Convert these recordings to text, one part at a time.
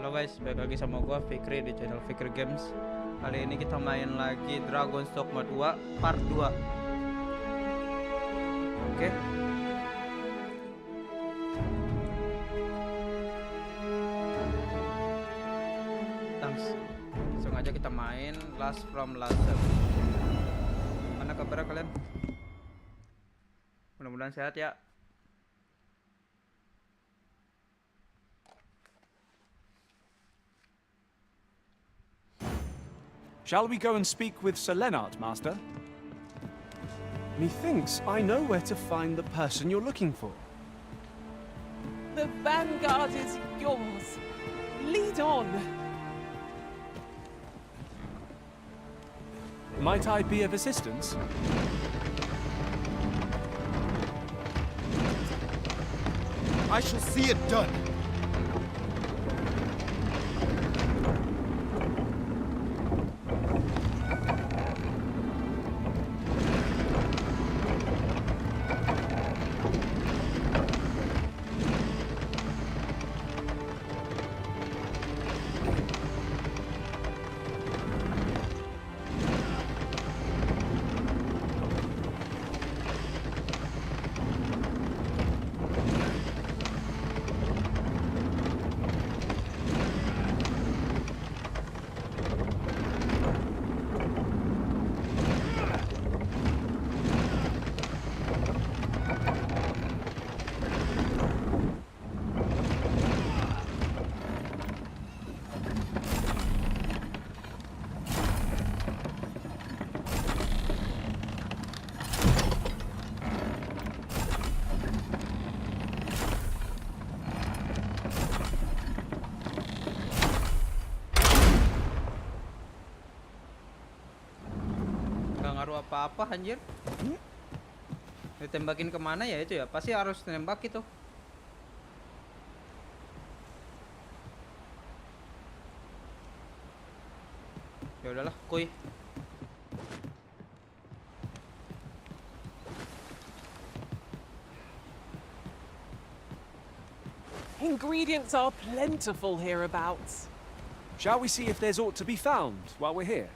Halo guys, balik lagi sama gua Fikri di channel Fikri Games. Kali ini kita main lagi Dragon's Dogma 2 part 2. Oke. Langsung aja kita main Last from Laser. Mana kabar kalian? Mudah-mudahan sehat ya. Shall we go and speak with Sir Lennart, Master? Methinks I know where to find the person you're looking for. The vanguard is yours. Lead on. Might I be of assistance? I shall see it done. Ngaruh apa-apa anjir. Ditembakin kemana ya itu ya? Pasti harus nembak itu. Ya udahlah, kuy. Ingredients are plentiful hereabouts. Shall we see if there's aught to be found while we're here?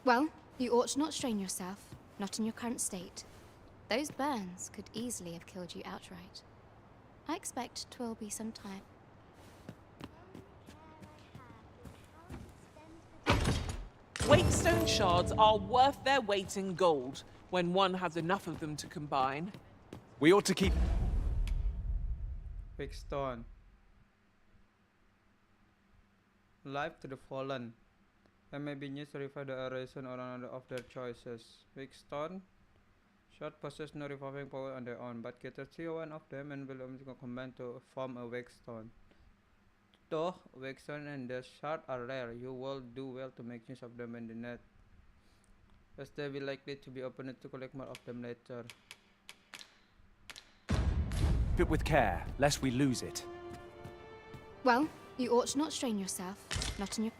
Well, you ought not strain yourself, not in your current state. Those burns could easily have killed you outright. I expect 'twill be some time. Wakestone shards are worth their weight in gold when one has enough of them to combine. We ought to keep... Big stone. Life to the fallen. They may be used to revive the ARISEN or another of their choices. Big stone. Shard possess no reviving power on their own, but get one of them and will combine to form a wake stone. Though wake stone and the shard are rare, you will do well to make use of them in the net, as they will likely to be opened to collect more of them later. Keep it with care, lest we lose it. Well, you ought not strain yourself, not in your...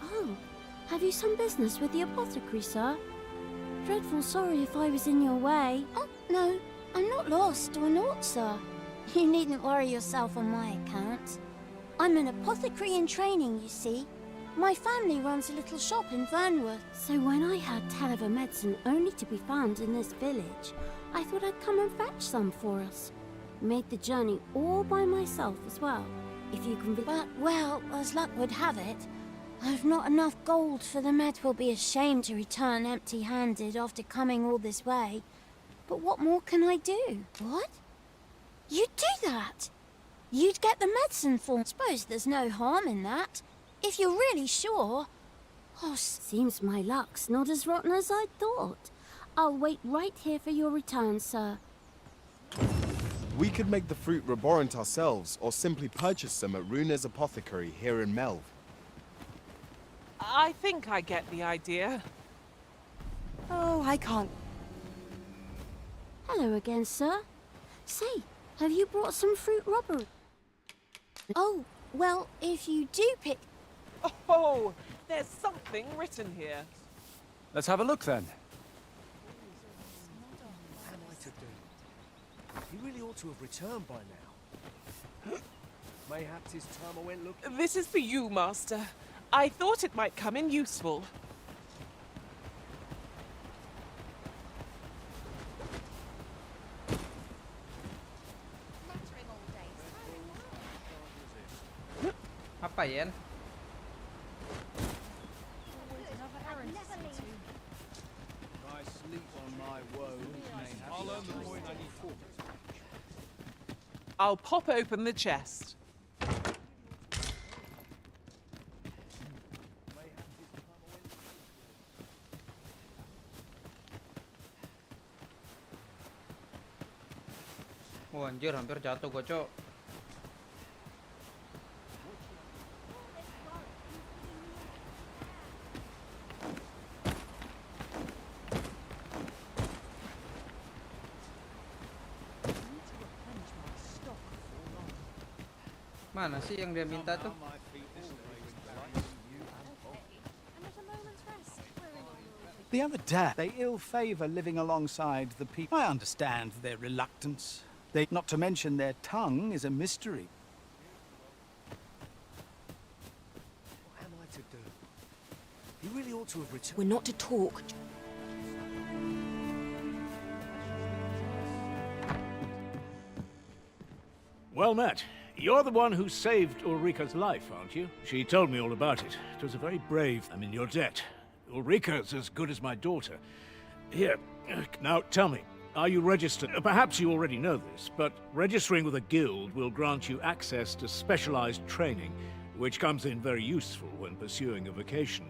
Oh, have you some business with the apothecary, sir? Dreadful sorry if I was in your way. Oh, no, I'm not lost or naught, sir. You needn't worry yourself on my account. I'm an apothecary in training, you see. My family runs a little shop in Vernworth. So when I heard tell of a medicine only to be found in this village, I thought I'd come and fetch some for us. Made the journey all by myself as well, if you can be... But, well, as luck would have it, I've not enough gold for the med will be ashamed to return empty-handed after coming all this way. But what more can I do? What? You'd do that? You'd get the medicine for... Suppose there's no harm in that. If you're really sure... Oh, seems my luck's not as rotten as I thought. I'll wait right here for your return, sir. We could make the fruit reborant ourselves, or simply purchase them at Runa's apothecary here in Melv. I think I get the idea. Oh, I can't. Hello again, sir. Say, have you brought some fruit robbery? Oh, well, if you do pick... Oh, there's something written here. Let's have a look then. What am I to do? He really ought to have returned by now. Mayhaps his time I went looking. This is for you, Master. I thought it might come in useful. Apa Yen? I sleep on my woes. I'll earn the point I need for. I'll pop open the chest. Oh anjir, hampir jatuh gua, Cok. Mana sih yang dia minta tuh? The other day, they ill-favor living alongside the people. I understand their reluctance. Not to mention their tongue is a mystery. What am I to do? He really ought to have returned. We're not to talk. Well met. You're the one who saved Ulrika's life, aren't you? She told me all about it. It was a very brave... I'm in your debt. Ulrika's as good as my daughter. Here, now tell me, are you registered? Perhaps you already know this, but registering with a guild will grant you access to specialized training, which comes in very useful when pursuing a vocation.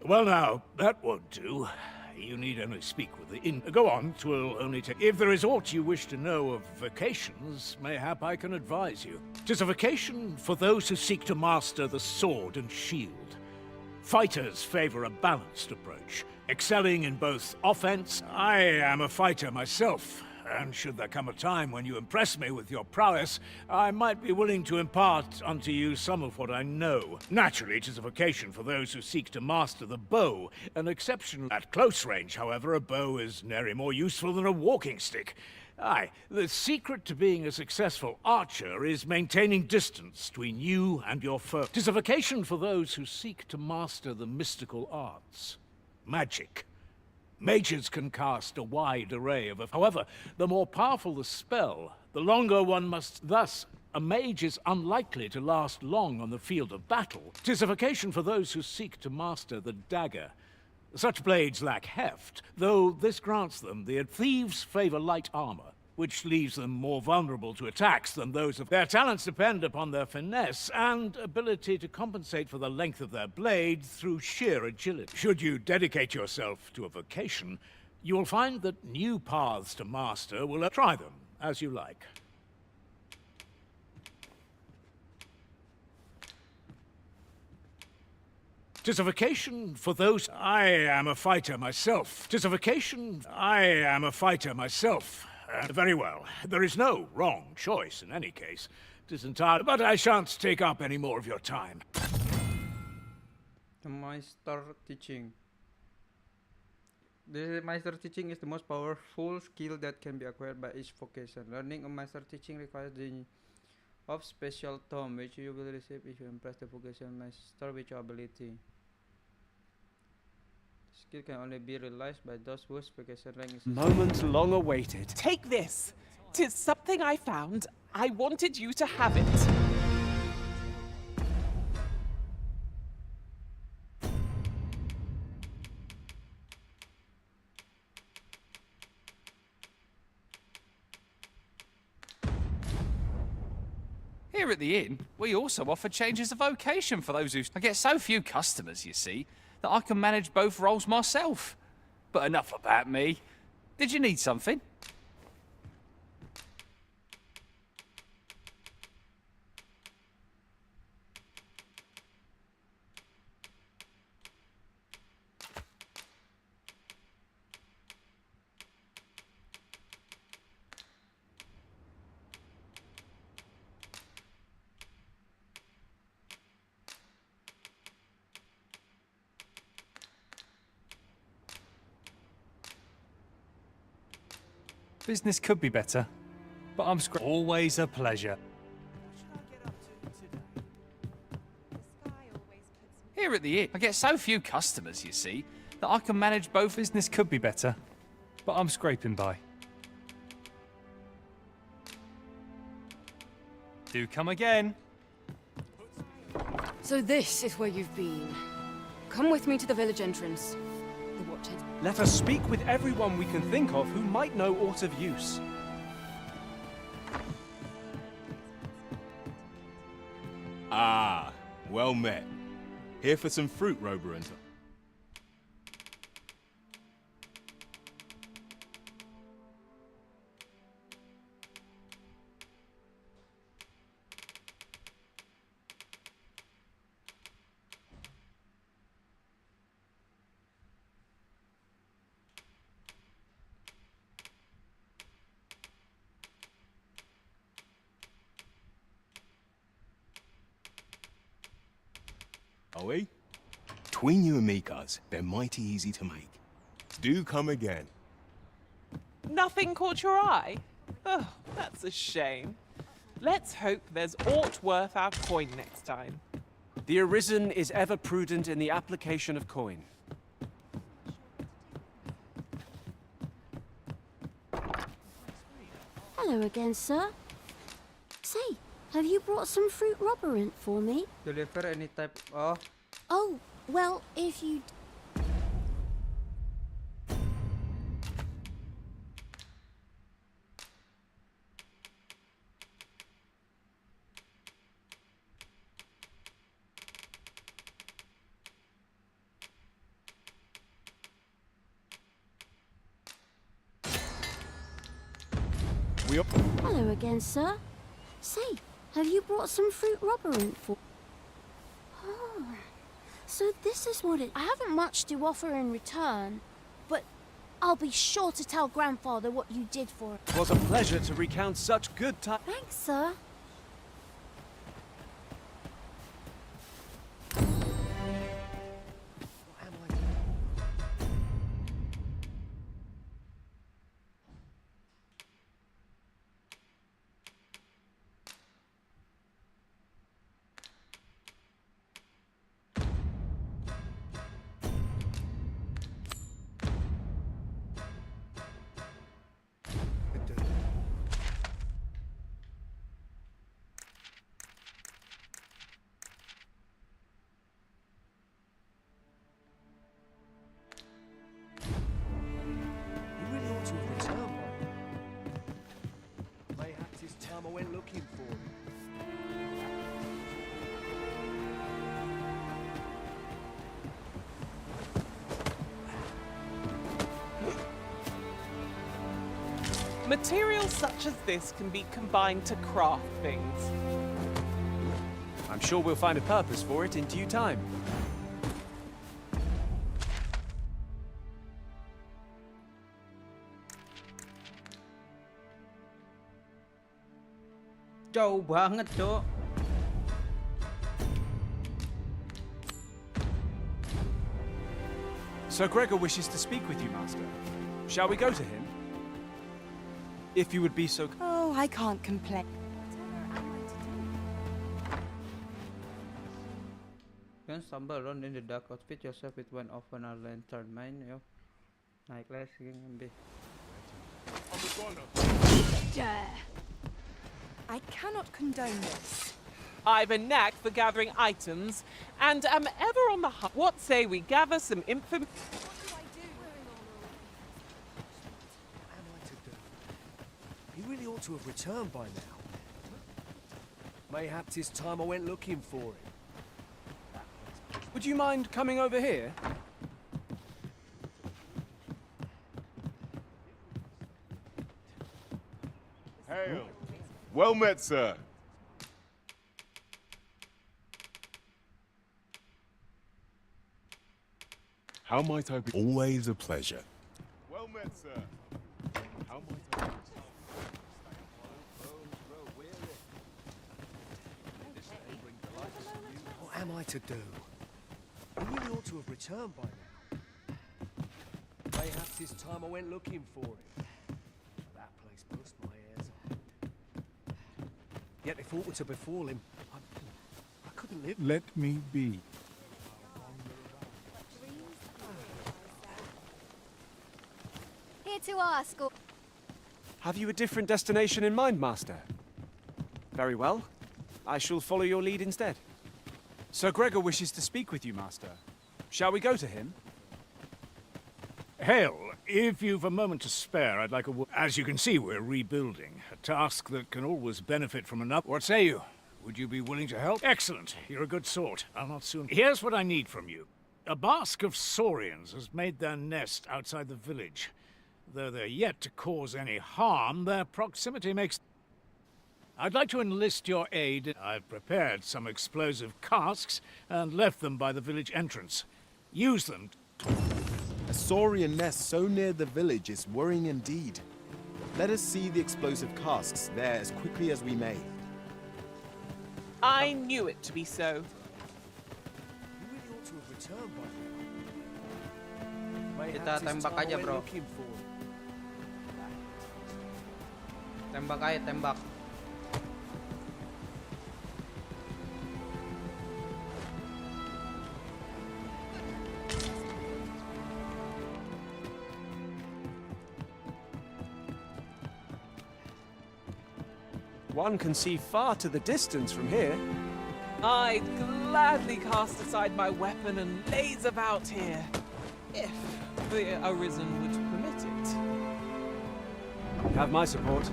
Well now, that won't do. You need only speak with the inn. Go on, 'twill only take... If there is aught you wish to know of vocations, mayhap I can advise you. 'Tis a vocation for those who seek to master the sword and shield. Fighters favor a balanced approach, excelling in both offense. I am a fighter myself, and should there come a time when you impress me with your prowess, I might be willing to impart unto you some of what I know. Naturally, it is a vocation for those who seek to master the bow, an exception. At close range, however, a bow is nary more useful than a walking stick. Aye, the secret to being a successful archer is maintaining distance between you and your foe. 'Tis a vocation for those who seek to master the mystical arts. Magic. Mages can cast a wide array of... However, the more powerful the spell, the longer one must... Thus, a mage is unlikely to last long on the field of battle. 'Tis a vocation for those who seek to master the dagger. Such blades lack heft, though this grants them the... Thieves favor light armor, which leaves them more vulnerable to attacks than those of... Their talents depend upon their finesse and ability to compensate for the length of their blade through sheer agility. Should you dedicate yourself to a vocation, you will find that new paths to master will... Try them, as you like. 'Tis a vocation for those... I am a fighter myself. 'Tis a vocation... I am a fighter myself. Very well. There is no wrong choice in any case. 'Tis entirely... But I shan't take up any more of your time. The Meister Teaching. The Meister Teaching is the most powerful skill that can be acquired by each vocation. Learning a Meister Teaching requires the of special tome, which you will receive if you impress the vocation master with your ability. Skill can only be realized by those whose vocation rank is... Moment long awaited. Take this. 'Tis something I found. I wanted you to have it. Here at the inn, we also offer changes of vocation for those who... I get so few customers, you see, that I can manage both roles myself. But enough about me. Did you need something? Business could be better, but I'm always a pleasure. Here at the inn, I get so few customers, you see, that I can manage both. Business could be better, but I'm scraping by. Do come again. So this is where you've been. Come with me to the village entrance. The watch head. Let us speak with everyone we can think of who might know aught of use. Ah, well met. Here for some fruit, Roborant. Are we? Between you and me, cuz, they're mighty easy to make. Do come again. Nothing caught your eye? Oh, that's a shame. Let's hope there's aught worth our coin next time. The Arisen is ever prudent in the application of coin. Hello again, sir. Say, have you brought some fruit roborant for me? Deliver any type of... Oh, well, if you... Hello again, sir. Say, have you brought some fruit roborant for... Oh, so this is what it... I haven't much to offer in return, but I'll be sure to tell Grandfather what you did for him. 'Twas a pleasure to recount such good times. Thanks, sir. I went looking for him. Materials such as this can be combined to craft things. I'm sure we'll find a purpose for it in due time. Jauh banget, Cok. Sir Gregor wishes to speak with you, Master. Shall we go to him? If you would be so... Oh, I can't complain. You can stumble around in the dark, outfit yourself with one open a lantern, man. Yo. Naik les, ngambil. Dare. I cannot condone this. I've a knack for gathering items, and am ever on the hunt. What say we gather some information? What am I to do? He really ought to have returned by now. Mayhaps it's time I went looking for him. Would you mind coming over here? Hail. Well met, sir. How might I be? Always a pleasure. Well met, sir. How might I be? What am I to do? He really ought to have returned by now. Mayhaps it's time I went looking for him. That Yet if aught were to befall him, I couldn't live. Let me be. Here to ask or... Have you a different destination in mind, Master? Very well. I shall follow your lead instead. Sir Gregor wishes to speak with you, Master. Shall we go to him? Hail, if you've a moment to spare, I'd like a word. As you can see, we're rebuilding. A task that can always benefit from another. What say you? Would you be willing to help? Excellent. You're a good sort. I'll not soon... Here's what I need from you. A bask of saurians has made their nest outside the village. Though they're yet to cause any harm, their proximity makes... I'd like to enlist your aid. I've prepared some explosive casks and left them by the village entrance. Use them. A saurian nest so near the village is worrying indeed. Let us see the explosive casks there as quickly as we may. I knew it to be so. You really ought to have returned by now. Kita tembak aja, bro. Tembak aja, tembak. One can see far to the distance from here. I'd gladly cast aside my weapon and laze about here, if the Arisen would permit it. You have my support.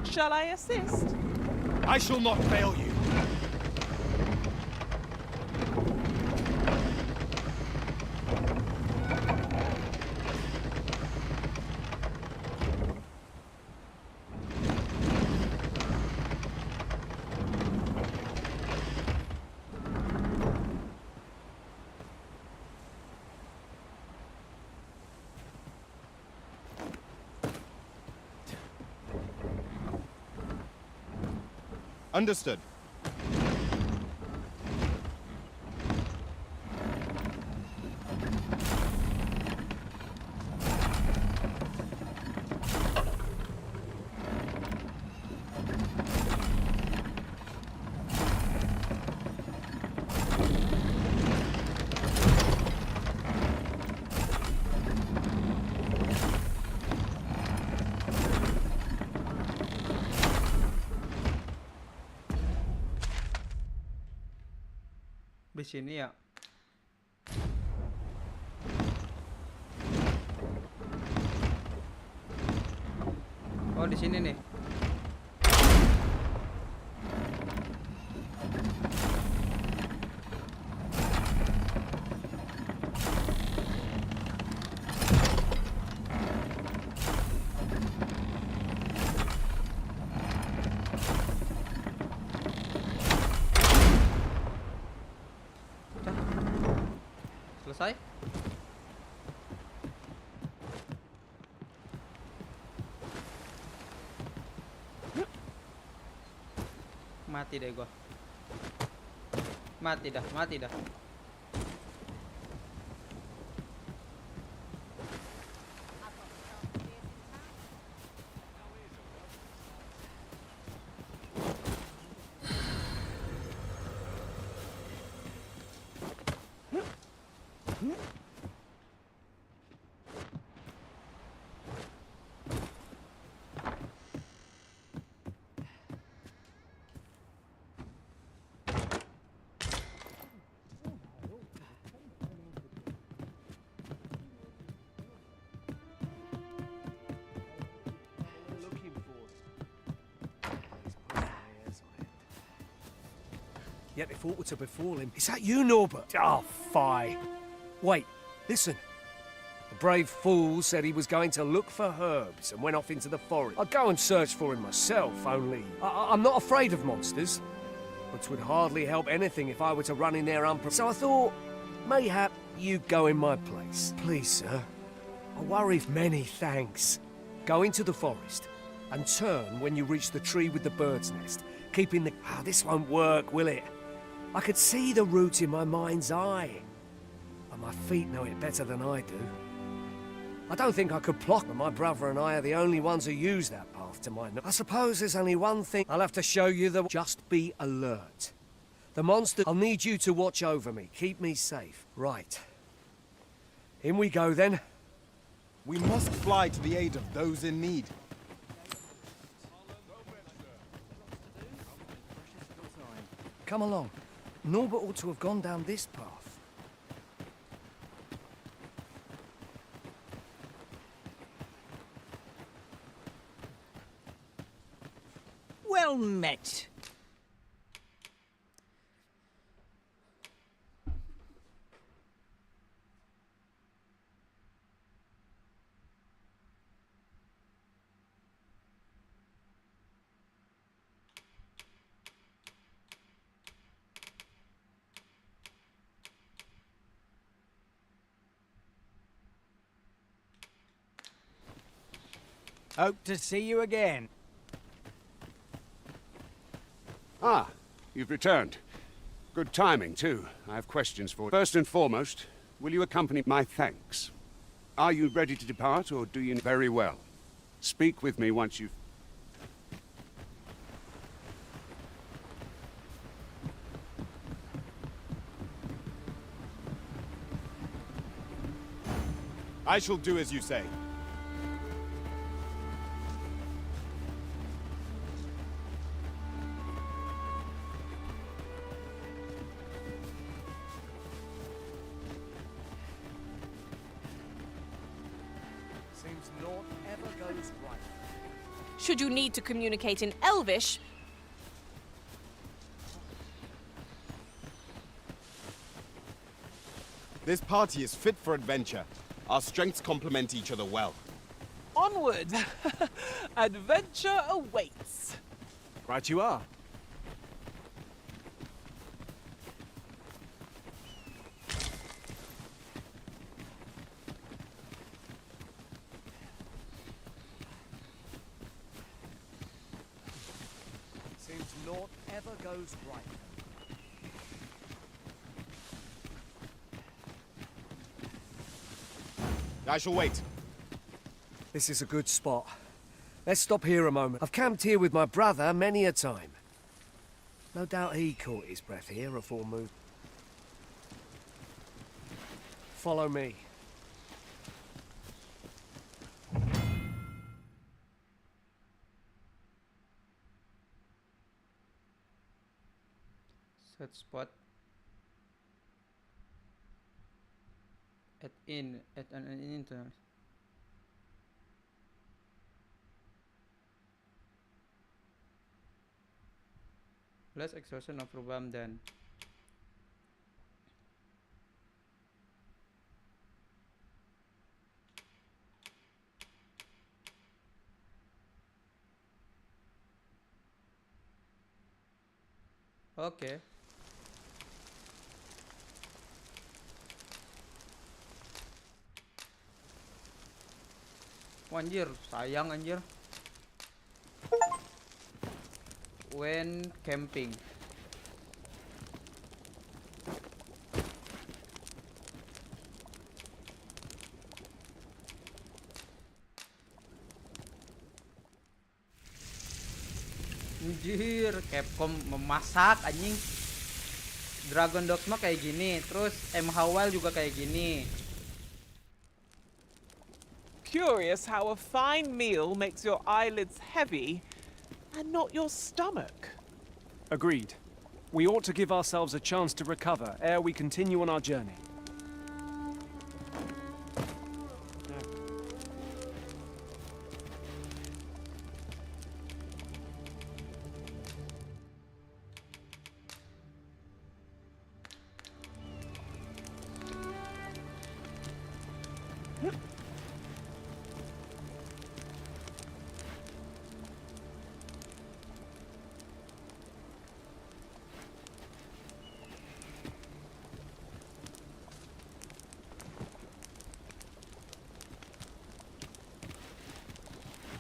Shall I assist? I shall not fail you. Understood. Di sini ya. Oh, di sini nih. Selesai? Mati deh gua. Mati dah, mati dah. Yet if aught were to befall him... Is that you, Norbert? Oh, fie. Wait, listen. The brave fool said he was going to look for herbs and went off into the forest. I'd go and search for him myself, only... I'm not afraid of monsters, which would hardly help anything if I were to run in there unprepared. So I thought, mayhap you'd go in my place. Please, sir. I worry many thanks. Go into the forest and turn when you reach the tree with the bird's nest, keeping the... Ah, this won't work, will it? I could see the roots in my mind's eye. And my feet know it better than I do. I don't think I could plot, but my brother and I are the only ones who use that path to my... I suppose there's only one thing I'll have to show you, that just be alert. The monster... I'll need you to watch over me, keep me safe. Right. In we go, then. We must fly to the aid of those in need. Come along. Norbert ought to have gone down this path. Well met. Hope to see you again. Ah, you've returned. Good timing, too. I have questions for you. First and foremost, will you accompany my thanks? Are you ready to depart, or do you... Very well. Speak with me once you've... I shall do as you say. Seems naught ever goes right. Should you need to communicate in Elvish, This party is fit for adventure. Our strengths complement each other well. Onward! Adventure awaits. Right you are. Seems naught ever goes right. I shall wait. This is a good spot. Let's stop here a moment. I've camped here with my brother many a time. No doubt he caught his breath here afore moving. Follow me. Set spot. At an internet. Less exhaustion of Rubam then. Okay. Oh, anjir, sayang anjir. When camping. Anjir, Capcom memasak anjing. Dragon Dogma kayak gini, terus MH Wild juga kayak gini. Curious how a fine meal makes your eyelids heavy and not your stomach. Agreed. We ought to give ourselves a chance to recover ere we continue on our journey.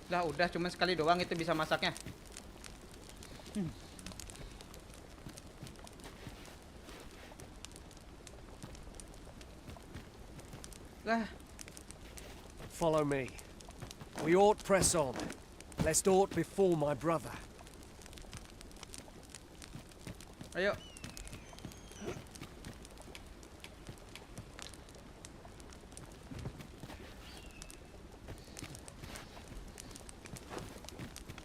Lah udah cuman sekali doang itu bisa masaknya. Lah Follow me. We ought press on, lest aught befall my brother. Ayo.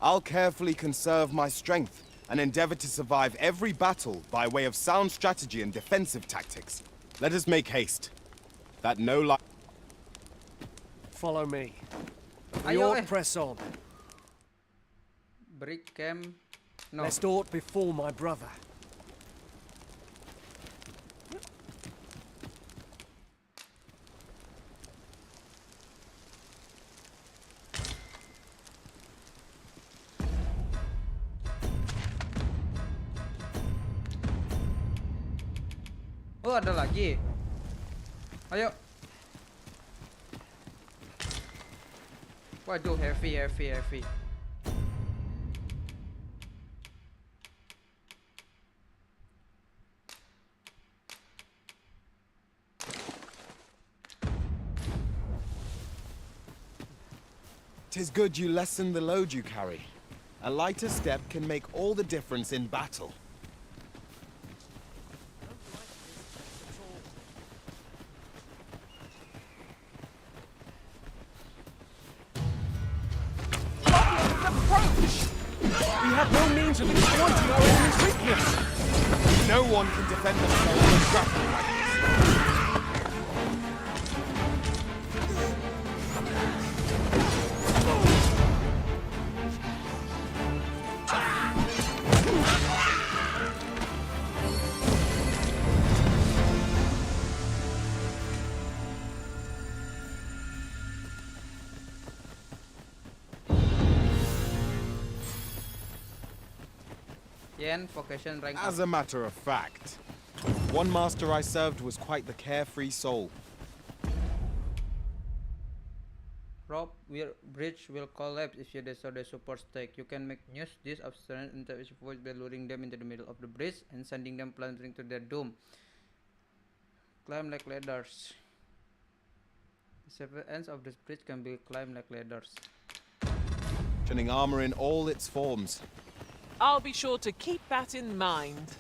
I'll carefully conserve my strength and endeavor to survive every battle by way of sound strategy and defensive tactics. Let us make haste. That no life. Follow me. We Ayo, ought press on, Break camp. No. lest aught befall my brother. Oh, ada lagi. Ayo. Waduh, heavy. Tis good you lessen the load you carry. A lighter step can make all the difference in battle. We have no means of exploiting our enemy's weakness. No one can defend themselves from grappling like this. Yen vocation rank As up. a matter of fact, one master I served was quite the carefree soul. Bridge will collapse if you destroy the support stake. You can make use this obstinate into voice by luring them into the middle of the bridge and sending them plunging to their doom. Climb like ladders. The several ends of this bridge can be climbed like ladders. Turning armor in all its forms. I'll be sure to keep that in mind.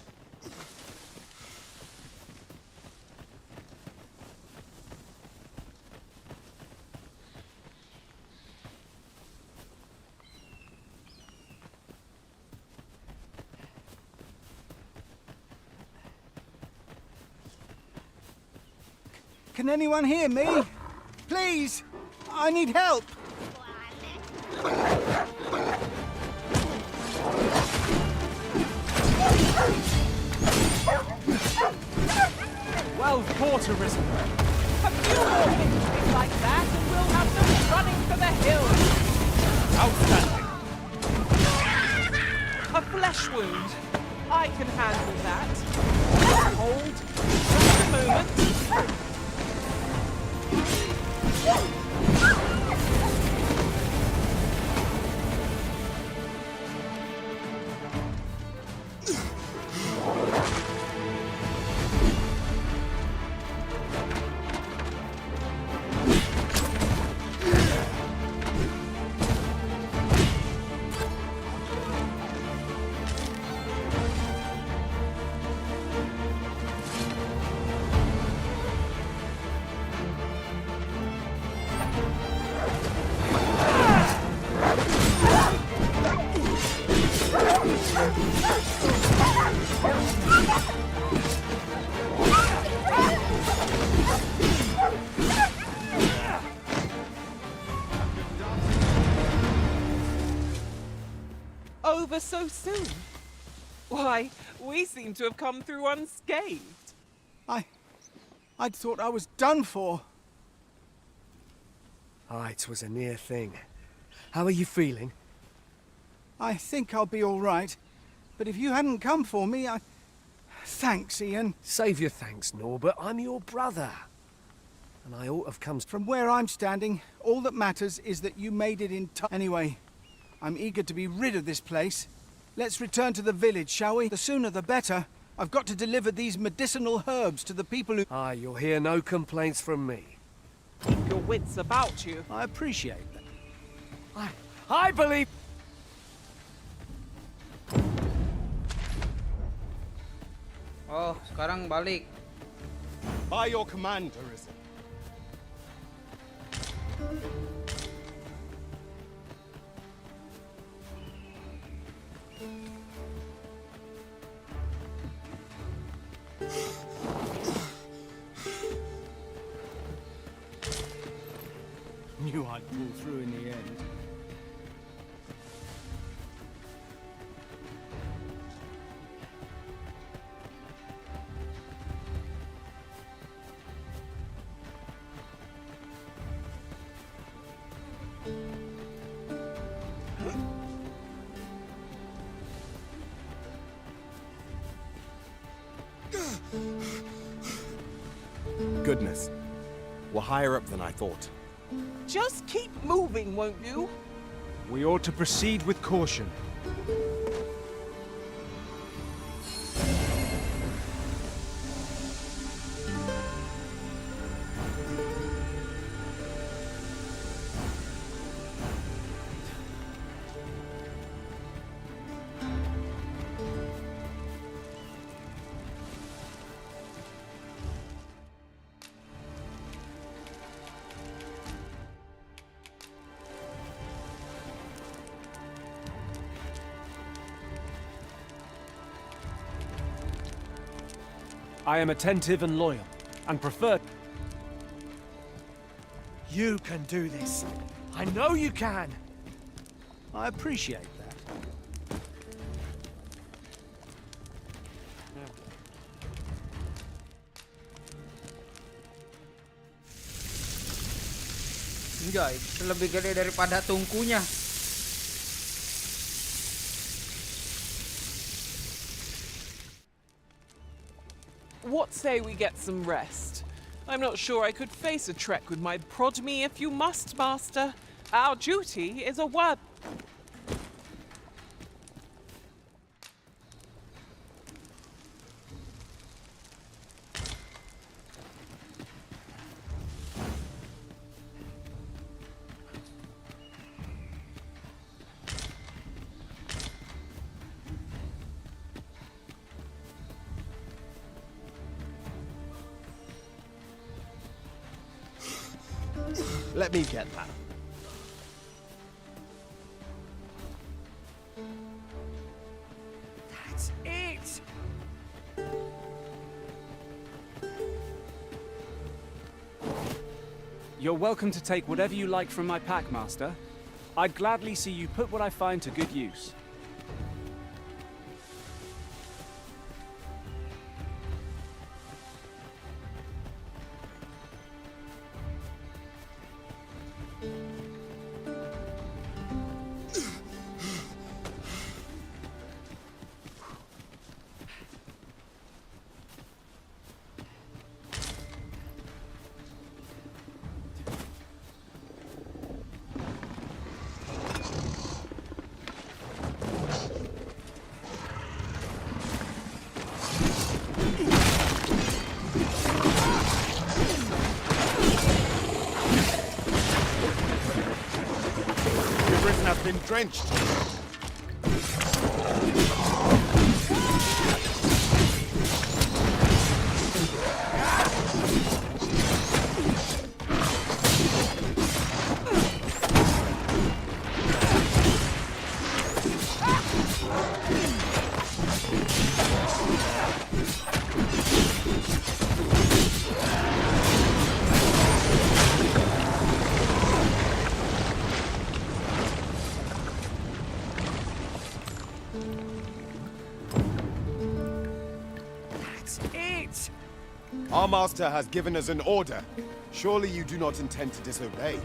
Can anyone hear me? Please! I need help! Well fought, Arisen. A few more victories like that and we'll have them running for the hills. Outstanding. A flesh wound. I can handle that. Hold. Just a moment. Over so soon? Why, we seem to have come through unscathed. I'd thought I was done for. Aye, it was a near thing. How are you feeling? I think I'll be all right. But if you hadn't come for me, Thanks, Ian. Save your thanks, Norbert. I'm your brother. And I ought to have come... From where I'm standing, all that matters is that you made it in time. Anyway, I'm eager to be rid of this place. Let's return to the village, shall we? The sooner the better. I've got to deliver these medicinal herbs to the people who... Aye, you'll hear no complaints from me. Keep your wits about you. I appreciate that. I believe... Oh, sekarang balik. By your command, Arisen. Knew I'd pull through in the end. Goodness. We're higher up than I thought. Just keep moving, won't you? We ought to proceed with caution. I am attentive and loyal, and prefer... You can do this. I know you can. I appreciate that. Enjoy, lebih gede daripada tungkunya. What say we get some rest? I'm not sure I could face a trek with my prod me if you must, Master. Our duty is a word. Let me get that. That's it. You're welcome to take whatever you like from my pack, Master. I'd gladly see you put what I find to good use. Been drenched. Our master has given us an order. Surely you do not intend to disobey.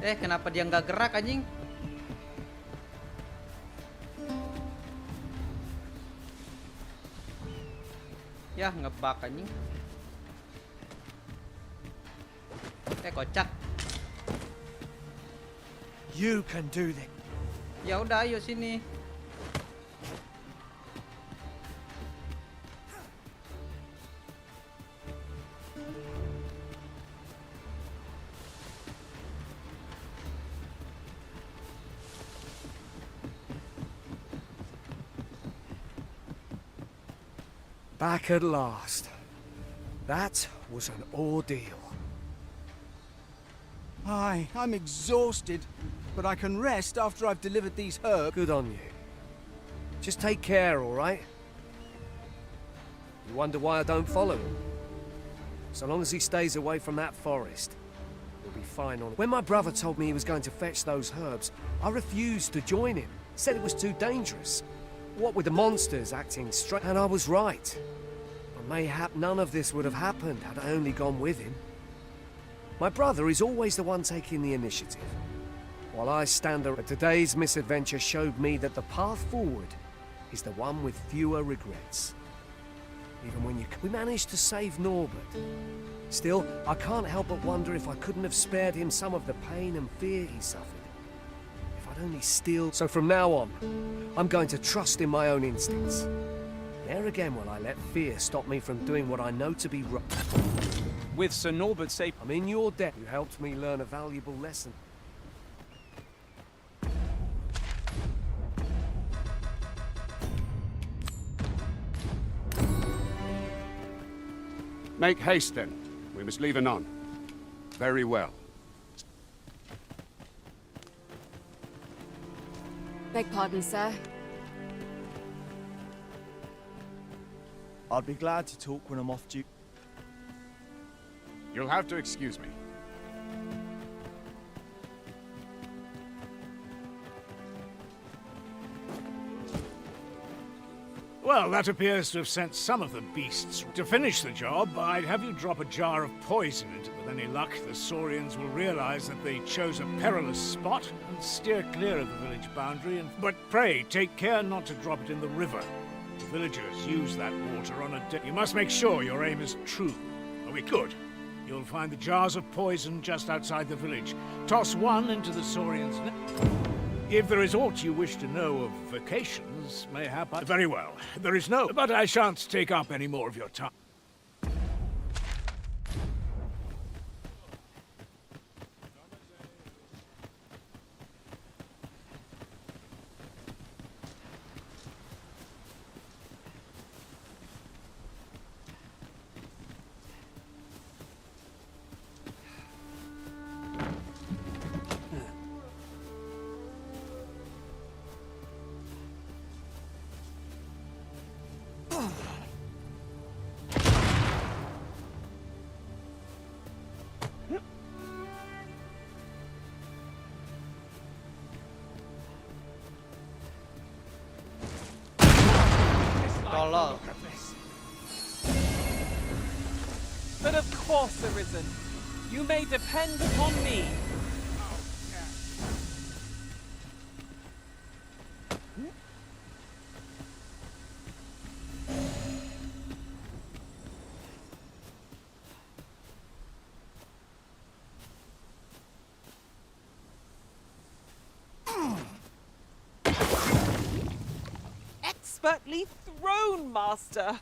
Kenapa dia nggak gerak anjing? Ya, ngebak anjing. Kocak. You can do this. Ya udah, ayo sini. Back at last. That was an ordeal. Aye, I'm exhausted, but I can rest after I've delivered these herbs. Good on you. Just take care, all right? You wonder why I don't follow him? So long as he stays away from that forest, he'll be fine on it. When my brother told me he was going to fetch those herbs, I refused to join him. Said it was too dangerous. What with the monsters acting strange? And I was right. But mayhap none of this would have happened had I only gone with him. My brother is always the one taking the initiative. While I stand there, today's misadventure showed me that the path forward is the one with fewer regrets. Even when we managed to save Norbert. Still, I can't help but wonder if I couldn't have spared him some of the pain and fear he suffered. If I'd only still... So from now on, I'm going to trust in my own instincts. Never again will I let fear stop me from doing what I know to be right. With Sir Norbert's safe... I'm in your debt. You helped me learn a valuable lesson. Make haste, then. We must leave anon. Very well. Beg pardon, sir. I'd be glad to talk when I'm off duty. You'll have to excuse me. Well, that appears to have sent some of the beasts. To finish the job, I'd have you drop a jar of poison into it. With any luck, the Saurians will realize that they chose a perilous spot and steer clear of the village boundary. But pray, take care not to drop it in the river. The villagers use that water on a day. You must make sure your aim is true. Are we good? You'll find the jars of poison just outside the village. Toss one into the Saurians' net. If there is aught you wish to know of vacations, mayhap I... Very well. There is no... But I shan't take up any more of your time. But of course, Arisen. You may depend upon me. Expertly thrown, Master.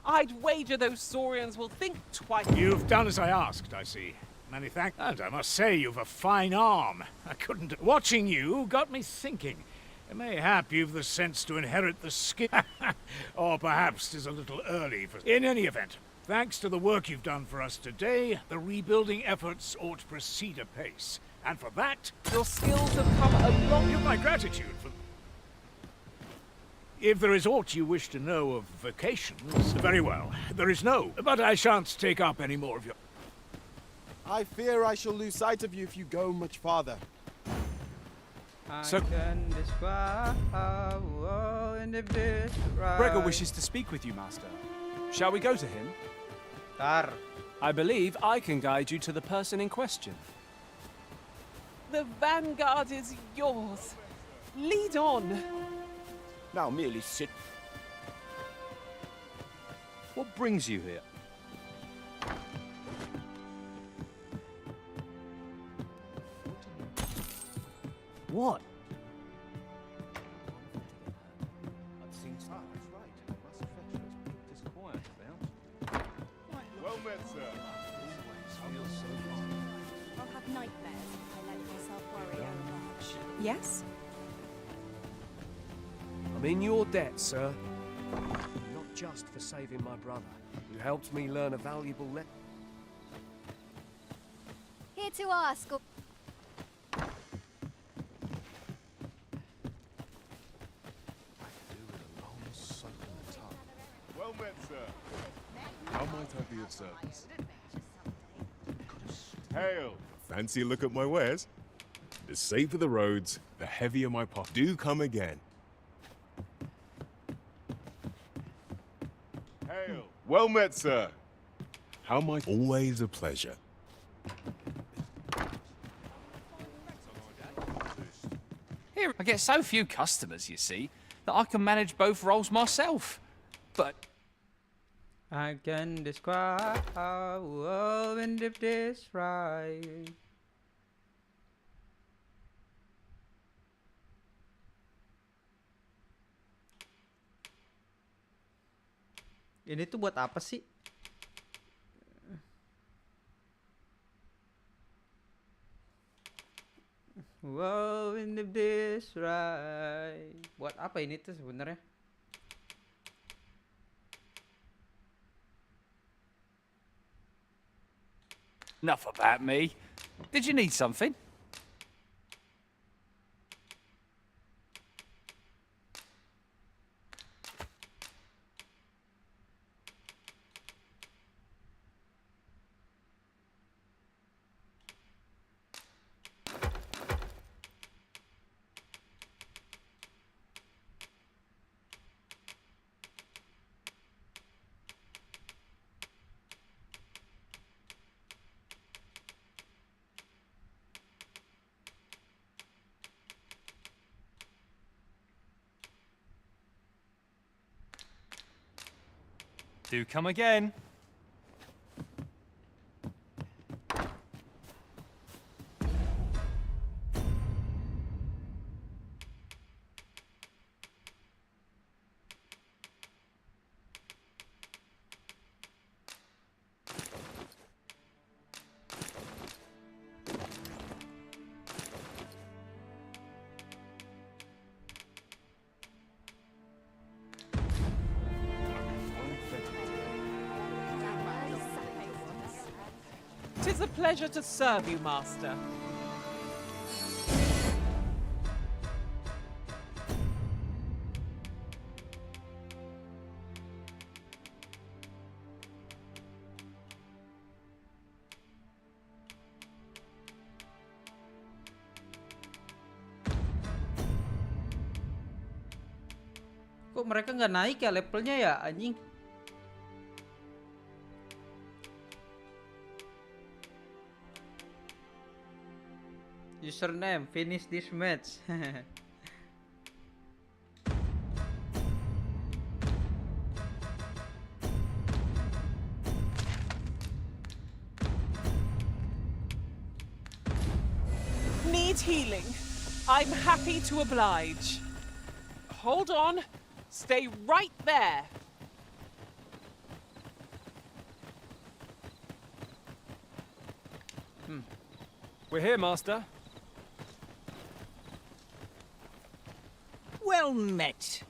I'd wager those Saurians will think twice. You've done as I asked, I see. Many thanks. And I must say, you've a fine arm. I couldn't... Watching you got me thinking. Mayhap you've the sense to inherit the skill. Or perhaps 'tis a little early for... In any event, thanks to the work you've done for us today, the rebuilding efforts ought to proceed apace. And for that... Your skills have come a long... You've my gratitude for... If there is aught you wish to know of vacations... Very well. There is no... But I shan't take up any more of your... I fear I shall lose sight of you if you go much farther. Gregor wishes to speak with you, Master. Shall we go to him? I believe I can guide you to the person in question. The vanguard is yours. Lead on. Now merely sit. What brings you here? What? Well met, sir. I'll have nightmares if I let myself worry over much. Yes? I'm in your debt, sir. Not just for saving my brother. You helped me learn a valuable lesson. Here to ask. Well met, sir. How might I be of service? Hail. Fancy a look at my wares? The safer the roads, the heavier my pocket. Do come again. Hail. Well met, sir. How might... Always a pleasure. Here, I get so few customers, you see, that I can manage both roles myself. But I can describe how whirlwind if this right. Ini tuh buat apa sih? Whirlwind if this right. Buat apa ini tuh sebenarnya? enough about me. Did you need something? Do come again. Tis a pleasure to serve you, Master. Kok mereka nggak naik ya levelnya ya, anjing? Username, finish this match. Need healing? I'm happy to oblige. Hold on. Stay right there. We're here, Master. Well met.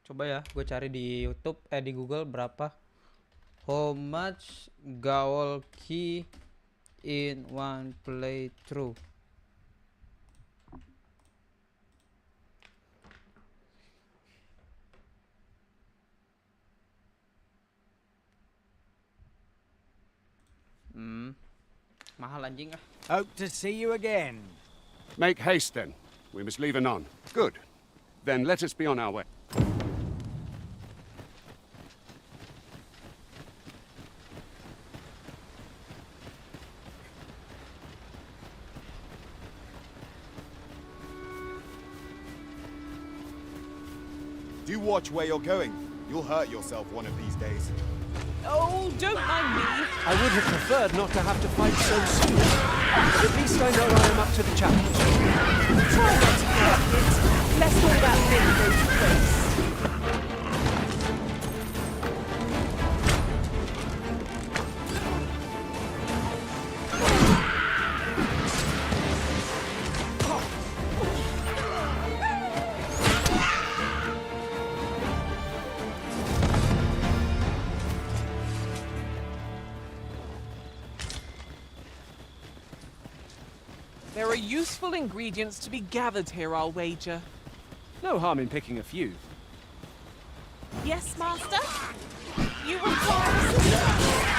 Coba ya, gue cari di YouTube, di Google berapa how much gaul key in one playthrough. Mahal anjing ah. Hope to see you again. Make haste, then. We must leave anon. Good. Then let us be on our way. Do watch where you're going. You'll hurt yourself one of these days. Oh, don't mind me. I would have preferred not to have to fight so soon. But at least I know I am up to the challenge. Try not to get it, lest all that thing go to waste. There are useful ingredients to be gathered here, I'll wager. No harm in picking a few. Yes, Master? You require assistance?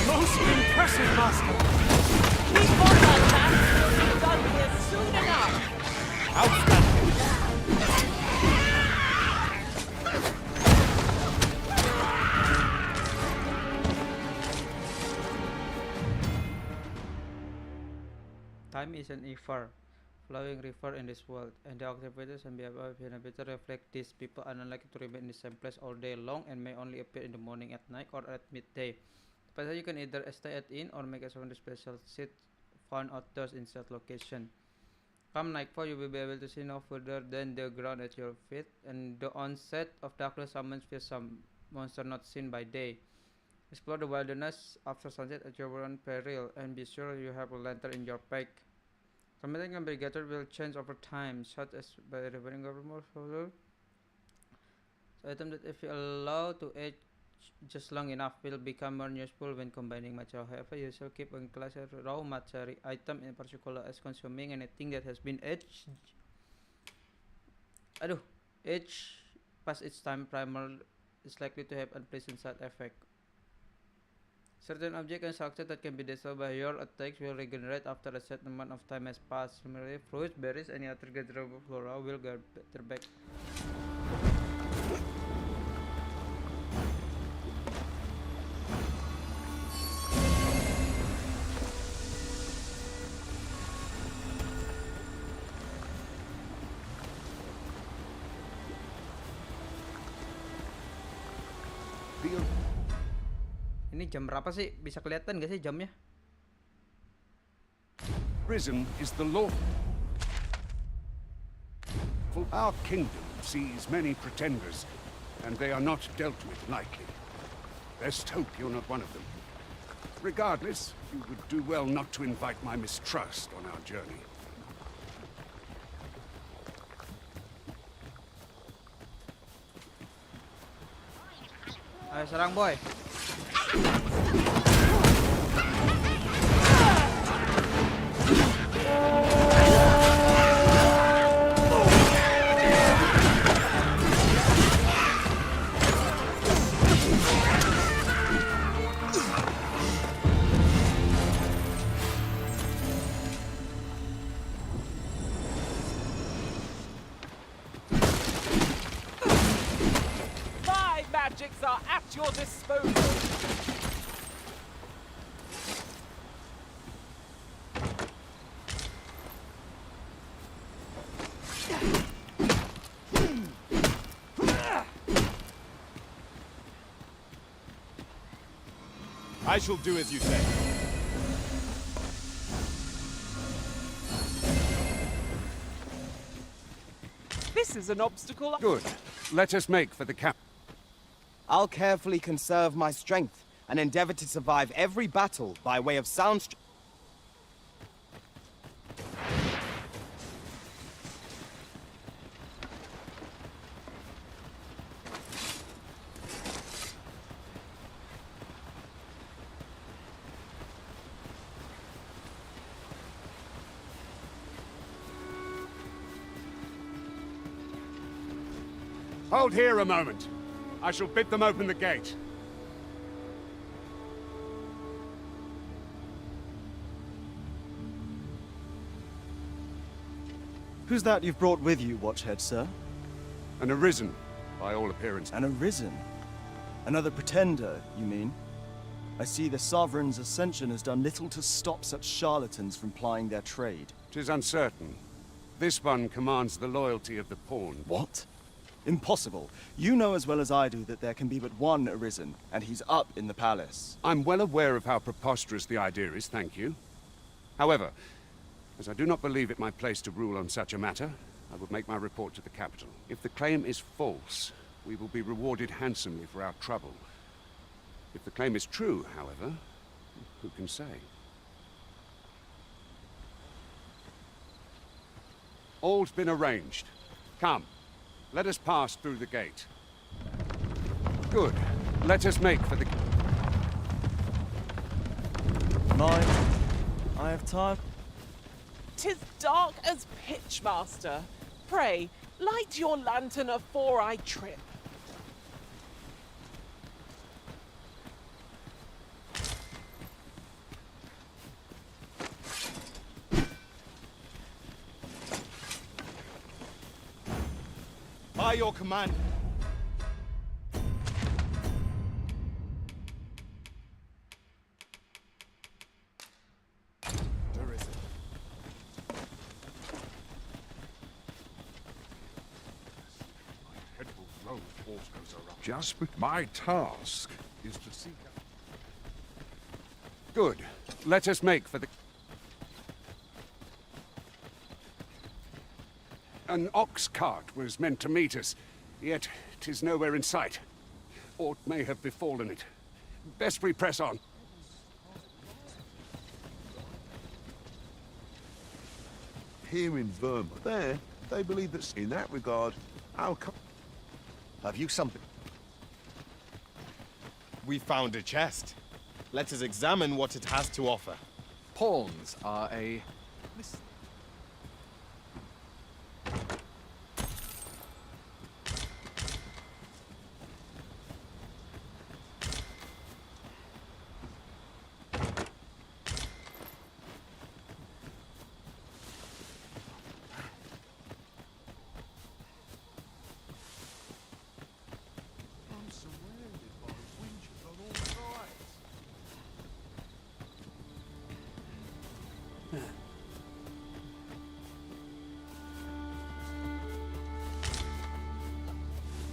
Most impressive, Master! Keep on that task. We'll be done here soon enough. Outstanding! Time is an ever flowing river in this world, and the activities and behavior of inhabitants reflect this. People are unlikely to remain in the same place all day long and may only appear in the morning, at night, or at midday. But you can either stay at inn or make a special seat found outdoors in that location. Come nightfall, you will be able to see no further than the ground at your feet, and the onset of darkness summons fearsome monster not seen by day. Explore the wilderness after sunset at your own peril, and be sure you have a lantern in your pack. Something can be gathered will change over time, such as by revealing more follow. So item that if you allow to age just long enough will become more useful when combining material. However, you shall keep in class a raw material item in particular as consuming anything that has been aged. Aged past its time primer is likely to have unpleasant side effect. Certain objects and structures that can be destroyed by your attacks will regenerate after a certain amount of time has passed. Similarly, fruits, berries, any other gatherable flora will get better back. Ini jam berapa sih? Bisa kelihatan gak sih jamnya? Arisen is the law. Our kingdom sees many pretenders, and they are not dealt with lightly. Best hope you're not one of them. Regardless, you would do well not to invite my mistrust on our journey. Ayo serang, boy. My magics are at your disposal. I shall do as you say. This is an obstacle. Good. Let us make for the cap. I'll carefully conserve my strength and endeavor to survive every battle by way of sound. Hold here a moment. I shall bid them open the gate. Who's that you've brought with you, Watchhead, sir? An Arisen, by all appearance. An Arisen? Another pretender, you mean? I see the Sovereign's ascension has done little to stop such charlatans from plying their trade. 'Tis uncertain. This one commands the loyalty of the pawn. What? Impossible. You know as well as I do that there can be but one Arisen, and he's up in the palace. I'm well aware of how preposterous the idea is, thank you. However, as I do not believe it my place to rule on such a matter, I would make my report to the capital. If the claim is false, we will be rewarded handsomely for our trouble. If the claim is true, however, who can say? All's been arranged. Come, let us pass through the gate. Good. Let us make for the... Mine. I have time. 'Tis dark as pitch, master. Pray, light your lantern afore I trip. By your command. Just but my task is to seek out... Good. Let us make for the... An ox cart was meant to meet us, yet 'tis nowhere in sight. Aught may have befallen it. Best we press on. Here in Verma, there, they believe that in that regard, our Have you something? We found a chest. Let us examine what it has to offer. Pawns are a...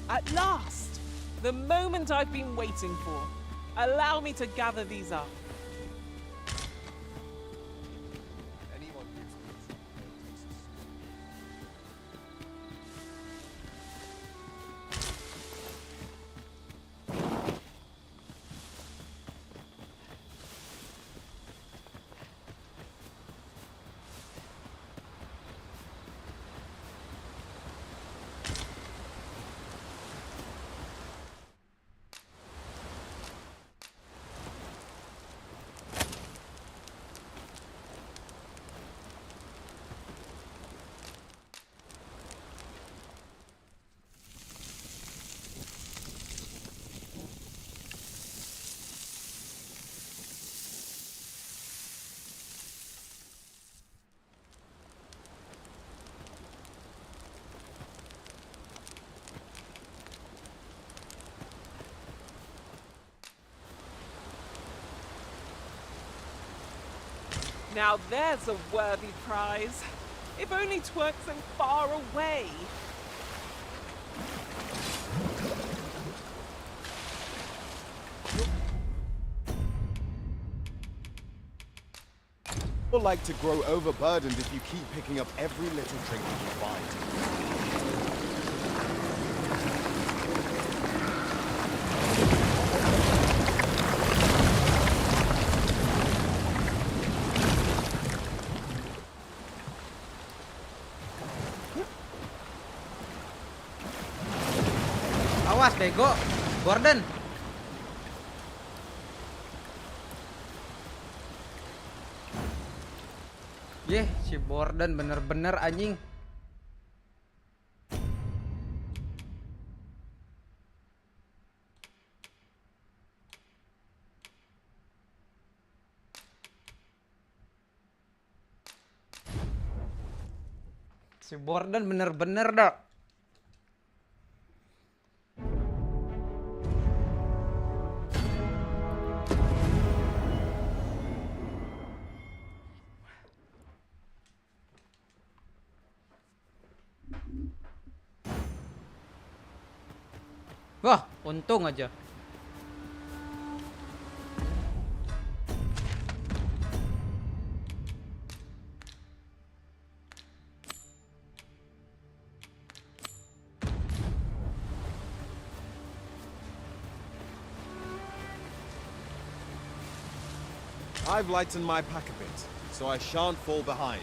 At last! The moment I've been waiting for. Allow me to gather these up. Now there's a worthy prize. If only 'twerk so far away. You'll like to grow overburdened if you keep picking up every little trinket you find. Awas bego, Gordon. Yeh, si Gordon bener-bener anjing. Si Borden bener-bener dah. Wah, untung aja. I've lightened my pack a bit, so I shan't fall behind.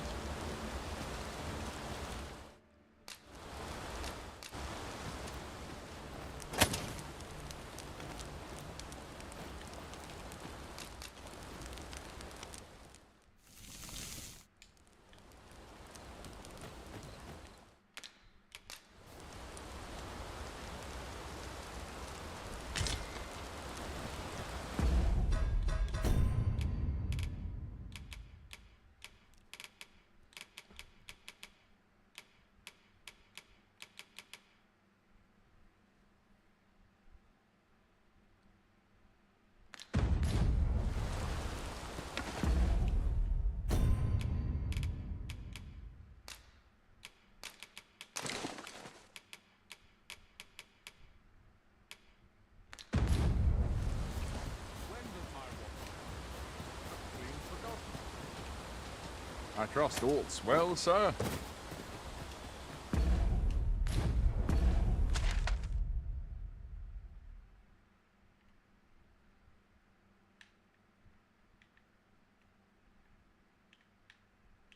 I trust all's well, sir.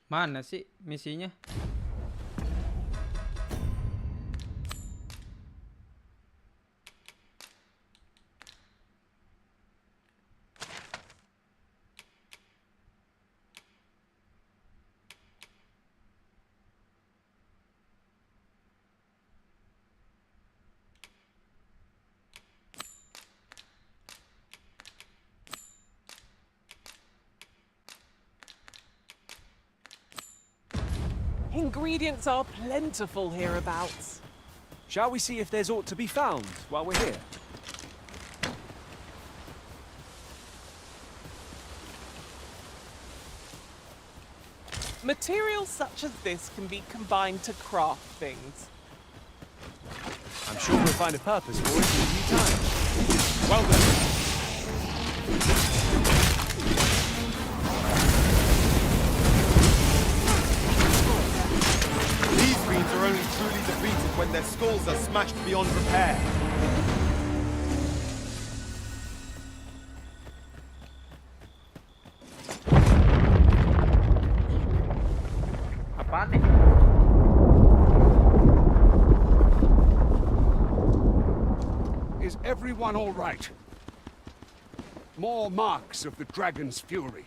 Mana sih misinya? Ingredients are plentiful hereabouts. Shall we see if there's aught to be found while we're here? Materials such as this can be combined to craft things. I'm sure we'll find a purpose for it in due time. Well done. Are only truly defeated when their skulls are smashed beyond repair. Apaan nih? Is everyone all right? More marks of the dragon's fury.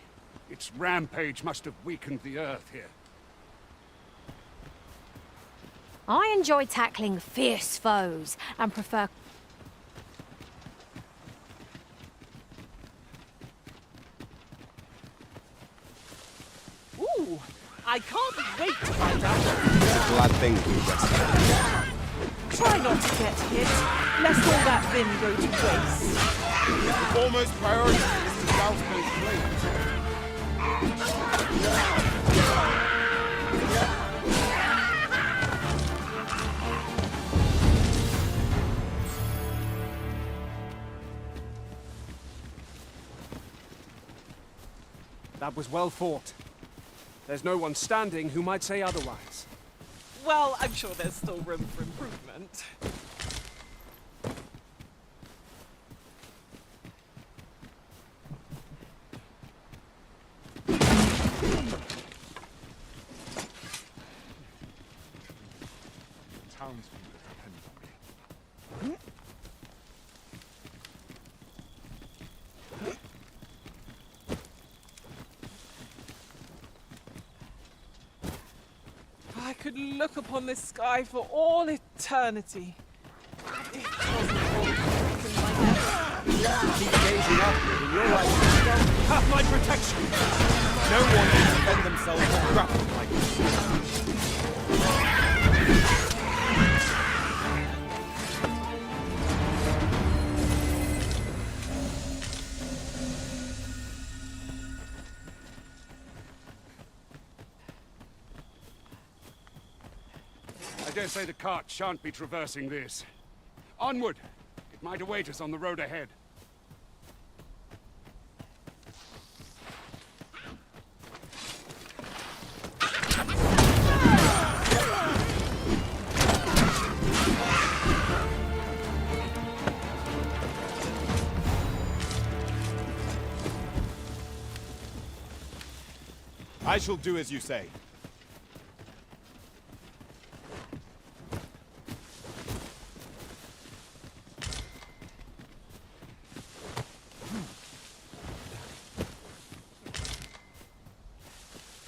Its rampage must have weakened the earth here. I enjoy tackling fierce foes and prefer... Ooh, I can't wait to find out. Glad thing we rescued. Try not to get hit, lest all that vim go to waste. The foremost priority is to douse those flames. That was well fought. There's no one standing who might say otherwise. Well, I'm sure there's still room for improvement. Townspeople depend on me. I could look upon this sky for all eternity. It doesn't hold Keep gazing upward and your life have my protection! No one can defend themselves from grappling like this. I dare say the cart shan't be traversing this. Onward! It might await us on the road ahead. I shall do as you say.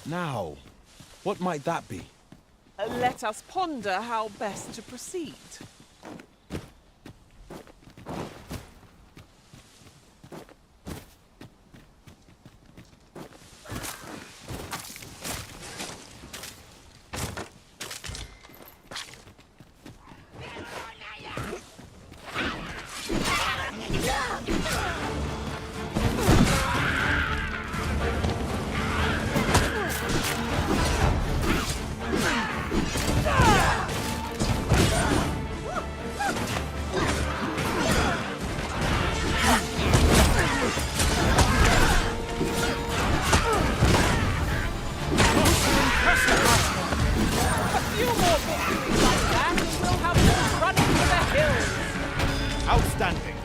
Now, what might that be? Let us ponder how best to proceed. Outstanding.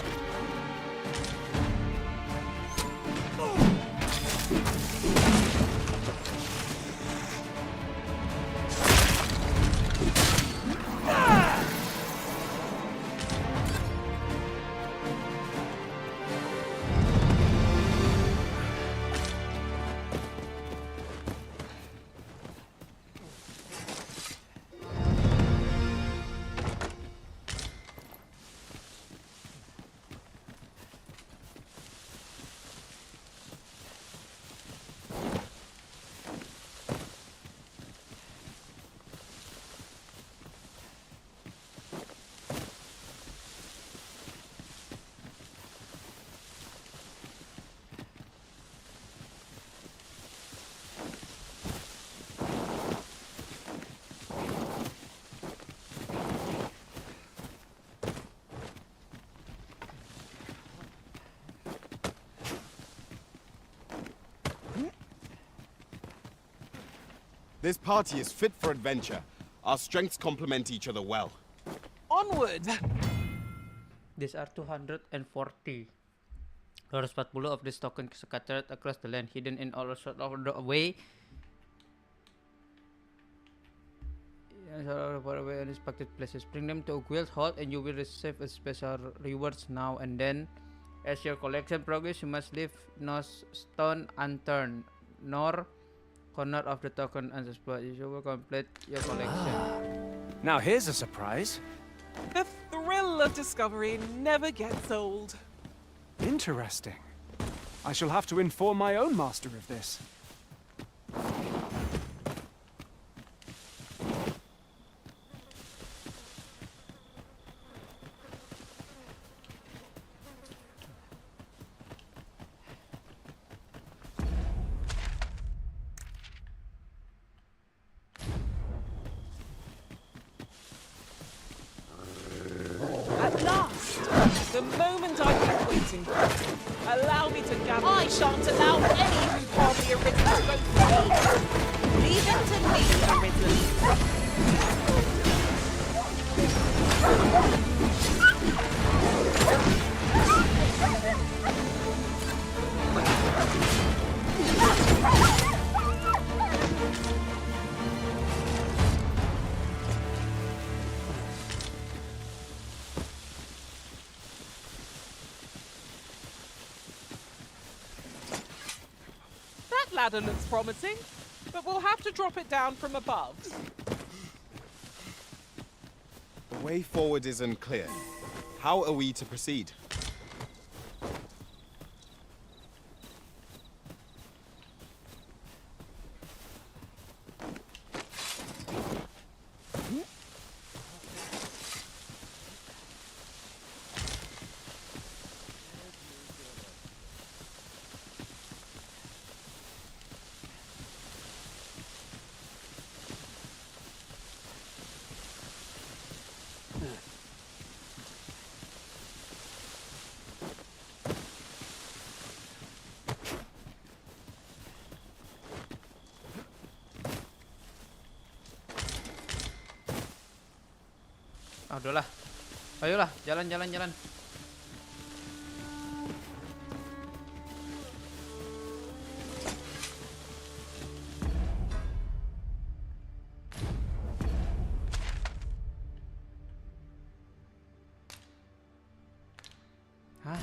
This party is fit for adventure. Our strengths complement each other well. Onward! These are 240. 240 of these tokens scattered across the land, hidden in all sorts of the way. Far away unexpected places. Bring them to a guild hall and you will receive a special rewards now and then. As your collection progresses, you must leave no stone unturned, nor corner of the token unexplored. You will complete your collection. Now here's a surprise. The thrill of discovery never gets old. Interesting. I shall have to inform my own master of this. At last! The moment I've been waiting for. Allow me to gather. I shan't allow any who hardly arisen to vote for me. Leave it to me, arisen. That ladder looks promising, but we'll have to drop it down from above. The way forward is unclear. How are we to proceed? Ah, udahlah. Ayolah, jalan. Hah?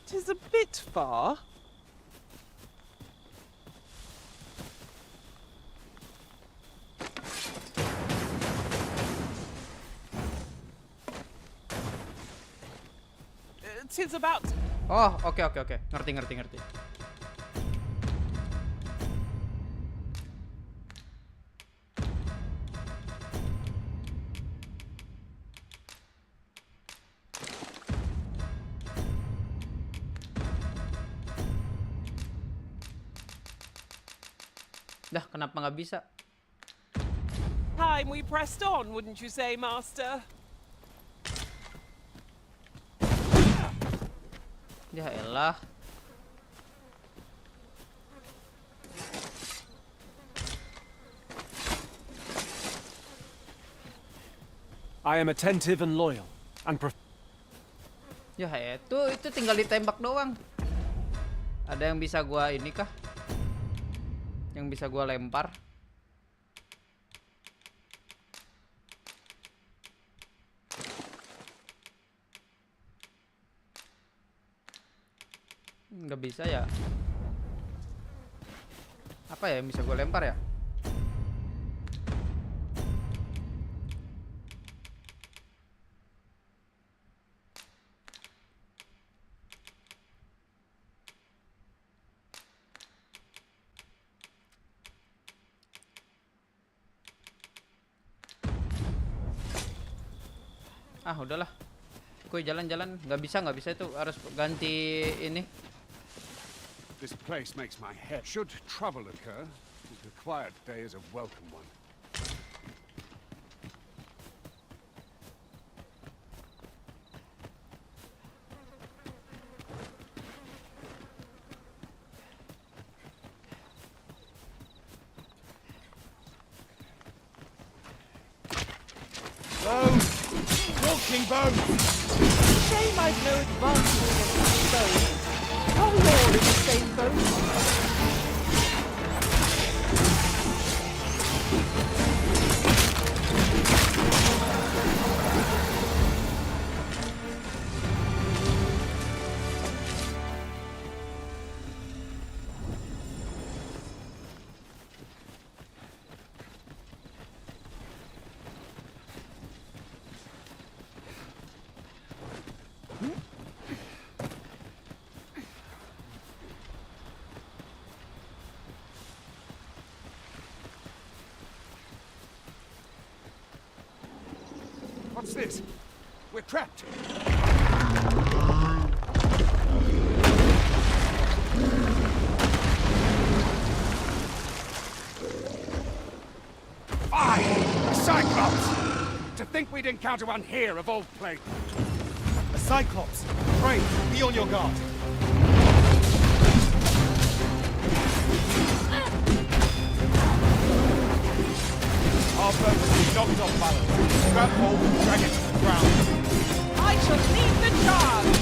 Tis a bit far. Tis about... Oh, oke. Ngerti. Dah, kenapa nggak bisa? Time we pressed on, wouldn't you say, Master? Ya elah. I am attentive and loyal, and Ya itu tinggal ditembak doang. Ada yang bisa gua ini kah? Yang bisa gua lempar? Nggak bisa ya? Apa ya yang bisa gua lempar ya? Ah, udahlah. Kuy jalan-jalan, nggak bisa itu, harus ganti ini. This place makes my head. Should trouble occur, the quiet day is a welcome one. Bones! Walking bones! Shame I've no advantage against both. Are we all in the same boat? What's this? We're trapped. A Cyclops! To think we'd encounter one here of all places. A Cyclops! Pray, be on your guard. Our boat has been knocked off balance. Grab hold and drag it to the ground. I shall lead the charge!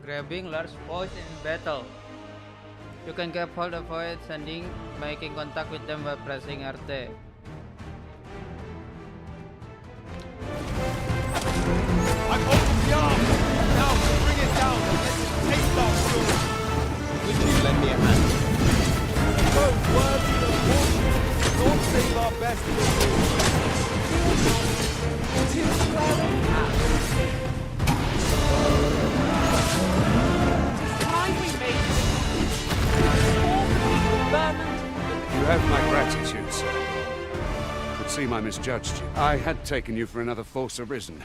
Grabbing large foes in battle. You can carefully avoid sending, making contact with them by pressing RT. I've opened the arm! Now, bring it down and let it taste our story! Would you lend me a hand? Both worthy of fortune. Lord save our best. You have my gratitude, sir. Could see I misjudged you. I had taken you for another force arisen.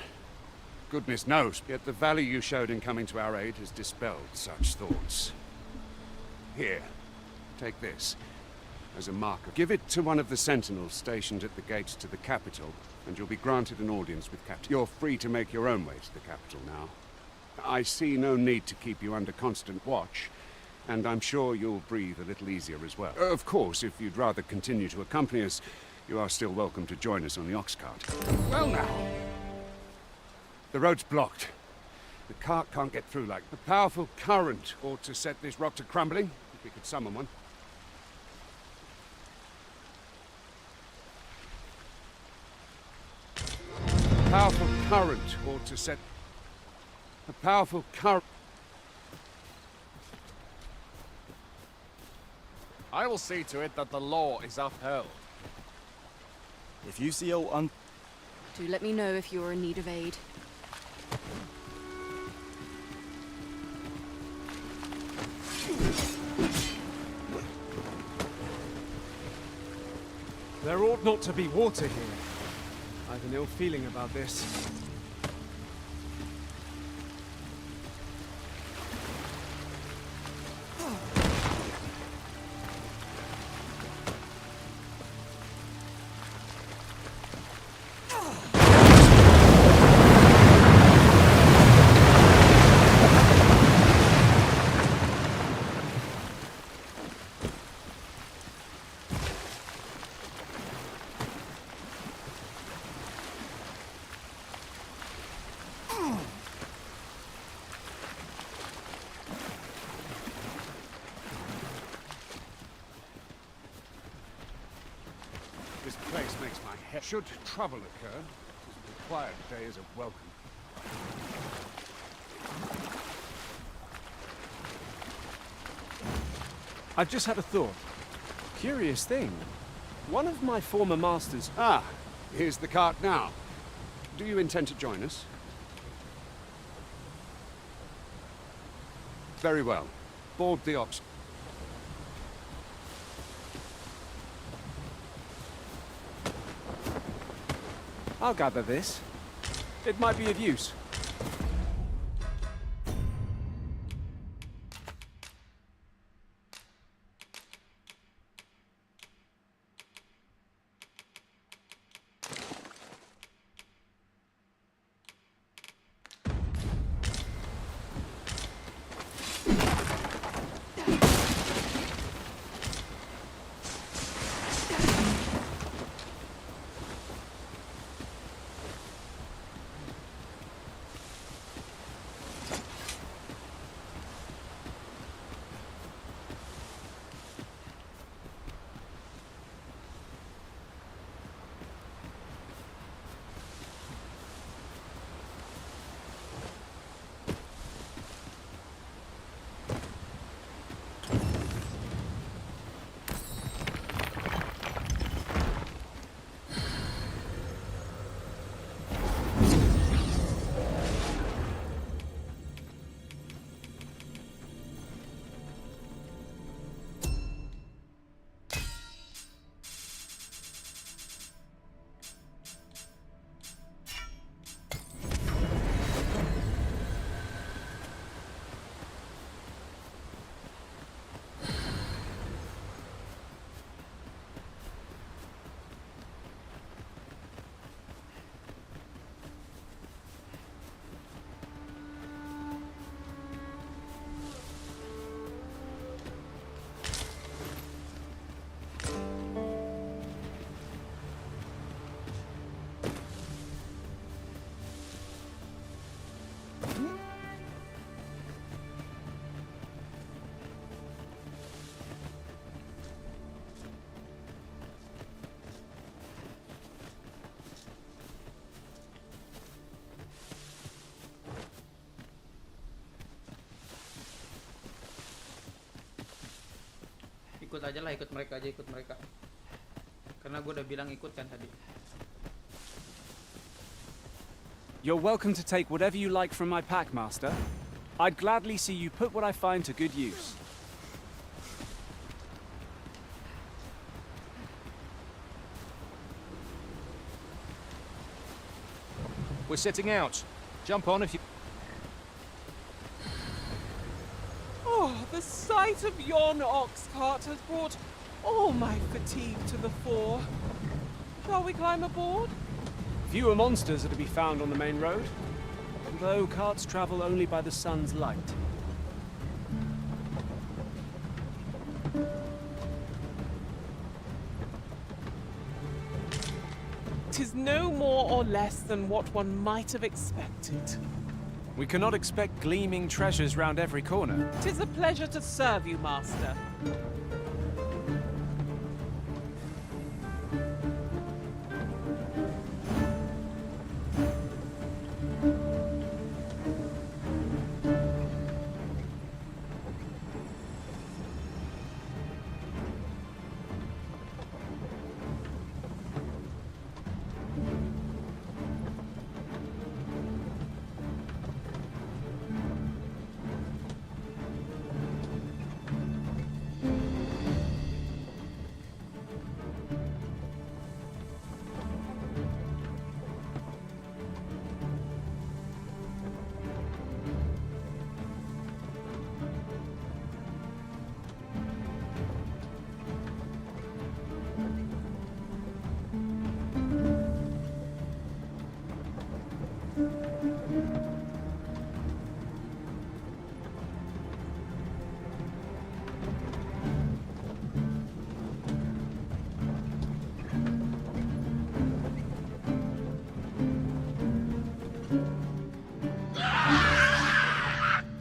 Goodness knows, yet the value you showed in coming to our aid has dispelled such thoughts. Here, take this as a marker. Give it to one of the sentinels stationed at the gates to the capital, and you'll be granted an audience with Captain. You're free to make your own way to the capital now. I see no need to keep you under constant watch, and I'm sure you'll breathe a little easier as well. Of course, if you'd rather continue to accompany us, you are still welcome to join us on the ox cart. Well now, the road's blocked. The cart can't get through like... A powerful current ought to set this rock to crumbling, if we could summon one. A powerful current ought to set... A powerful current... I will see to it that the law is upheld. If you see Do let me know if you're in need of aid. There ought not to be water here. I've an ill feeling about this. This place makes my head... Should trouble occur, the quiet day is a welcome. I've just had a thought. Curious thing. One of my former masters... Ah, here's the cart now. Do you intend to join us? Very well. Board the ox. I'll gather this. It might be of use. Ikut aja lah, ikut mereka aja, ikut mereka. Karena gue udah bilang ikut kan tadi. You're welcome to take whatever you like from my pack, Master. I'd gladly see you put what I find to good use. We're setting out. Jump on if you... Oh, the sight of yon ox cart has brought all my fatigue to the fore. Shall we climb aboard? Fewer monsters are to be found on the main road, although carts travel only by the sun's light. Tis no more or less than what one might have expected. We cannot expect gleaming treasures round every corner. Tis a pleasure to serve you, Master.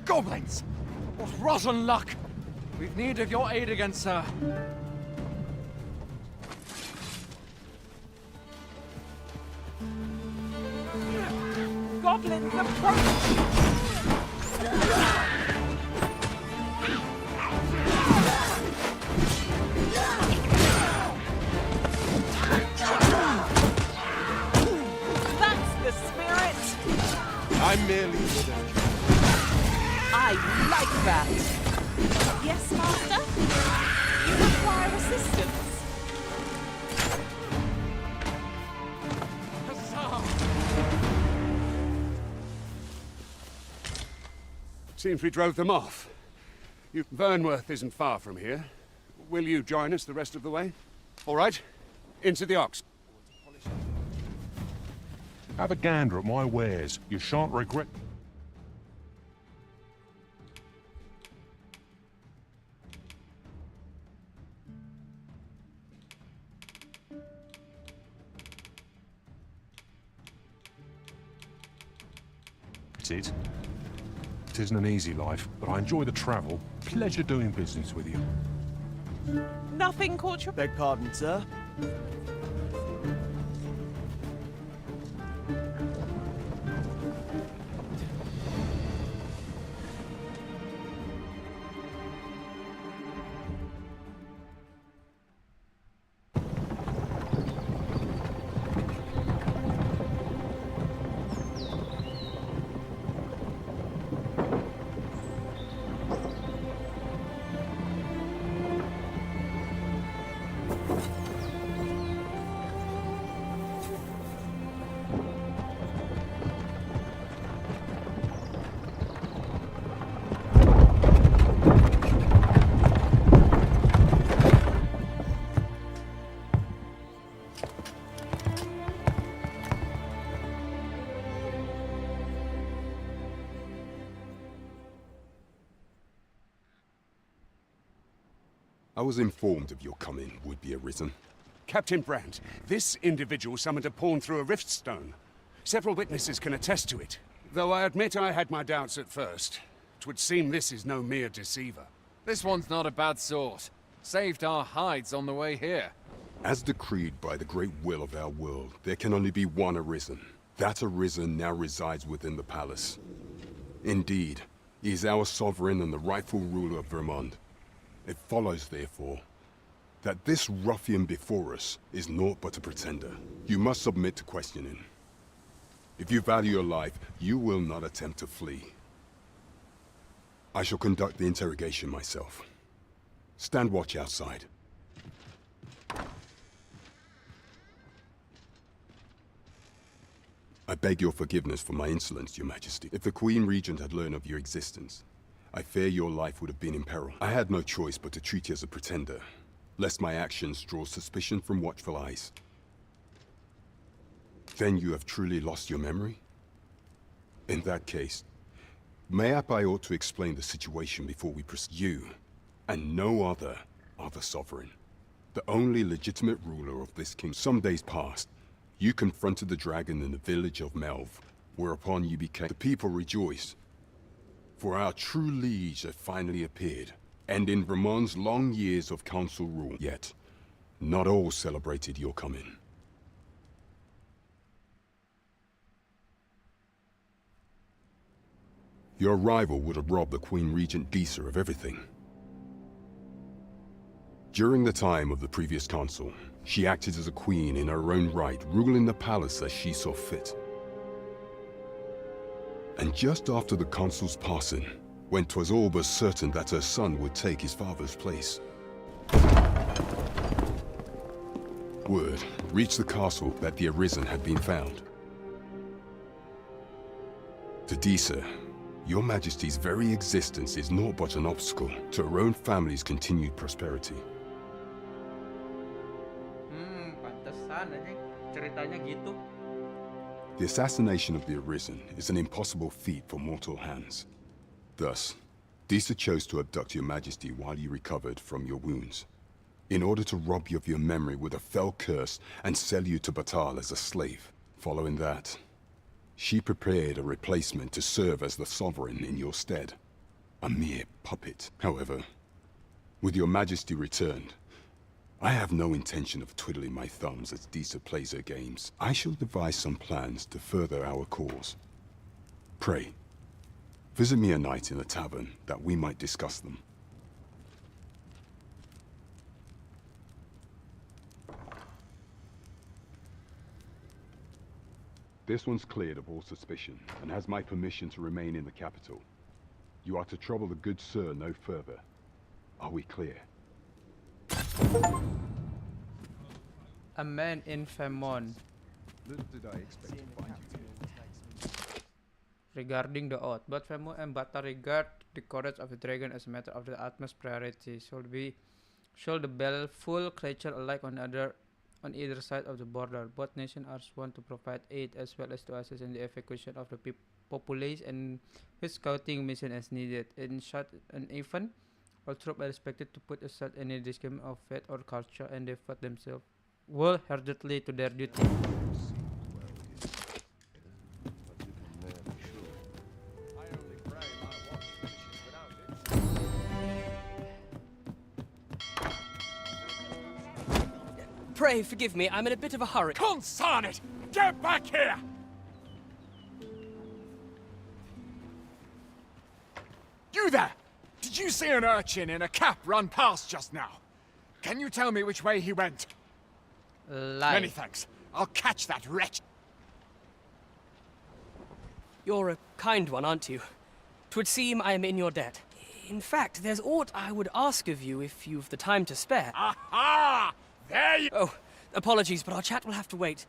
Goblins! What rotten luck! We've need of your aid again, sir. Goblins approach! That's the spirit! I'm merely here. I like that. Yes, Master? You require assistance. Seems we drove them off. Vernworth isn't far from here. Will you join us the rest of the way? All right. Into the ox. Have a gander at my wares. You shan't regret... It isn't an easy life, but I enjoy the travel. Pleasure doing business with you. Nothing caught your... Beg pardon, sir? I was informed of your coming would be arisen. Captain Brandt, this individual summoned a pawn through a rift stone. Several witnesses can attest to it. Though I admit I had my doubts at first. 'Twould seem this is no mere deceiver. This one's not a bad sort. Saved our hides on the way here. As decreed by the great will of our world, there can only be one Arisen. That Arisen now resides within the palace. Indeed, he is our sovereign and the rightful ruler of Vermont. It follows, therefore, that this ruffian before us is naught but a pretender. You must submit to questioning. If you value your life, you will not attempt to flee. I shall conduct the interrogation myself. Stand watch outside. I beg your forgiveness for my insolence, Your Majesty. If the Queen Regent had learned of your existence, I fear your life would have been in peril. I had no choice but to treat you as a pretender, lest my actions draw suspicion from watchful eyes. Then you have truly lost your memory? In that case, mayhap I ought to explain the situation before we proceed. You, and no other, are the sovereign, the only legitimate ruler of this kingdom. Some days past, you confronted the dragon in the village of Melv, whereupon you became... The people rejoiced, for our true liege had finally appeared, ending Ramon's long years of council rule. Yet, not all celebrated your coming. Your arrival would have robbed the Queen Regent Disa of everything. During the time of the previous council, she acted as a queen in her own right, ruling the palace as she saw fit. And just after the consul's passing, when 'twas all but certain that her son would take his father's place, word reached the castle that the Arisen had been found. To Disa, Your Majesty's very existence is naught but an obstacle to her own family's continued prosperity. Pantesan aja ceritanya gitu. The assassination of the Arisen is an impossible feat for mortal hands. Thus, Disa chose to abduct Your Majesty while you recovered from your wounds, in order to rob you of your memory with a fell curse and sell you to Batal as a slave. Following that, she prepared a replacement to serve as the sovereign in your stead. A mere puppet. However, with Your Majesty returned, I have no intention of twiddling my thumbs as Disa plays her games. I shall devise some plans to further our cause. Pray, visit me a night in the tavern that we might discuss them. This one's cleared of all suspicion and has my permission to remain in the capital. You are to trouble the good sir no further. Are we clear? A man in Famon. Little did I expect to find you here. Regarding the oath, both Famon and Bata regard the courage of the dragon as a matter of the utmost priority. Should the baleful creature alike on either side of the border. Both nations are sworn to provide aid as well as to assist in the evacuation of the populace and with scouting mission as needed. In such an event, all troops are expected to put aside any disagreement of faith or culture and devote themselves wholeheartedly to their duty. Pray forgive me, I'm in a bit of a hurry. Consign it! Get back here! You there! Did you see an urchin in a cap run past just now? Can you tell me which way he went? Many thanks. I'll catch that wretch. You're a kind one, aren't you? 'Twould seem I am in your debt. In fact, there's aught I would ask of you if you've the time to spare. Aha! There you... Oh, apologies, but our chat will have to wait.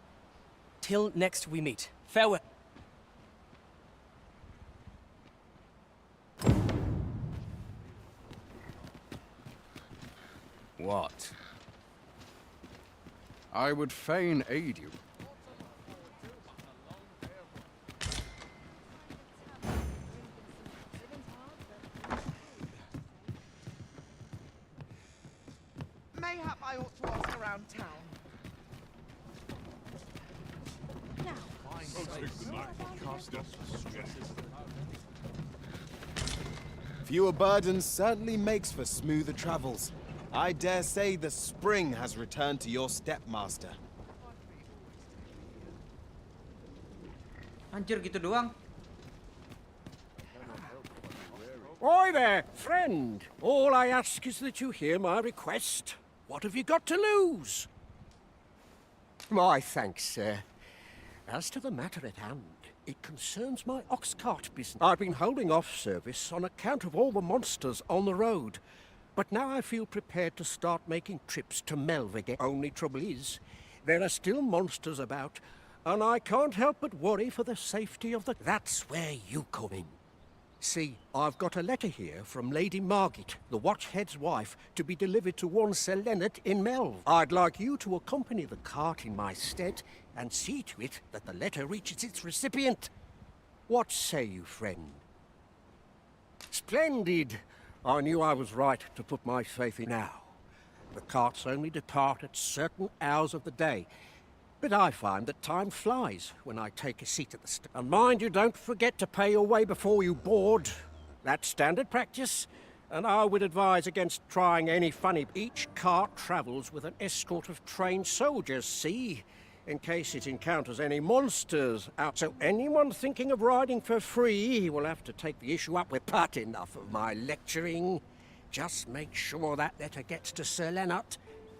Till next we meet. Farewell. What? I would fain aid you. Mayhap I ought to ask around town. Fewer burdens certainly makes for smoother travels. I dare say the spring has returned to your stepmaster. Anjir gitu doang. Oi there, friend. All I ask is that you hear my request. What have you got to lose? My thanks, sir. As to the matter at hand, it concerns my ox cart business. I've been holding off service on account of all the monsters on the road. But now I feel prepared to start making trips to Melve again. Only trouble is, there are still monsters about, and I can't help but worry for the safety of the... That's where you come in. See, I've got a letter here from Lady Margit, the Watchhead's wife, to be delivered to one Sir Leonard in Melve. I'd like you to accompany the cart in my stead and see to it that the letter reaches its recipient. What say you, friend? Splendid! I knew I was right to put my faith in now. The carts only depart at certain hours of the day, but I find that time flies when I take a seat at the stand. And mind you, don't forget to pay your way before you board. That's standard practice, and I would advise against trying any funny. Each cart travels with an escort of trained soldiers, see? In case it encounters any monsters out. So anyone thinking of riding for free will have to take the issue up with. But enough of my lecturing. Just make sure that letter gets to Sir Leonard.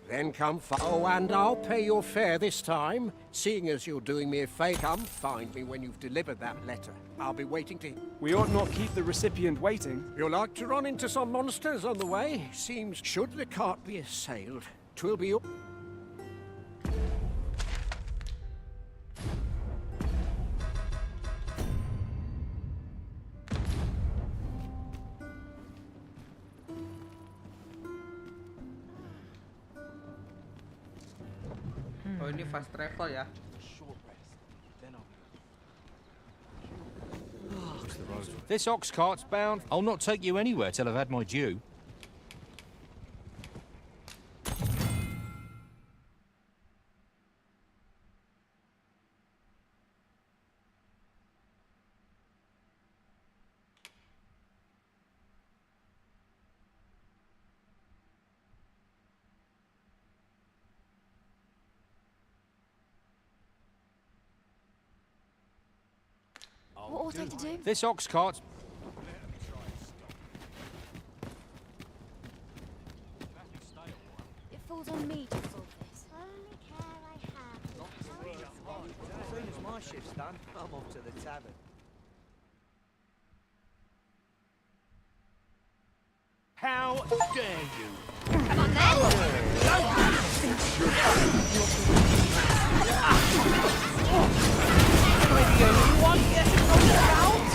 Then come Oh, and I'll pay your fare this time. Seeing as you're doing me a favour, come find me when you've delivered that letter. I'll be waiting to... We ought not keep the recipient waiting. You'll like to run into some monsters on the way. Seems should the cart be assailed, 'twill be... Oh, ini fast travel ya. This ox cart's bound. I'll not take you anywhere till I've had my due. What ought I to do? This ox cart's... It falls on me to solve this. Only care I have. As soon as my shift's done, I'm off to the tavern. How dare you? Come on then! Am I the only one getting knocked out?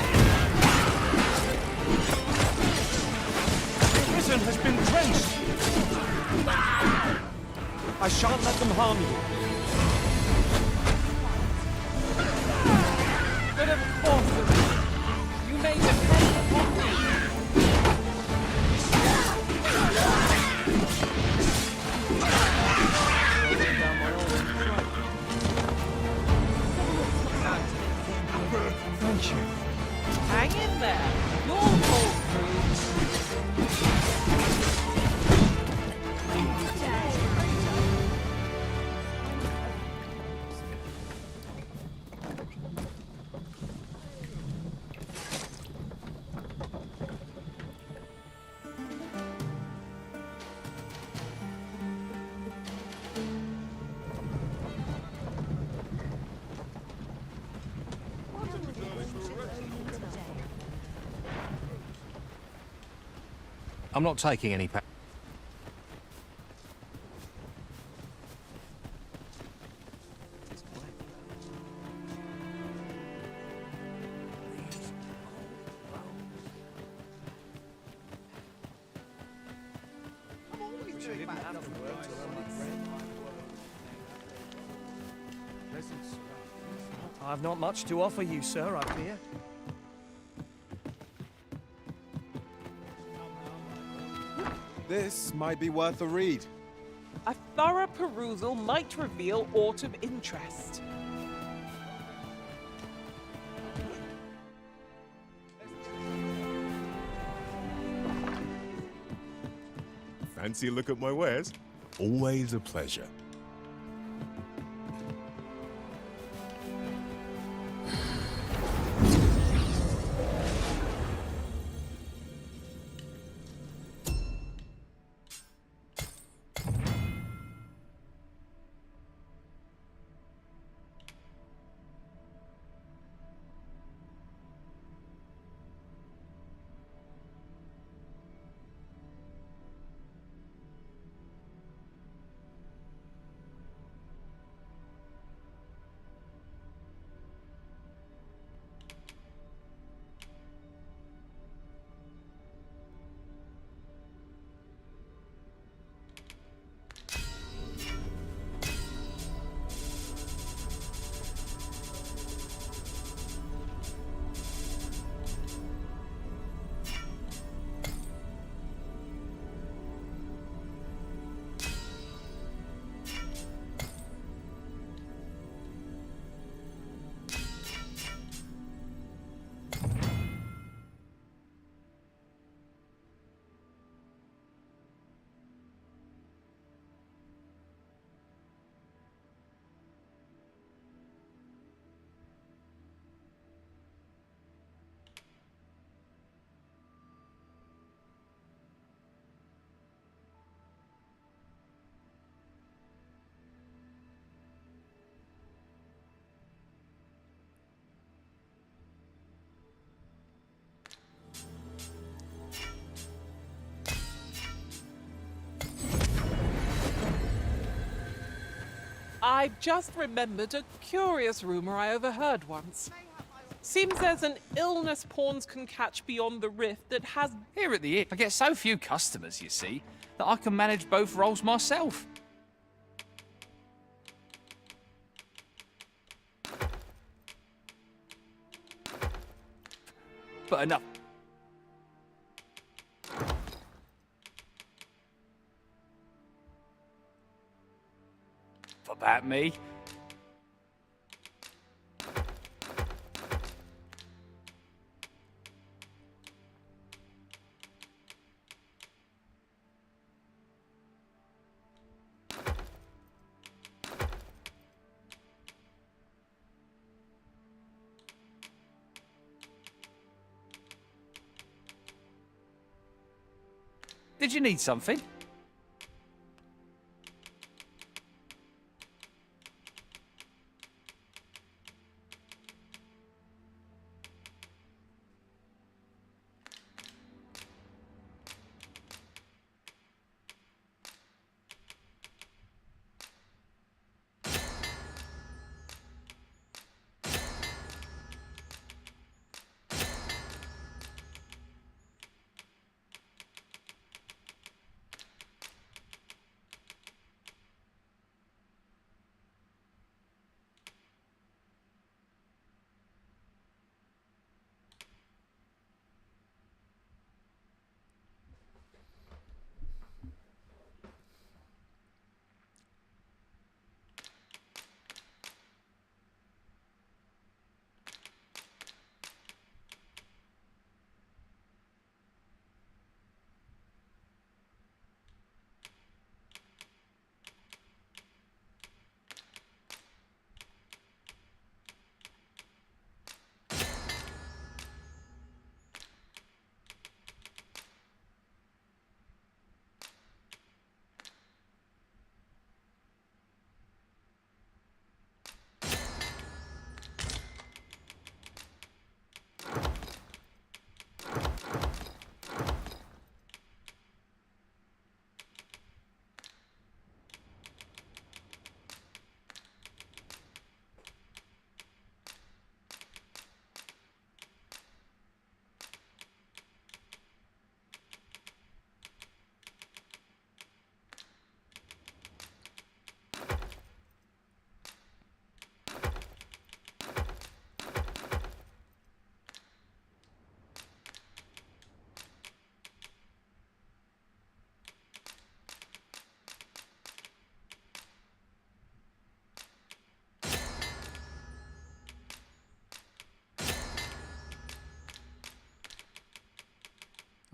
The prison has been drenched. I shan't let them harm you. But of course, you may depend upon me. Thank you. Hang in there. You'll pull through. I'm not taking any pa... I've not much to offer you, sir, I fear. This might be worth a read. A thorough perusal might reveal aught of interest. Fancy a look at my wares? Always a pleasure. I've just remembered a curious rumor I overheard once. Seems there's an illness pawns can catch beyond the rift that has... Here at the inn, I get so few customers, you see, that I can manage both roles myself. But enough. About me. Did you need something?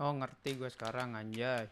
Oh, ngerti gue sekarang, anjay.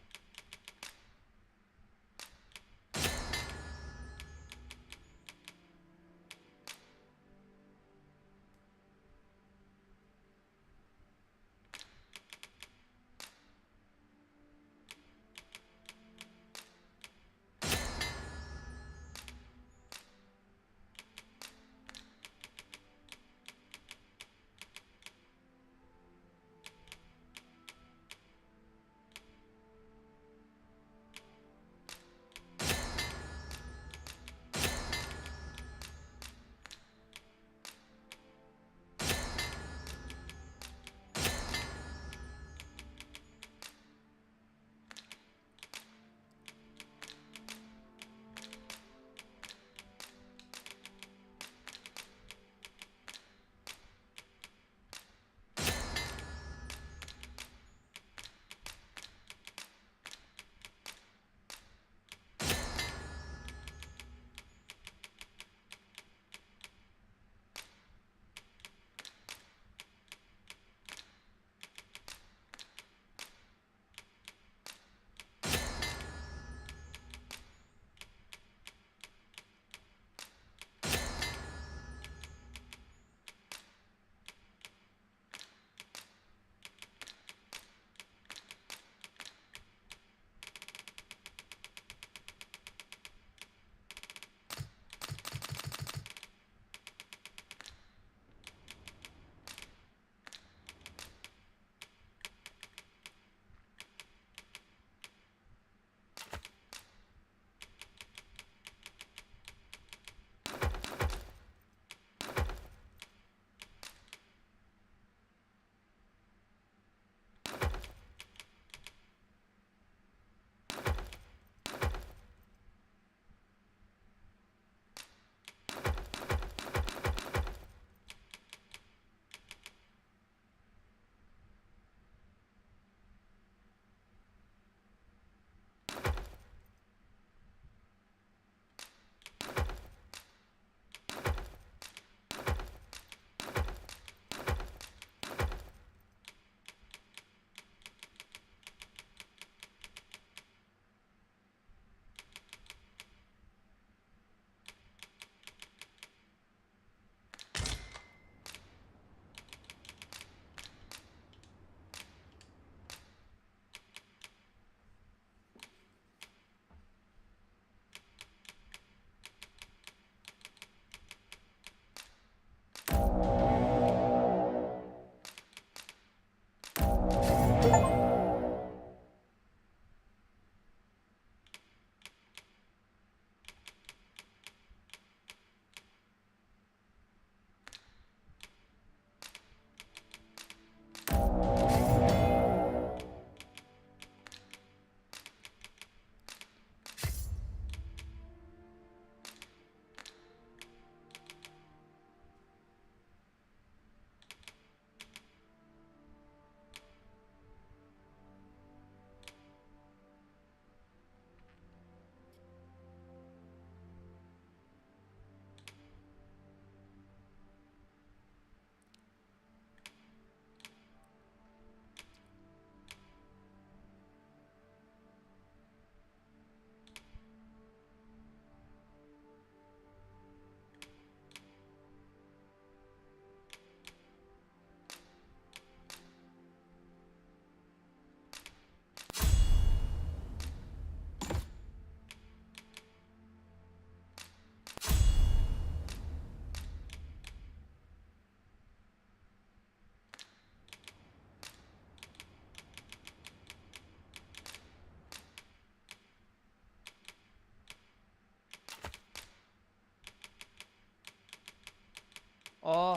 Oh,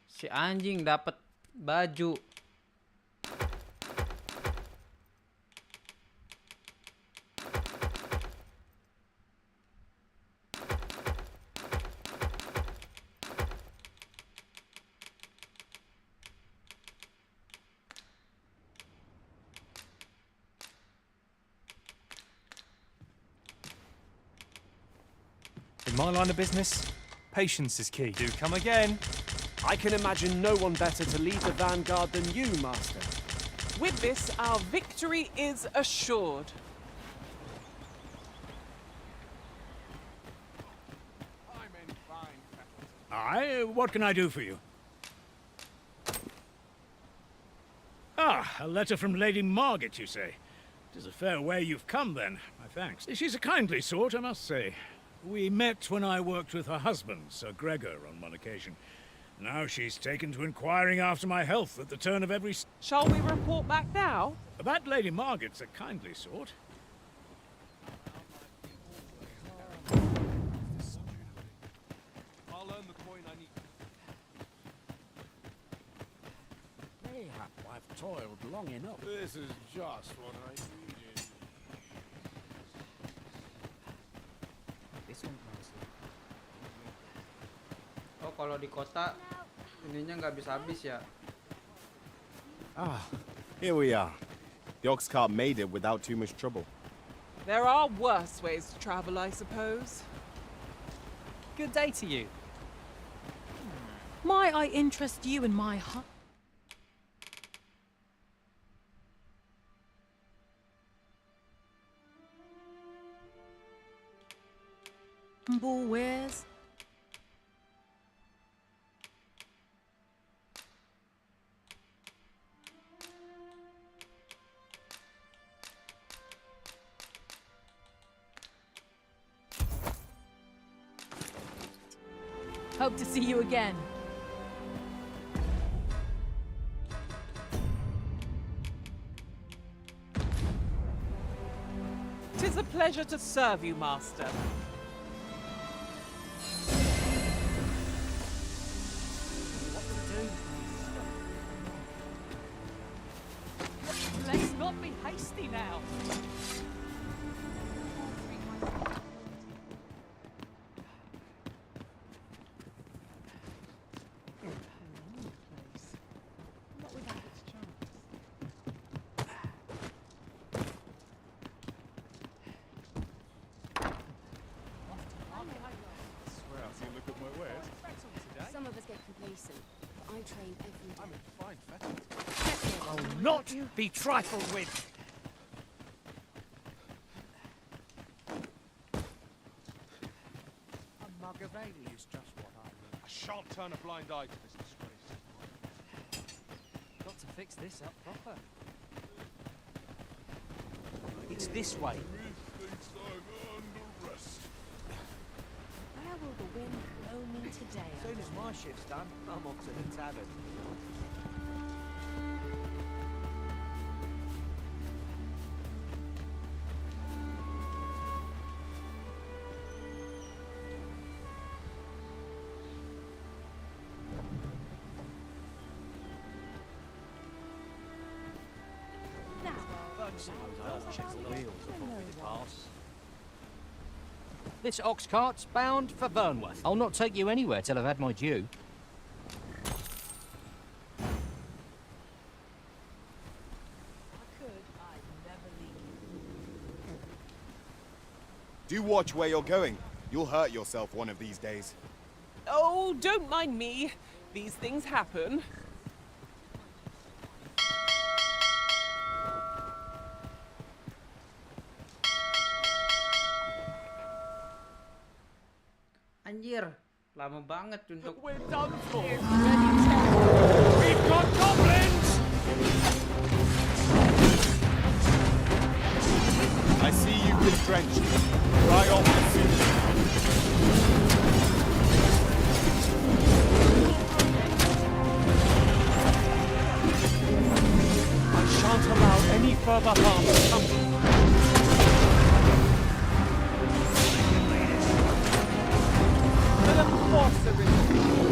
si anjing dapat baju. In my line of business, patience is key. Do come again. I can imagine no one better to lead the vanguard than you, Master. With this, our victory is assured. Aye, what can I do for you? Ah, a letter from Lady Margaret, you say? It is a fair way you've come, then. My thanks. She's a kindly sort, I must say. We met when I worked with her husband, Sir Gregor, on one occasion. Now she's taken to inquiring after my health at the turn of every... Shall we report back now? That Lady Margaret's a kindly sort. I'll earn the coin I need. Mayhap I've toiled long enough. This is just what I needed. This one, oh, kalau di kota ininya nggak habis-habis ya. Ah, here we are. The ox cart made it without too much trouble. There are worse ways to travel, I suppose. Good day to you. Might I interest you in my humble wares? Hope to see you again. 'Tis a pleasure to serve you, Master. Let's not be hasty now. Some of us get complacent, but I train every day. I'm in fine fettle. I'll not be trifled with. A Margavani is just what I need. I shan't turn a blind eye to this disgrace. Got to fix this up proper. It's this way. Where will the wind blow me today? As soon as my shift's done, I'm off to the tavern. Check the wheels before we depart. This ox cart's bound for Vernworth. I'll not take you anywhere till I've had my due. Do watch where you're going. You'll hurt yourself one of these days. Oh, don't mind me. These things happen. Anjir, lama banget untuk. We're done for. We've got goblins! I see you've been drenched. Dry off the suit. I shan't allow any further harm to come to you. Of course there is.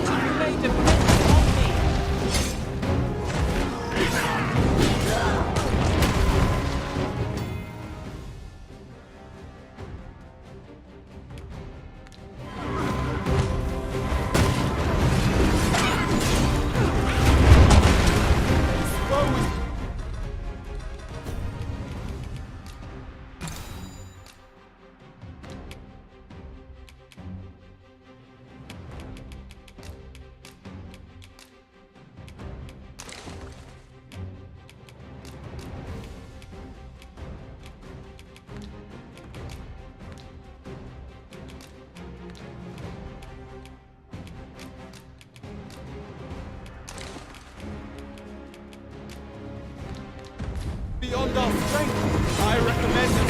beyond our strength. I recommend it.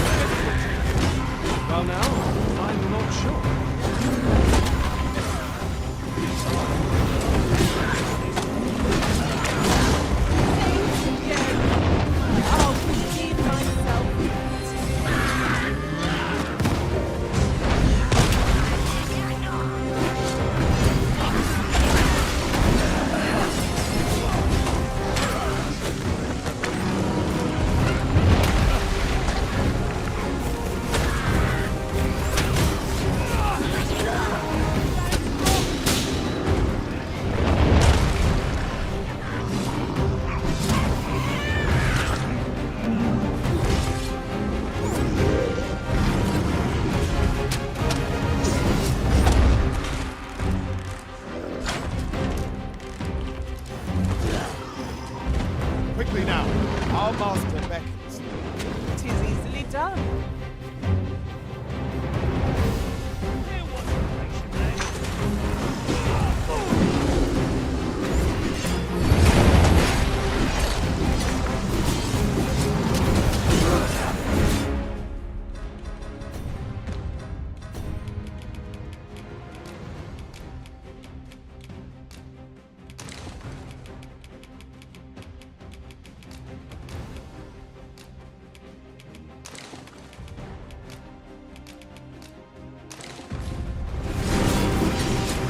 Well now, I'm not sure. I'll believe myself. Quickly now. Our master beckons. 'Tis easily done.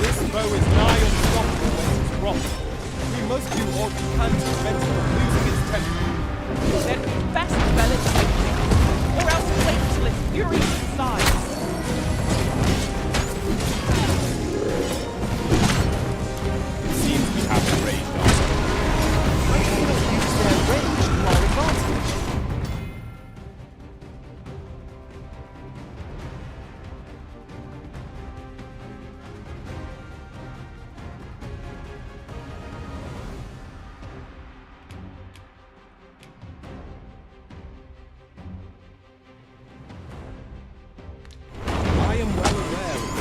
This bow is nigh unstoppable when it's dropped. We must do all we can to prevent it from losing its temper. Then we best spell it quickly, or else wait till its fury subsides. It seems we have a rage on. Why do we not use their range to our advantage? I am well aware of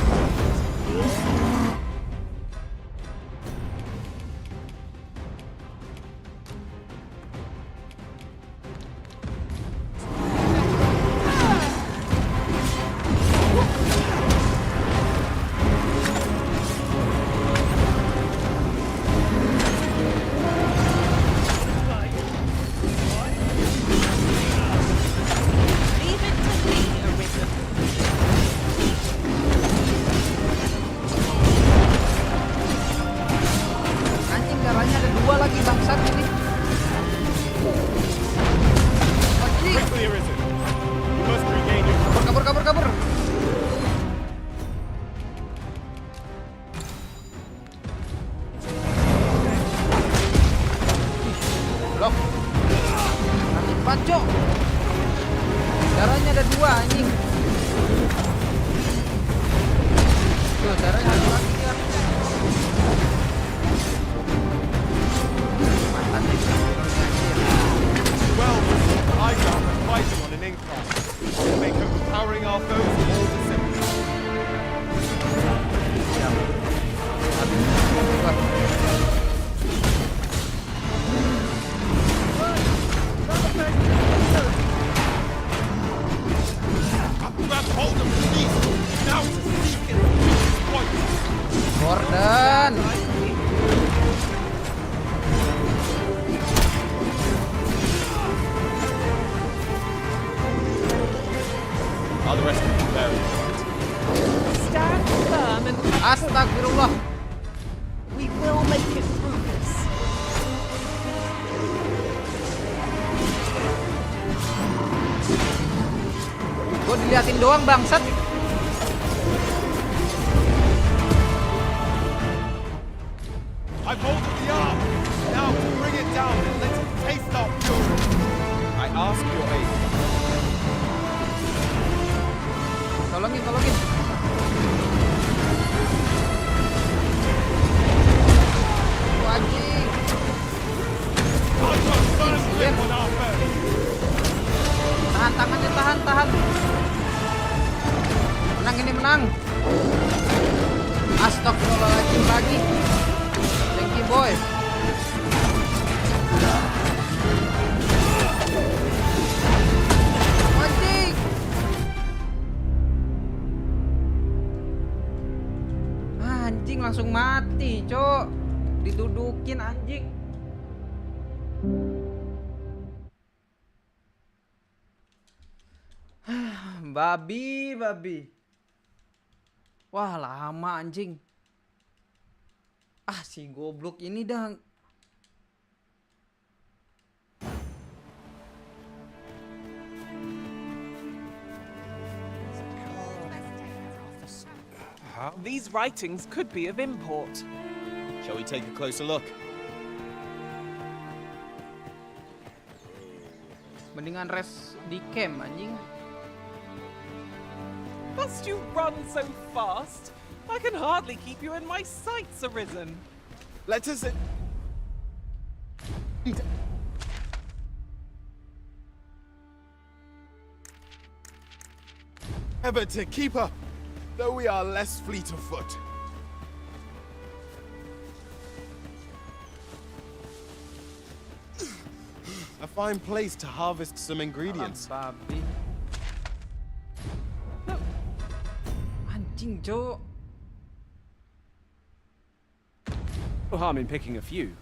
Leave it to me, Arisen. Anjing, darahnya ada 2 lagi bangsat ini. Anjing. Quickly, Arisen. You must regain your... Kabur. Blok. Anjing panco. Darahnya ada 2 anjing. Tuh, darahnya ada lagi dia. Mantan nih. Well, I found that fighting on an incline will make overpowering our foes all the simpler. Grab hold of the beast! Now to seek its weakest point! Gordon. Are the rest of you buried? Stand firm and Astagfirullah. we will make it through this. Gue diliatin doang bangsat. I've hold of the arm! Now to bring it down and let it taste our fury! I ask your aid. Tolongin. Anjing. Diam. Tahan tangannya, tahan. Menang ini menang. Astagfirullahaladzim lagi. Thank you boy. Anjing langsung mati, Cok. Didudukin anjing. Babi. Wah, lama anjing. Ah, si goblok ini dah. These writings could be of import. Shall we take a closer look? Mendingan rest di camp anjing. Must you run so fast? I can hardly keep you in my sights, Arisen. Let us... Ever to keep up, though we are less fleet of foot. A fine place to harvest some ingredients. Babi. Anjing, Cok. No harm in picking a few.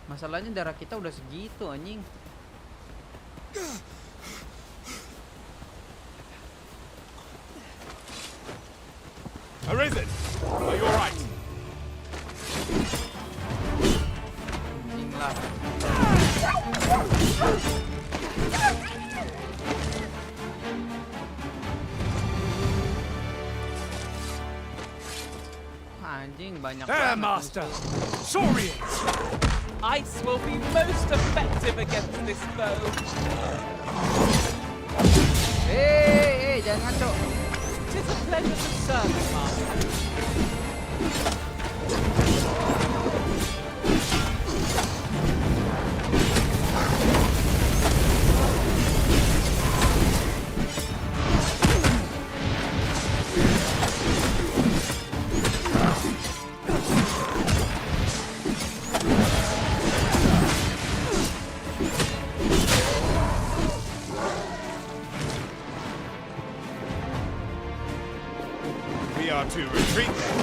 Masalahnya darah kita udah segitu anjing. Arisen, are you alright? Anjing lah. Anjing banyak banget. Master! Sorry! Ice will be most effective against this foe. Hey, jangan ngaco. It is a pleasure to serve, Master. We are to retreat then.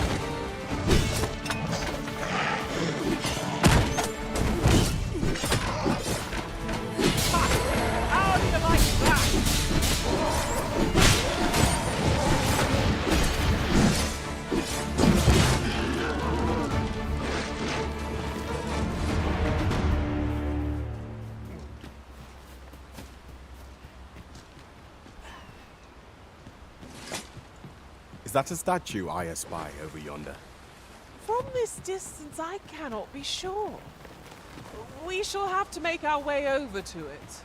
How do you like that? Is that a statue I espy over yonder? From this distance, I cannot be sure. We shall have to make our way over to it.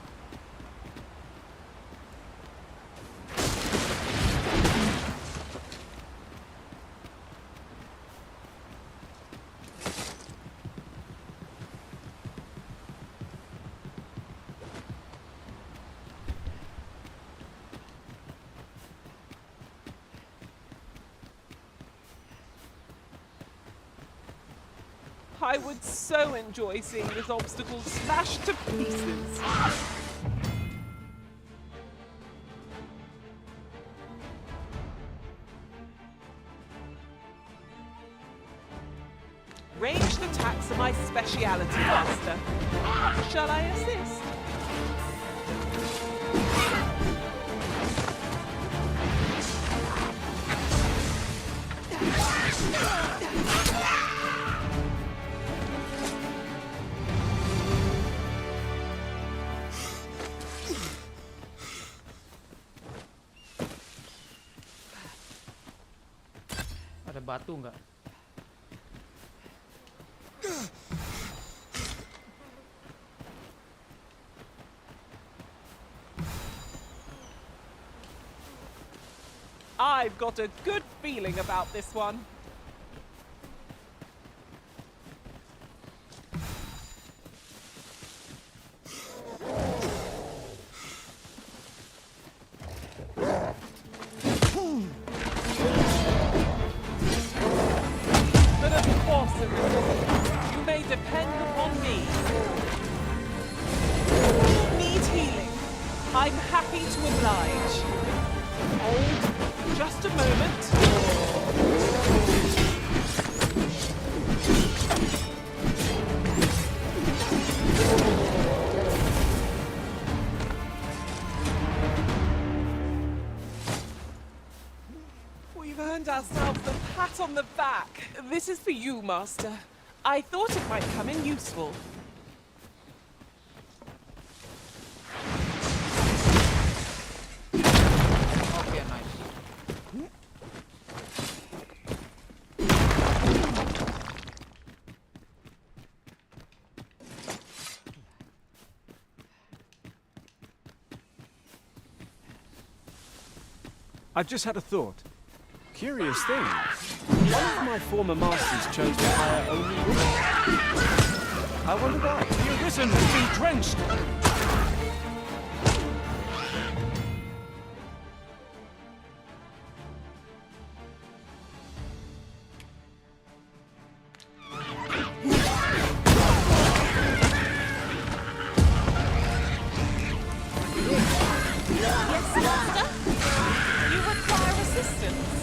I would so enjoy seeing this obstacle smashed to pieces. Ranged attacks are my speciality, Master. Shall I assist? Ada batu nggak? I've got a good feeling about this one. But of course, you may depend upon me. I'm happy to oblige. Hold just a moment. We've earned ourselves a pat on the back. This is for you, Master. I thought it might come in useful. Okay, nice. I've just had a thought. Curious thing. One of my former masters chose to hire only women. I wonder why. The Arisen has been drenched! Yes, Master? You require assistance.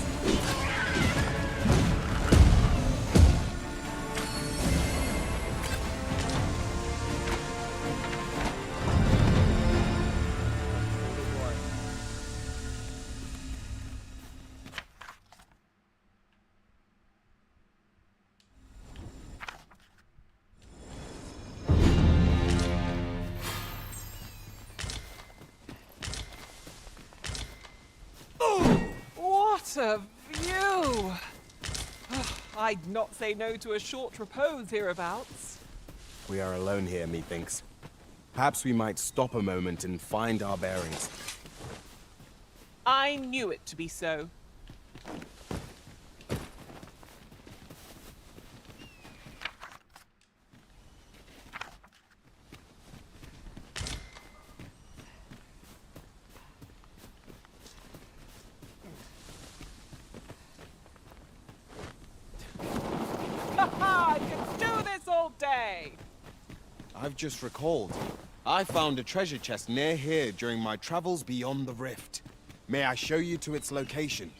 What a view! I'd not say no to a short repose hereabouts. We are alone here, methinks. Perhaps we might stop a moment and find our bearings. I knew it to be so. I could do this all day! I've just recalled. I found a treasure chest near here during my travels beyond the rift. May I show you to its location?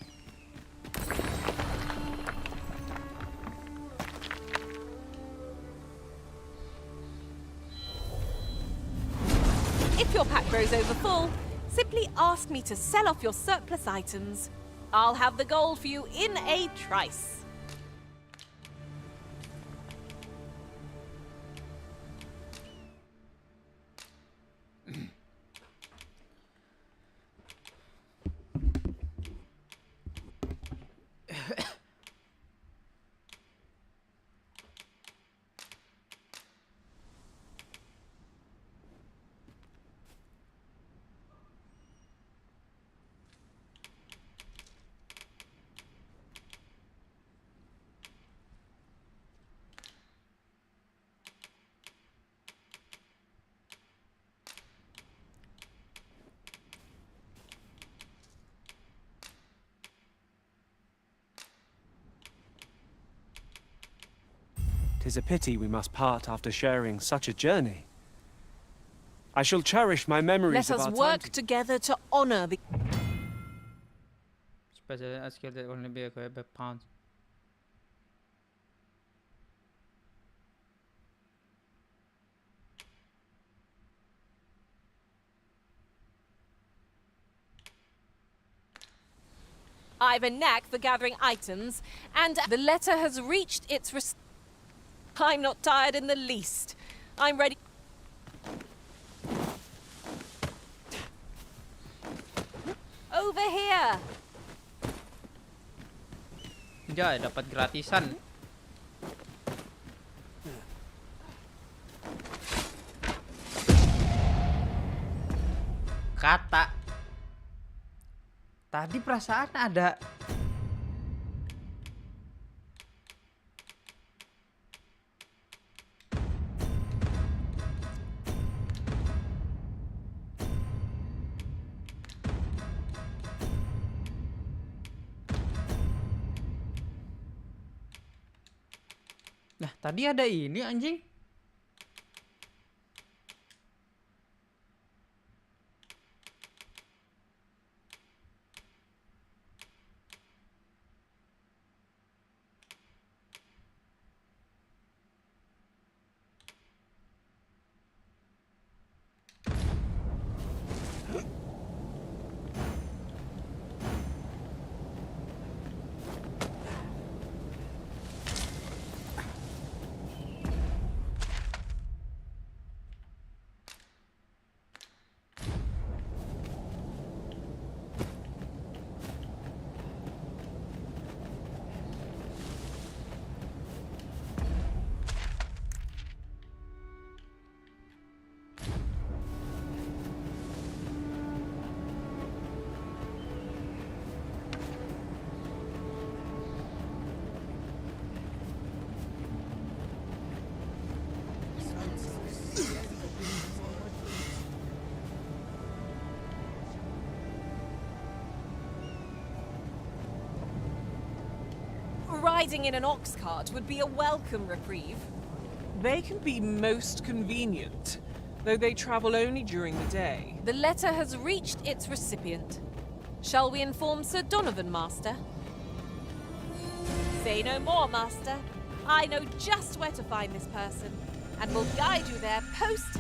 If your pack grows over full, simply ask me to sell off your surplus items. I'll have the gold for you in a trice. Tis a pity we must part after sharing such a journey. I shall cherish my memories Let of us our work time together to honor the... Special a skill that only be equipped by pounds. I've a knack for gathering items, and the letter has reached its I'm not tired in the least. I'm ready. Over here. Jai, dapat gratisan. Kata. Tadi perasaan ada. Nah, tadi ada ini anjing. Riding in an ox cart would be a welcome reprieve. They can be most convenient, though they travel only during the day. The letter has reached its recipient. Shall we inform Sir Donovan, Master? Say no more, Master. I know just where to find this person, and will guide you there post...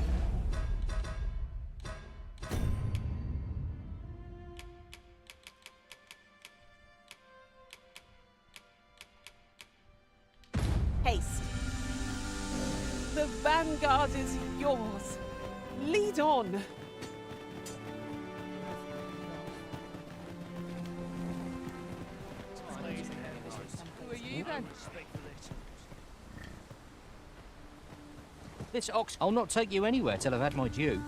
haste. The vanguard is yours. Lead on. Who are you then? This ox... I'll not take you anywhere till I've had my due.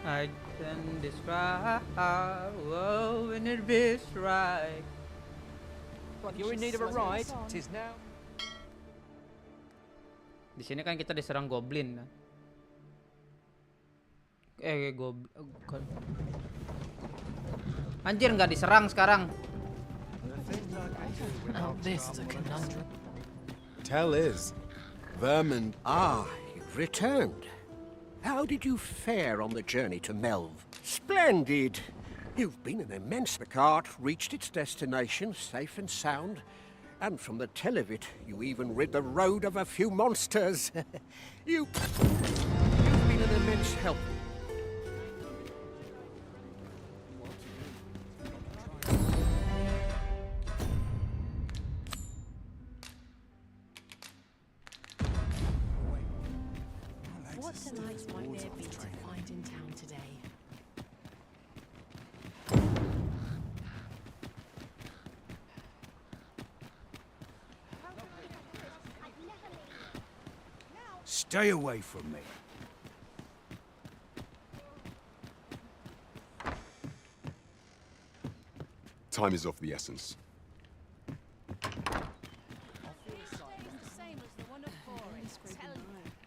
I can describe when it is right. If you're in need of a ride, it is now. Di sini kan kita diserang goblin. Anjir, nggak diserang sekarang. Oh, this is a conundrum. Tell is, vermin. Ah, you've returned. How did you fare on the journey to Melv? Splendid! You've been an immense... The cart reached its destination safe and sound, and from the tell of it, you even rid the road of a few monsters. You've been an immense help. What delights might there be to find in town today? Stay away from me. Time is of the essence.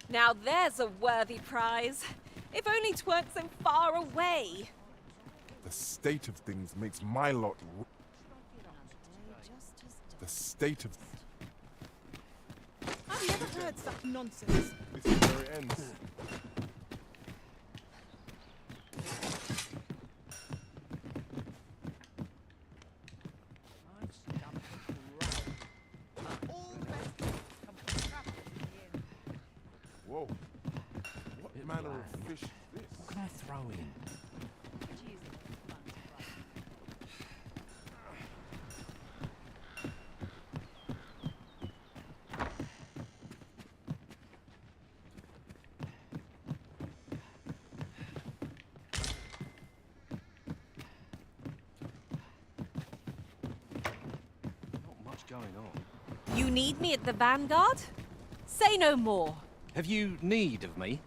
Now there's a worthy prize. If only 'tweren't so far away. The state of things makes my lot... The state of... I've never heard such nonsense. This is where it ends. Whoa. What manner of fish is this? What can I throw in? Not much going on. You need me at the Vanguard? Say no more. Have you need of me?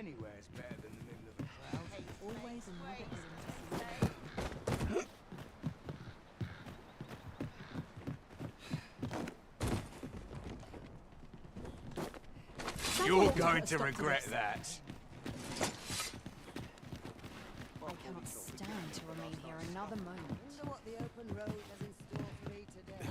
Anywhere's better than the middle of a crowd. Always You're going to regret that. I cannot stand to remain here another moment. Wonder what the open road has in store for me today.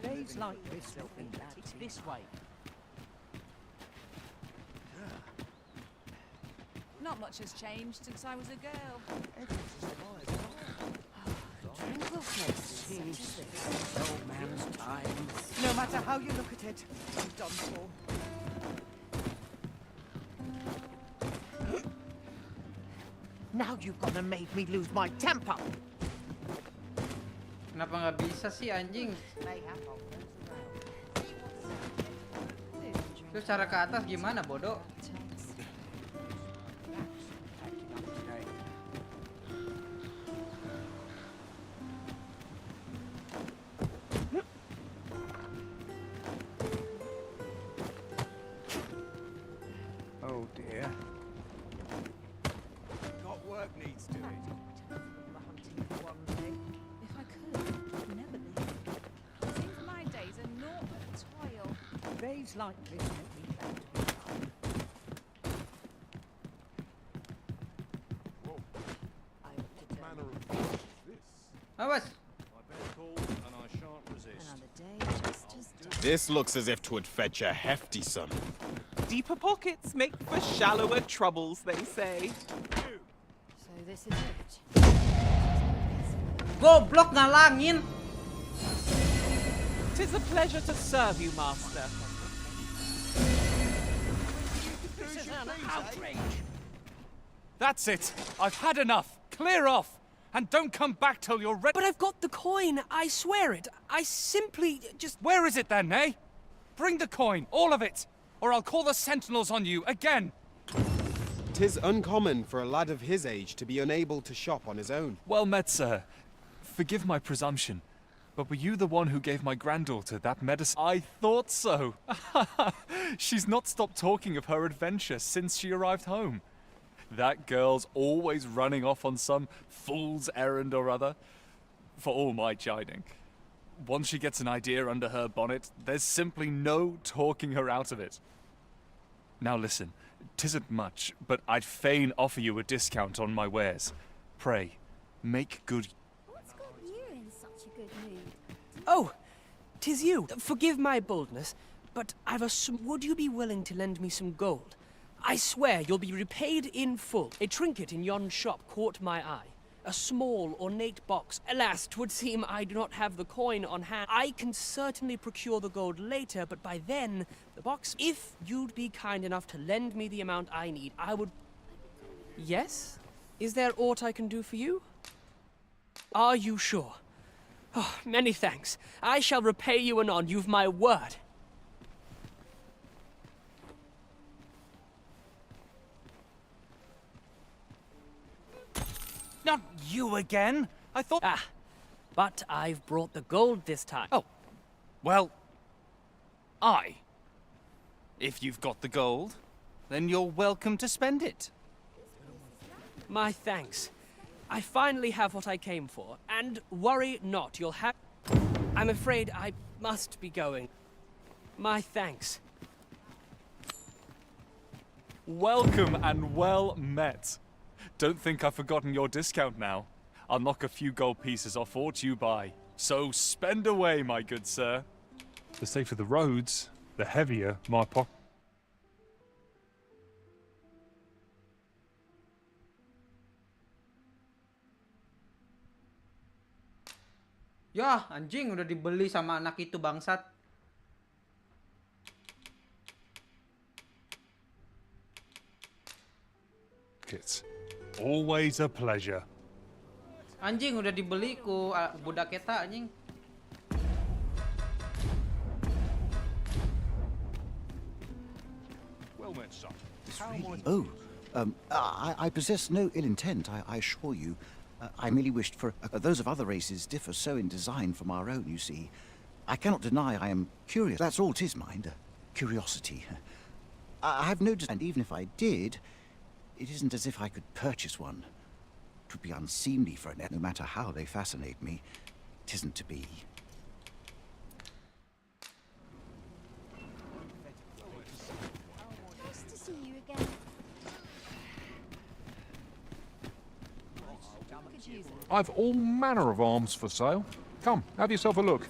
Days like this, it's this way. Not much has changed since I was a girl. Tranquil place seems this old man's time. No matter how you look at it, I'm done for. Now you've gone and made me lose my temper. Kenapa nggak bisa sih anjing? Terus cara ke atas gimana, bodoh? Oh dear. Got work needs doing. If I could, I'd never leave. Seems my days are naught but toil. Days like this make me glad to be home. Manner of thing is this? Awas. I've been called and I shan't resist. Another day just as dull. This looks as if 'twould fetch a hefty sum. Deeper pockets make for shallower troubles, they say. So this is it. Goblok ngalangin. 'Tis a pleasure to serve you, master. This is an outrage. That's it. I've had enough. Clear off. And don't come back till you're ready. But I've got the coin, I swear it. I simply just... Where is it then, eh? Bring the coin, all of it, or I'll call the sentinels on you again. 'Tis uncommon for a lad of his age to be unable to shop on his own. Well met, sir. Forgive my presumption, but were you the one who gave my granddaughter that medicine? I thought so. She's not stopped talking of her adventure since she arrived home. That girl's always running off on some fool's errand or other, for all my chiding. Once she gets an idea under her bonnet, there's simply no talking her out of it. Now listen, 'tisn't much, but I'd fain offer you a discount on my wares. Pray, make good. What's got you in such a good mood? Oh, 'tis you. Forgive my boldness, but would you be willing to lend me some gold? I swear you'll be repaid in full. A trinket in yon shop caught my eye. A small, ornate box. Alas, 'twould seem I do not have the coin on hand. I can certainly procure the gold later, but by then, the box... If you'd be kind enough to lend me the amount I need, I would... Yes? Is there aught I can do for you? Are you sure? Oh, many thanks. I shall repay you anon, you've my word. Not you again. I thought... Ah, but I've brought the gold this time. Oh, well, if you've got the gold, then you're welcome to spend it. My thanks. I finally have what I came for, and worry not, you'll have... I'm afraid I must be going. My thanks. Welcome and well met. Don't think I've forgotten your discount now. I'll knock a few gold pieces off aught you buy. So spend away, my good sir. The safer the roads, the heavier my pocket. Yah, anjing udah dibeli sama anak itu bangsat. It's always a pleasure. Anjing udah dibeli ku budak eta anjing. Well met, son. Oh, I possess no ill intent, I assure you. I merely wished for... those of other races differ so in design from our own, you see. I cannot deny I am curious. That's all 'tis, mind. Curiosity. I have no... And even if I did, it isn't as if I could purchase one. It would be unseemly for a net, no matter how they fascinate me. It isn't to be. Nice to see you again. Could use it. I've all manner of arms for sale. Come, have yourself a look.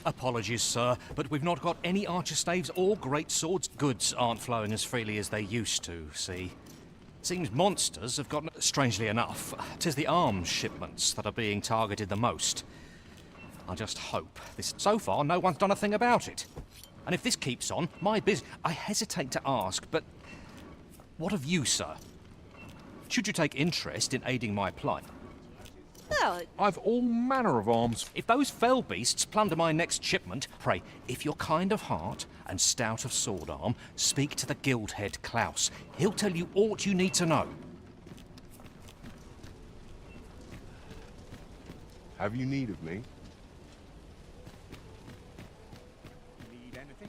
Apologies, sir, but we've not got any archer staves or great swords. Goods aren't flowing as freely as they used to, see? Seems monsters have gotten... Strangely enough, 'tis the arms shipments that are being targeted the most. I just hope this... So far, no one's done a thing about it. And if this keeps on, my business... I hesitate to ask, but... What of you, sir? Should you take interest in aiding my plight? Well, I've all manner of arms. If those fell beasts plunder my next shipment, pray, if you're kind of heart and stout of sword arm, speak to the guild head Klaus. He'll tell you aught you need to know. Have you need of me? Need anything?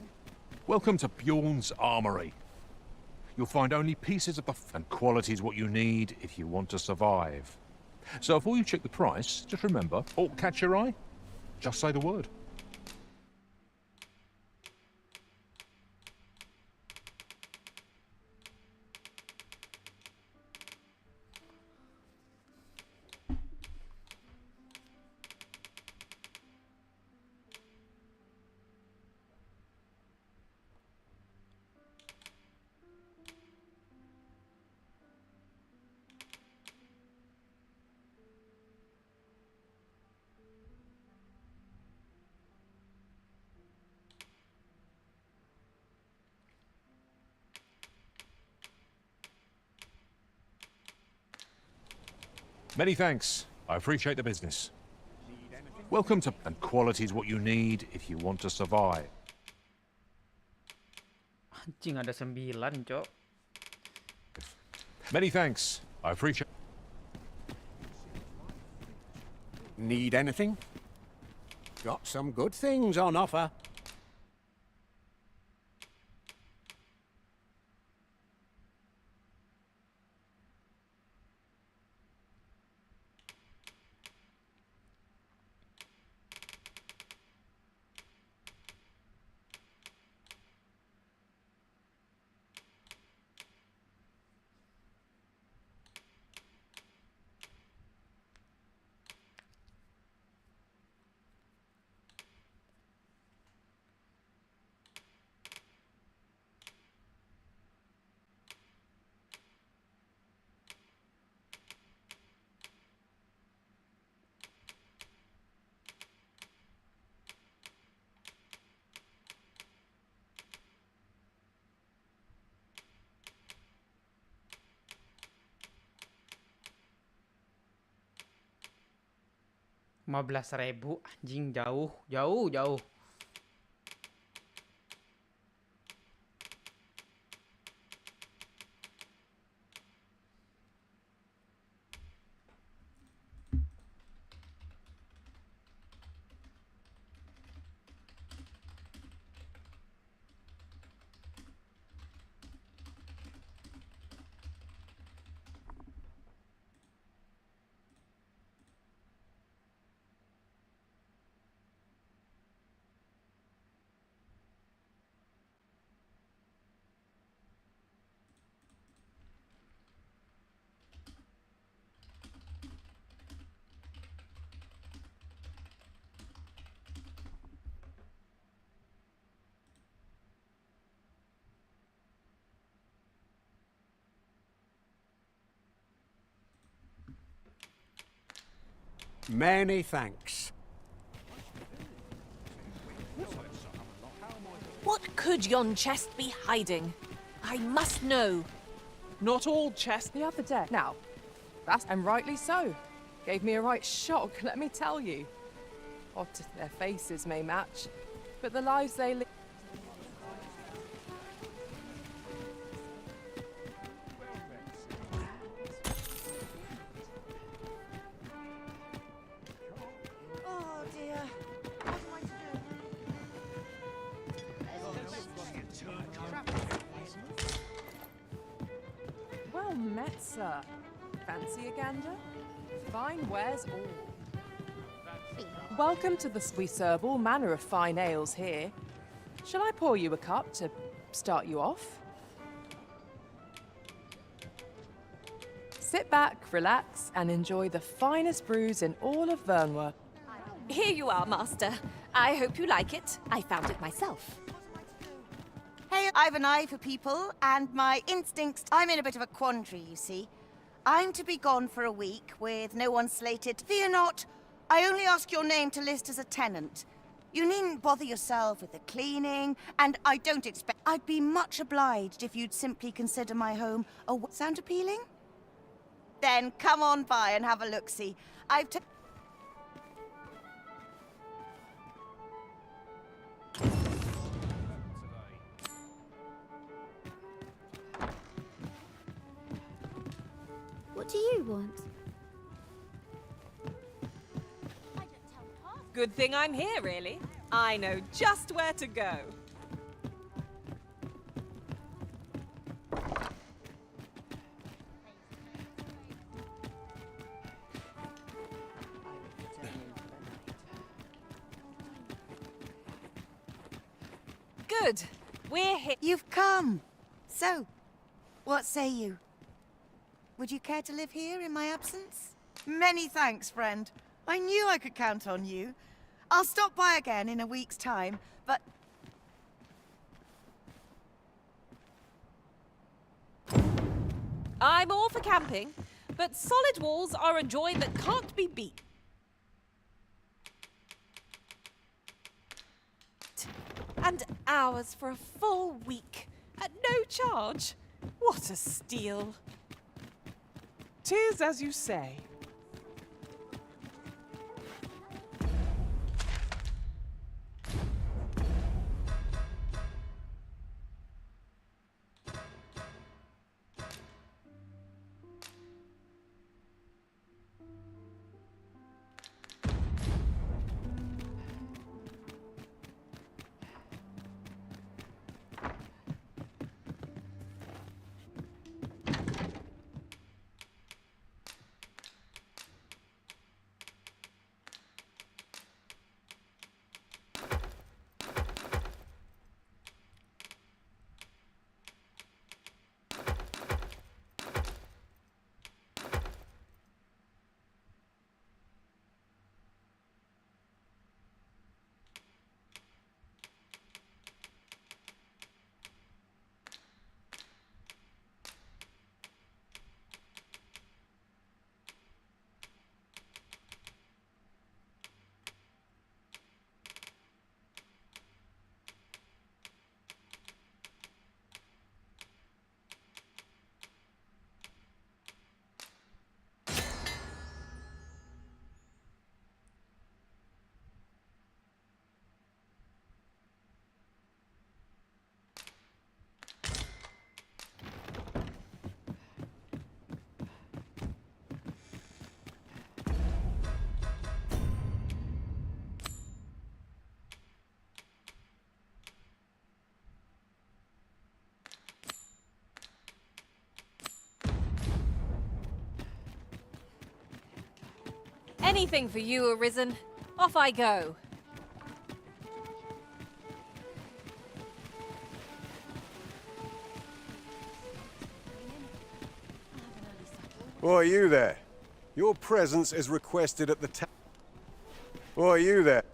Welcome to Bjorn's Armory. You'll find only pieces of the... and quality's what you need if you want to survive. So before you check the price, just remember, aught catch your eye? Just say the word. Many thanks. I appreciate the business. Welcome to... and quality's what you need if you want to survive. Anjing ada 9, Cok. Many thanks. I appreciate... Need anything? Got some good things on offer. Rp15.000 anjing jauh. Many thanks. what could yon chest be hiding? I must know. Not all chests. The other day. Now, that's and rightly so. Gave me a right shock, let me tell you. Odd their faces may match, but the lives they live. Oh dear. What am I to do? Well met, sir. Fancy a gander? Fine wares all. Welcome to the... We serve all manner of fine ales here. Shall I pour you a cup to start you off? Sit back, relax, and enjoy the finest brews in all of Vernworth. Here you are, Master. I hope you like it. I found it myself. Hey, I've an eye for people, and my instincts... I'm in a bit of a quandary, you see. I'm to be gone for a week, with no one slated. Fear not, I only ask your name to list as a tenant. You needn't bother yourself with the cleaning, and I don't expect... I'd be much obliged if you'd simply consider my home a... Sound appealing? Then come on by and have a look-see. I've... What do you want? Good thing I'm here, really. I know just where to go. Good. We're here. You've come. So, what say you? Would you care to live here in my absence? Many thanks, friend. I knew I could count on you. I'll stop by again in a week's time, but... I'm all for camping, but solid walls are a joy that can't be beat. And hours for a full week at no charge. What a steal. 'Tis as you say. Anything for you, Arisen. Off I go. Why, you there? Your presence is requested at the town. Why, you there?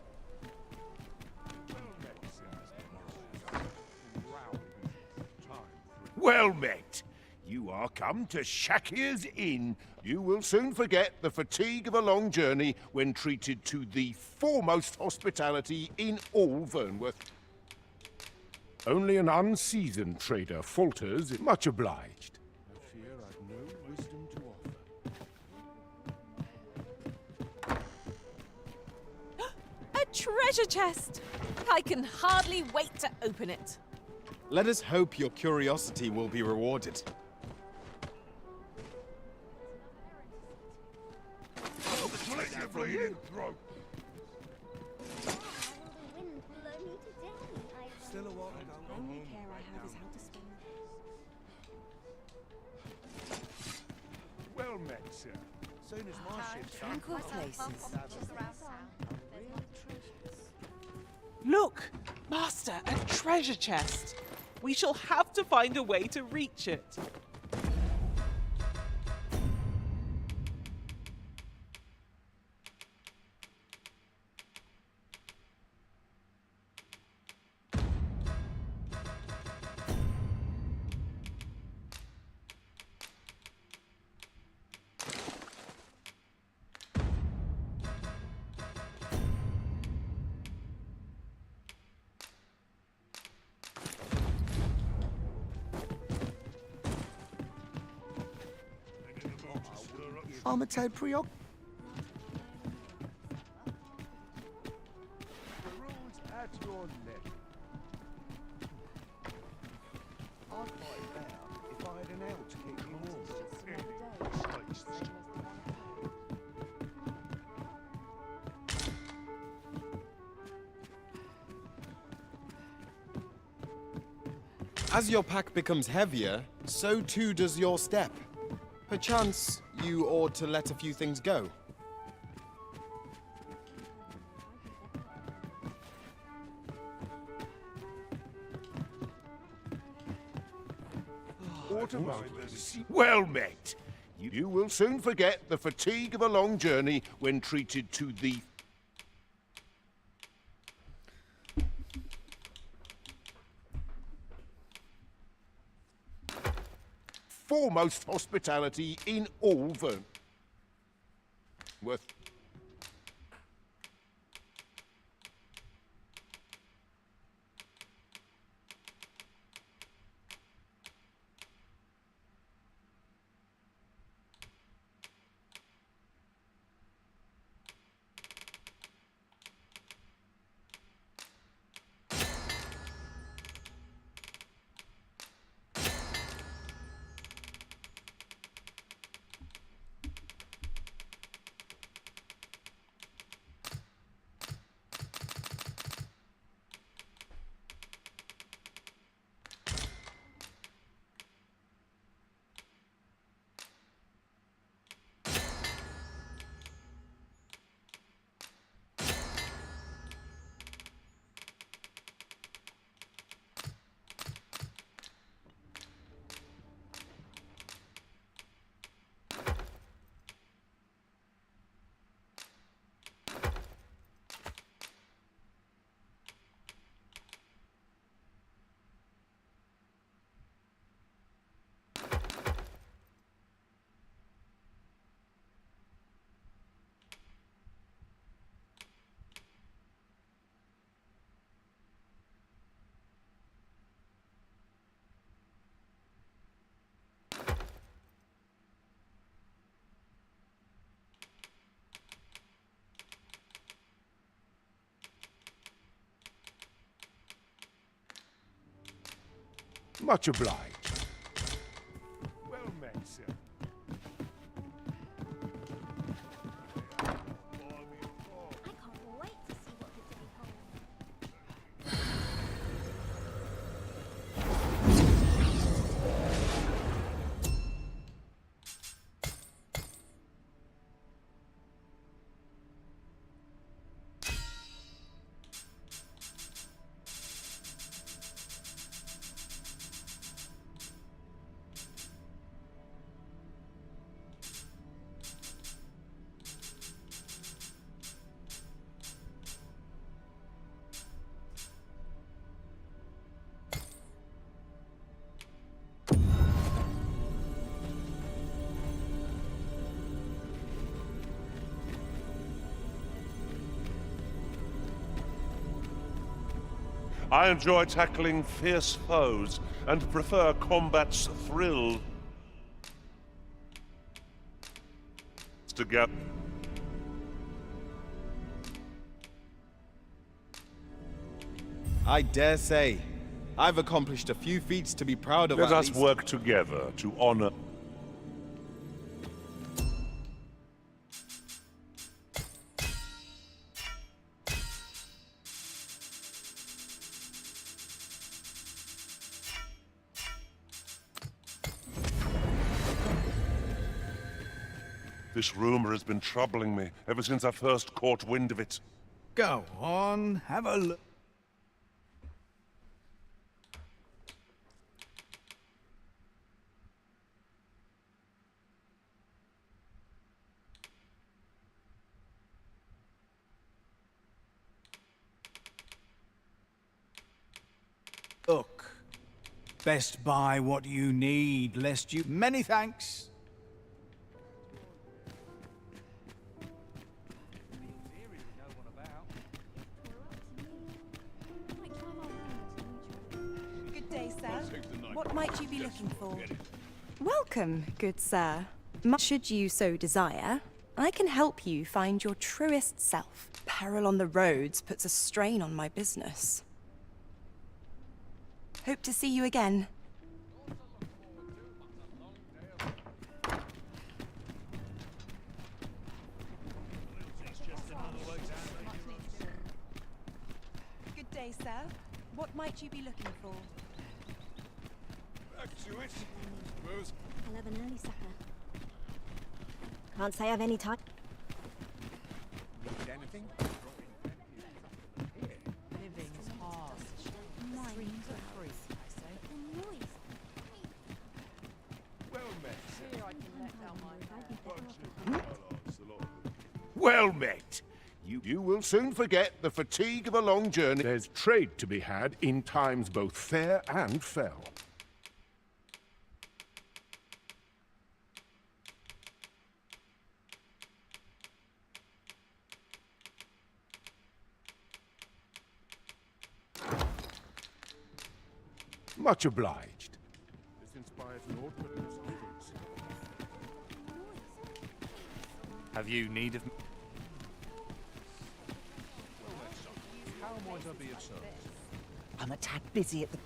Well met. You are come to Shakir's Inn. You will soon forget the fatigue of a long journey when treated to the foremost hospitality in all Vernworth. Only an unseasoned trader falters. Much obliged. I fear I've no wisdom to offer. A treasure chest! I can hardly wait to open it. Let us hope your curiosity will be rewarded. Still a while to go. Only care I have is how to spend it. Well met, sir. Soon as my ship's Tranquil places. Look, Master, a treasure chest. We shall have to find a way to reach it. I'm a tad preoccupied. At your neck. I'd fight better if I had an out to keep you warm. As your pack becomes heavier, so too does your step. Perchance, you ought to let a few things go. Well met. You will soon forget the fatigue of a long journey when treated to the foremost hospitality in all Vern. Worth. Much obliged. Well met, sir. I enjoy tackling fierce foes and prefer combat's thrill. Together. I dare say, I've accomplished a few feats to be proud of. Let at us least. work together to honor. This rumor has been troubling me ever since I first caught wind of it. Go on, have a look. Look, best buy what you need, lest you... Many thanks. Good day, sir. What might you be looking for? Welcome, good sir. Should you so desire, I can help you find your truest self. Peril on the roads puts a strain on my business. Hope to see you again. Good day, sir. What might you be looking for? Back to it. Suppose. I'll have an early supper. Can't say I've any time. Need anything? Living is hard. Dreams are free, I say. Well met. Here I can let down my hair. Well met. You will soon forget the fatigue of a long journey. There's trade to be had in times both fair and fell. Much obliged. This inspires naught but confidence. Have you need of... How might I be of service? I'm a tad busy at the...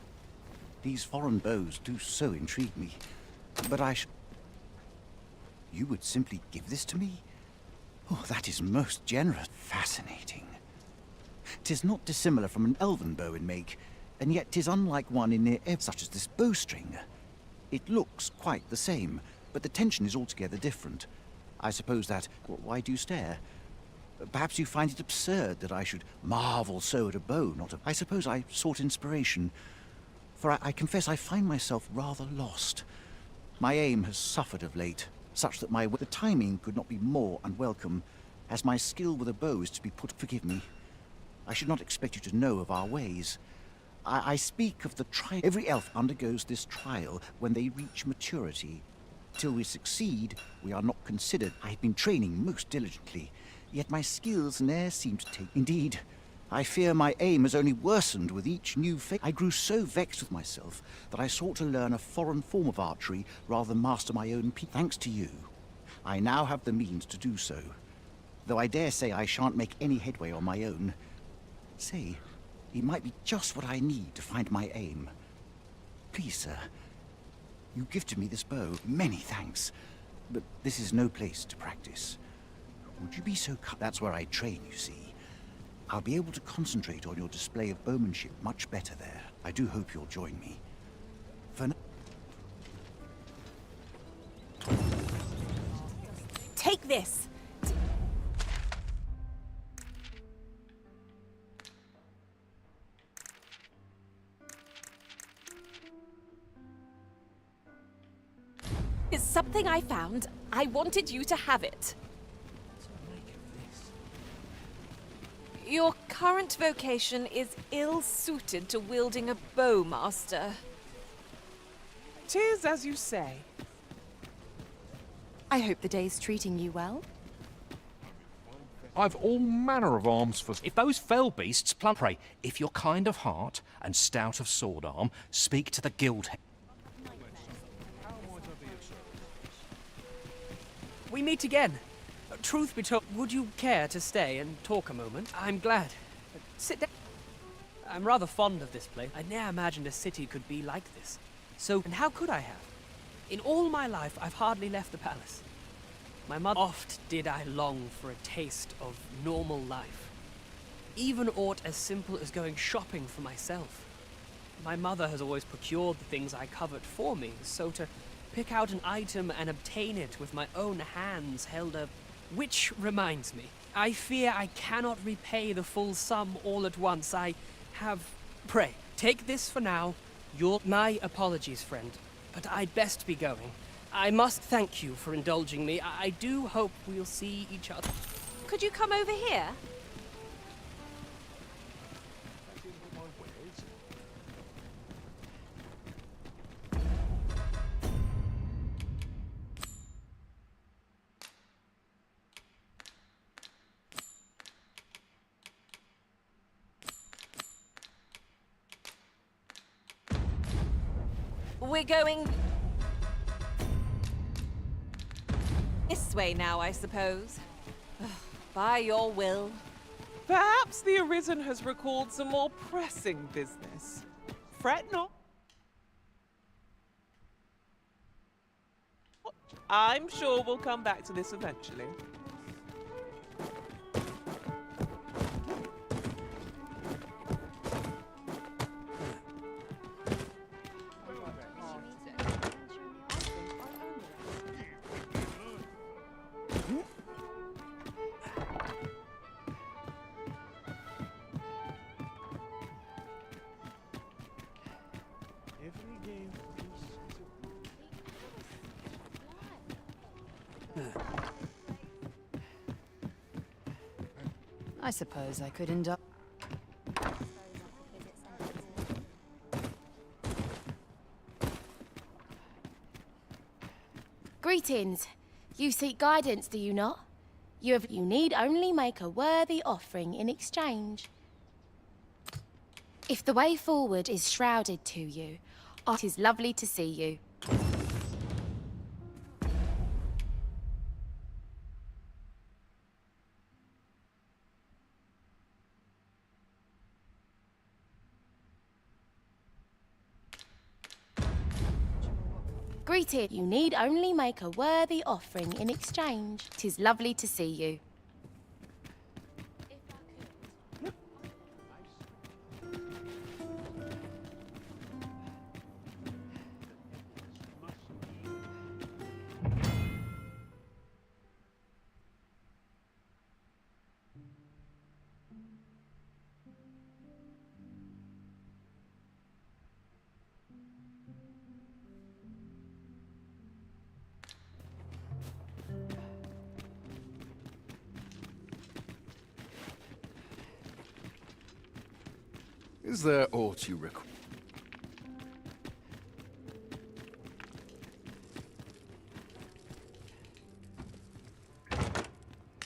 These foreign bows do so intrigue me. But You would simply give this to me? Oh, that is most generous. Fascinating. 'Tis not dissimilar from an elven bow in make, and yet 'tis unlike one in near such as this bowstring. It looks quite the same, but the tension is altogether different. I suppose that... Why do you stare? Perhaps you find it absurd that I should marvel so at a bow, not a... I suppose I sought inspiration, for I confess I find myself rather lost. My aim has suffered of late, such that the timing could not be more unwelcome, as my skill with a bow is to be put... Forgive me. I should not expect you to know of our ways. I speak of the trial. Every elf undergoes this trial when they reach maturity. Till we succeed, we are not considered. I have been training most diligently, yet my skills ne'er seem to take... Indeed, I fear my aim has only worsened with each new phase. I grew so vexed with myself that I sought to learn a foreign form of archery rather than master my own Thanks to you, I now have the means to do so. Though I dare say I shan't make any headway on my own. Say, it might be just what I need to find my aim. Please, sir, you gifted me this bow. Many thanks. But this is no place to practice. Would you be so kind? That's where I train, you see. I'll be able to concentrate on your display of bowmanship much better there. I do hope you'll join me. For now... Take this. It's something I found. I wanted you to have it. Your current vocation is ill-suited to wielding a bow, Master. 'Tis as you say. I hope the day's treating you well. I've all manner of arms for... If those fell beasts pray, if you're kind of heart and stout of sword arm, speak to the guild. We meet again. Truth be told, would you care to stay and talk a moment? I'm glad. Sit down. I'm rather fond of this place. I ne'er imagined a city could be like this. So, and how could I have? In all my life, I've hardly left the palace. My mother... Oft did I long for a taste of normal life. Even aught as simple as going shopping for myself. My mother has always procured the things I covet for me, so to pick out an item and obtain it with my own hands held a... Which reminds me, I fear I cannot repay the full sum all at once. I have... Pray, take this for now. My apologies, friend, but I'd best be going. I must thank you for indulging me. I do hope we'll see each other. Could you come over here? We're going... This way now, I suppose. By your will. Perhaps the Arisen has recalled some more pressing business. Fret not. I'm sure we'll come back to this eventually. I suppose I could end up. Greetings. You seek guidance, do you not? You need only make a worthy offering in exchange. If the way forward is shrouded to you, it is lovely to see you. Greeting. You need only make a worthy offering in exchange. 'Tis lovely to see you. Is there aught you require?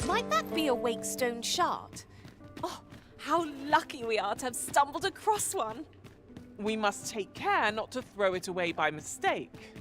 Might that be a Wakestone shard? Oh, how lucky we are to have stumbled across one. We must take care not to throw it away by mistake.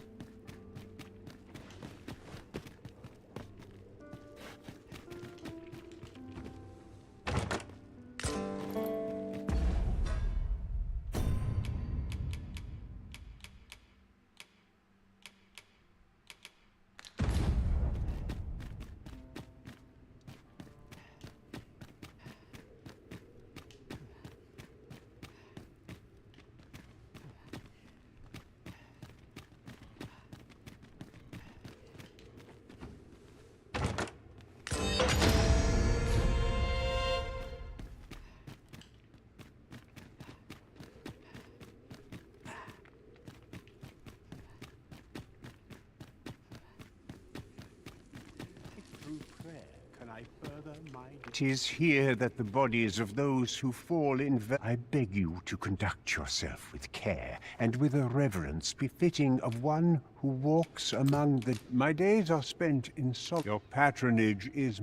It is here that the bodies of those who fall in I beg you to conduct yourself with care and with a reverence befitting of one who walks among the... My days are spent in Your patronage is...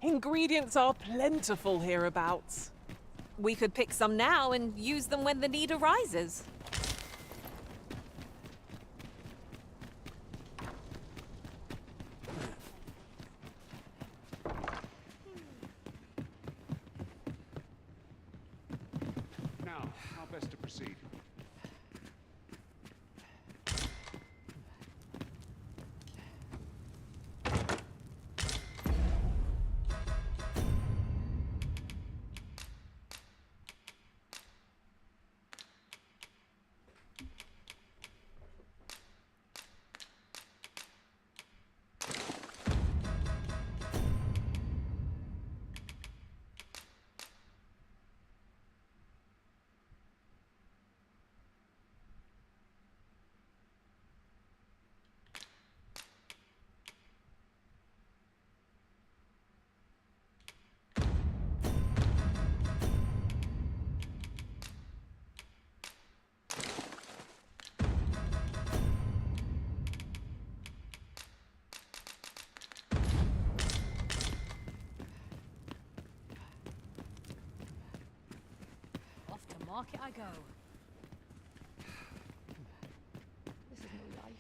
Ingredients are plentiful hereabouts. We could pick some now and use them when the need arises. Now, how best to proceed? market I go. This is no life.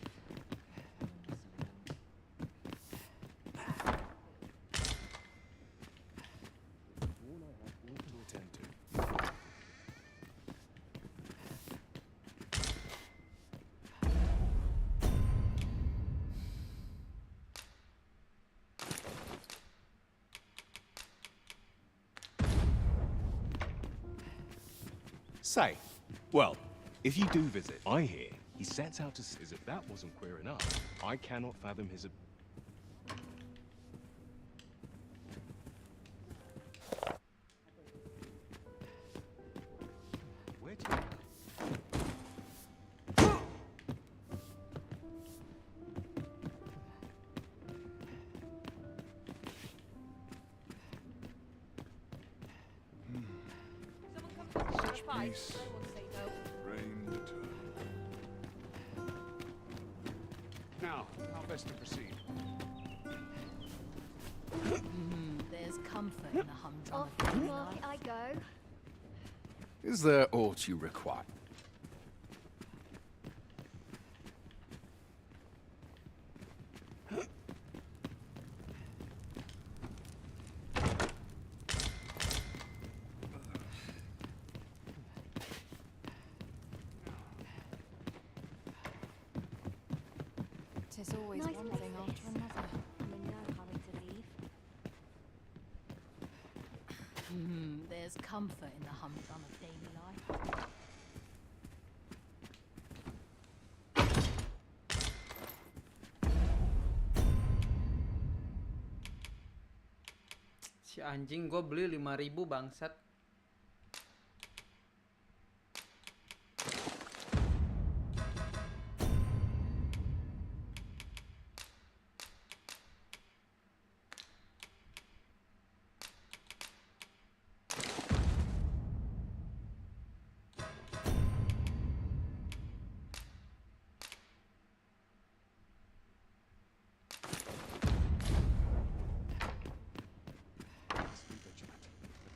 Say, well, if you do visit, I hear he sets out to see as if that wasn't queer enough. I cannot fathom his... Where do you... Such peace. Reign eternal. Now, how best to proceed? There's comfort in the humdrum Off of to daily market life. I go. Is there aught you require? Tis always Nice one place thing this. after another. I'm in no hurry to leave. There's comfort in the humdrum of daily life. Si anjing gue beli 5.000 bangsat.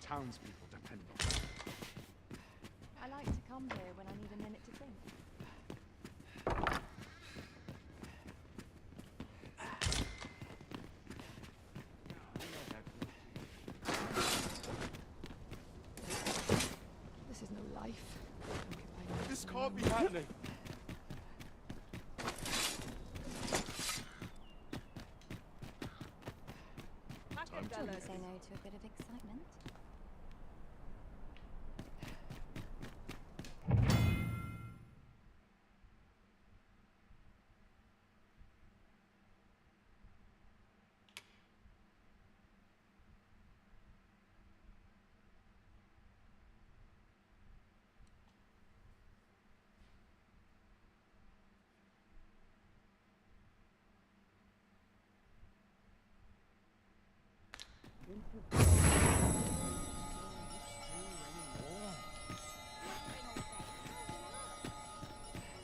Townspeople depend on it. I like to come here when I need a minute to think. This is no life. This can't be happening. Wouldn't say no to a bit of excitement.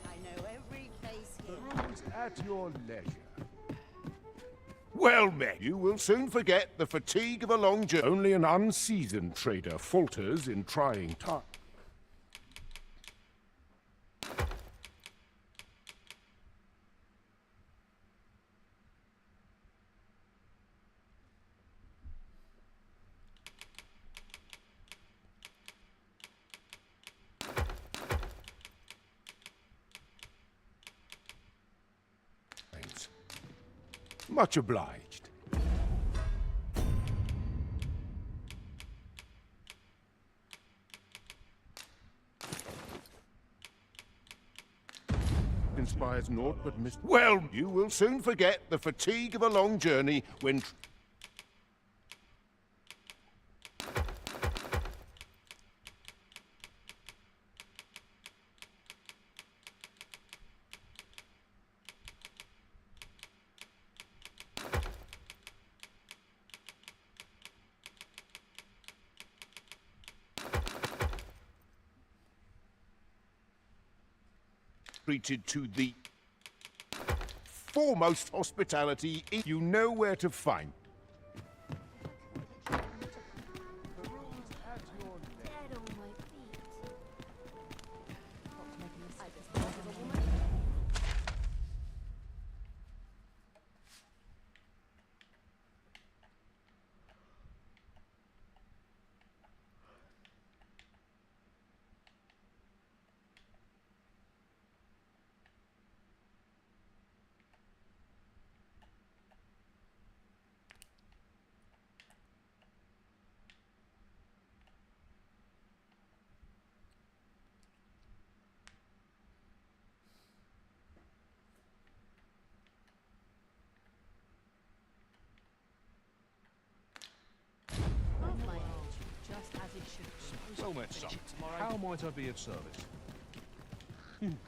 I know every place here. Peruse at your leisure. Well met. You will soon forget the fatigue of a long journey. Only an unseasoned trader falters in trying times. Much obliged. Inspires naught but well, you will soon forget the fatigue of a long journey when... treated to the foremost hospitality. You know where to find. Dead on my feet. Well met, son. How might I be of service?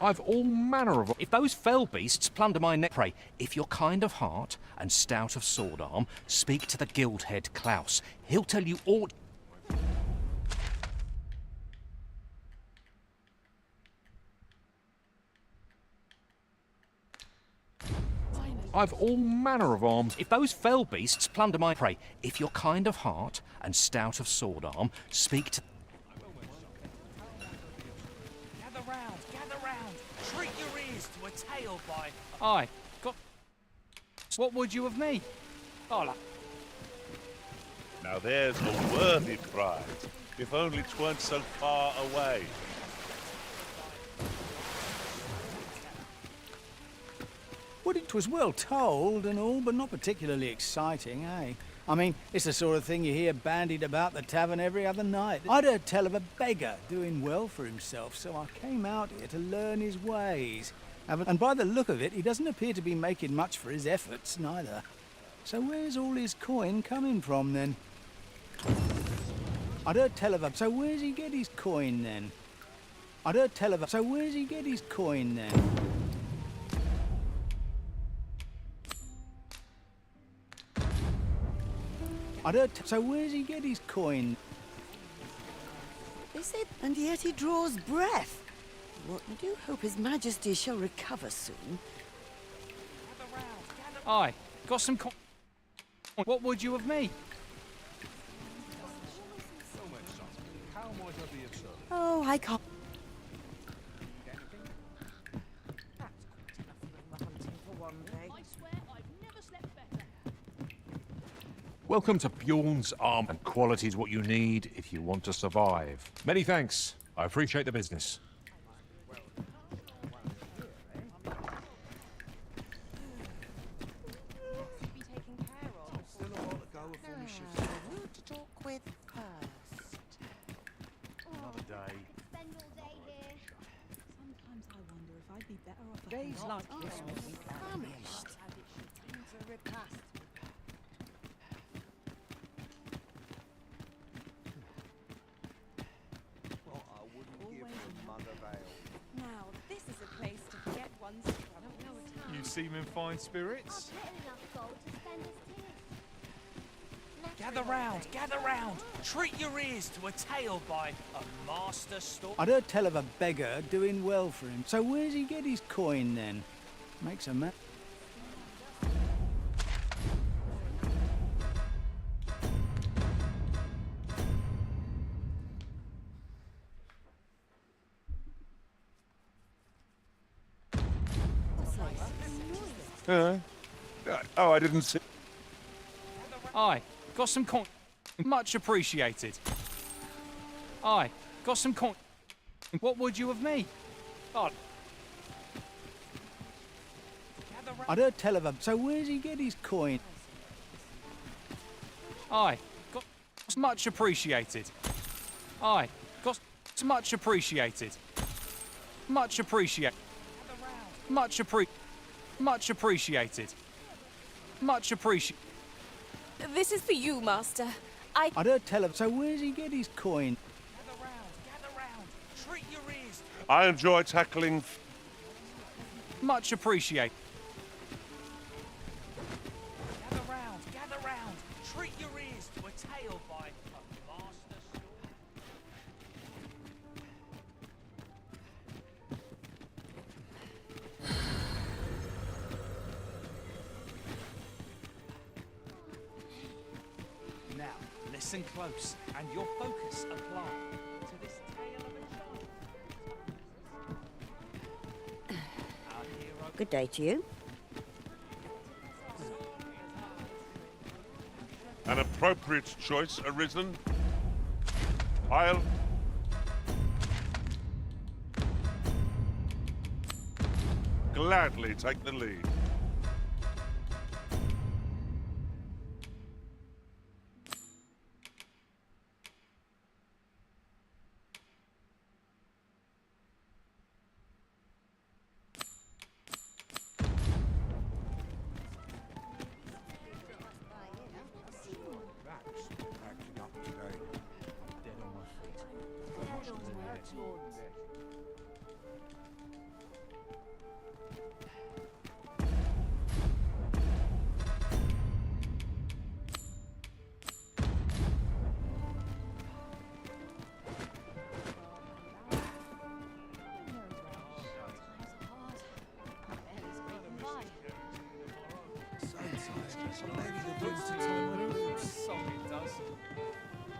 I've all manner of... If those fell beasts plunder my neck, pray, if you're kind of heart and stout of sword arm, speak to the guild head Klaus. He'll tell you all... I've all manner of arms. If those fell beasts plunder my prey, if you're kind of heart and stout of sword arm, speak to... Gather round, treat your ears to a tale by... Aye, got... What would you of me? Hola. Now there's a worthy prize, if only 'tweren't so far away. Well, it was well told and all, but not particularly exciting, eh? I mean, it's the sort of thing you hear bandied about the tavern every other night. I'd heard tell of a beggar doing well for himself, so I came out here to learn his ways. And by the look of it, he doesn't appear to be making much for his efforts, neither. So where's all his coin coming from, then? I'd heard tell of a... So where's he get his coin, then? I'd heard tell of a... So where's he get his coin, then? So where's he get his coin? They say, and yet he draws breath. Well, I do hope His Majesty shall recover soon. Aye, got some What would you of me? How might I be of service? Oh, I can't. Welcome to Bjorn's Arm, and quality is what you need if you want to survive. Many thanks. I appreciate the business. Who to talk with first? Another day. Spend all day here. Sometimes I wonder if I'd be better off. Days like this make me famished. It's a repast. Now, this is a place to forget one's troubles. You seem in fine spirits. Gather round, treat your ears to a tale by a master story. I'd heard tell of a beggar doing well for him. So where's he get his coin, then? Makes a man... Oh, I didn't see... Aye, got some much appreciated. Aye, got some What would you of me? Oh. I'd heard tell of a... So where's he get his coin? Aye, got much appreciated. Aye, got much appreciated. Much appreciated. Much appreciated. Much appreciated. This is for you, Master. I'd heard tell of... So where's he get his coin? Gather round, treat your ears. I enjoy tackling... Much appreciated. Gather round, treat your ears to a tale by a master story. Now, listen close, and your focus apply to this tale of a child. Our hero... Good day to you. An appropriate choice, Arisen. I'll... gladly take the lead.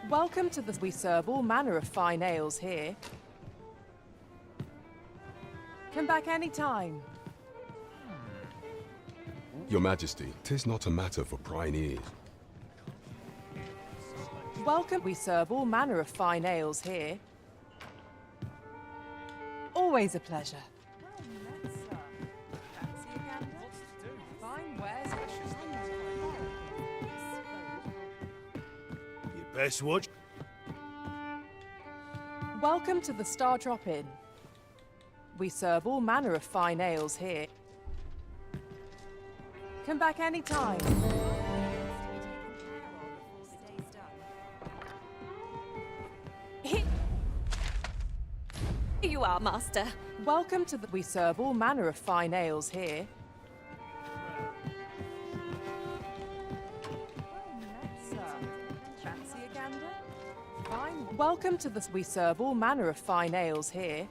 Welcome to the... We serve all manner of fine ales here. Come back any time. Your Majesty, 'tis not a matter for prying ears. Welcome. We serve all manner of fine ales here. Always a pleasure. Fine wares. You best watch. Welcome to the Star Drop Inn. We serve all manner of fine ales here. Come back any time. Here you are, Master. Welcome to the... We serve all manner of fine ales here. Fancy a gander? Fine. Welcome to the... We serve all manner of fine ales here.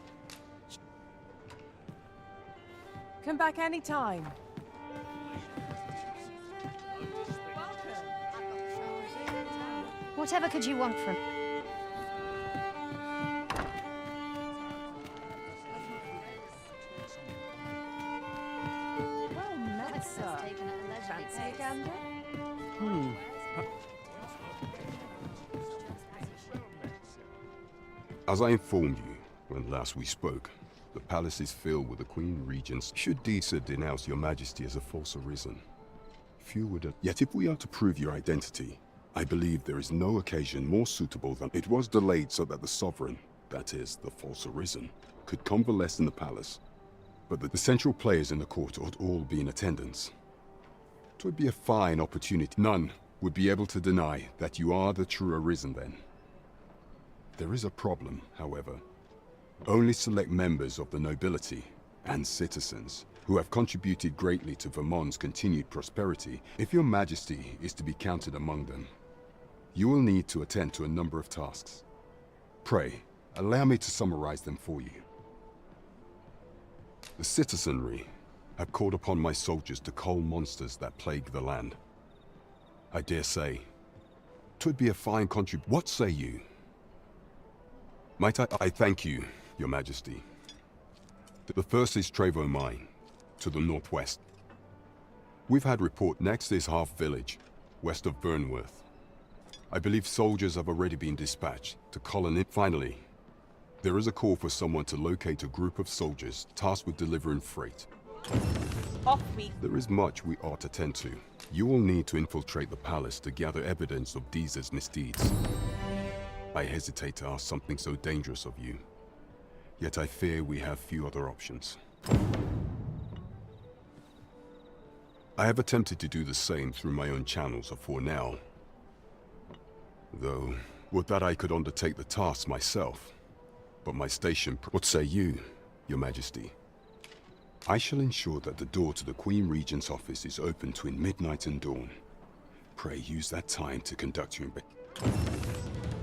Come back any time. Whatever could you want from... Well met, sir. Fancy a gander? As I informed you when last we spoke, the palace is filled with the Queen Regents. Should Disa denounce your Majesty as a false arisen, few would... Yet if we are to prove your identity, I believe there is no occasion more suitable than it was delayed so that the sovereign, that is, the false arisen, could convalesce in the palace. But the central players in the court ought all be in attendance. It would be a fine opportunity. None would be able to deny that you are the true arisen then. There is a problem, however. Only select members of the nobility and citizens who have contributed greatly to Vermont's continued prosperity, if your Majesty is to be counted among them, you will need to attend to a number of tasks. Pray, allow me to summarize them for you. The citizenry have called upon my soldiers to cull monsters that plague the land. I dare say, 'twould be a fine contribution. What say you? Might I thank you, your Majesty. The first is Trevo Mine, to the northwest. We've had report next is Half Village, west of Burnworth. I believe soldiers have already been dispatched to colonize. Finally, there is a call for someone to locate a group of soldiers tasked with delivering freight. Off we... There is much we ought to tend to. You will need to infiltrate the palace to gather evidence of Disa's misdeeds. I hesitate to ask something so dangerous of you, yet I fear we have few other options. I have attempted to do the same through my own channels for now. Though, would that I could undertake the task myself. But my station... What say you, your Majesty? I shall ensure that the door to the Queen Regent's office is open between midnight and dawn. Pray use that time to conduct your...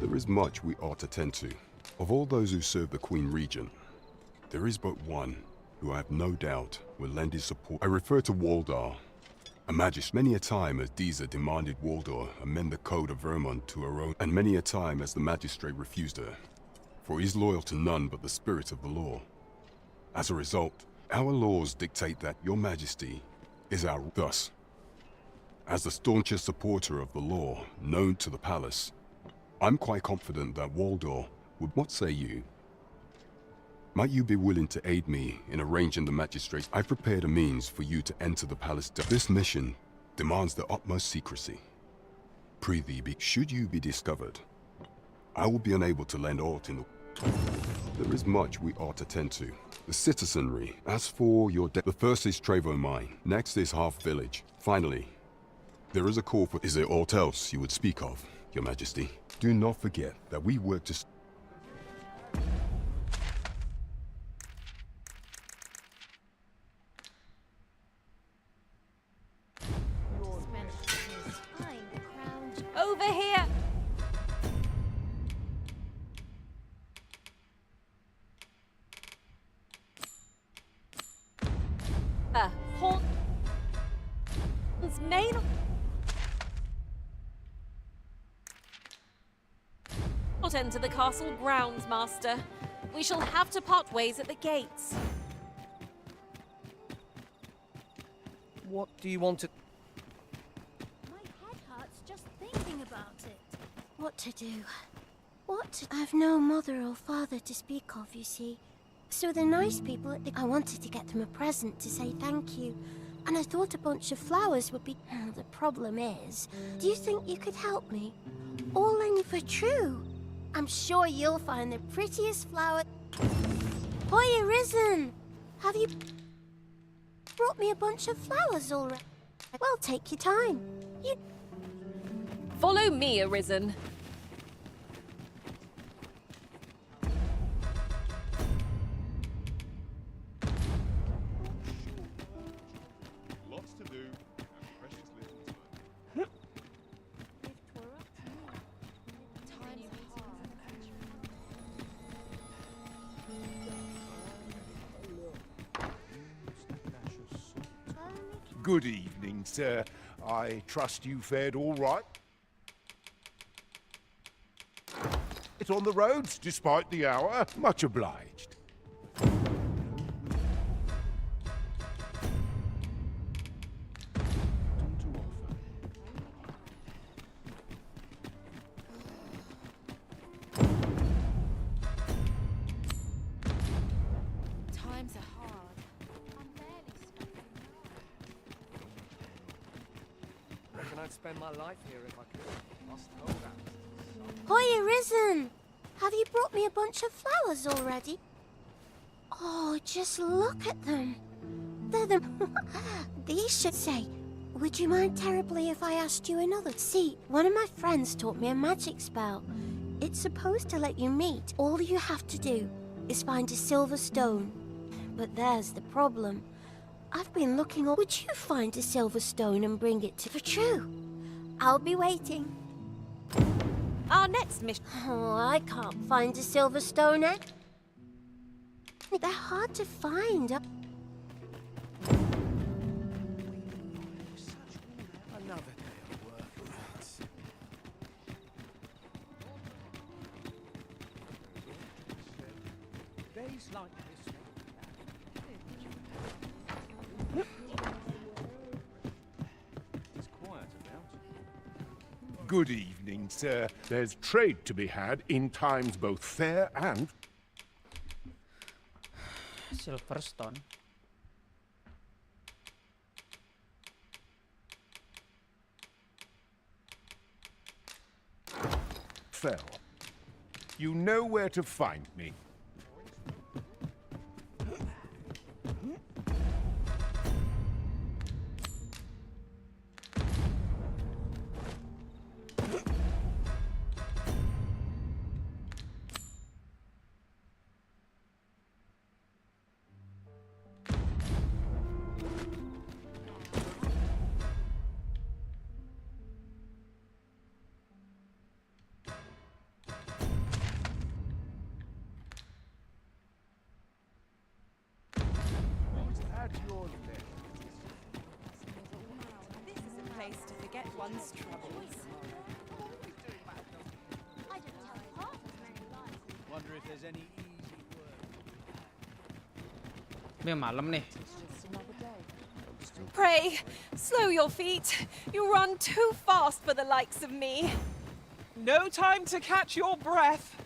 There is much we ought to tend to. Of all those who serve the Queen Regent, there is but one who I have no doubt will lend his support. I refer to Waldar, a magistrate. Many a time as Disa demanded Waldar amend the code of Vermont to her own, and many a time as the magistrate refused her, for he is loyal to none but the spirit of the law. As a result, our laws dictate that your Majesty is our... Thus, as the staunchest supporter of the law known to the palace, I'm quite confident that Waldor would... What say you? Might you be willing to aid me in arranging the magistrate? I've prepared a means for you to enter the palace. This mission demands the utmost secrecy. Prithee, should you be discovered, I will be unable to lend aught in the... There is much we ought to tend to. The citizenry. As for your the first is Trevo Mine. Next is Half Village. Finally, there is a call for... Is there aught else you would speak of, your Majesty? Do not forget that we work to... Over here! Horn's main... cannot enter the castle grounds, Master. We shall have to part ways at the gates. What do you want to... My head hurts just thinking about it. What to do? I've no mother or father to speak of, you see. So the nice people I wanted to get them a present to say thank you. And I thought a bunch of flowers would be... The problem is, do you think you could help me? All in for true. I'm sure you'll find the prettiest flower... Boy, Arisen! Have you brought me a bunch of flowers already? Well, take your time. You... Follow me, Arisen. Lots to do, and precious little time. Good evening, sir. I trust you fared all right? It's on the roads, despite the hour. Much obliged. Times are hard. Reckon I'd spend my life here if I could. Must hold out. Hoy, Arisen! Have you brought me a bunch of flowers already? Oh, just look at them. They're the... These should say, would you mind terribly if I asked you another? See, one of my friends taught me a magic spell. It's supposed to let you meet. All you have to do is find a silver stone. But there's the problem. I've been looking all... Would you find a silver stone and bring it to... For true. I'll be waiting. Our next mission... Oh, I can't find a silver stone, eh? They're hard to find. Another day of work. Days like this. It's quiet about. Good evening, sir. There's trade to be had in times both fair and... Silverstone. fell. You know where to find me. This is a place to forget one's troubles. Wonder if there's any easy Ini malam nih. Pray, slow your feet. You run too fast for the likes of me. No time to catch your breath.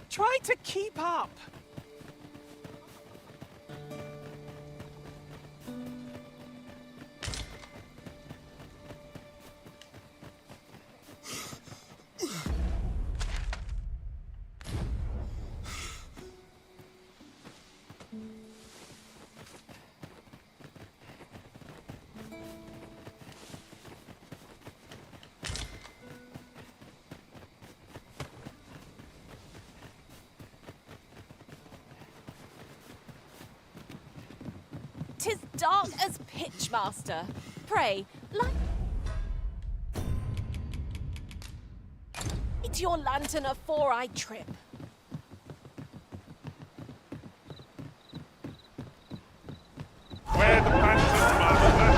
Try to keep up. Tis dark as pitch, master. Pray, light your lantern afore I trip. Where the phantom, mother?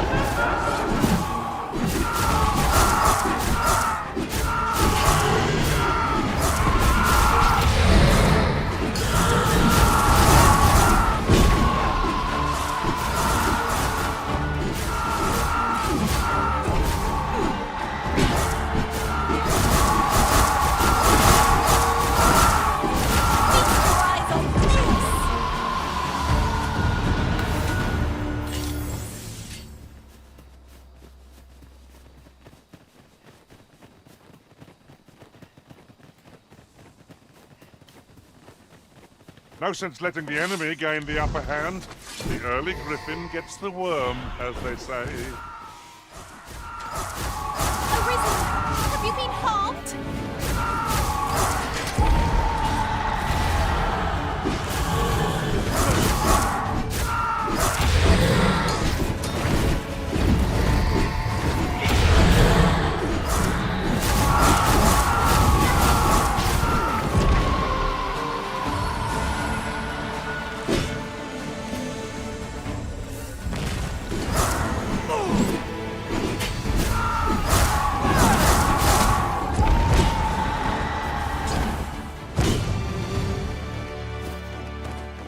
No sense letting the enemy gain the upper hand. The early griffin gets the worm, as they say. Arisen, have you been harmed?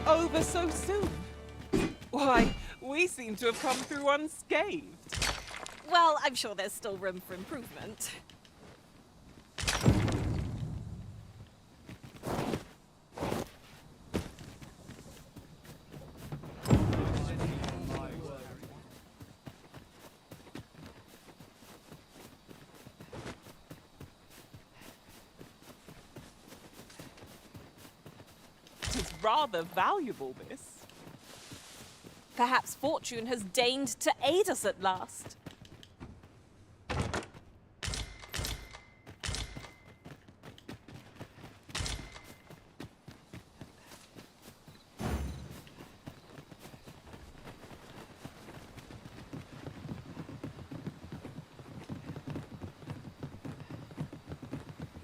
Over so soon? Why, we seem to have come through unscathed. Well, I'm sure there's still room for improvement. It's rather valuable, this. Perhaps fortune has deigned to aid us at last.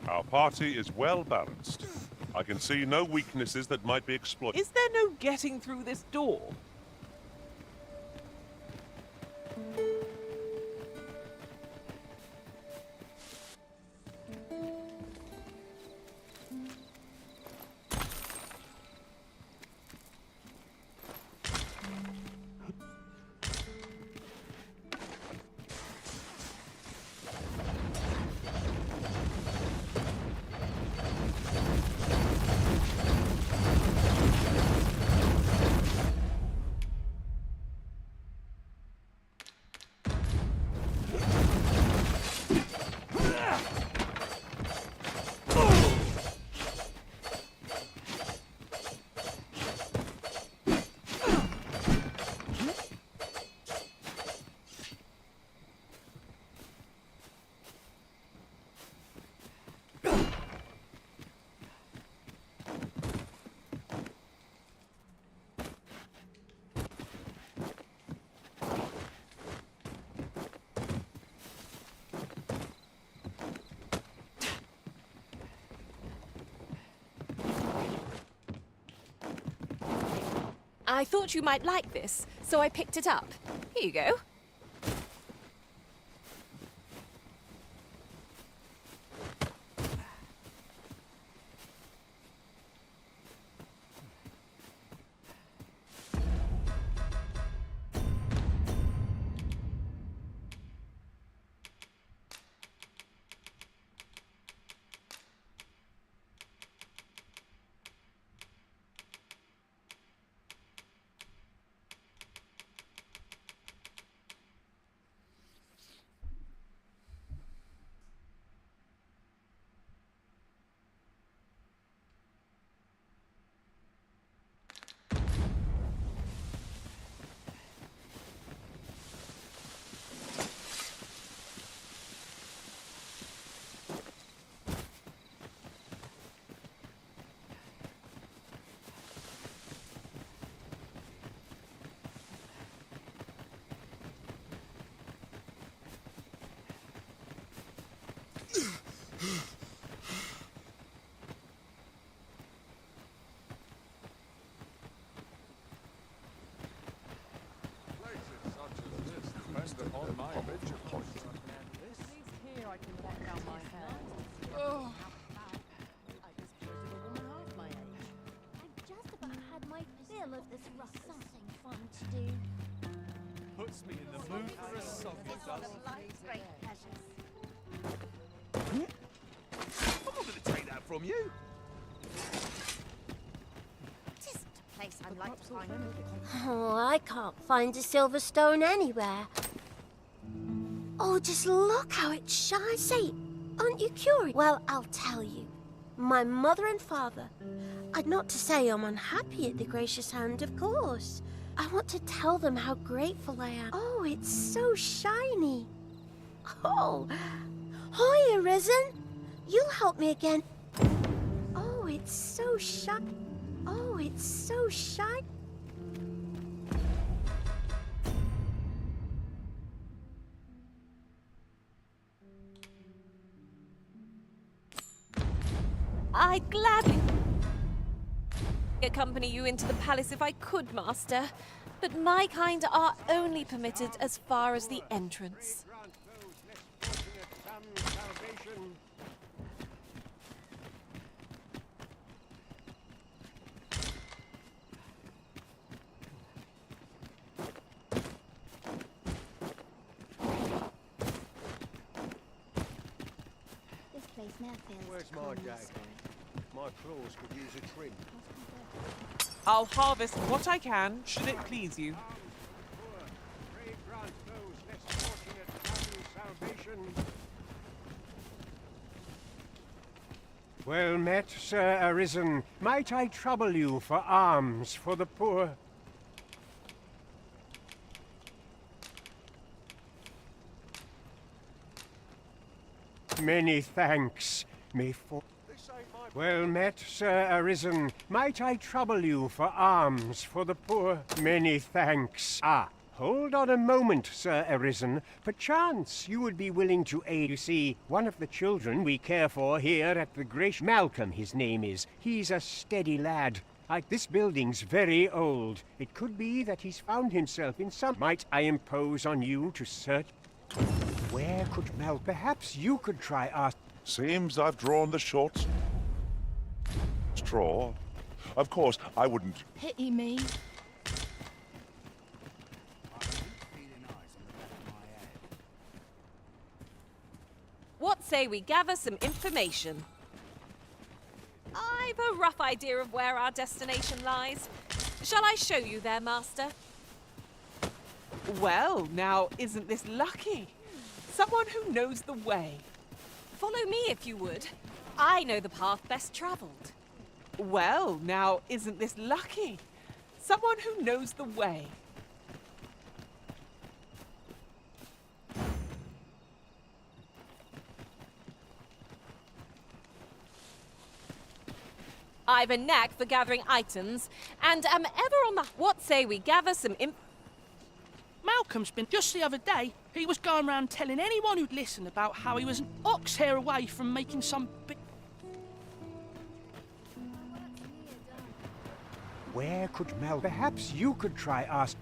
Our party is well balanced. I can see no weaknesses that might be exploited. Is there no getting through this door? I thought you might like this, so I picked it up. Here you go. Puts me in the mood for a song, it does. I'm not going to take that from you. It isn't a place I'd like to find. Oh, I can't find a silver stone anywhere. Oh, just look how it shines. Say, aren't you curious? Well, I'll tell you. my mother and father. Not to say I'm unhappy at the gracious hand, of course. I want to tell them how grateful I am. Oh, it's so shiny. Oh, hi, Arisen. You'll help me again. Oh, it's so shiny. Oh, it's so shiny. I'd gladly accompany you into the palace if I could, Master. But my kind are only permitted as far as the entrance. This place now feels Where's my dad? My claws could use a trim. I'll harvest what I can, should it please you. Well met, Sir Arisen. Might I trouble you for alms for the poor? Many thanks. May for... Well met, Sir Arisen. Might I trouble you for alms for the poor? Many thanks. Ah, hold on a moment, Sir Arisen. Perchance you would be willing to aid. You see, one of the children we care for here at the Grace... Malcolm, his name is. He's a steady lad. This building's very old. It could be that he's found himself in some... Might I impose on you to search? Where could Mal... Perhaps you could try ask... Seems I've drawn the short straw. Of course, I wouldn't... Pity me. What say we gather some information? I've a rough idea of where our destination lies. Shall I show you there, Master? Well, now, isn't this lucky? Someone who knows the way. Follow me if you would. I know the path best travelled. Well, now, isn't this lucky? Someone who knows the way. I've a knack for gathering items, and am ever on the... What say we gather some Malcolm's been... Just the other day, he was going around telling anyone who'd listen about how he was an ox hair away from making some big... Where could Mal... Perhaps you could try ask...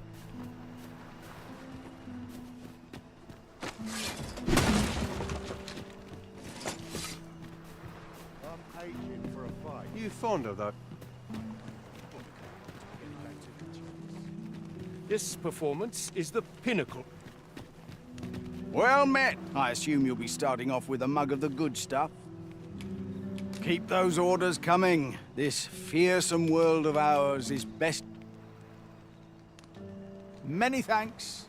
I'm aging for a fight. You fond of that? This performance is the pinnacle. Well met. I assume you'll be starting off with a mug of the good stuff. Keep those orders coming. This fearsome world of ours is best... Many thanks.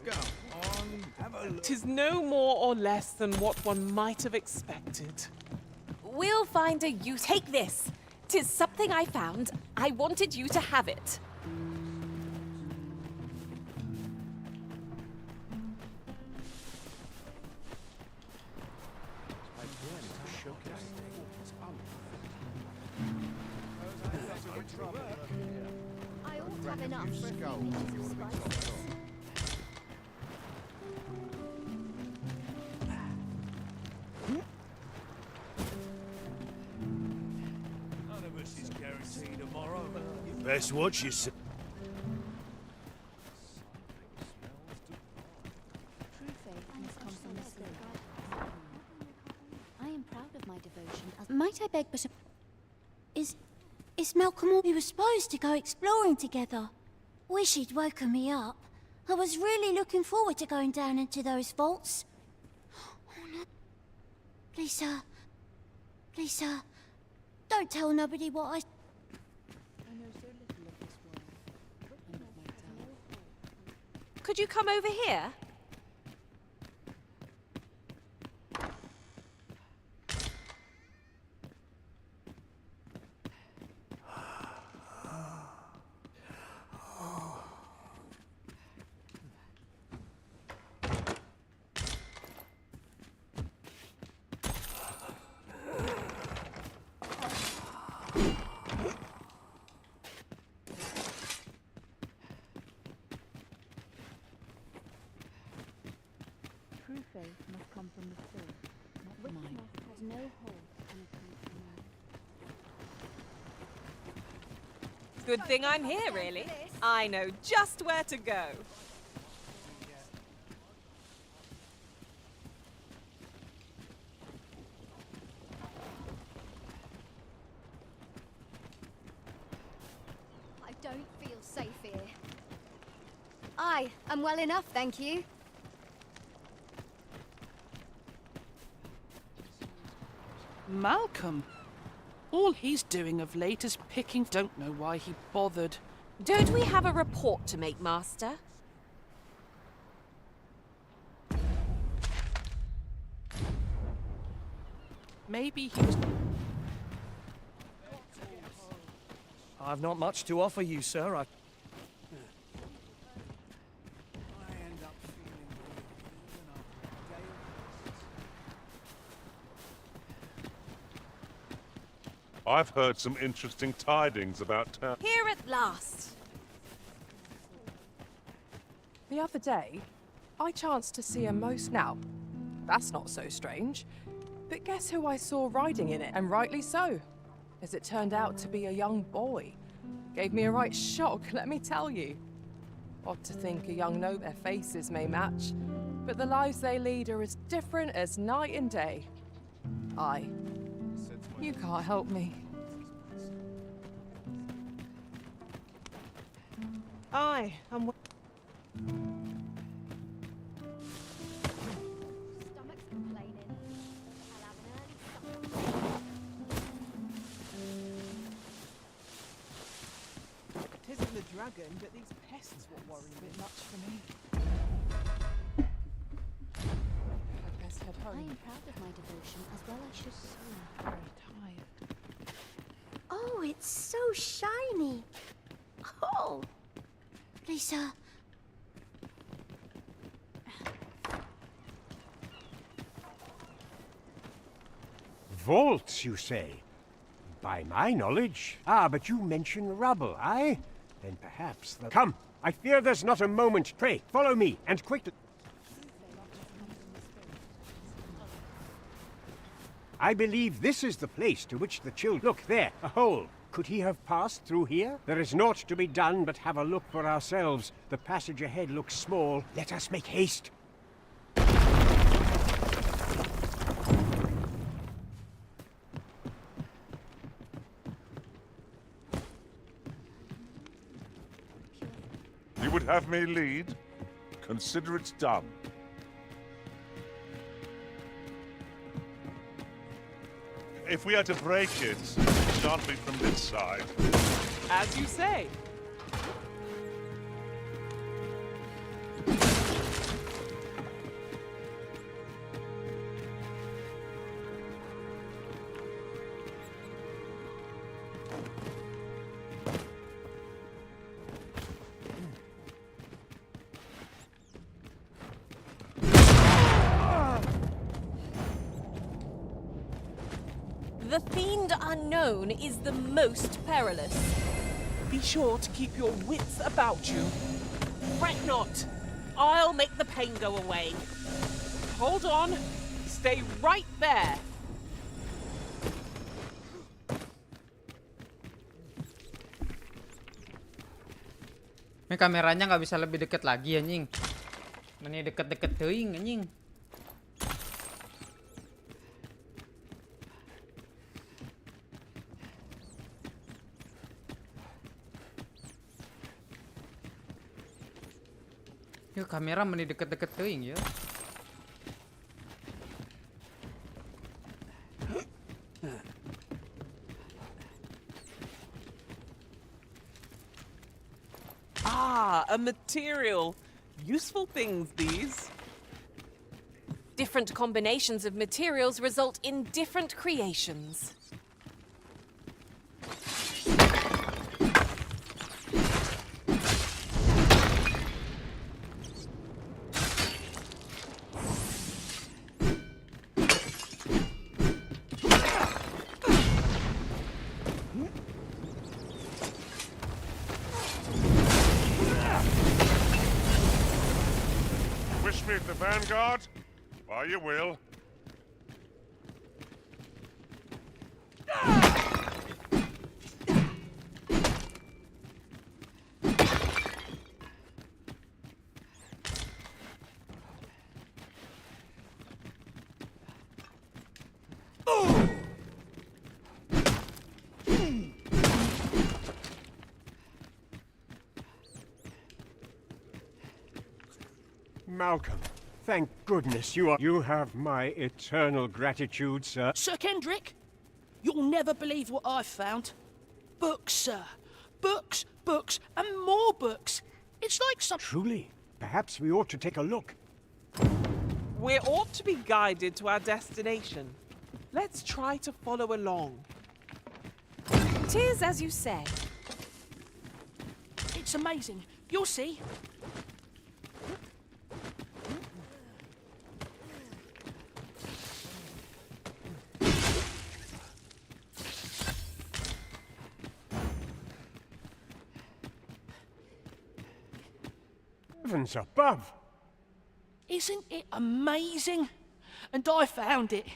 Go on, have a look. 'Tis no more or less than what one might have expected. We'll find a use. Take this. 'Tis something I found. I wanted you to have it. I ought to have enough for a few meters of spices. None of us is guaranteed tomorrow. You best watch yourself. True faith must come from the spirit. I am proud of my devotion as... Might I beg, Bishop? Is Malcolm all... We were supposed to go exploring together. Wish he'd woken me up. I was really looking forward to going down into those vaults. Oh, no. Please, sir. Please, sir. Don't tell nobody what I... Could you come over here? faith must come from the Spirit, not mine. Has no hold on account of man. Good thing I'm here, really. I know just where to go. I don't feel safe here. I am well enough, thank you. Malcolm. All he's doing of late is picking. Don't know why he bothered. Don't we have a report to make, Master? Maybe he was. I've not much to offer you, sir. I've heard some interesting tidings about town. Here at last. The other day, I chanced to see a most now. That's not so strange. But guess who I saw riding in it, and rightly so, as it turned out to be a young boy. Gave me a right shock, let me tell you. Odd to think a young know their faces may match, but the lives they lead are as different as night and day. Aye. You can't help me. I am. Stomach's complaining. I'll have an early supper. Tisn't the dragon, but these pests what worry me. Bit much for me. I'd best head I home. am proud of my devotion as well I should be. Very tired. Oh, it's so shiny. Oh, Lisa. Vaults, you say? By my knowledge. Ah, but you mention rubble, aye? Then perhaps the... Come! I fear there's not a moment. Pray, follow me, and quick... I believe this is the place to which the children... Look, there, a hole. Could he have passed through here? There is naught to be done but have a look for ourselves. The passage ahead looks small. Let us make haste. You would have me lead? Consider it done. If we are to break it, it shan't be from this side. As you say. The Fiend Unknown is the most perilous. Be sure to keep your wits about you. Fret not. I'll make the pain go away. Hold on. Stay right there. Ini kameranya nggak bisa lebih deket lagi anjing. Ini deket-deket teuing anjing. Yuk kamera meni deket-deket teuing ya. Ah, a material. Useful things, these. Different combinations of materials result in different creations. Wish me at the vanguard? By your will. Malcolm, thank goodness you are. You have my eternal gratitude, sir. Sir Kendrick, you'll never believe what I've found. Books, sir. Books, books, and more books. It's like some... Truly, perhaps we ought to take a look. We ought to be guided to our destination. Let's try to follow along. 'Tis as you say. It's amazing. You'll see. Heavens above! Isn't it amazing? And I found it.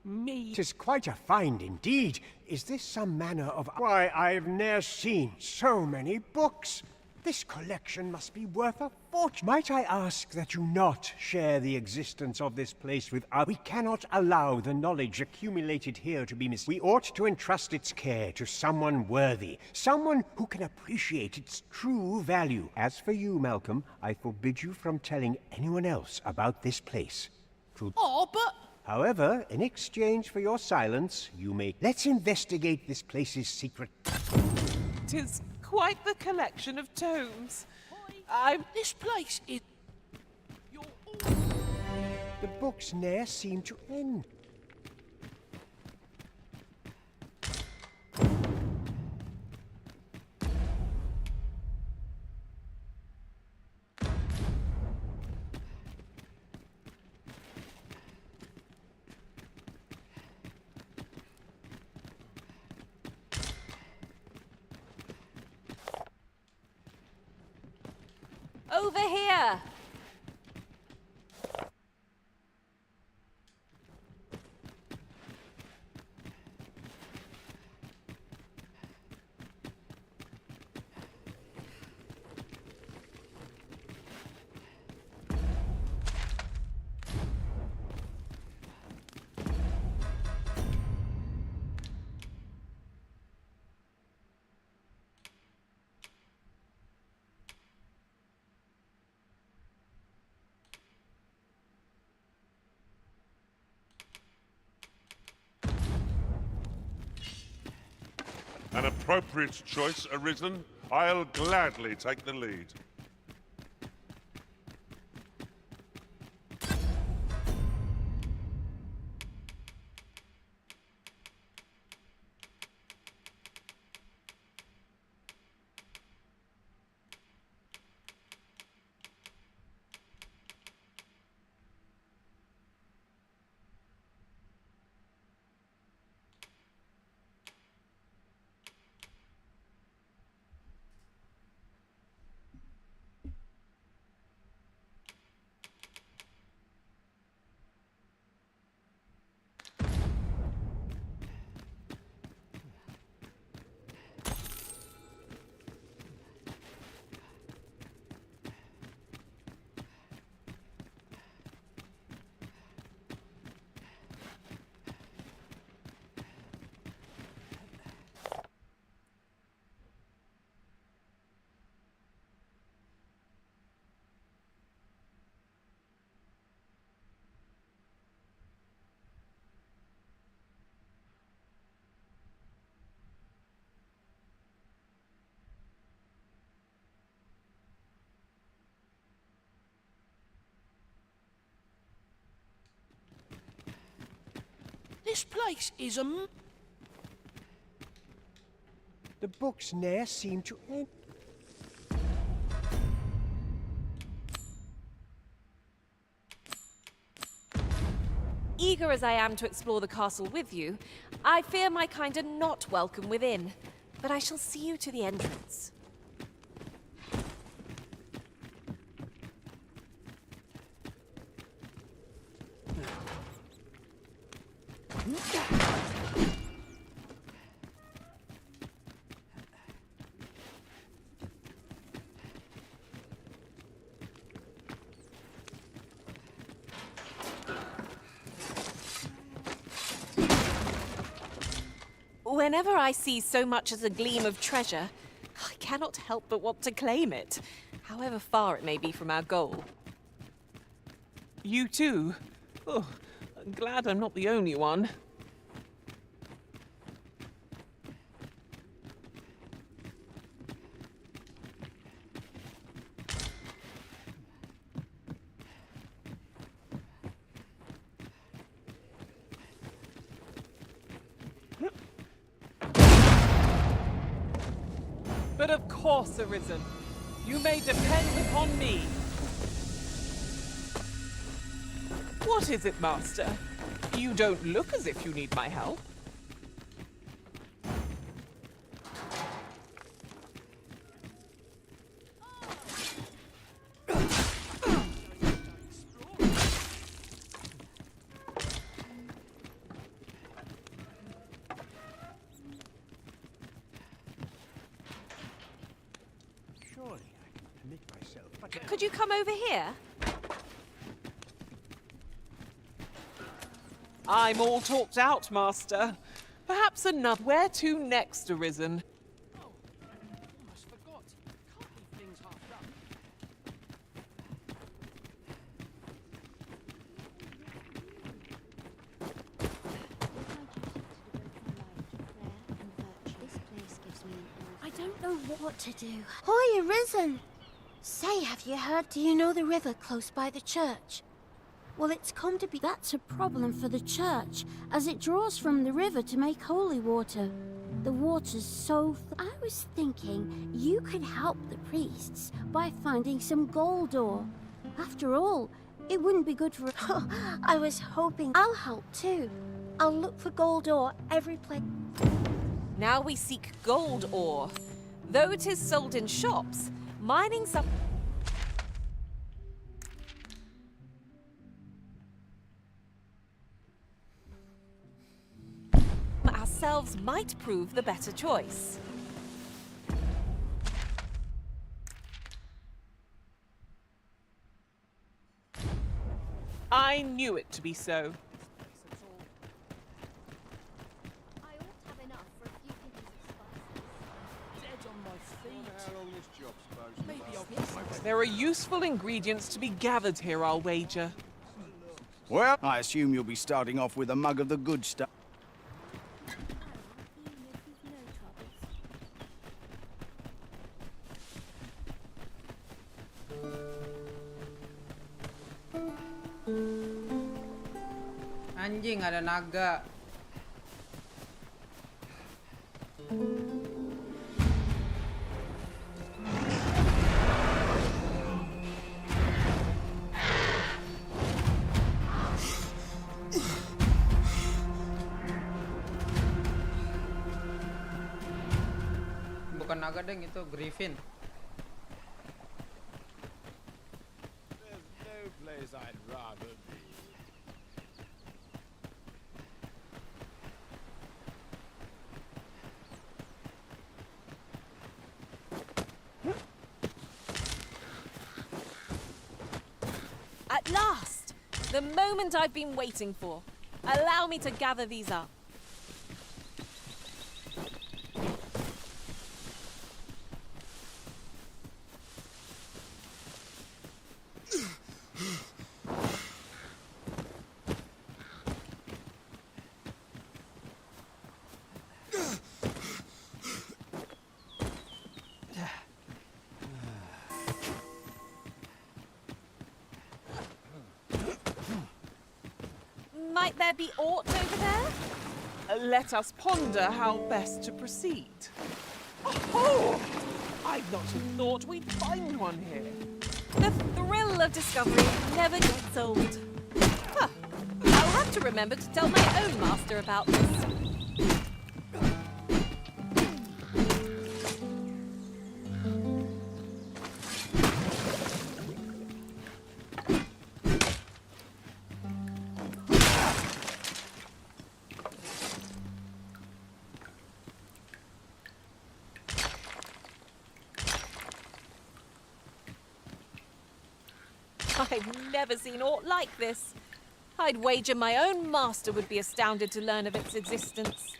Me. 'Tis quite a find indeed. Is this some manner of... Why, I've ne'er seen so many books. This collection must be worth a fortune. Might I ask that you not share the existence of this place with us? We cannot allow the knowledge accumulated here to be We ought to entrust its care to someone worthy, someone who can appreciate its true value. As for you, Malcolm, I forbid you from telling anyone else about this place. Oh, but... However, in exchange for your silence, you may... Let's investigate this place's secret. 'Tis quite the collection of tomes. This place is... The books ne'er seem to end. Over here! An appropriate choice, Arisen. I'll gladly take the lead. This place is The books ne'er seem to end. Eager as I am to explore the castle with you, I fear my kind are not welcome within. But I shall see you to the entrance. Whenever I see so much as a gleam of treasure, I cannot help but want to claim it, however far it may be from our goal. You too? Oh, I'm glad I'm not the only one. But of course, Arisen. You may depend upon me. What is it, Master? You don't look as if you need my help. Surely I can permit myself, but Could you come over here? I'm all talked out, Master. Perhaps another. Where to next, Arisen? Almost forgot. Can't leave things half done. I don't know what to do. Hoy, Arisen! Say, have you heard? Do you know the river close by the church? Well, it's come to be that's a problem for the church, as it draws from the river to make holy water. The water's so... I was thinking you could help the priests by finding some gold ore. After all, it wouldn't be good for... I was hoping I'll help too. I'll look for gold ore every place. Now we seek gold ore. Though it is sold in shops, mining some... ourselves might prove the better choice. I knew it to be so. I ought to have enough for a few kilos of spices. Dead on my feet. How long this job's supposed Maybe I'll get There are useful ingredients to be gathered here, I'll wager. Well, I assume you'll be starting off with a mug of the good stuff. Anjing, ada naga. Bukan naga deng, itu griffin. There's no place I'd rather be. At last! The moment I've been waiting for. Allow me to gather these up. Might there be aught over there? Let us ponder how best to proceed. Oh! I'd not have thought we'd find one here. The thrill of discovery never gets old. Huh. I'll have to remember to tell my own master about this. I've never seen aught like this. I'd wager my own master would be astounded to learn of its existence.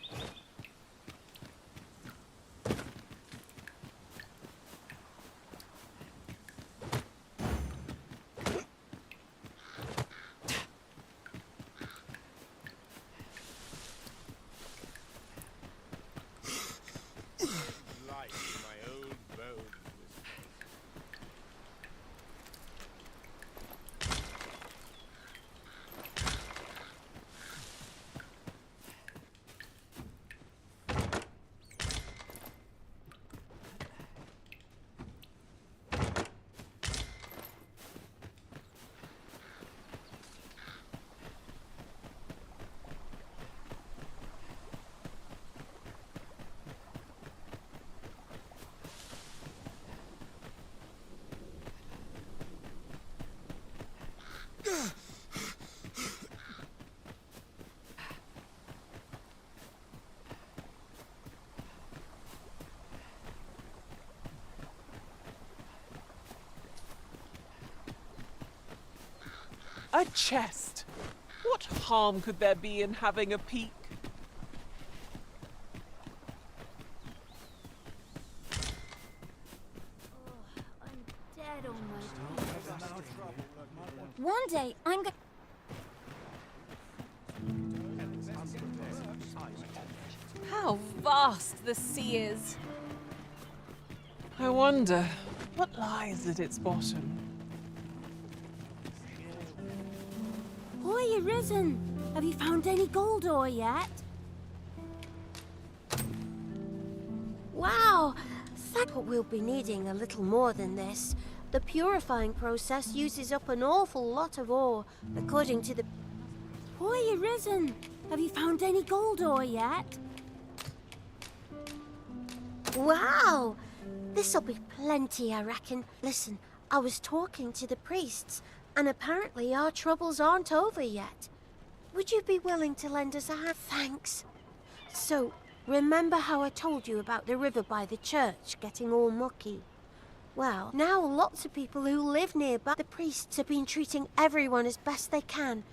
A chest. What harm could there be in having a peek? I'm dead on my feet. One day, I'm going... How vast the sea is. I wonder what lies at its bottom. Boy, Arisen! Have you found any gold ore yet? Wow! But we'll be needing a little more than this. The purifying process uses up an awful lot of ore, according to the... Boy, Arisen! Have you found any gold ore yet? Wow! This'll be plenty, I reckon. Listen, I was talking to the priests, and apparently our troubles aren't over yet. Would you be willing to lend us a hand? Thanks. So, remember how I told you about the river by the church getting all mucky? Well, now lots of people who live nearby, the priests have been treating everyone as best they can,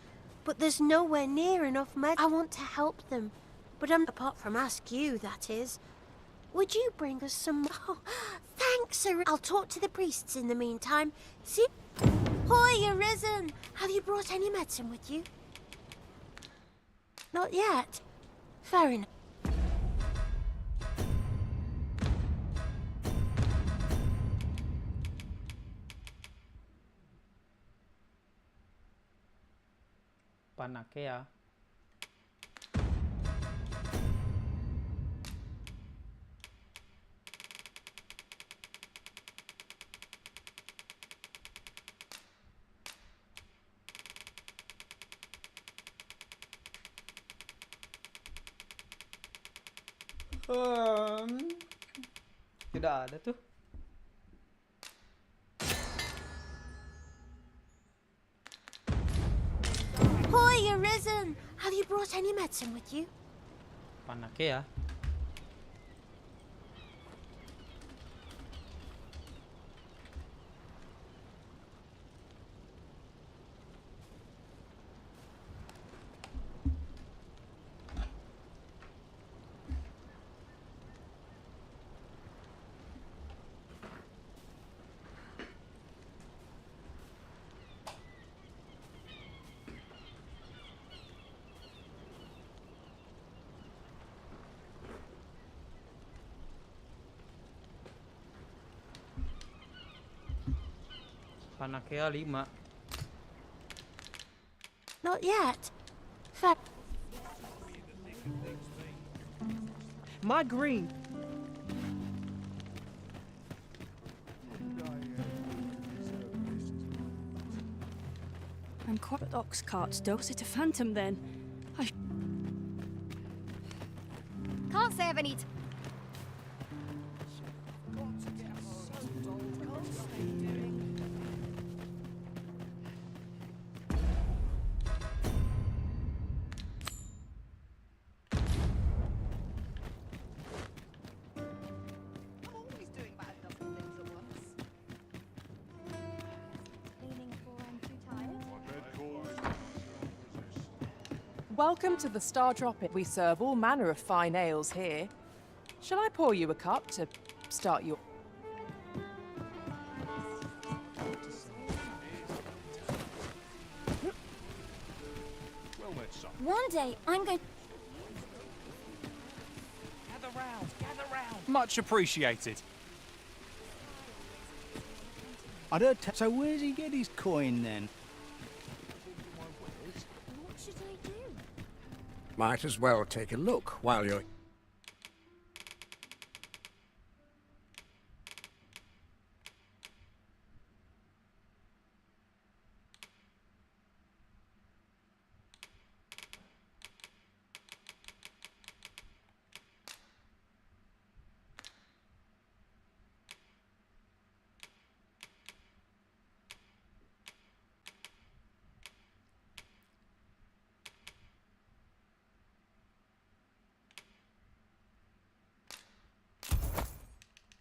but there's nowhere near enough med. I want to help them, but I'm apart from ask you, that is. Would you bring us some... Oh, thanks, sir. I'll talk to the priests in the meantime. See... Hoy, Arisen! Have you brought any medicine with you? Not yet. Fair enough. Panake ya. Tidak ada tuh. Hoy, Arisen! Have you brought any medicine with you? Panake ya. Panakea 5. Not yet. Fair... My green. I'm quite ox carts dose it a phantom then. Can't say I've any... Welcome to the Star Drop Inn. We serve all manner of fine ales here. Shall I pour you a cup to start your... One day, I'm going... Gather round. Much appreciated. I don't... So where's he get his coin, then? What should I do? Might as well take a look while you're...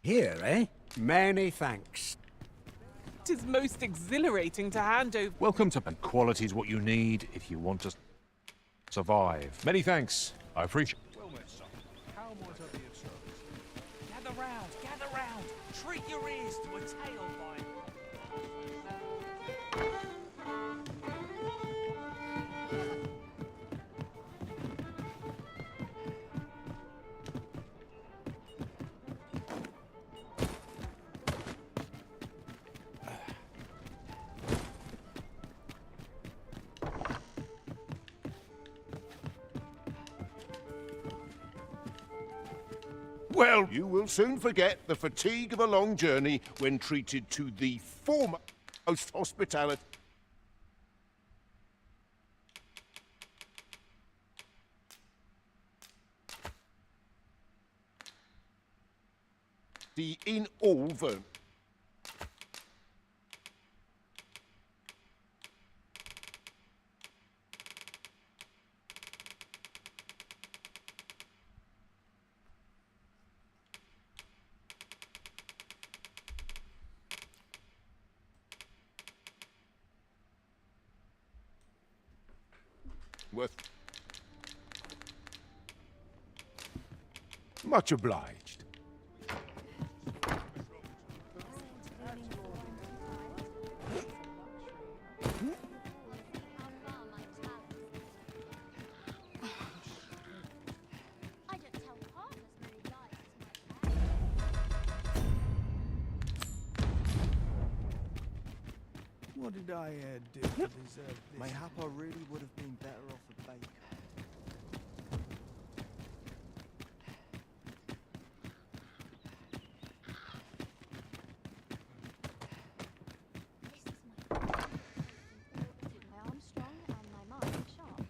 Here, eh? Many thanks. 'Tis most exhilarating to hand over. Welcome to... And quality's what you need if you want to survive. Many thanks. I appreciate... Well met, son. How might I be of service? Gather round. Treat your ears to a tail vine. Well, you will soon forget the fatigue of a long journey when treated to the foremost hospitality in all Vern. Worth. Much obliged. What did I do to deserve this? Mayhap I really would have been better off a baker. My arm's strong and my mind sharp.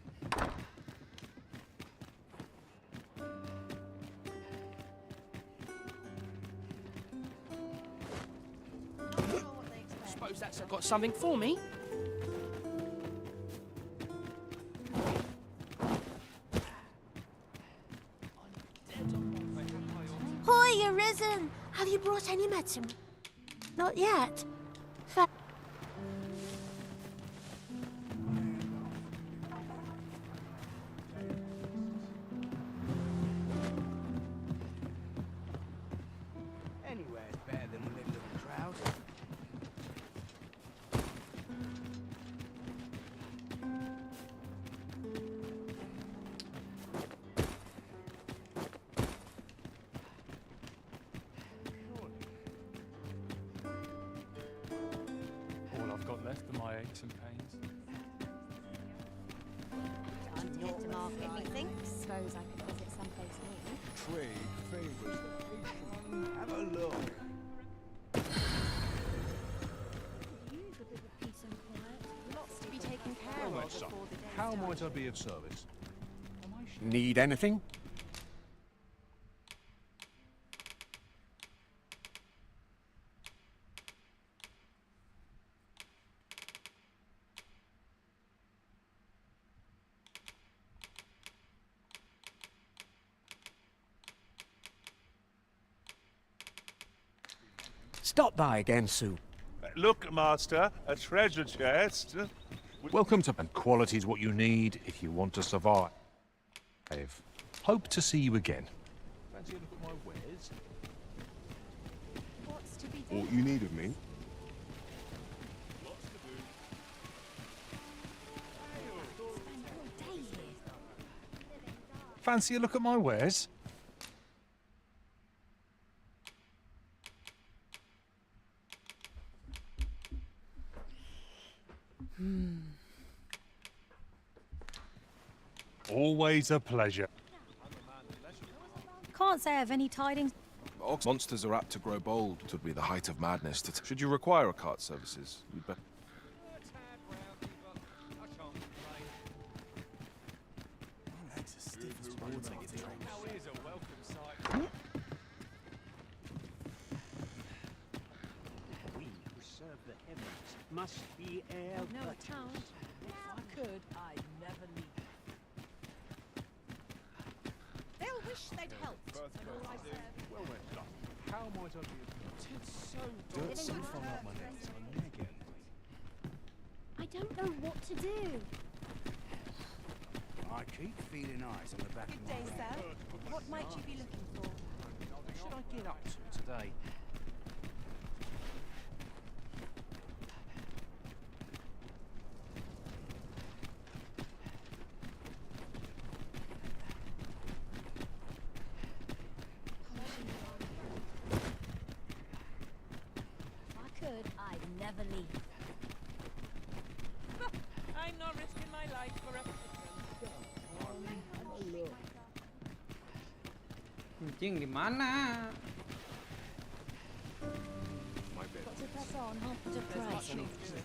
Suppose that's got something for me. Hoy, Arisen! Have you brought any medicine? Not yet. Anywhere's better than a little drought. All I've got left are my aches and pains. Time to get to market, methinks. Suppose I could visit someplace new. Trade favours the patient. Have a look. Use a bit of peace and quiet. Lots to be taken care Well of met, son. before the day How starts. might I be of service? Need anything? Stop by again, Sue. Look, Master, a treasure chest. Welcome to... And quality's what you need if you want to survive. Hope to see you again. Fancy a look at my wares? What's to be done? What you need of me? Spend all day here. Fancy a look at my wares? Always a pleasure. Can't say I have any tidings. Ox monsters are apt to grow bold. It would be the height of madness. Should you require a cart services, you'd better... That's as stiff as water. We who serve the heavens must be air. No account. If I could, I'd never leave. They'll wish they'd helped. And all I said, Well met, son. How might I be of service? "'Tis so Dirt so far out my legs, I neck don't know what to do. I keep feeling eyes on the back of my Good day, sir. What might you be looking for? What should I get up to today? If I could, I'd never leave. I'm not risking my life for a Kucing di mana?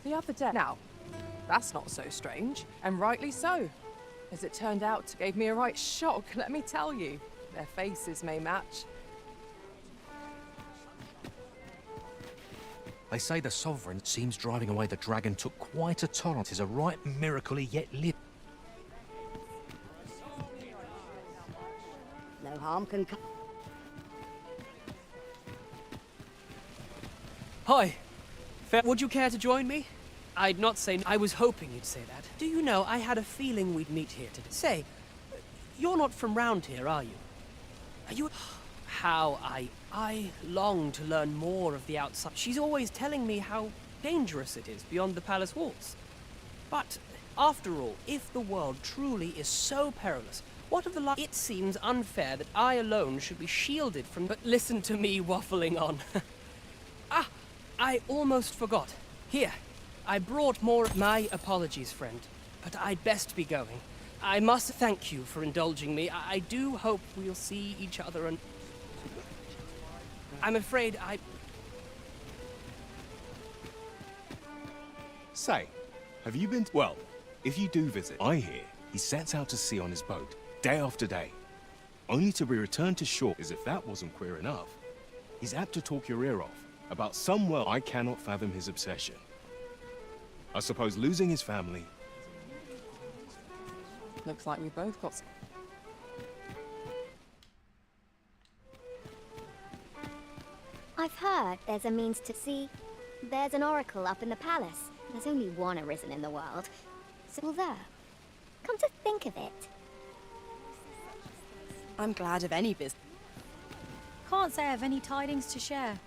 The other day. Now, that's not so strange, and rightly so. As it turned out, it gave me a right shock, let me tell you. Their faces may match. They say the Sovereign seems driving away the dragon took quite a toll. It is a right miracle he yet lived. No harm can come. Hi. Would you care to join me? I'd not say I was hoping you'd say that. Do you know, I had a feeling we'd meet here today. Say, you're not from round here, are you? Are you... How I long to learn more of the outside. She's always telling me how dangerous it is beyond the palace walls. But, after all, if the world truly is so perilous, what of the life? It seems unfair that I alone should be shielded from... But listen to me waffling on. Ah, I almost forgot. Here, I brought more... My apologies, friend, but I'd best be going. I must thank you for indulging me. I do hope we'll see each other and... I'm afraid I... Say, have you been... Well, if you do visit, I hear he sets out to sea on his boat, day after day, only to be returned to shore. As if that wasn't queer enough, he's apt to talk your ear off about some world. I cannot fathom his obsession. I suppose losing his family... Looks like we both got... I've heard there's a means to see. There's an oracle up in the palace. There's only one Arisen in the world. So, well, there. Come to think of it. I'm glad of any business. Can't say I have any tidings to share.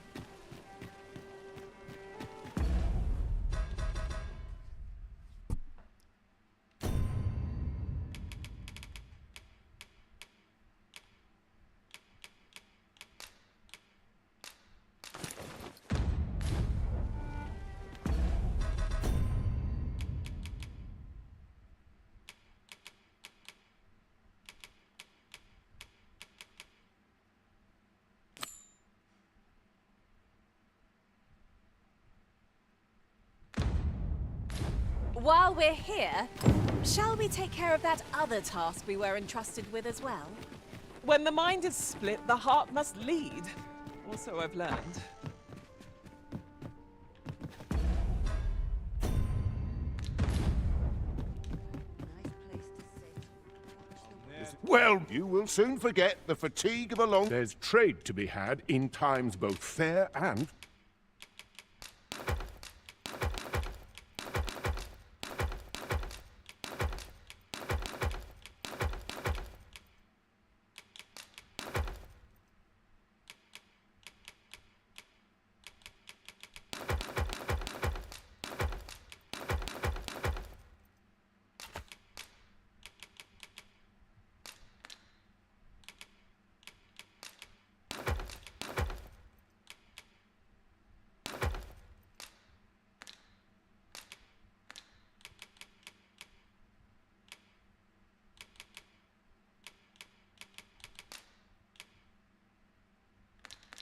While we're here, shall we take care of that other task we were entrusted with as well? When the mind is split, the heart must lead. Also, I've learned. Well, you will soon forget the fatigue of a long... There's trade to be had in times both fair and...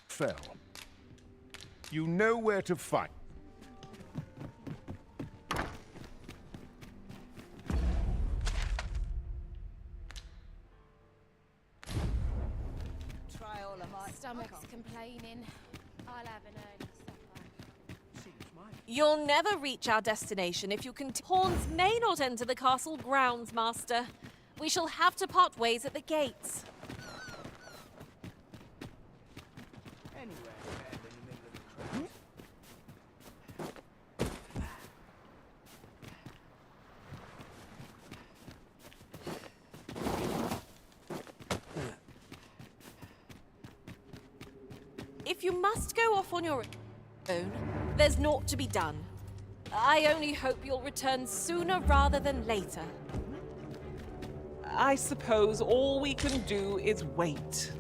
fell. You know where to find. Stomach's complaining. I'll have an early supper. You'll never reach our destination if you Horns may not enter the castle grounds, Master. We shall have to part ways at the gates. If you must go off on your own, there's naught to be done. I only hope you'll return sooner rather than later. I suppose all we can do is wait.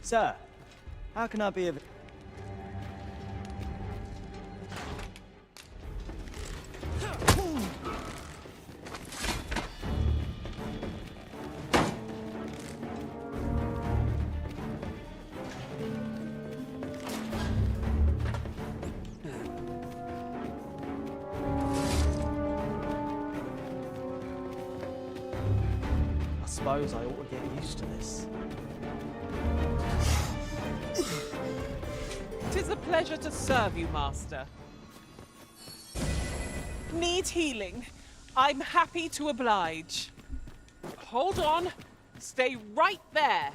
Sir, how can I be of... I suppose I ought to get used to this. 'Tis a pleasure to serve you, Master. Need healing? I'm happy to oblige. Hold on. Stay right there.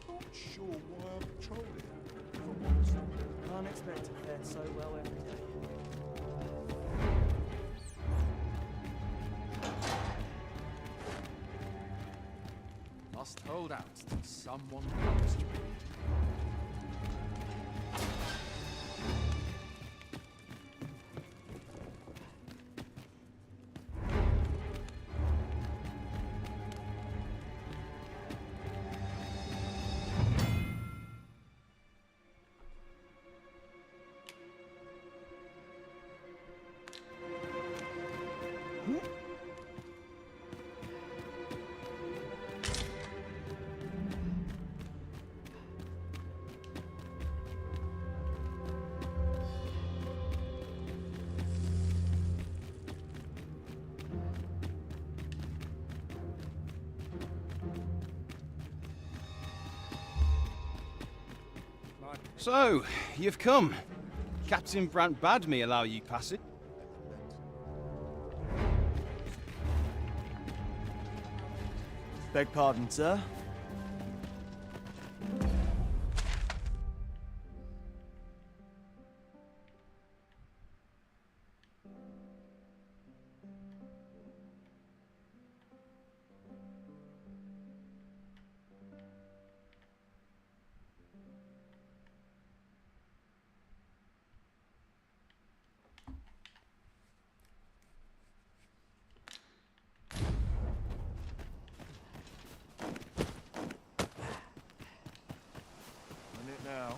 Not sure why I'm patrolling. If I'm honest. Can't expect to fare so well every day. Must hold out till someone comes to me. So, you've come. Captain Brant bade me allow you passage. Beg pardon, sir. Now.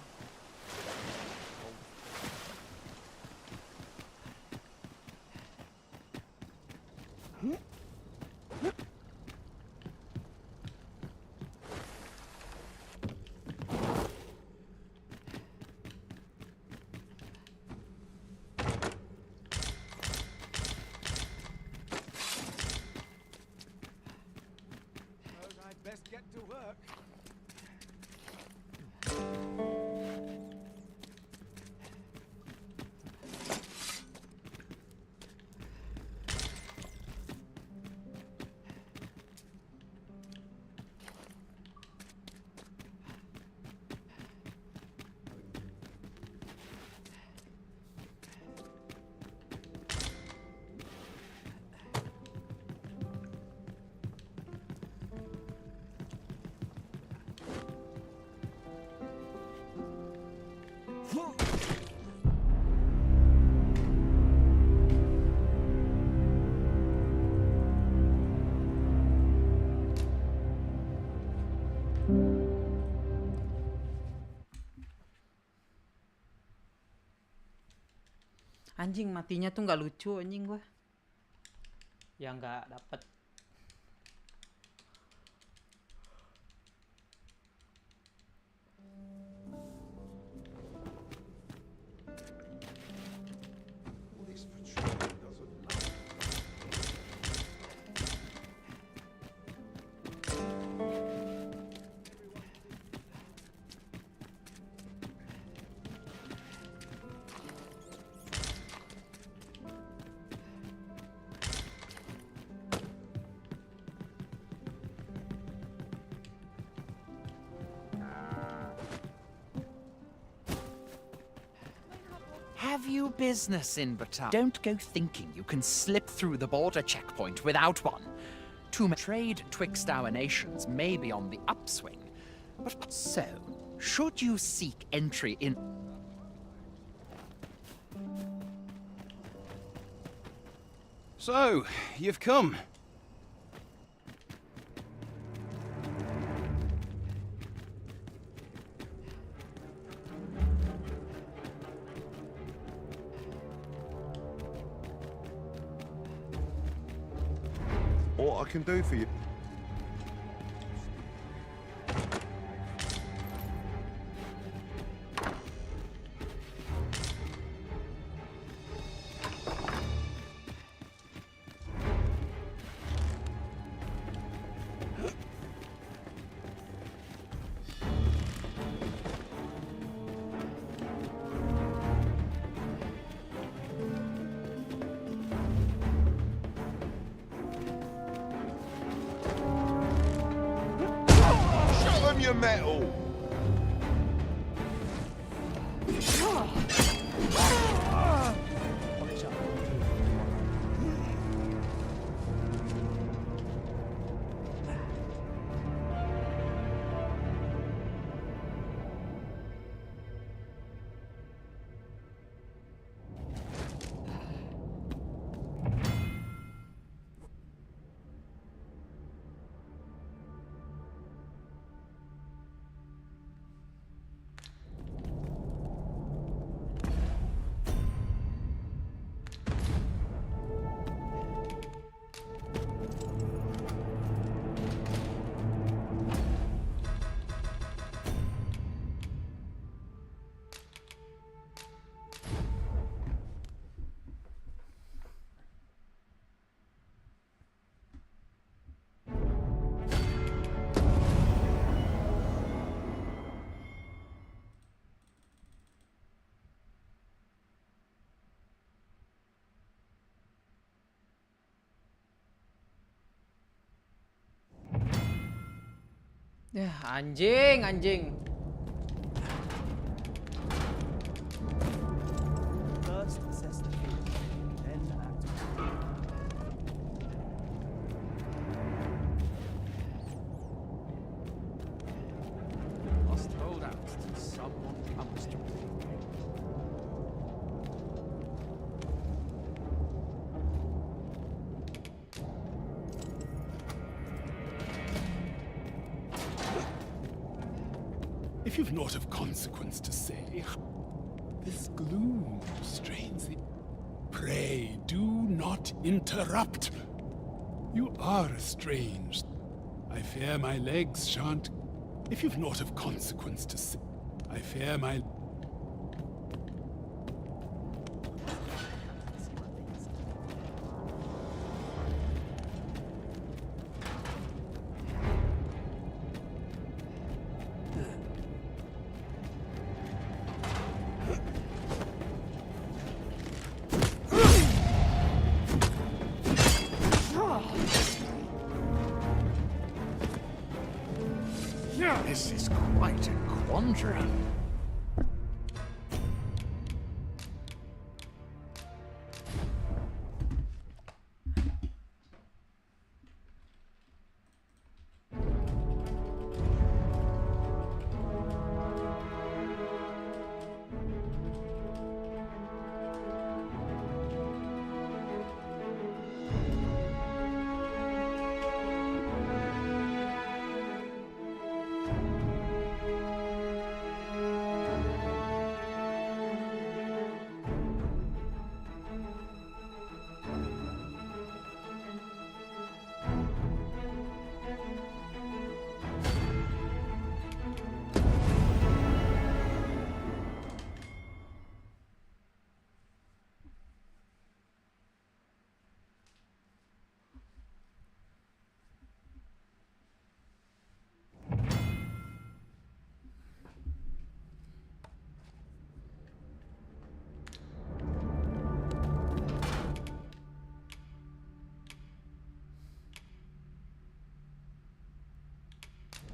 I'd best get to work. Anjing matinya tuh nggak lucu anjing gua. Ya nggak dapet. Have you business in Batam? Don't go thinking you can slip through the border checkpoint without one. Trade twixt our nations may be on the upswing, but so, should you seek entry in... So, you've come. What I can do for you? Show them your metal! Ya, anjing, anjing. First assess the field, then act. Must hold out till someone comes to me. If you've naught of consequence to say, this gloom strains the... Pray, do not interrupt. You are strange. I fear my legs shan't... If you've naught of consequence to say, I fear my... This is quite a quandary.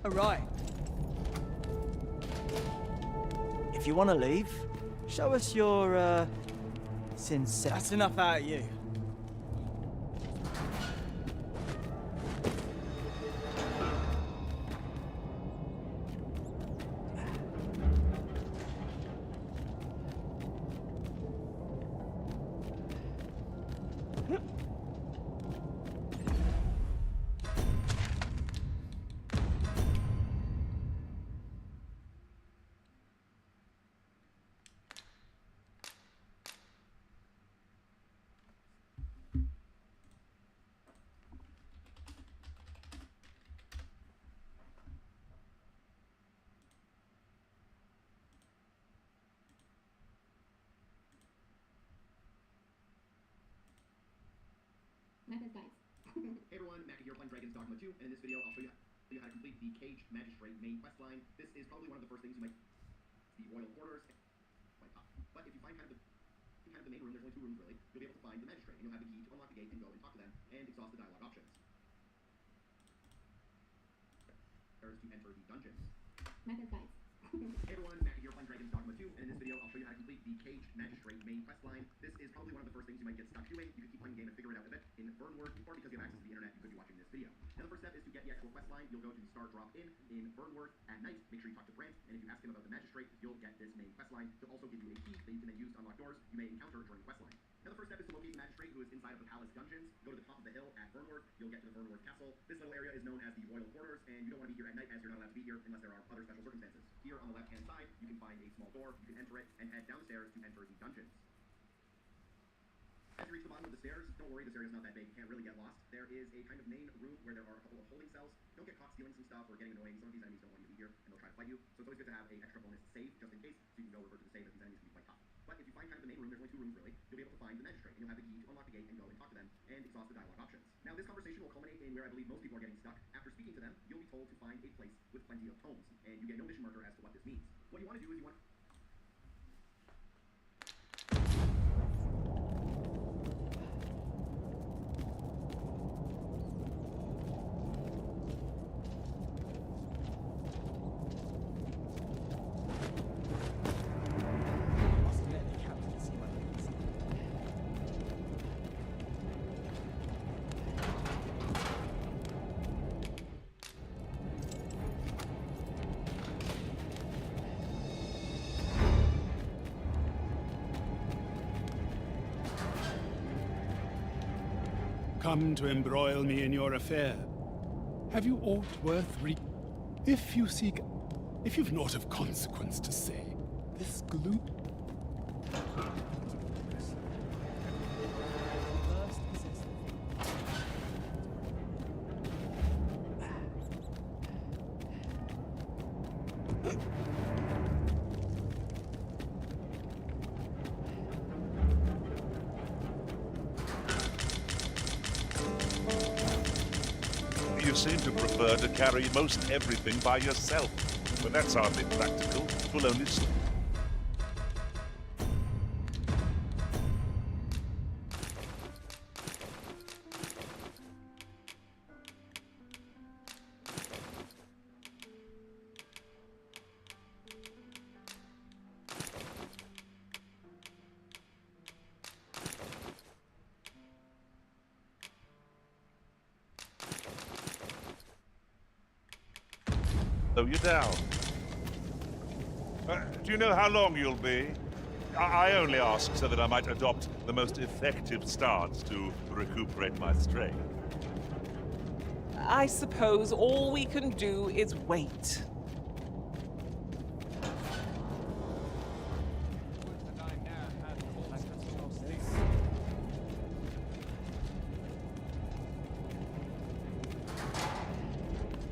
All right. If you want to leave, show us your Since that's enough out of you. Methods guys. Hey everyone, Mac here playing Dragon's Dogma 2, and in this video I'll show you how to complete the Caged Magistrate main quest line. This is probably one of the first things you might the Royal Quarters. Quite tough. But if you find kind of the main room, there's only 2 rooms really, you'll be able to find the Magistrate, and you'll have the key to unlock the gate and go and talk to them, and exhaust the dialogue options. There's to enter the dungeons. Methods guys. Hey everyone, Mac here playing Dragon's Dogma 2, and in this video I'll show you how to complete the Caged Magistrate main quest line. This is probably one of the first things you might get stuck doing. You can keep playing the game and figure it out a bit in Burnworth, or because you have access to the internet, you could be watching this video. Now the first step is to get the actual quest line. You'll go to the Star Drop Inn in Burnworth at night. Make sure you talk to Brant, and if you ask him about the Magistrate, you'll get this main quest line. He'll also give you a key that you can then use to unlock doors you may encounter during the quest line. Now the first step is to locate the Magistrate, who is inside of the Palace dungeons. Go to the top of the hill at Burnworth. You'll get to the Burnworth Castle. This little area is known as the Royal Quarters, and you don't want to be here at night as you're not allowed to be here unless there are other special circumstances. Here on the left-hand side, you can find a small door. You can enter it and head downstairs to enter the dungeons. As you reach the bottom of the stairs, don't worry, this area's not that big. You can't really get lost. There is a kind of main room where there are a couple of holding cells. Don't get caught stealing some stuff or getting annoying. Some of these enemies don't want you to be here, and they'll try to fight you. So it's always good to have an extra bonus save, just in case, so you can go revert to the save, as these enemies can be quite tough. But if you find kind of the main room, there's only 2 rooms really, you'll be able to find the Magistrate, and you'll have the key to unlock the gate and go and talk to them, and exhaust the dialogue options. Now this conversation will culminate in where I believe most people are getting stuck. After speaking to them, you'll be told to find a place with plenty of tomes, and you get no mission marker as to what this means. What you want to do is you want come to embroil me in your affair. Have you aught worth If you've naught of consequence to say, this gloom... You seem to prefer to carry most everything by yourself. But that's hardly practical. It will only... slow you down. Do you know how long you'll be? I only ask so that I might adopt the most effective stance to recuperate my strength. I suppose all we can do is wait.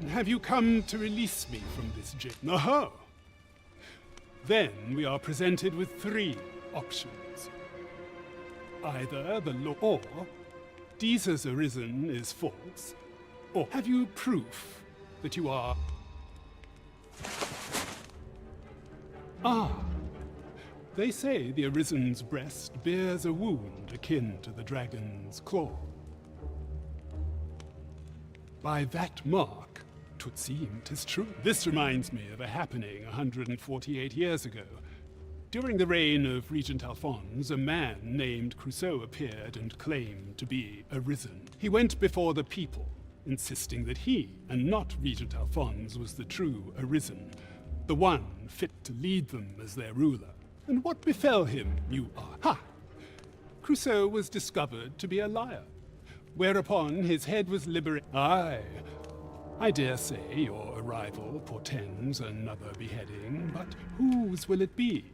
Have you come to release me from this jail? Aha! Then we are presented with 3 options. Either the law, or Jesus Arisen is false, or have you proof that you are... Ah! They say the Arisen's breast bears a wound akin to the dragon's claw. By that mark, 'twould seem 'tis true. This reminds me of a happening 148 years ago. During the reign of Regent Alphonse, a man named Crusoe appeared and claimed to be Arisen. He went before the people, insisting that he, and not Regent Alphonse, was the true Arisen, the one fit to lead them as their ruler. And what befell him, you ask? Ha! Crusoe was discovered to be a liar, whereupon his head was liberated. Aye, I dare say your arrival portends another beheading, but whose will it be?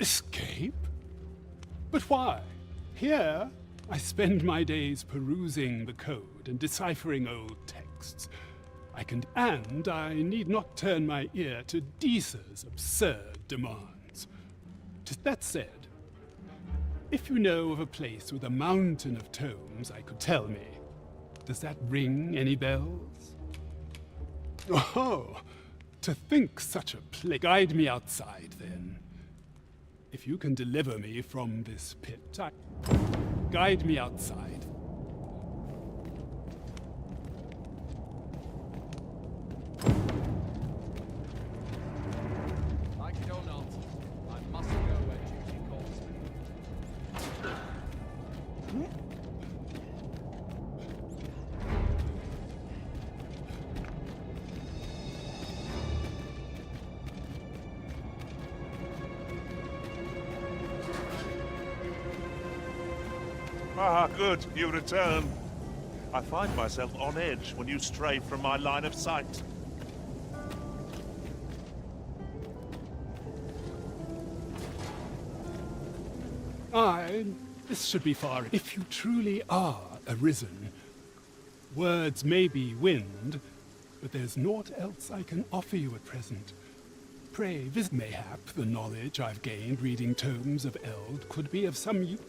Escape? But why? Here, I spend my days perusing the code and deciphering old texts. And I need not turn my ear to Deesa's absurd demands. That said, if you know of a place with a mountain of tomes, I could tell me. Does that ring any bells? Oh, to think such a place. Guide me outside, then. If you can deliver me from this pit, guide me outside. Like it or not, I must go where duty calls me. Ah, good, you return. I find myself on edge when you stray from my line of sight. This should be far. If you truly are Arisen, words may be wind, but there's naught else I can offer you at present. Pray, mayhap the knowledge I've gained reading tomes of Eld could be of some use.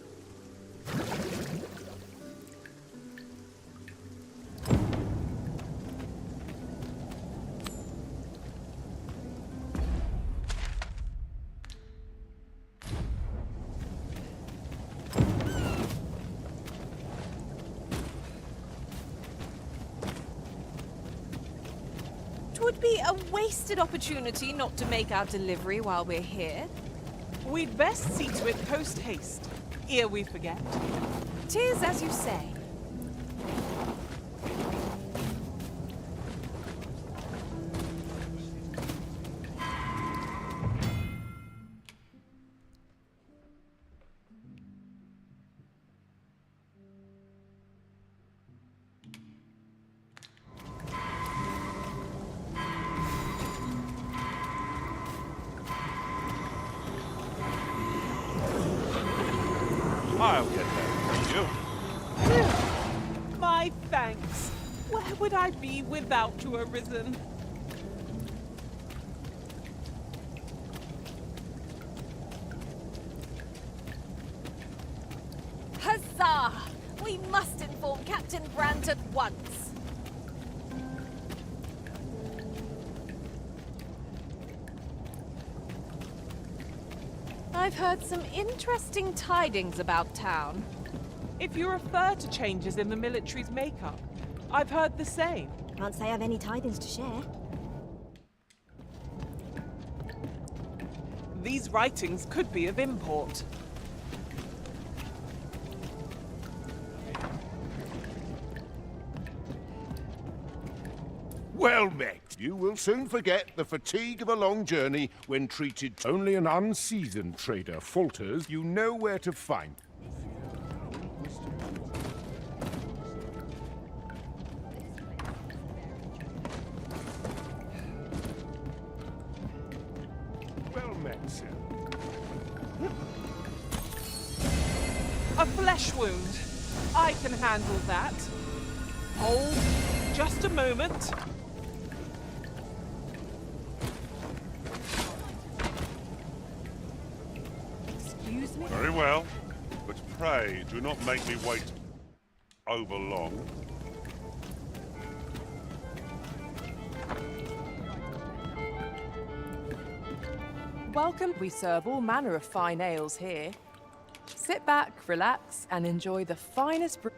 Would be a wasted opportunity not to make our delivery while we're here. We'd best see to it post-haste, ere we forget. 'Tis as you say. I'll get there for you. My thanks. Where would I be without you, Arisen? Huzzah! We must inform Captain Brandt at once. I've heard some interesting tidings about town. If you refer to changes in the military's makeup, I've heard the same. Can't say I've any tidings to share. These writings could be of import. Well met. You will soon forget the fatigue of a long journey when treated. Only an unseasoned trader falters. You know where to find. Well met, sir. A flesh wound. I can handle that. Hold just a moment. Excuse me? Very well, but pray do not make me wait over long. Welcome. We serve all manner of fine ales here. Sit back, relax, and enjoy the finest brew.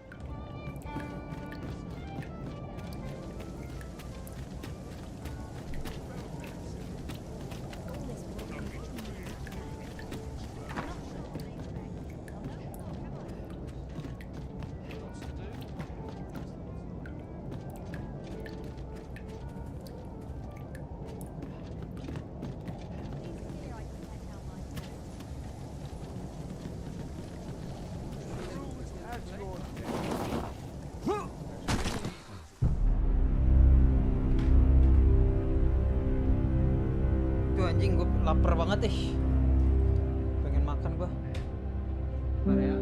anjing, gue lapar banget ih. Pengen makan gue. Bentar ya.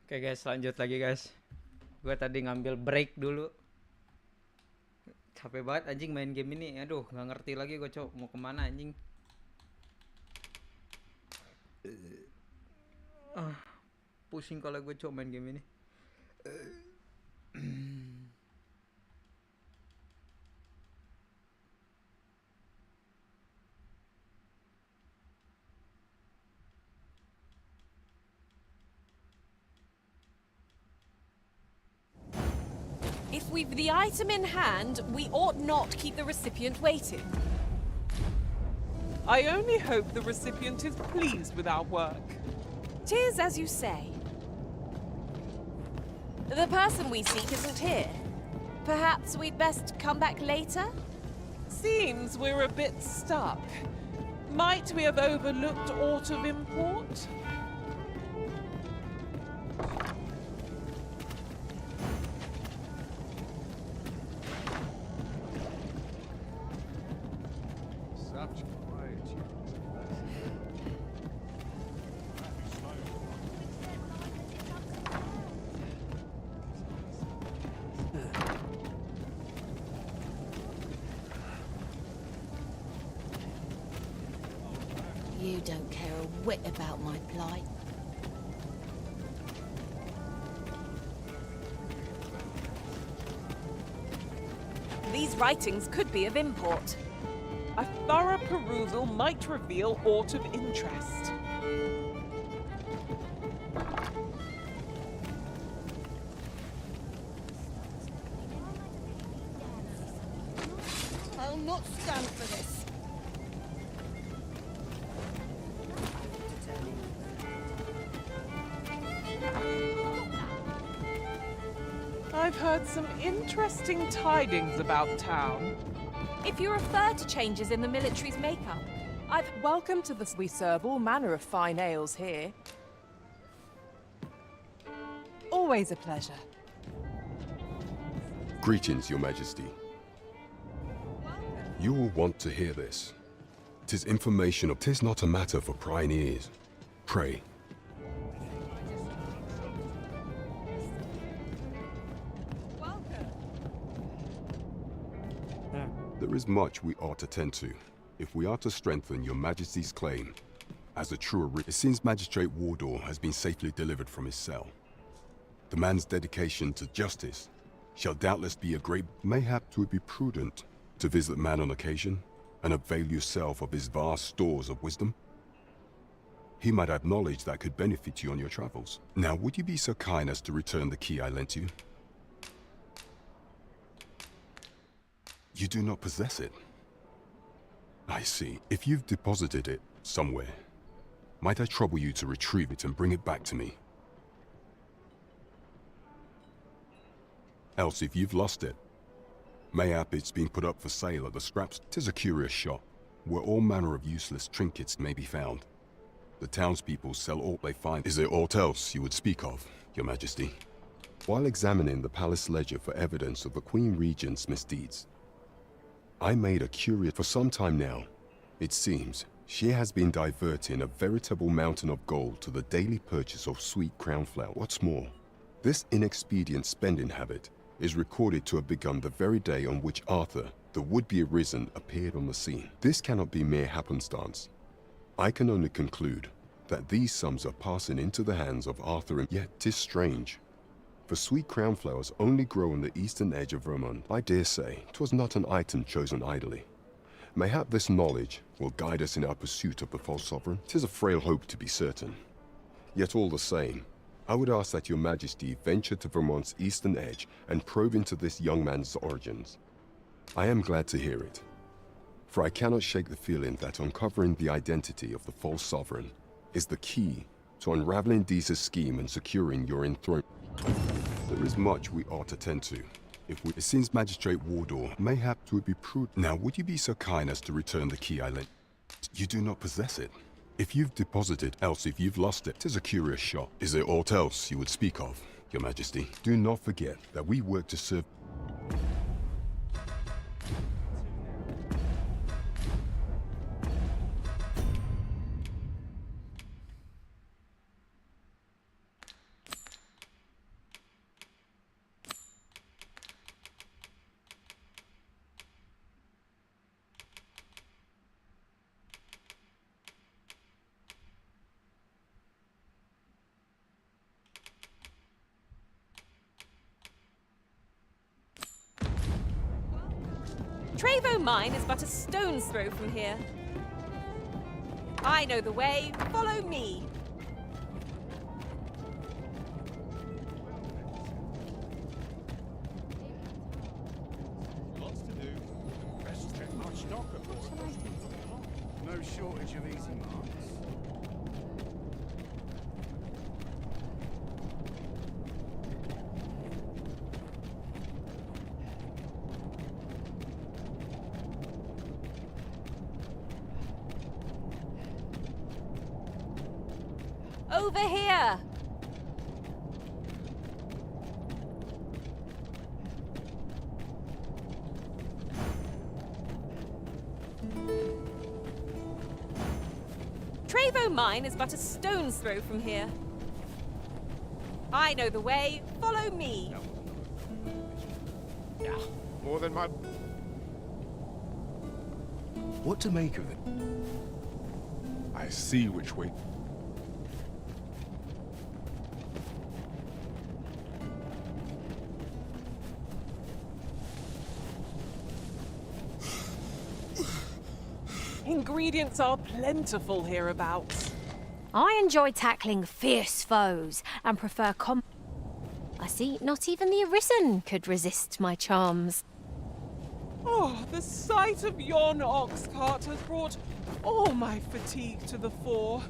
Oke guys, lanjut lagi guys. Gue tadi ngambil break dulu. Capek banget anjing main game ini. Aduh, nggak ngerti lagi gue cok mau kemana anjing. Pusing kalau gue cok main game ini. If we've the item in hand, we ought not keep the recipient waiting. I only hope the recipient is pleased with our work. 'Tis as you say. The person we seek isn't here. Perhaps we'd best come back later? Seems we're a bit stuck. Might we have overlooked aught of import? You don't care a whit about my plight. These writings could be of import. A thorough perusal might reveal aught of interest. I'll not stand for this. I've heard some interesting tidings about town. If you refer to changes in the military's makeup, Welcome to the... We serve all manner of fine ales here. Always a pleasure. Greetings, Your Majesty. You will want to hear this. 'Tis information of... 'Tis not a matter for prying ears. Pray. There is much we ought to tend to, if we are to strengthen Your Majesty's claim. As a true it seems Magistrate Wardor has been safely delivered from his cell. The man's dedication to justice shall doubtless be a great... Mayhap 'twould be prudent to visit the man on occasion and avail yourself of his vast stores of wisdom. He might have knowledge that could benefit you on your travels. Now, would you be so kind as to return the key I lent you? You do not possess it. I see. If you've deposited it somewhere, might I trouble you to retrieve it and bring it back to me? Else, if you've lost it, mayhap it's been put up for sale at the scraps. 'Tis a curious shop, where all manner of useless trinkets may be found. The townspeople sell all they find. Is there aught else you would speak of, Your Majesty? While examining the palace ledger for evidence of the Queen Regent's misdeeds, I made a curious... For some time now, it seems, she has been diverting a veritable mountain of gold to the daily purchase of sweet crown flower. What's more, this inexpedient spending habit is recorded to have begun the very day on which Arthur, the would-be arisen, appeared on the scene. This cannot be mere happenstance. I can only conclude that these sums are passing into the hands of Arthur, and yet 'tis strange. For sweet crown flowers only grow on the eastern edge of Vermont. I dare say 'twas not an item chosen idly. Mayhap this knowledge will guide us in our pursuit of the false sovereign. 'Tis a frail hope to be certain. Yet all the same, I would ask that Your Majesty venture to Vermont's eastern edge and probe into this young man's origins. I am glad to hear it, for I cannot shake the feeling that uncovering the identity of the false sovereign is the key to unraveling Deeza's scheme and securing your enthronement. There is much we ought to tend to. It seems Magistrate Wardor mayhap 'twould be prudent. Now, would you be so kind as to return the key I lent? You do not possess it. If you've deposited, else if you've lost it, 'tis a curious shop. Is there aught else you would speak of, Your Majesty? Do not forget that we work to serve... Trevo Mine is but a stone's throw from here. I know the way. Follow me. Lots to do. Best get much stock at no shortage of easy marks. Over here. Trevo Mine is but a stone's throw from here. I know the way. Follow me. Yeah, more than my... What to make of it? I see which way. Ingredients are plentiful hereabouts. I enjoy tackling fierce foes and prefer I see not even the Arisen could resist my charms. Oh, the sight of yon ox cart has brought all my fatigue to the fore.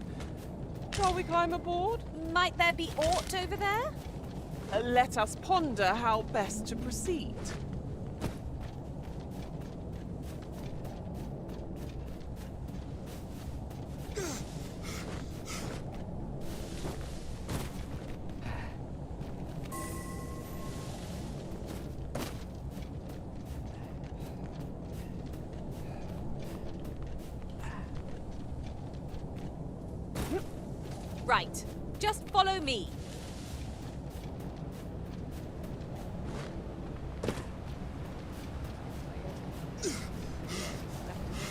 Shall we climb aboard? Might there be aught over there? Let us ponder how best to proceed. Right. Just follow me.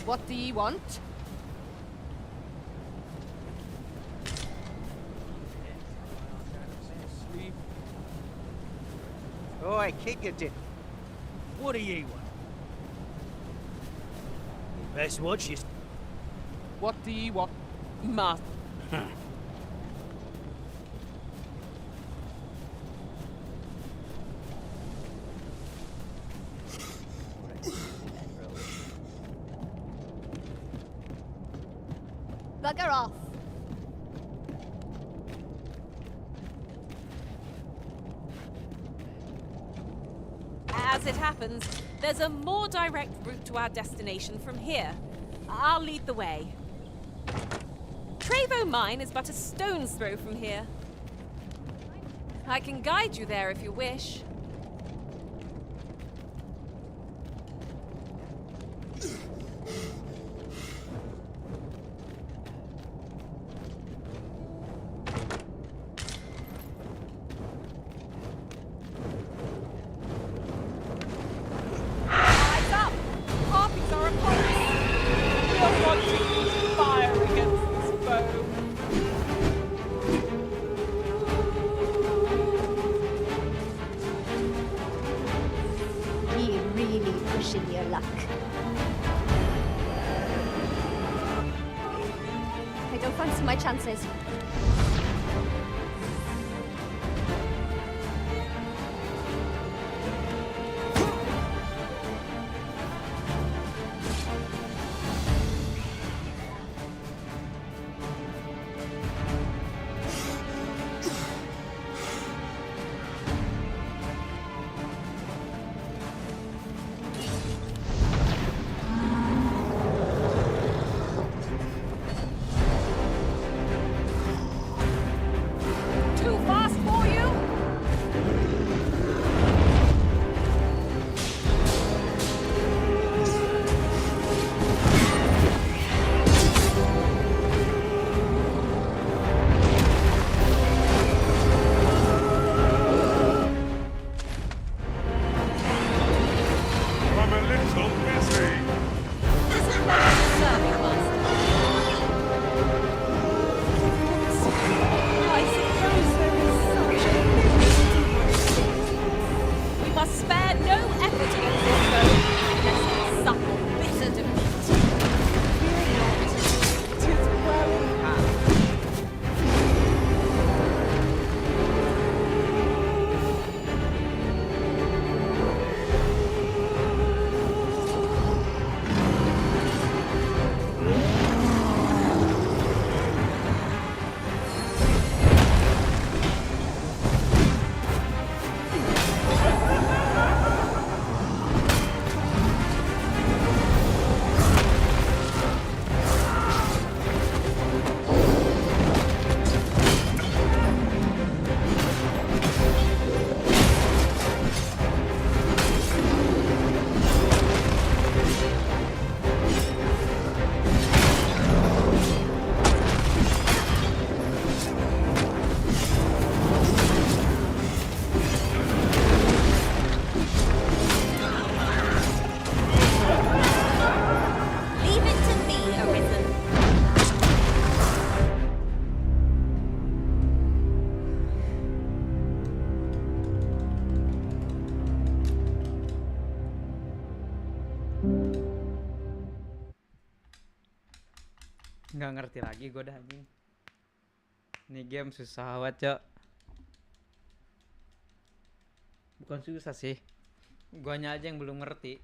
What do ye want? Oi, keep your dip. What do ye want? Best watch your... What do ye want? Master. Bugger off. As it happens, there's a more direct route to our destination from here. I'll lead the way. Trevo Mine is but a stone's throw from here. I can guide you there if you wish. Eyes up! Harpies are upon us! We are wanting you to fire against this foe. Ye really pushing your luck. I don't fancy my chances. Nggak ngerti lagi gue dah anjing. Ini game susah banget, Cok. Bukan susah sih. Guanya aja yang belum ngerti.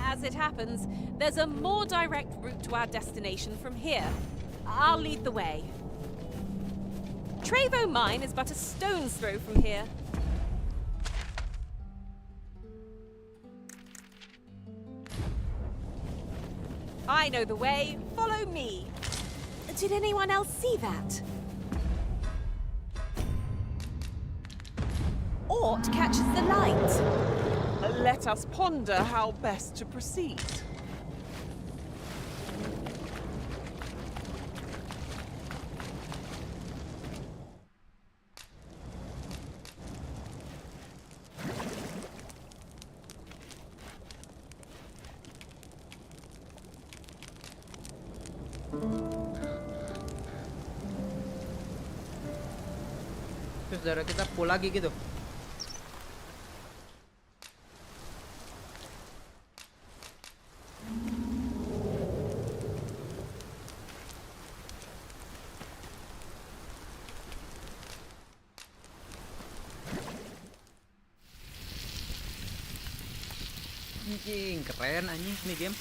As it happens, there's a more direct route to our destination from here. I'll lead the way. Trevo Mine is but a stone's throw from here. I know the way. Follow me. Did anyone else see that? Ort catches the light. Let us ponder how best to proceed. Terus darah kita full lagi gitu. Anjing, keren anjing nih game.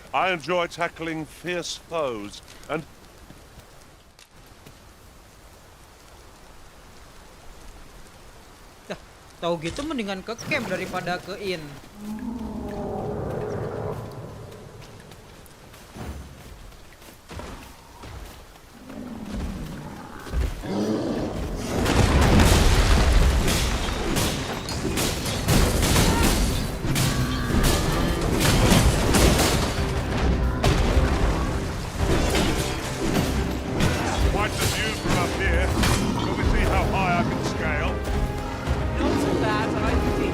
I enjoy tackling fierce foes and Tahu gitu mendingan ke camp daripada ke inn. quite the view from up here. Shall we see how high I can scale? Not a bad idea.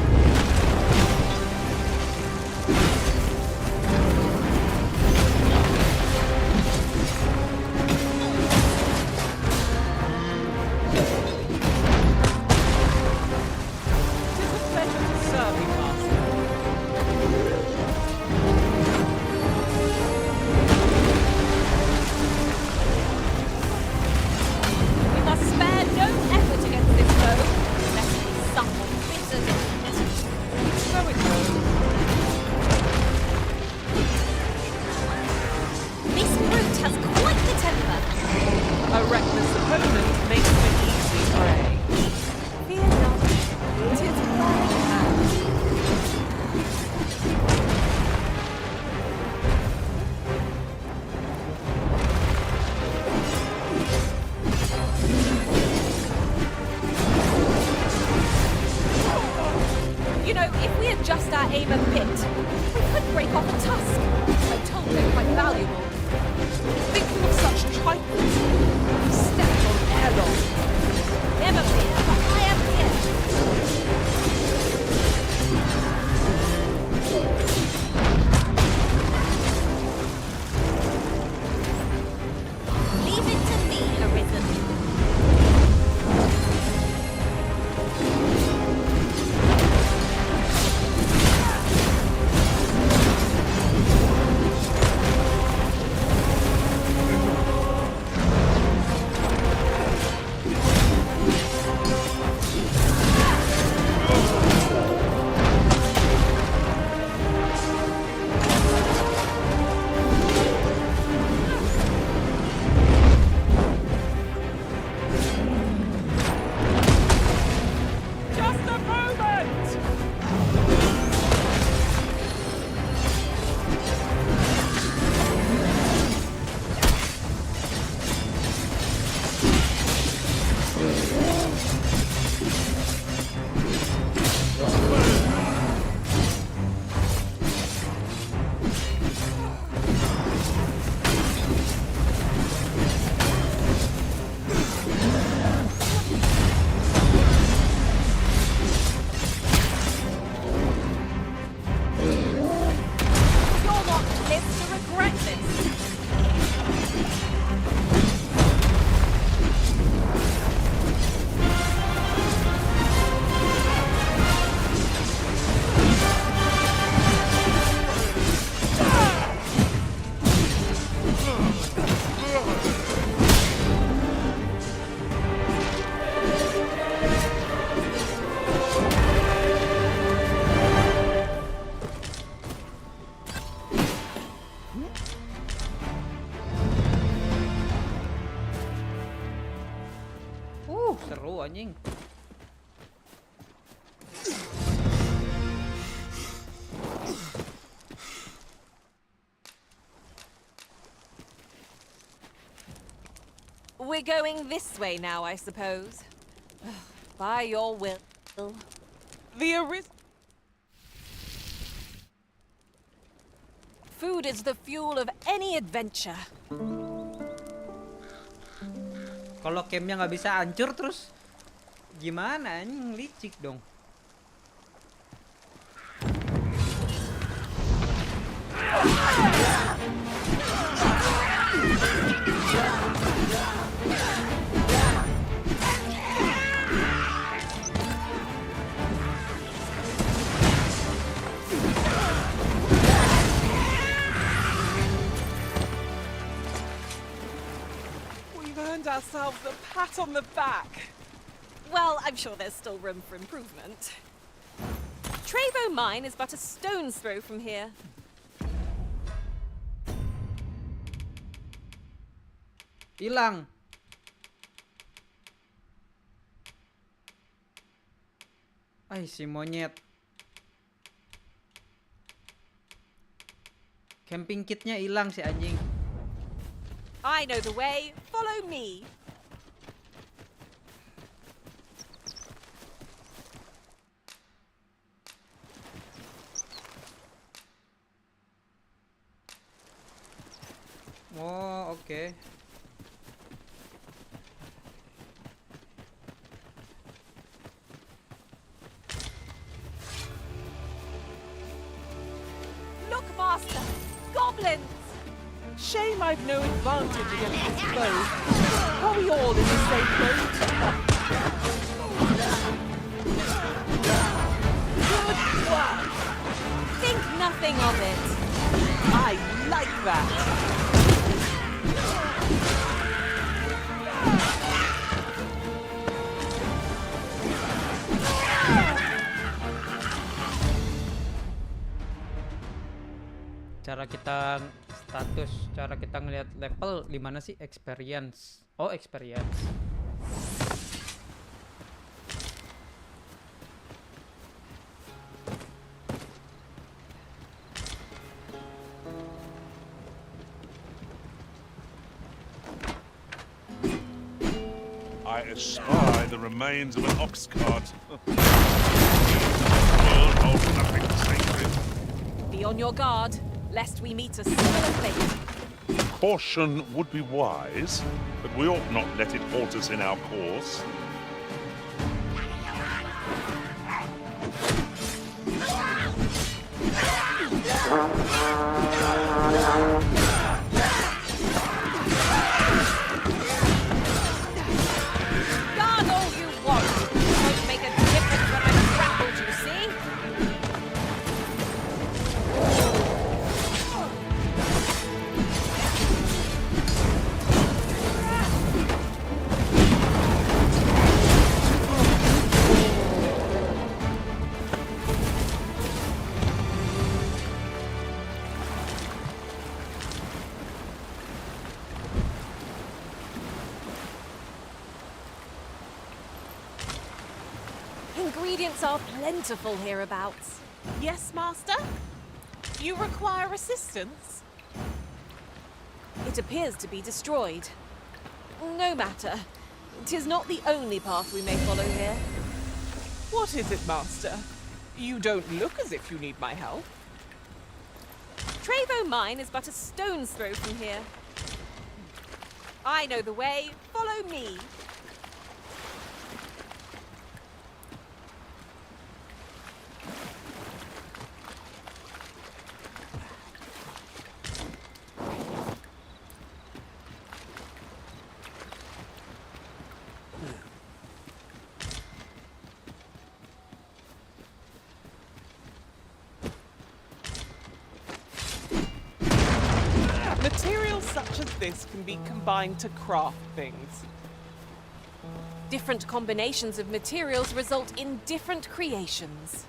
Tis a pleasure to serve you, Master. We must spare no effort against this foe, lest it be someone bitter to eat. So it goes. This brute has quite the temper. A reckless opponent makes an easy prey. Fear not, it is my hand. You know, if we adjust our aim a bit, we could break off a tusk. I'm told they're quite valuable. Thinking of such trifles, stepped on airlock. Never fear, for I am here. Leave it to me, Arisen. seru anjing. We're going this way now, I suppose. By your will. The Food is the fuel of any adventure. Kalau campnya nggak bisa hancur terus gimana anjing, licik dong. We've earned ourselves a pat on the back. Well, I'm sure there's still room for improvement. Trevo Mine is but a stone's throw from here. Hilang. Ay, si monyet. Camping kitnya hilang si anjing. I know the way. Follow me. Oh, oke. Look, Master! Goblins! Shame I've no advantage against this bow. Are we all in the same boat? Good work! Think nothing of it. I like that. Cara kita status, cara kita ngelihat level di mana sih? Experience. Oh, experience. I espy the remains of an ox cart. The world holds nothing sacred. Be on your guard, lest we meet a similar fate. Caution would be wise, but we ought not let it halt us in our course. Guard all you want. It won't make a difference when I'm grappled, you see? Ingredients are plentiful hereabouts. Yes, Master? You require assistance? It appears to be destroyed. No matter. 'Tis not the only path we may follow here. What is it, Master? You don't look as if you need my help. Trevo Mine is but a stone's throw from here. I know the way. Follow me. Materials such as this can be combined to craft things. Different combinations of materials result in different creations.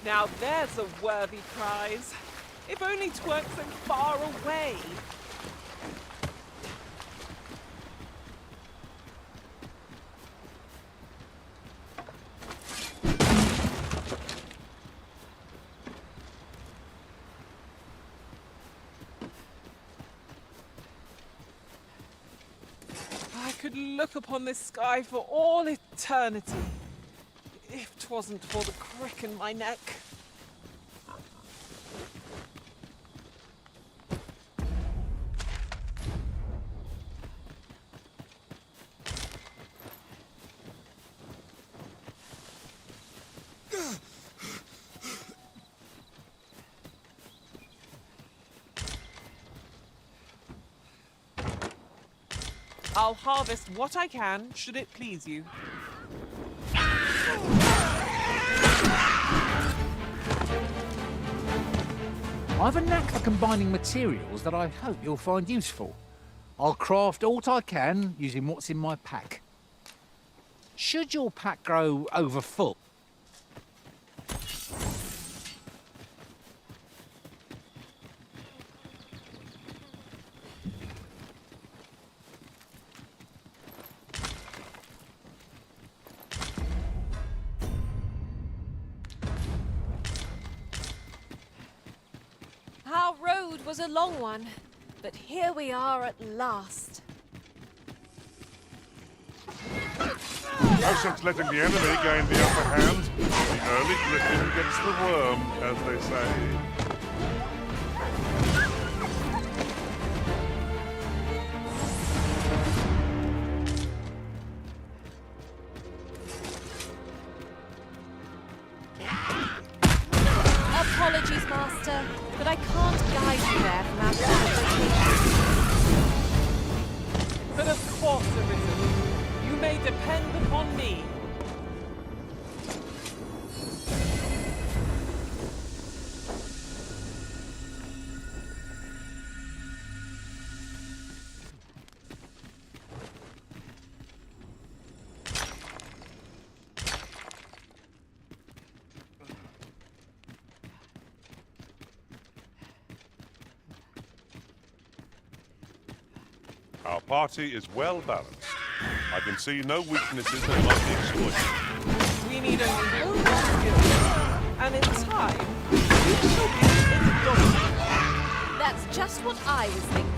Now there's a worthy prize. If only 'tweren't so far away. I could look upon this sky for all eternity, if 'twasn't for the crick in my neck. I'll harvest what I can, should it please you. I've a knack for combining materials that I hope you'll find useful. I'll craft aught I can using what's in my pack. Should your pack grow over full, Our road was a long one, but here we are at last. No sense letting the enemy gain the upper hand. The early griffin gets the worm, as they say. Apologies, Master, but I can't guide you there from our current location. But of course, Arisen. You may depend upon me. Our party is well balanced. I can see no weaknesses that might be exploited. We need only one skill, and in time, you shall be indomitable. That's just what I was thinking.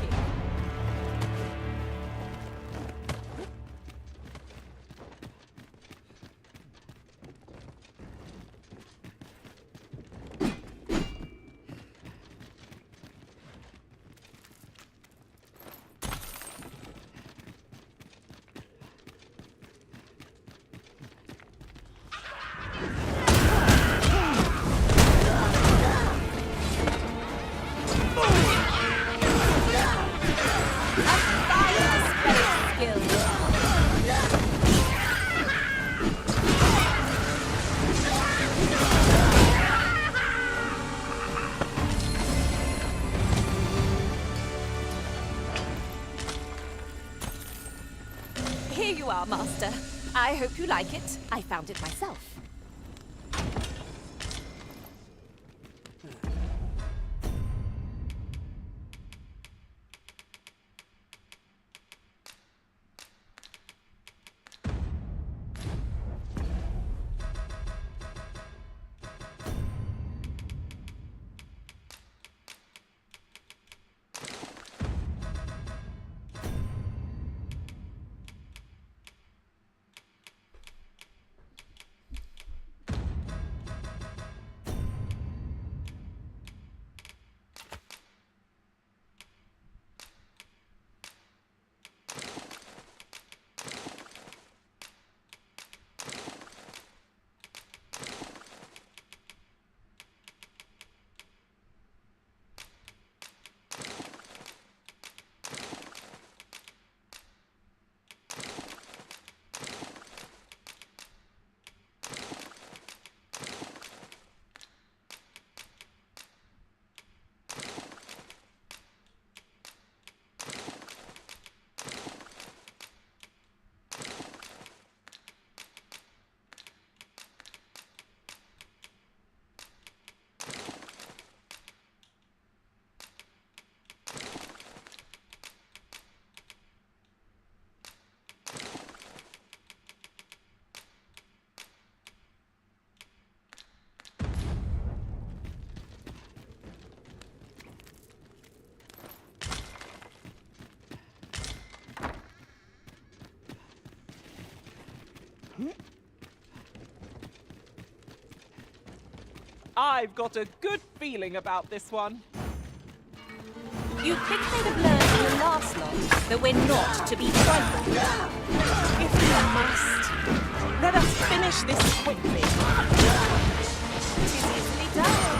Here you are, Master. I hope you like it. I found it myself. I've got a good feeling about this one. You'd think they'd have learned in the last lot that we're not to be frightened. If we must, let us finish this quickly. It is easily done.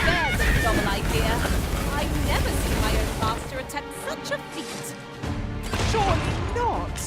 Now, there's a novel idea. I've never seen my own master attempt such a feat. Surely not.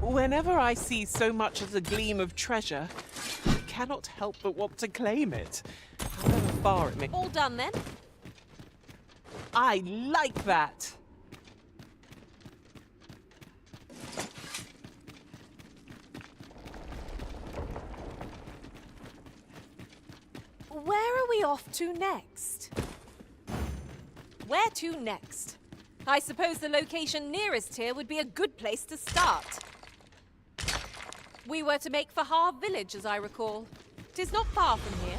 Whenever I see so much as a gleam of treasure, I cannot help but want to claim it, however far it may... All done then? I like that! Where are we off to next? Where to next? I suppose the location nearest here would be a good place to start. We were to make for Har village, as I recall. 'Tis not far from here.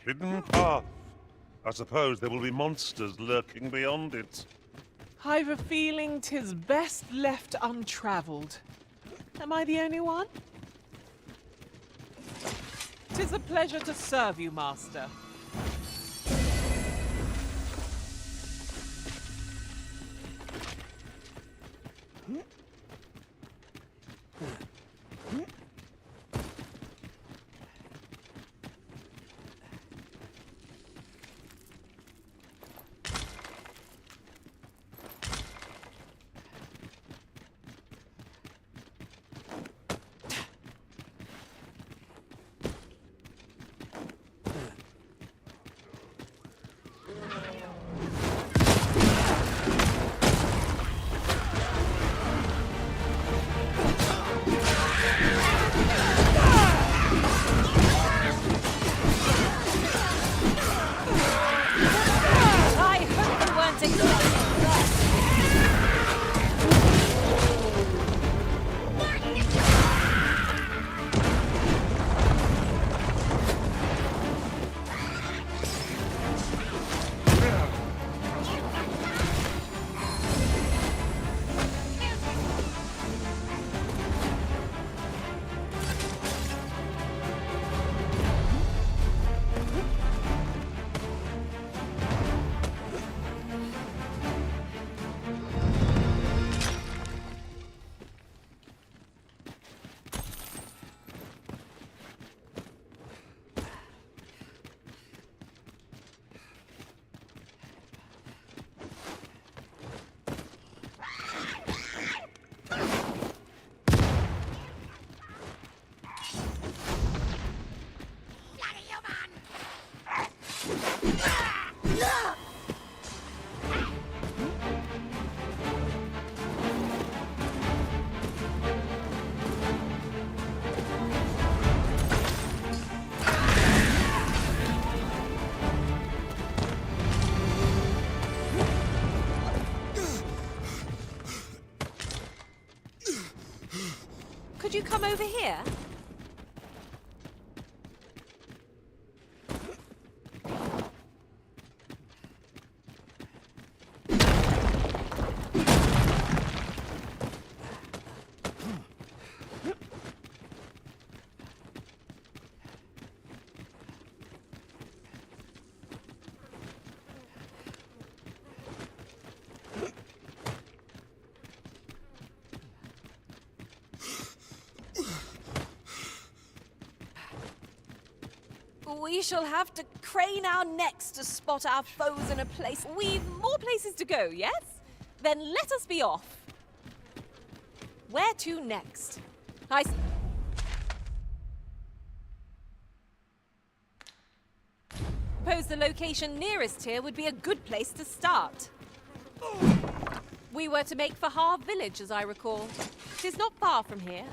Hidden path. I suppose there will be monsters lurking beyond it. I've a feeling 'tis best left untravelled. Am I the only one? 'Tis a pleasure to serve you, Master. you come over here? We shall have to crane our necks to spot our foes in a place. We've more places to go, yes? Then let us be off. Where to next? Suppose the location nearest here would be a good place to start. We were to make for Har village, as I recall. It is not far from here.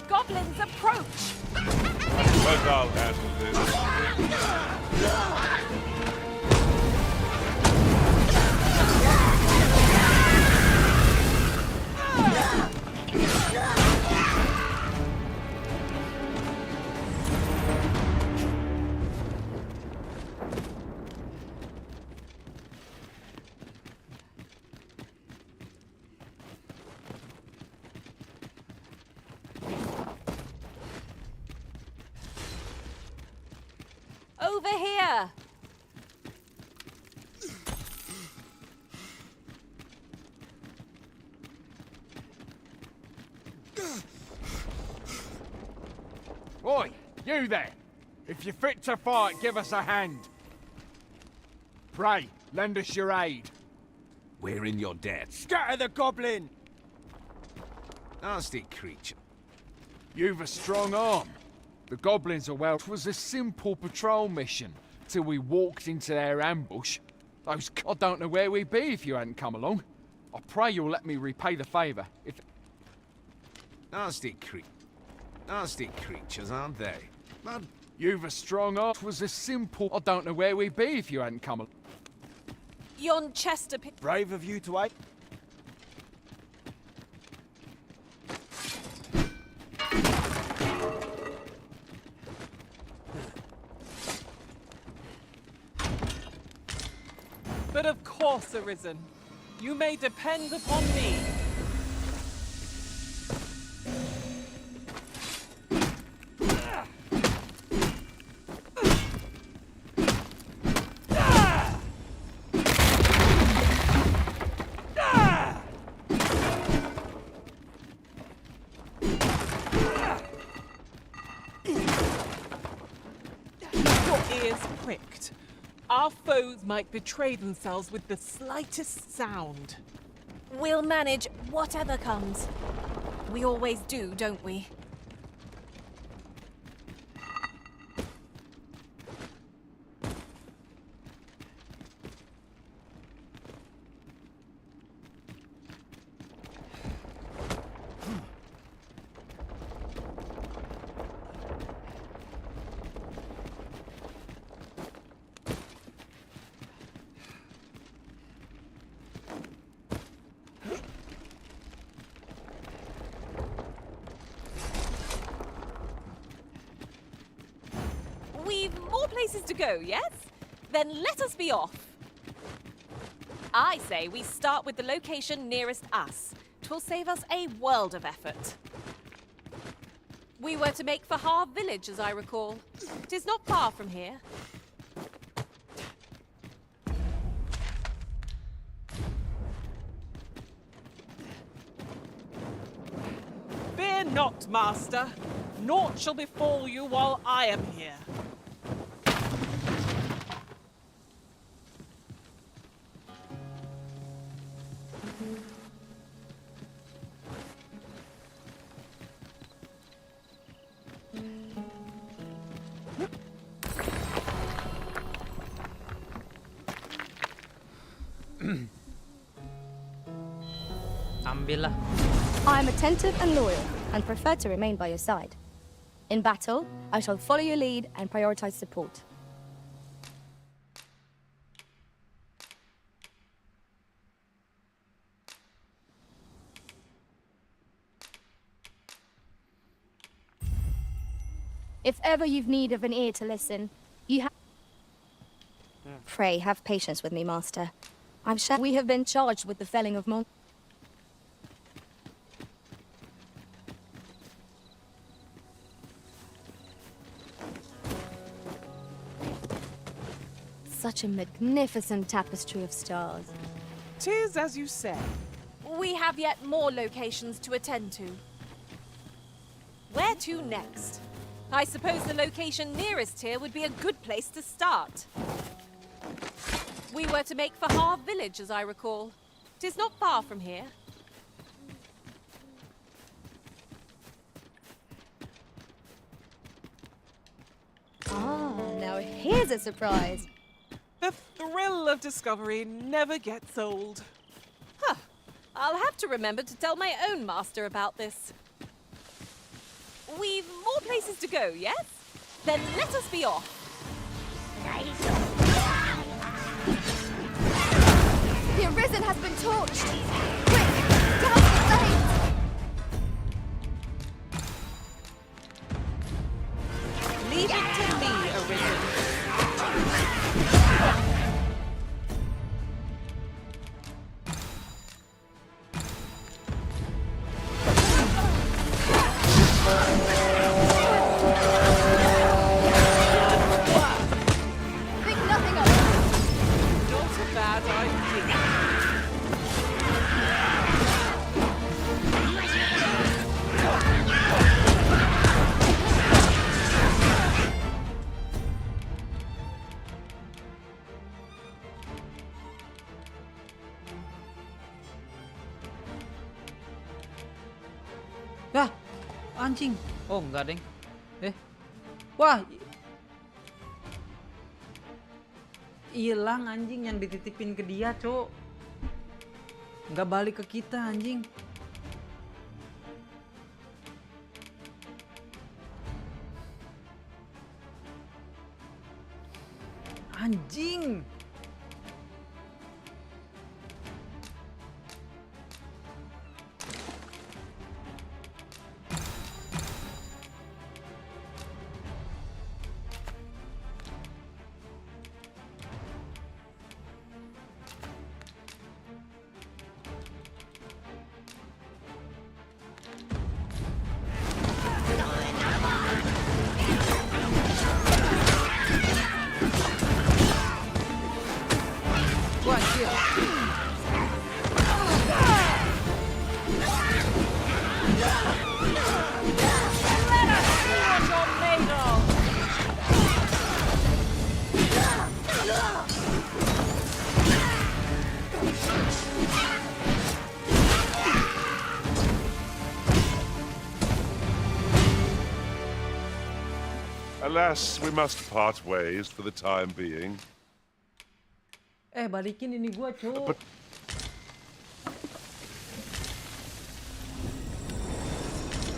Goblins approach! But I'll handle this. Over here! Oi, you there! If you're fit to fight, give us a hand. Pray, lend us your aid. We're in your debt. Scatter the goblin! Nasty creature. You've a strong arm. The goblins are well. It was a simple patrol mission till we walked into their ambush. Those I don't know where we'd be if you hadn't come along. I pray you'll let me repay the favour. If Nasty creatures, aren't they? But you've a strong arm. It was a simple. I don't know where we'd be if you hadn't come along. Yon Chester pit. Brave of you to wait. But of course, Arisen. You may depend upon me. Your ears pricked. Our foes might betray themselves with the slightest sound. We'll manage whatever comes. We always do, don't we? We've more places to go, yes? Then let us be off. I say we start with the location nearest us. 'Twill save us a world of effort. We were to make for Har village, as I recall. It is not far from here. Fear not, master. Naught shall befall you while I am here. Ambillah. I am attentive and loyal, and prefer to remain by your side. In battle, I shall follow your lead and prioritize support. If ever you've need of an ear to listen, you have... Pray, have patience with me, Master. I'm sure we have been charged with the felling of monks. Such a magnificent tapestry of stars. 'Tis as you say. We have yet more locations to attend to. Where to next? I suppose the location nearest here would be a good place to start. We were to make for Har village, as I recall. 'Tis not far from here. Ah, now here's a surprise. The thrill of discovery never gets old. Huh. I'll have to remember to tell my own master about this. We've more places to go, yes? Then let us be off. The Arisen has been torched! Quick! Down the flames! Leave it to me, Arisen. Think nothing of it! Not a bad idea. Wah, anjing. Oh, enggak, Deng. Wah. Hilang anjing yang dititipin ke dia, Cok. Nggak balik ke kita, anjing. Anjing. Wah, anjir. Alas, we must part ways for the time being. Balikin ini gua, Cok.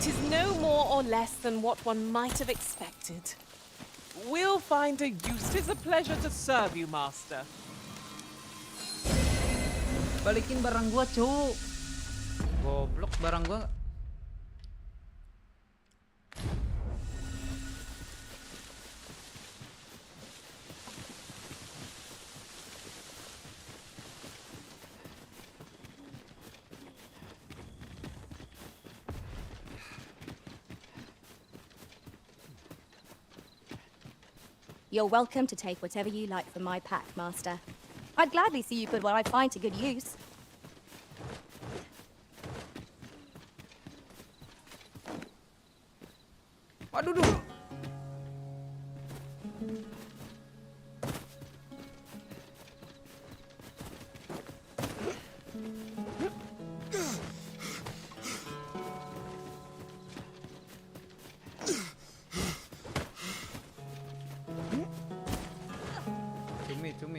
Tis no more or less than what one might have expected. We'll find a use. 'Tis a pleasure to serve you, Master. Balikin barang gua, Cok. Goblok barang gua. You're welcome to take whatever you like from my pack, Master. I'd gladly see you put what I find to good use. Aduh, duh.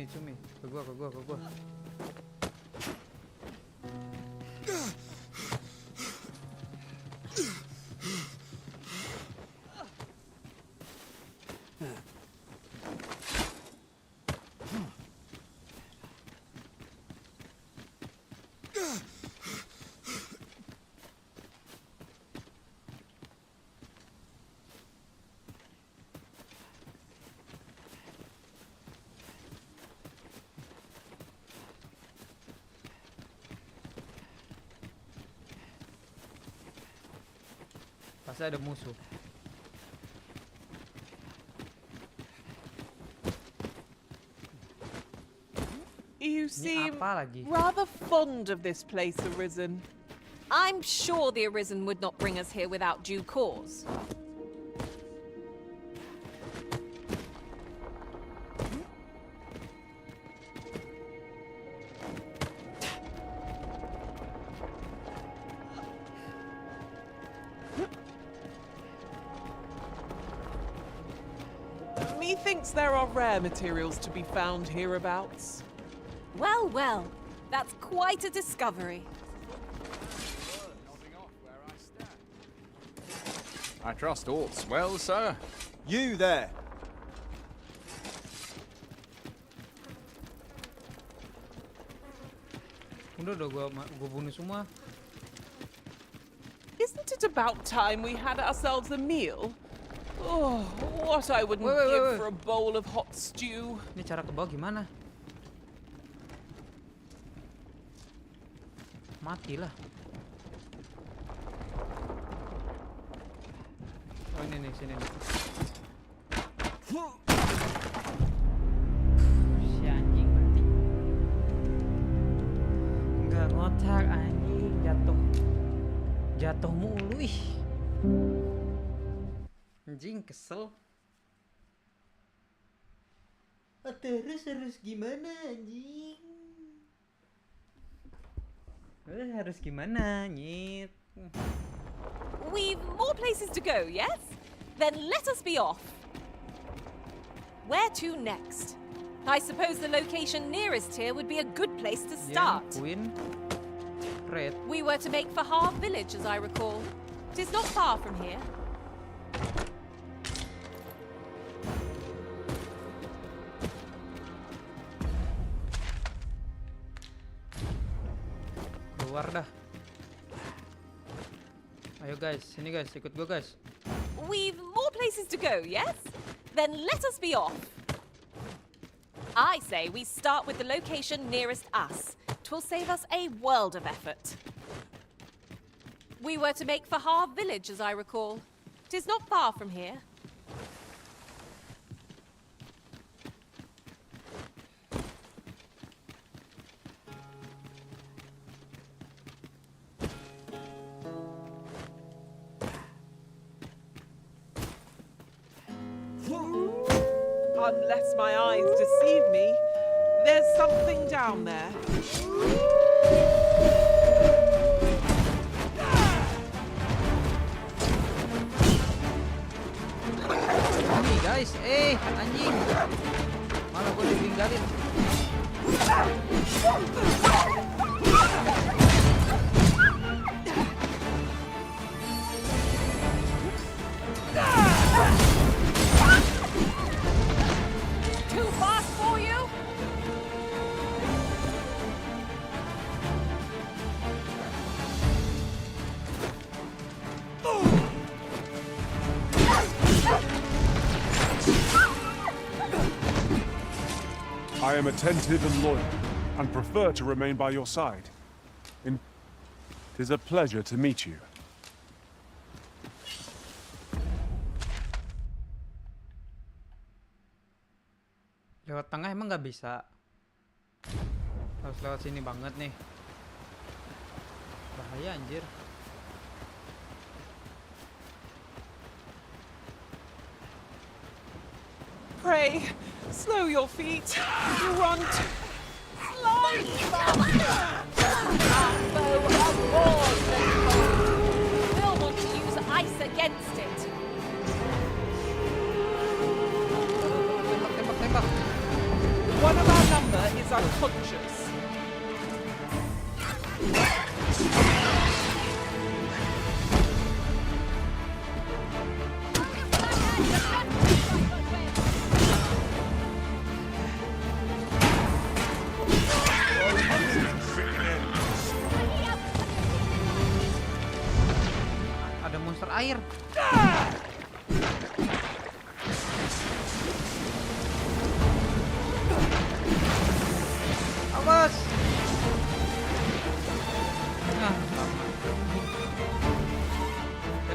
Cumi. Ke gua. Pasti ada musuh. You seem apa lagi? rather fond of this place, Arisen. I'm sure the Arisen would not bring us here without due cause. Methinks there are rare materials to be found hereabouts. Well, well, that's quite a discovery. I trust all's well, sir. You there! Udah gua bunuh semua. Isn't it about time we had ourselves a meal? Oh, what I wouldn't give for a bowl of hot stew. Ini cara ke bawah gimana? Matilah. Oh ini nih, sini nih. Si anjing mati. Enggak ngotak anjing, jatuh mulu ih. Anjing kesel. Terus gimana anjing? Harus gimana nyet? We've more places to go, yes? Then let us be off. Where to next? I suppose the location nearest here would be a good place to start. Queen. Red. We were to make for Har village, as I recall. It is not far from here. Keluar dah. Ayo guys, sini guys, ikut gue guys. We've more places to go, yes? Then let us be off. I say we start with the location nearest us. 'Twill save us a world of effort. We were to make for Har village, as I recall. It is not far from here. Unless my eyes deceive me, there's something down there. Ini guys, anjing. Malah gue ditinggalin. Too fast for you? I am attentive and loyal, and prefer to remain by your side. It is a pleasure to meet you. Lewat tengah emang nggak bisa. Harus lewat sini banget nih. Bahaya anjir. Pray, slow your feet. Grunt. Slide faster. Our foe abhors the cold. We'll want to use ice against it. Tembak. One of our number is unconscious. Ada monster air. Awas.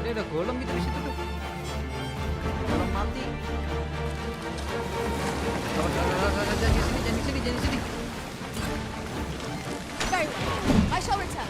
Tadi ada golem gitu di situ tuh. Orang mati. Jangan di sini. Very well. I shall return.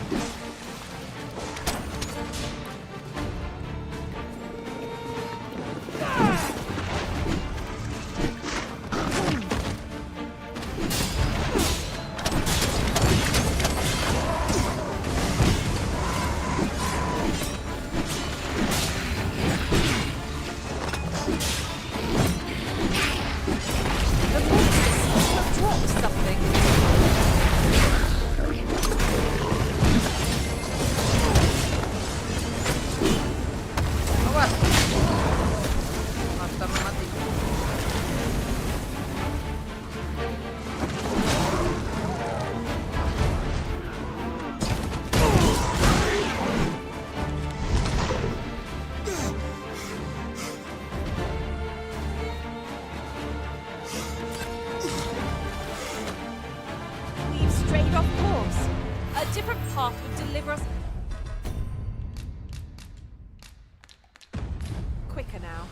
Quicker now.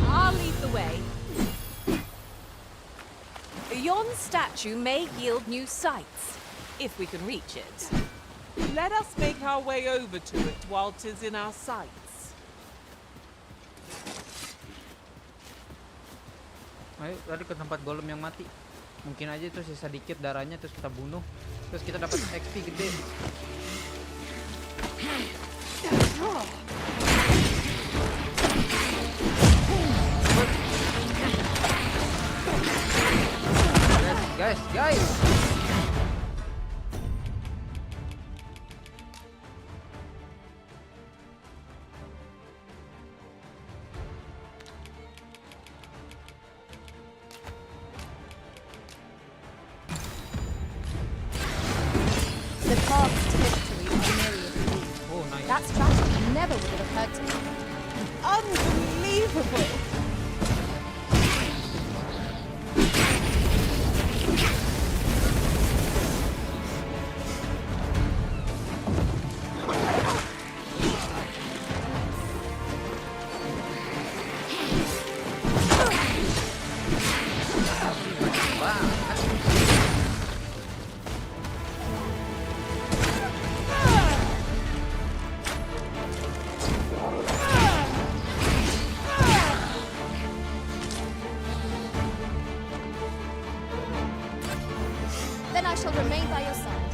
I'll lead the way. Yon statue may yield new sights, if we can reach it. Let us make our way over to it while 'tis in our sights. Ayo lari ke tempat golem yang mati. Mungkin aja itu sisa dikit darahnya terus kita bunuh. Terus kita dapat XP gede. Guys. The paths to victory are myriad. Oh, nice. That strategy never would have occurred to me. Unbelievable! Then I shall remain by your side.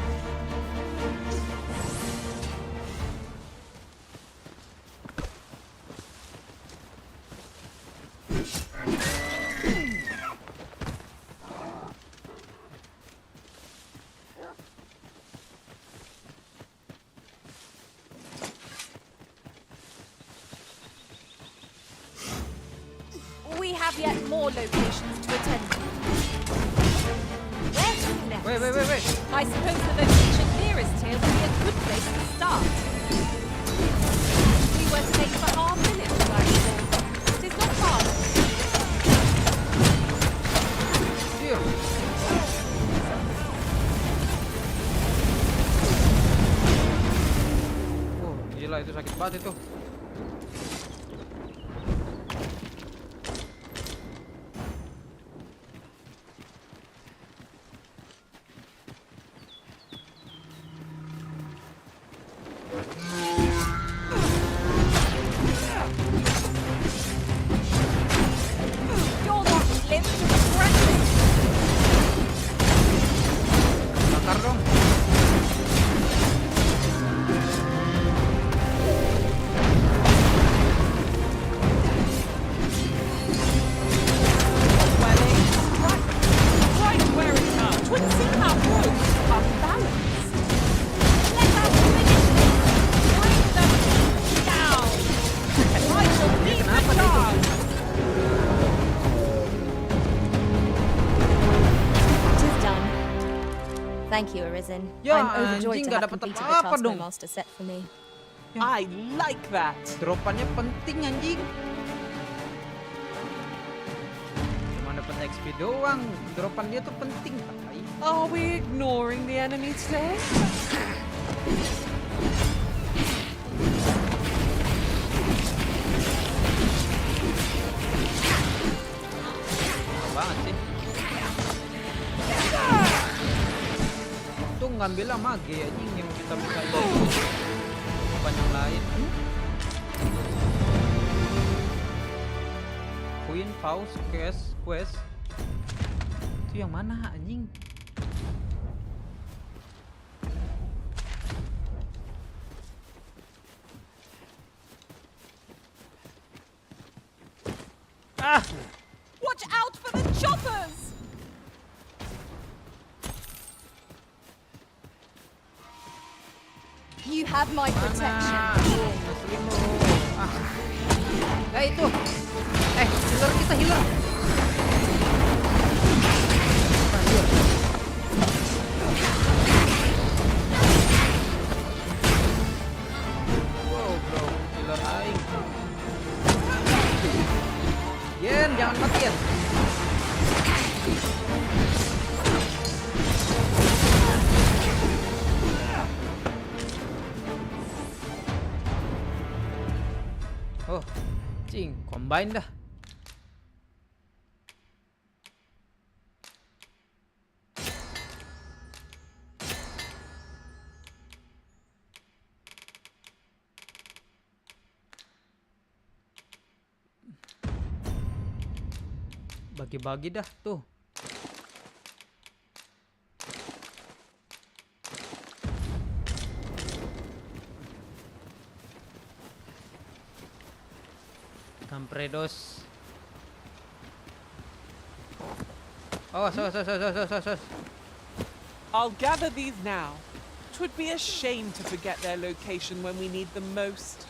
We have yet more locations to attend to. Where to next? Wait. I suppose the location nearest here would be a good place to start. We were to make for our village, as I recall. It is not far. Here. Oh, gila itu sakit banget itu. Bakar dong. Right where it comes. We'll see how ropes are balanced. Let us finish this. Bring them down. I shall lead the charge. It is done. Thank you, Arisen. Ya, I'm overjoyed anjing, to nggak have dapat completed the apa-apa task my dong. master set for me. I like that. Dropannya penting anjing. Cuma dapat XP doang. Dropan dia tuh penting. Tai. Are we ignoring the enemy today? ngambilnya mage anjing yang kita bisa itu. Bukan yang lain. Queen Pause Quest. Itu yang mana anjing? Watch out for the choppers! You have my protection. Itu. Healer kita healer. Wow, bro, healer aing. Yen, jangan mati Yen. Oh, cing, combine dah. Bagi-bagi dah tuh. Campredos. Oh, so. I'll gather these now. 'Twould be a shame to forget their location when we need them most.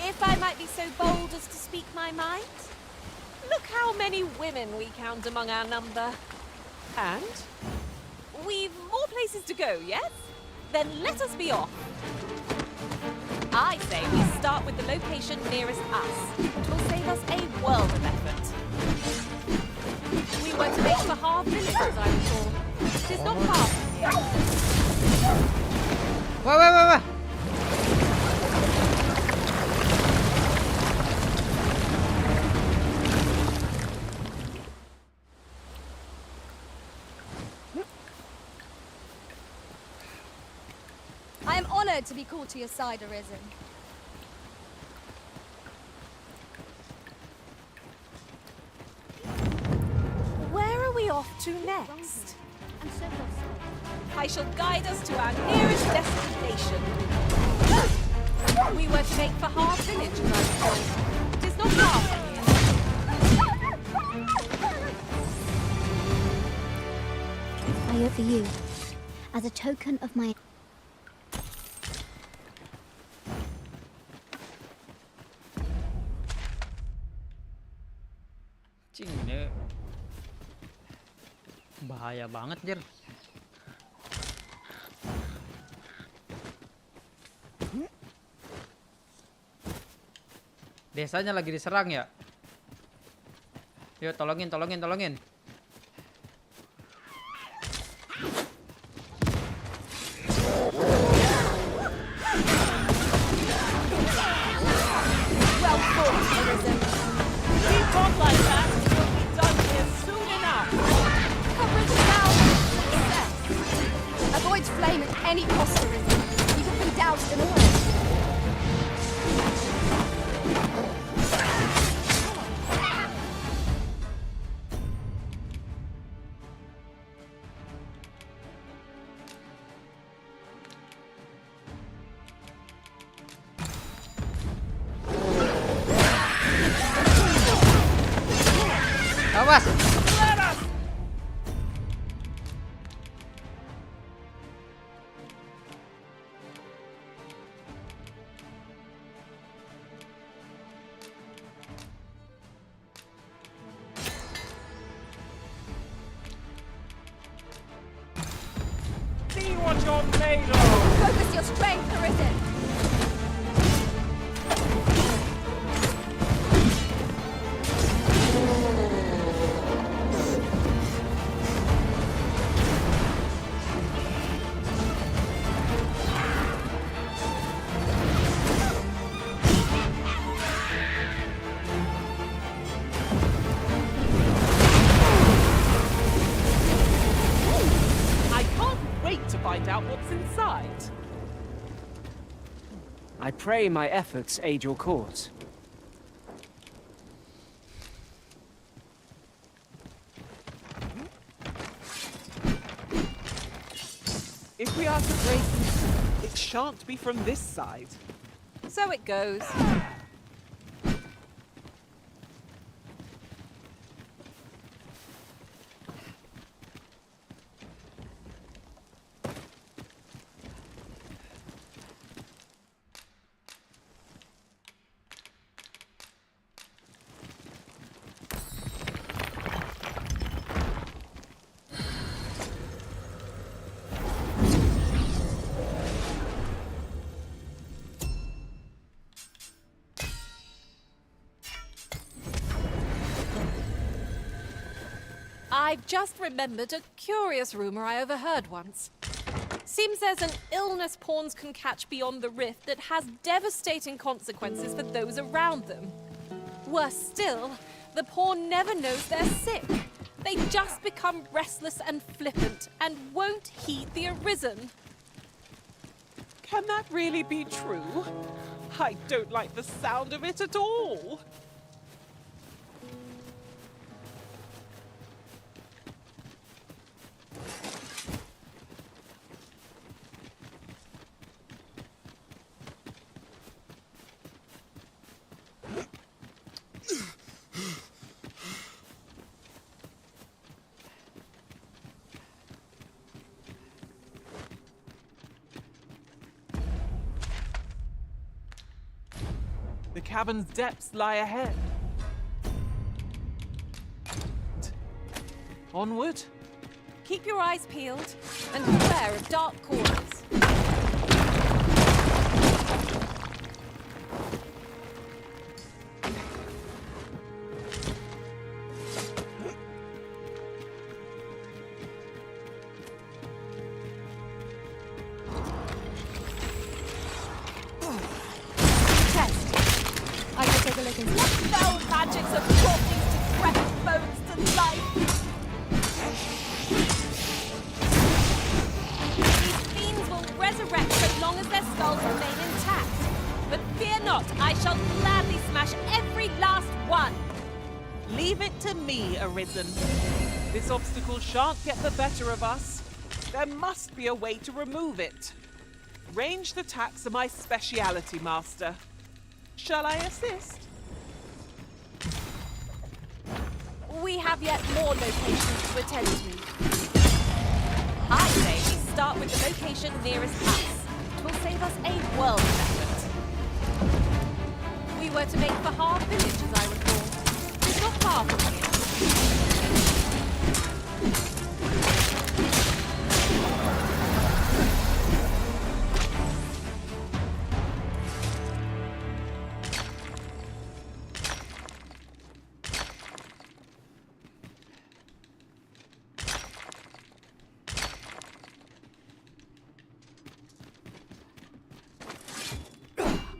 If I might be so bold as to speak my mind, look how many women we count among our number. And? We've more places to go, yes? Then let us be off. I say we start with the location nearest us. It will save us a world of effort. We were to make for Half Village, as I recall. It is not far from here. Wah. I am honored to be called to your side, Arisen. Where are we off to next? I'm so lost. I shall guide us to our nearest destination. We were to make for Half Village, as I recall. It is not far from here. I offer you, as a token of my... Cing, ini bahaya banget, Jer. Desanya lagi diserang ya. Yuk, tolongin. Well fought, Arisen. Keep on like that, and we'll be done here soon enough. Coverage is now success. Avoid flame at any cost, Arisen. You have been doused in oil. Awas. See what you're made of! Focus your strength, Arisen. find out what's inside. I pray my efforts aid your cause. If we are to break in, it shan't be from this side. So it goes. I've just remembered a curious rumor I overheard once. Seems there's an illness pawns can catch beyond the rift that has devastating consequences for those around them. Worse still, the pawn never knows they're sick. They just become restless and flippant and won't heed the Arisen. Can that really be true? I don't like the sound of it at all. The cavern's depths lie ahead. Onward. Keep your eyes peeled and beware of dark corners. Fell magics have brought these decrepit bones to life. These fiends will resurrect so long as their skulls remain intact. But fear not, I shall gladly smash every last one. Leave it to me, Arisen. This obstacle shan't get the better of us. There must be a way to remove it. Ranged attacks are my speciality, Master. Shall I assist? We have yet more locations to attend to. I say we start with the location nearest us. It will save us a world of effort. We were to make for Har Village, as I recall. It's not far from here.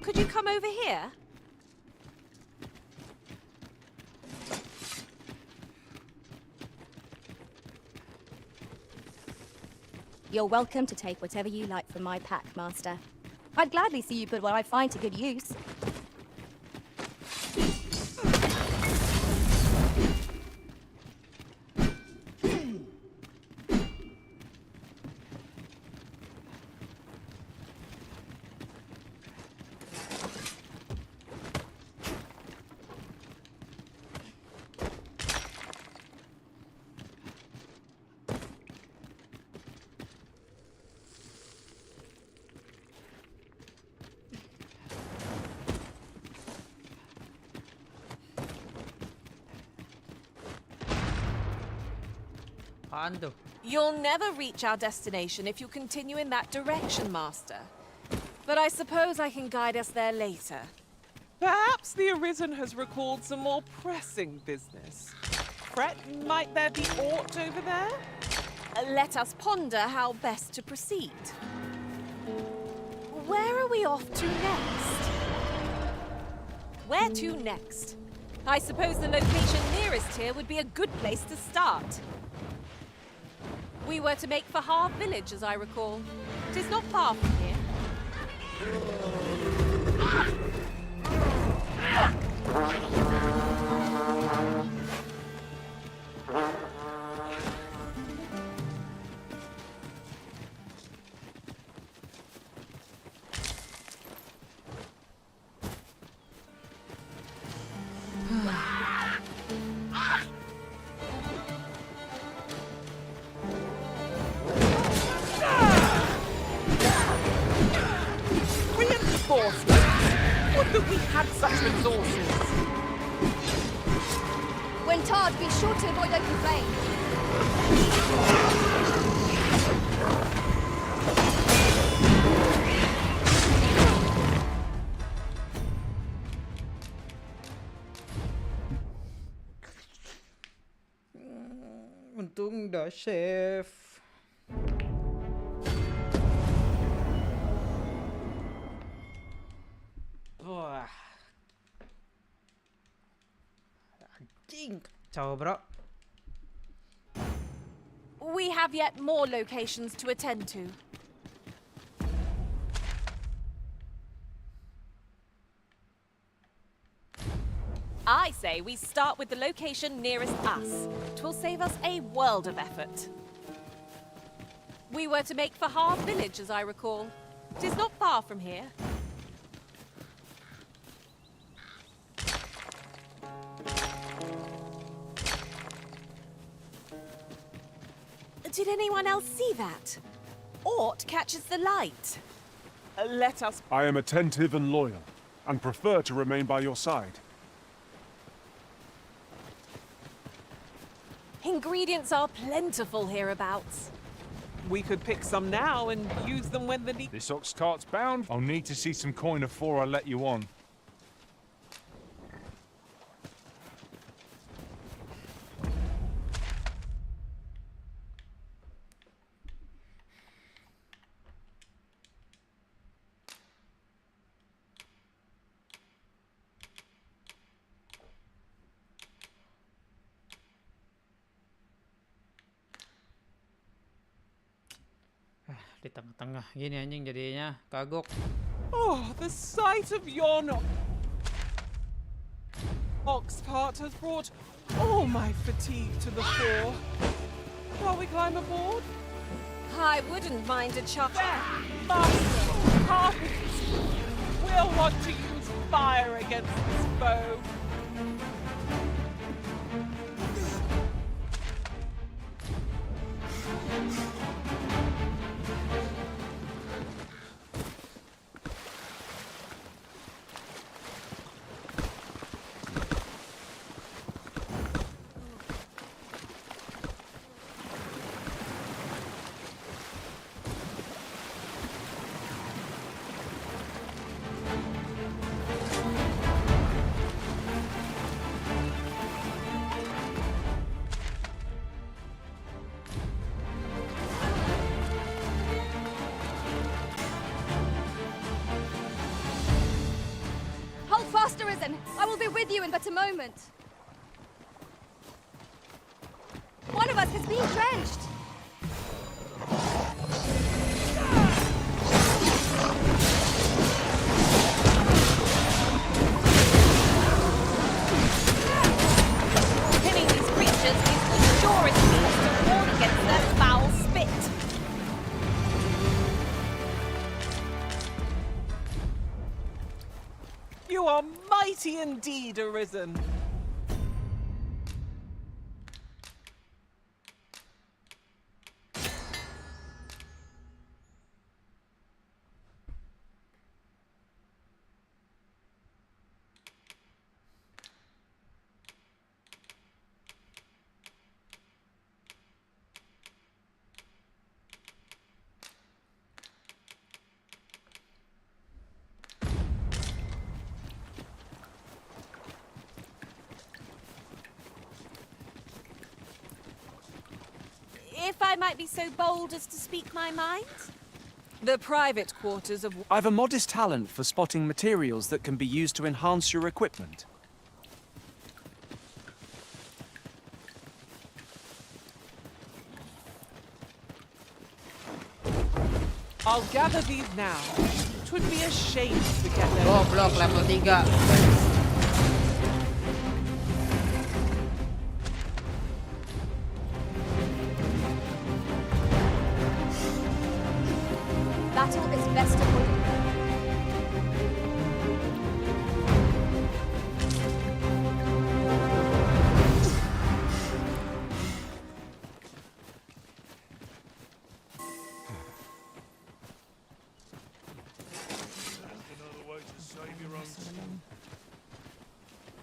Could you come over here? You're welcome to take whatever you like from my pack, Master. I'd gladly see you put what I find to good use. You'll never reach our destination if you continue in that direction, Master. But I suppose I can guide us there later. Perhaps the Arisen has recalled some more pressing business. Fret, might there be aught over there? Let us ponder how best to proceed. Where are we off to next? Where to next? I suppose the location nearest here would be a good place to start. We were to make for Harve Village, as I recall. 'Tis not far from here. Reinforcements! Would that we had such resources! When tarred, be sure to avoid open flame. Untung udah save. Wah. Anjing. Kacau, bro. We have yet more locations to attend to. I say we start with the location nearest us. 'Twill save us a world of effort. We were to make for Harve Village, as I recall. 'Tis not far from here. Did anyone else see that? Aught catches the light. Let us... I am attentive and loyal, and prefer to remain by your side. Ingredients are plentiful hereabouts. We could pick some now and use them when the need... This ox cart's bound. I'll need to see some coin before I let you on. Di tengah-tengah gini anjing jadinya kagok. Oh, the sight of yon ox cart has brought all my fatigue to the fore. Shall we climb aboard? I wouldn't mind a chuck. Master, carpets! We'll want to use fire against this foe. Hold fast, Arisen! I will be with you in but a moment. One of us has been drenched. Killing these creatures is the surest means to warn against their foul spit. You are mighty indeed, Arisen. If I might be so bold as to speak my mind? The private quarters of... I've a modest talent for spotting materials that can be used to enhance your equipment. I'll gather these now. 'Twould be a shame to forget them. Goblok level 3. Battle is best avoided.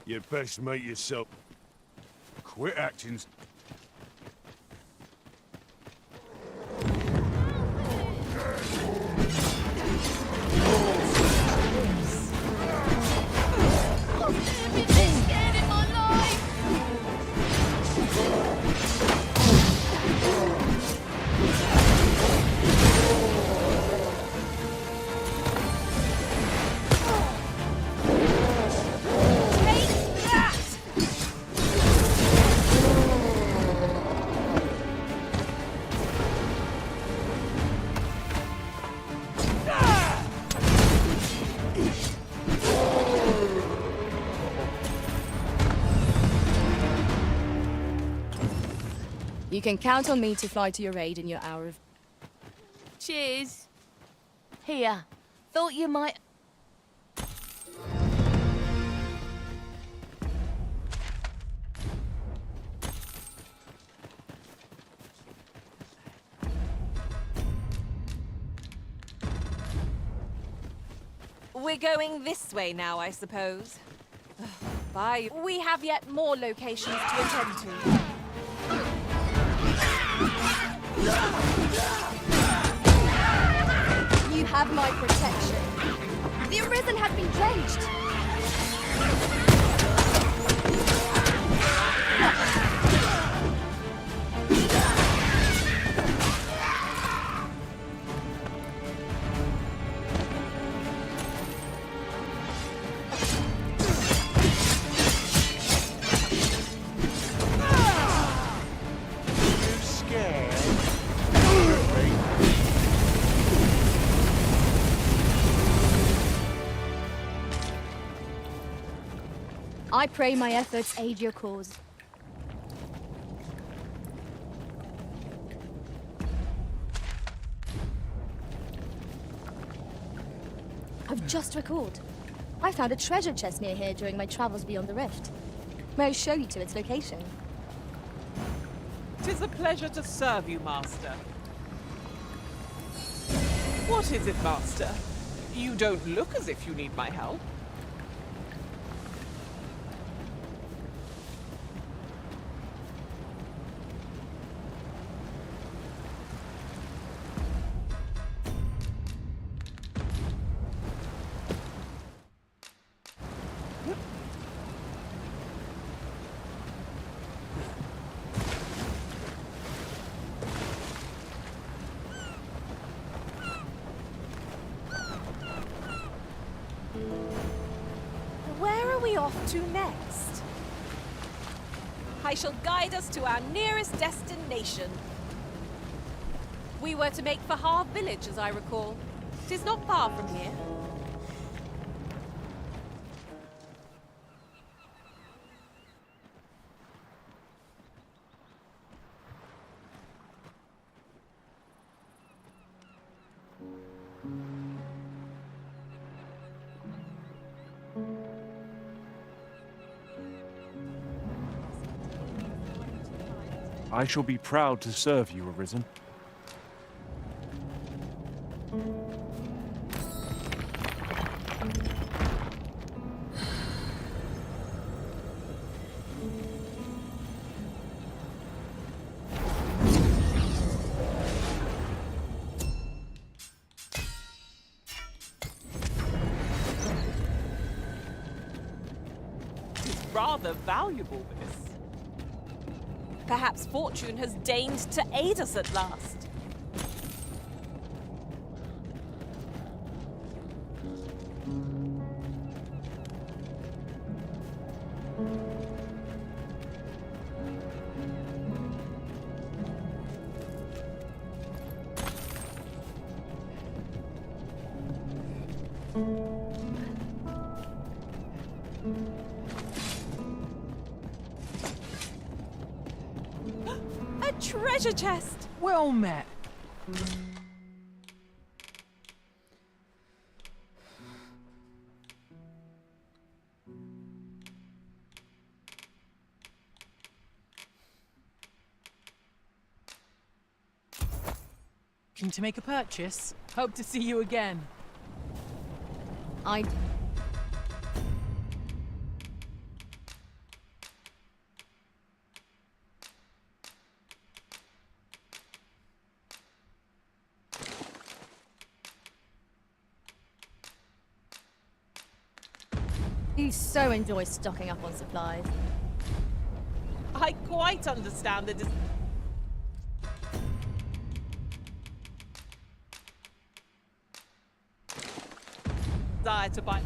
You'd best make yourself... Quit acting... You can count on me to fly to your aid in your hour of... Cheers. Here. Thought you might... We're going this way now, I suppose. Bye. We have yet more locations to attend to. You have my protection. The Arisen has been drenched. I pray my efforts aid your cause. I've just recalled. I found a treasure chest near here during my travels beyond the rift. May I show you to its location? 'Tis a pleasure to serve you, Master. What is it, Master? You don't look as if you need my help. Where are we off to next? I shall guide us to our nearest destination. We were to make for Harve Village, as I recall. 'Tis not far from here. I shall be proud to serve you, Arisen. It's rather valuable, this. Perhaps fortune has deigned to aid us at last. A treasure chest! Well met. Keen to make a purchase? Hope to see you again. I... You so enjoy stocking up on supplies. I quite understand the desire to buy.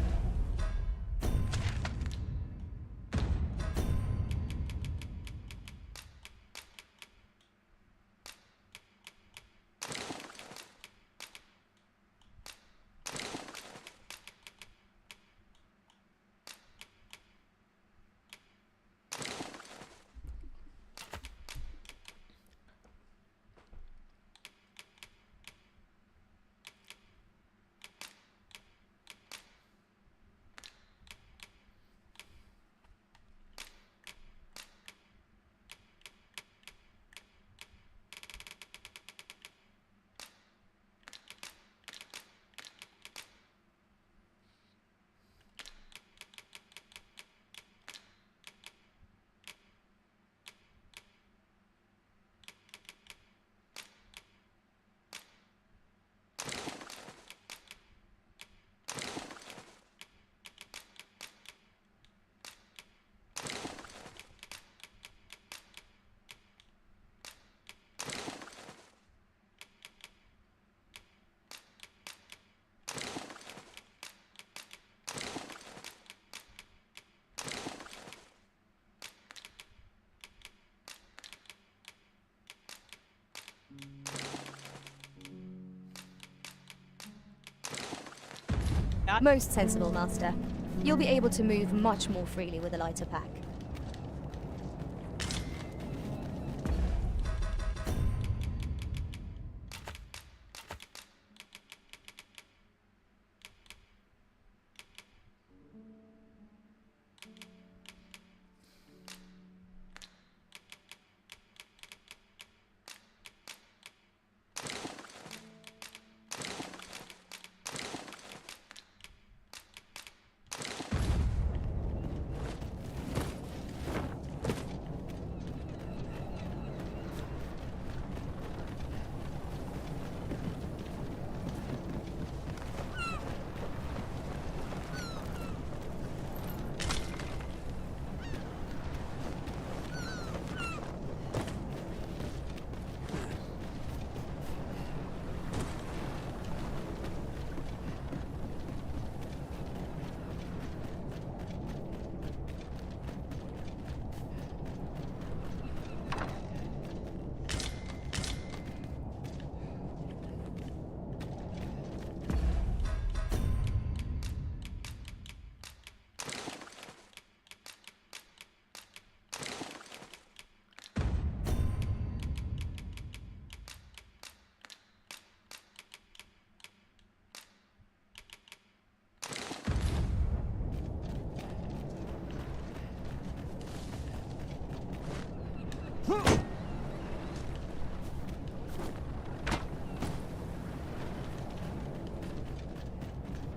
Most sensible, Master. You'll be able to move much more freely with a lighter pack.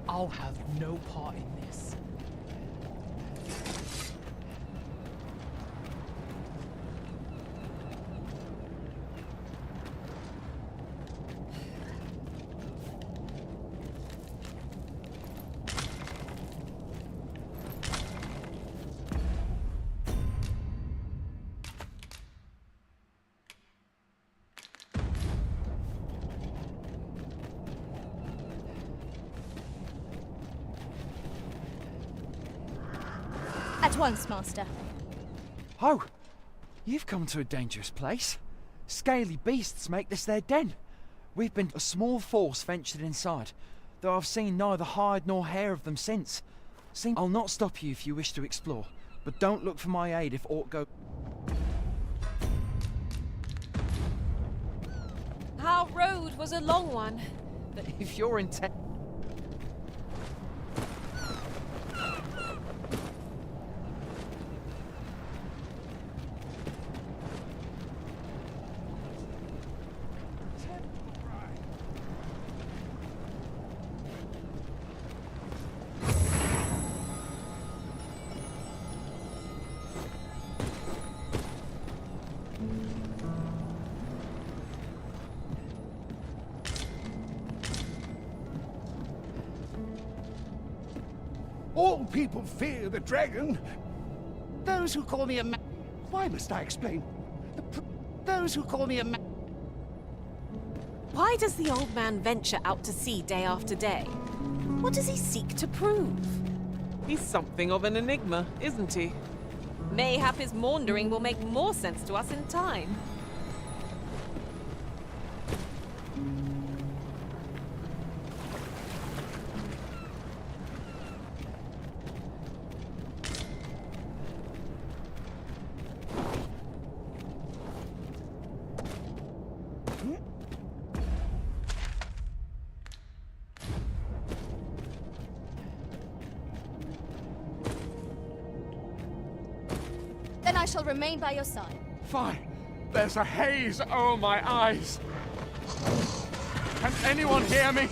I'll have no part in this. At once, Master. Oh, you've come to a dangerous place. Scaly beasts make this their den. We've been a small force ventured inside. though I've seen neither hide nor hair of them since. I'll not stop you if you wish to explore, but don't look for my aid if aught go... Our road was a long one. But if you're intent... All people fear the dragon. Those who call me a man... Why must I explain? Those who call me a man... Why does the old man venture out to sea day after day? What does he seek to prove? He's something of an enigma, isn't he? Mayhap his maundering will make more sense to us in time. Then I shall remain by your side. Fine. There's a haze over my eyes. Can anyone hear me?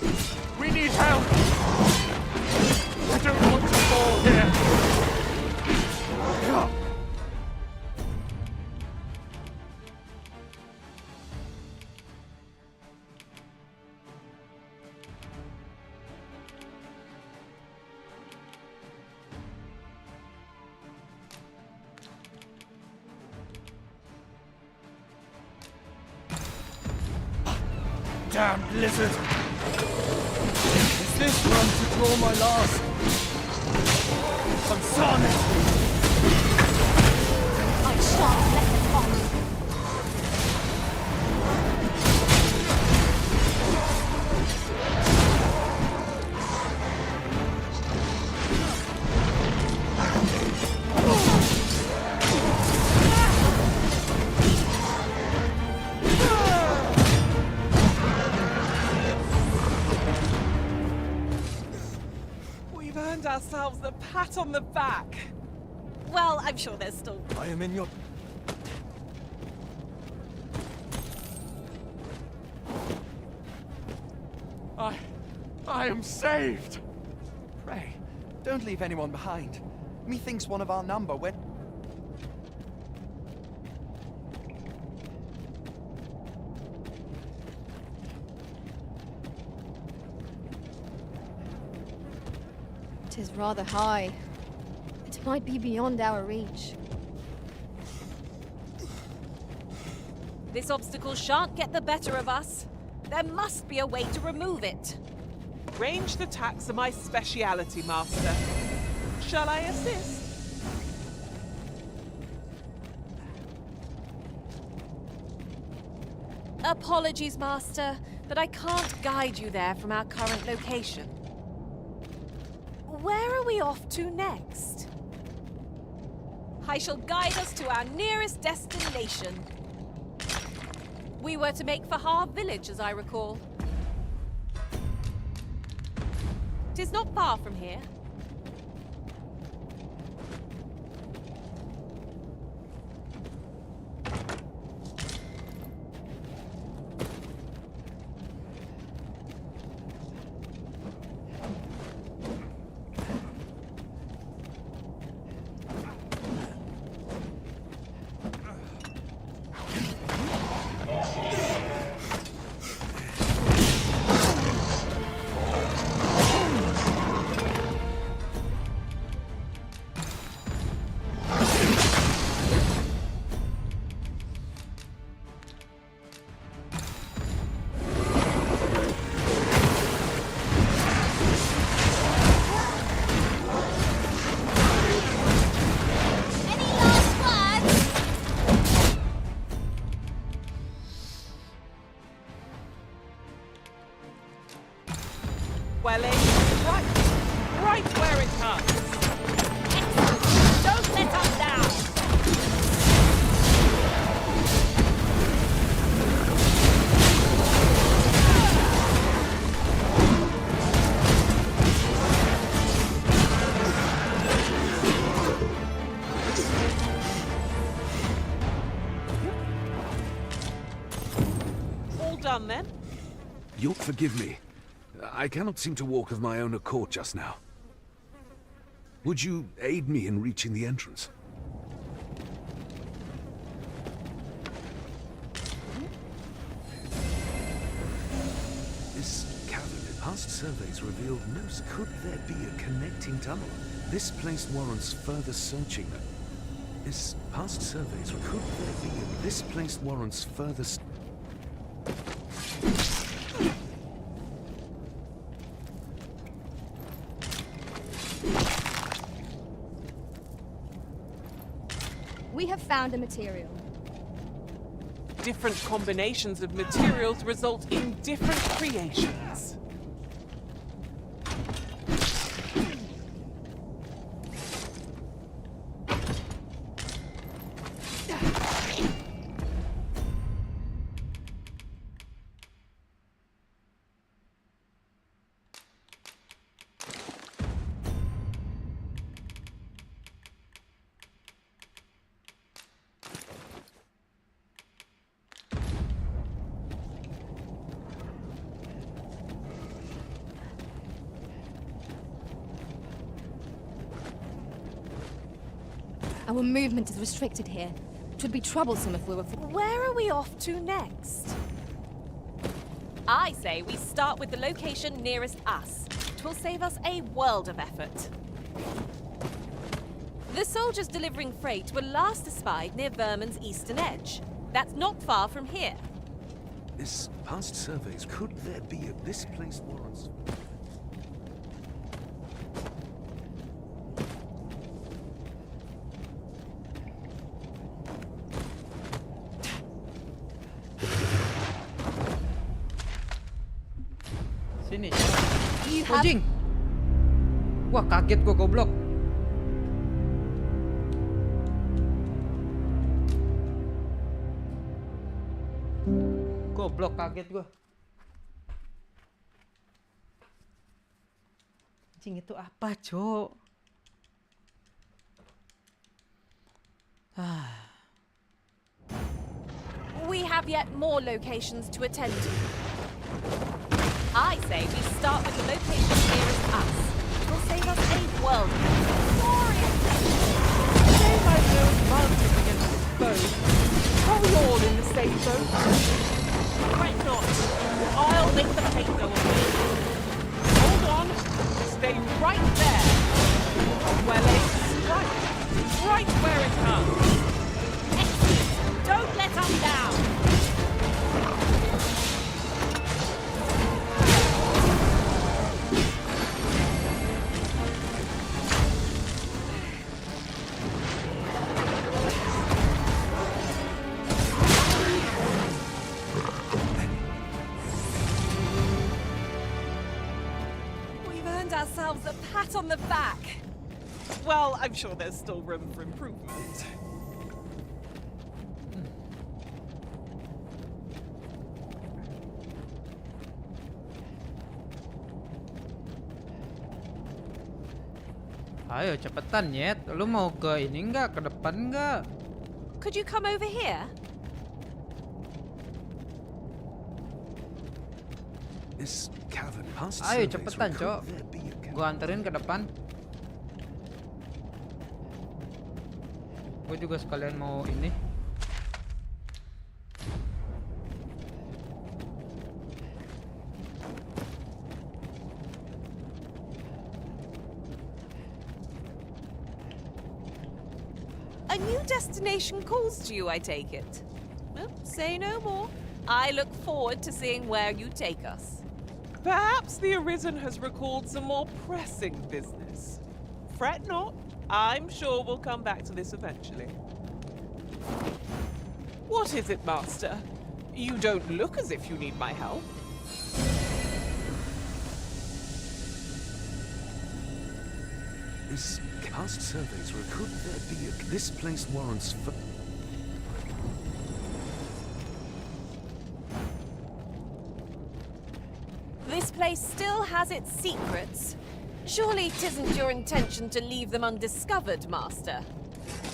We need help. I don't want to fall here. Damn blizzard! Is this where I'm to draw my last? I'm sonnet! I shan't let them off. Ourselves a pat on the back. Well, I'm sure there's still... I am in your... I am saved! Pray, don't leave anyone behind. Methinks one of our number went... It is rather high. It might be beyond our reach. This obstacle shan't get the better of us. There must be a way to remove it. Ranged attacks are my speciality, Master. Shall I assist? Apologies, Master, but I can't guide you there from our current location. Where are we off to next? I shall guide us to our nearest destination. We were to make for Harve Village, as I recall. 'Tis not far from here. Well, right where it hurts. Don't let us down! All done then? You'll forgive me. I cannot seem to walk of my own accord just now. Would you aid me in reaching the entrance? This cavern, past surveys revealed no... Could there be a connecting tunnel? This place warrants further searching. This past surveys... Could there be a... This place warrants further... We have found a material. Different combinations of materials result in different creations. Our movement is restricted here. It would be troublesome if we were... Where are we off to next? I say we start with the location nearest us. It will save us a world of effort. The soldiers delivering freight were last espied near Vermin's eastern edge. That's not far from here. This past surveys, could there be a... This place warrants... Sini. Anjing. Wah, kaget gua goblok. Goblok, kaget gua. Anjing itu apa, Cok? We have yet more locations to attend to. I say we start with the location nearest us. It will save us a world of effort. Save my own advantage against this foe. Are we all in the same boat? Right not. I'll make the paint go away. Hold on. Stay right there. Well, right where it comes. Excellent. Don't let us down. Ourselves a pat on the back. Well, I'm sure there's still room for improvement. Ayo cepetan, Nyet. Lu mau ke ini nggak? Ke depan nggak? Could you come over here? This cavern past Ayo surveys cepetan, Cok. Gua anterin ke depan. Gue juga sekalian mau ini. A new destination calls to you, I take it. Well, say no more. I look forward to seeing where you take us. Perhaps the Arisen has recalled some more pressing business. Fret not. I'm sure we'll come back to this eventually. What is it, Master? You don't look as if you need my help. Is past surveys, could there be a... This place warrants... This place still has its secrets. Surely 'tisn't your intention to leave them undiscovered, Master?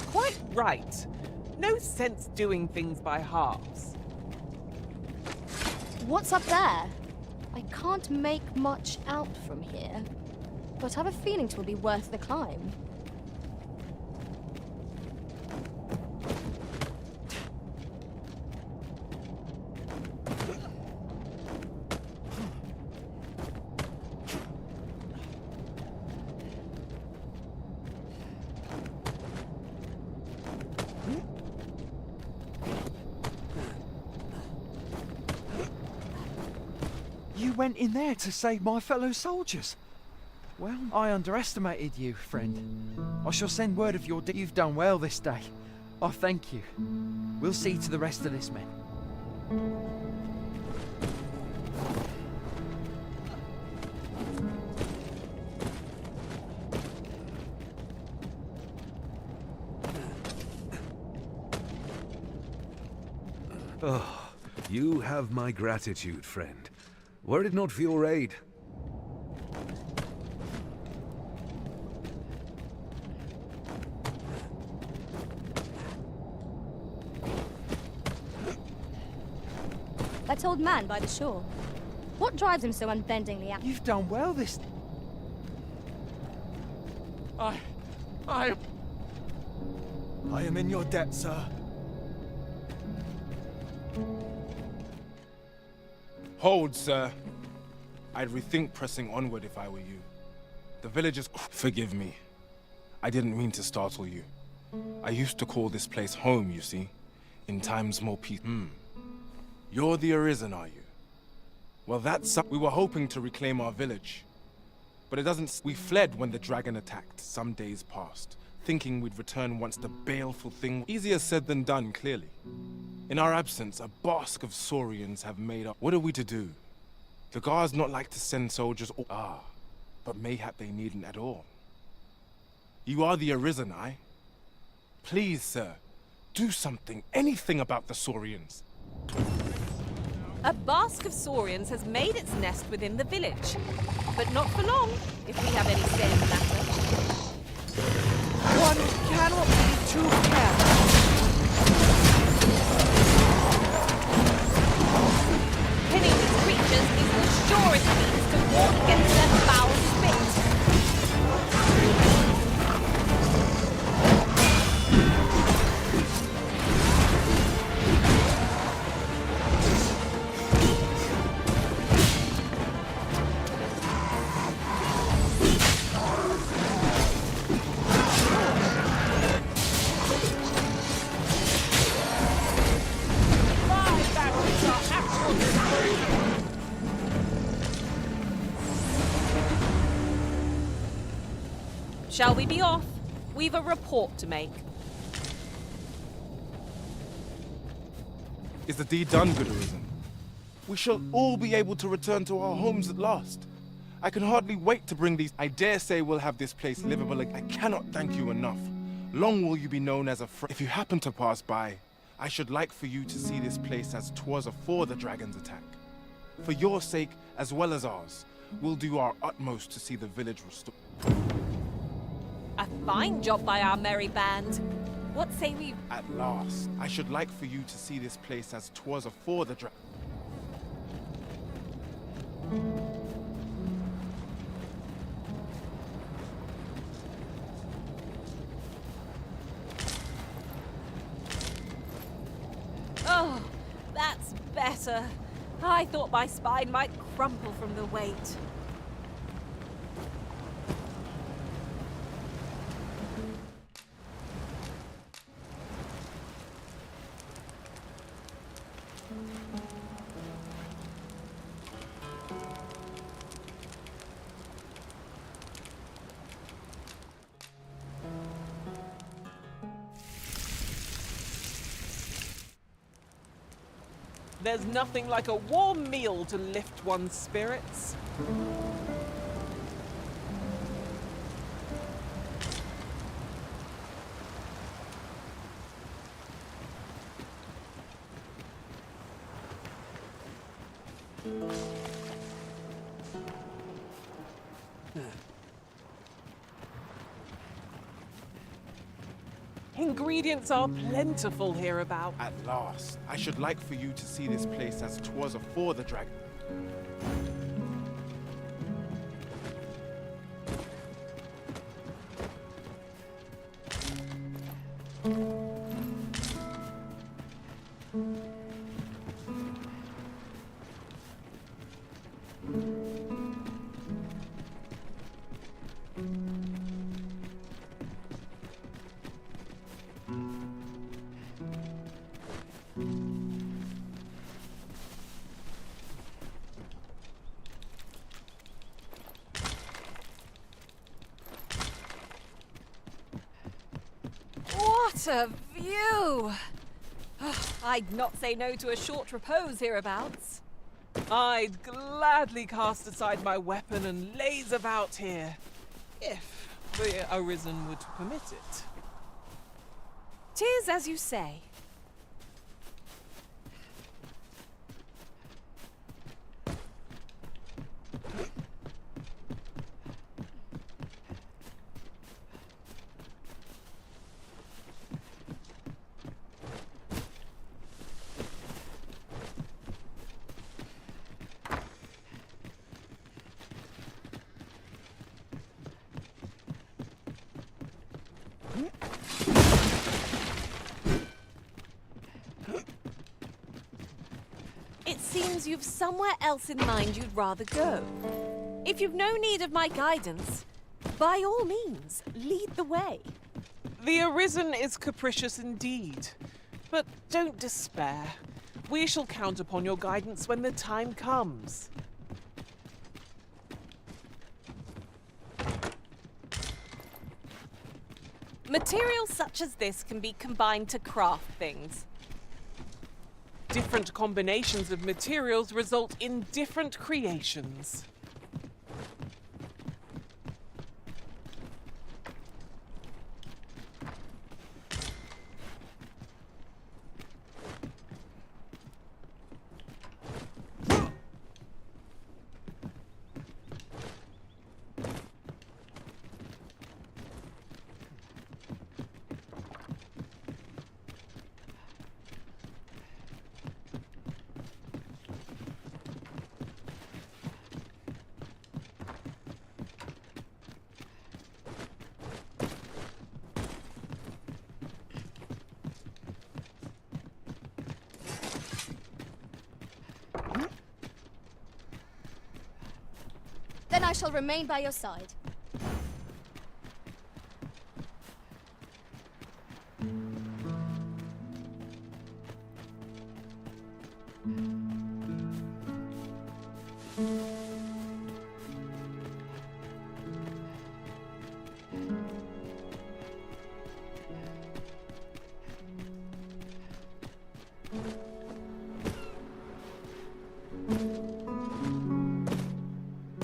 Quite right. No sense doing things by halves. What's up there? I can't make much out from here, but I have a feeling it will be worth the climb. You went in there to save my fellow soldiers. Well, I underestimated you, friend. I shall send word of your deed. You've done well this day. I thank you. We'll see to the rest of this, men. Oh, you have my gratitude, friend. Were it not for your aid... That old man by the shore. What drives him so unbendingly out? You've done well this... I am in your debt, sir. Hold, sir. I'd rethink pressing onward if I were you. The villagers... Forgive me. I didn't mean to startle you. I used to call this place home, you see. In times more peace... You're the Arisen, are you? Well, that's... We were hoping to reclaim our village. But it doesn't... We fled when the dragon attacked, some days past, thinking we'd return once the baleful thing... Easier said than done, clearly. In our absence, a basque of Saurians have made up. What are we to do? The guards not like to send soldiers... but mayhap they needn't at all. You are the Arisen, aye? Please, sir, do something, anything about the Saurians. A basque of Saurians has made its nest within the village. But not for long, if we have any say in the matter. One cannot be too careful. Killing these creatures is the surest means to ward against their foul spit. Shall we be off? We've a report to make. Is the deed done, good Arisen? We shall all be able to return to our homes at last. I can hardly wait to bring these... I dare say we'll have this place livable again. I cannot thank you enough. Long will you be known as a friend. If you happen to pass by, I should like for you to see this place as 'twas afore the dragon's attack. For your sake, as well as ours, we'll do our utmost to see the village restored. A fine job by our merry band. What say we... At last, I should like for you to see this place as 'twas afore the dragon. Oh, that's better. I thought my spine might crumple from the weight. There's nothing like a warm meal to lift one's spirits. Ingredients are plentiful hereabout. At last. I should like for you to see this place as 'twas afore the dragon. What a view! I'd not say no to a short repose hereabouts. I'd gladly cast aside my weapon and laze about here, if the Arisen would permit it. 'Tis as you say. It seems you've somewhere else in mind you'd rather go. If you've no need of my guidance, by all means, lead the way. The Arisen is capricious indeed, but don't despair. We shall count upon your guidance when the time comes. Materials such as this can be combined to craft things. Different combinations of materials result in different creations. Then I shall remain by your side.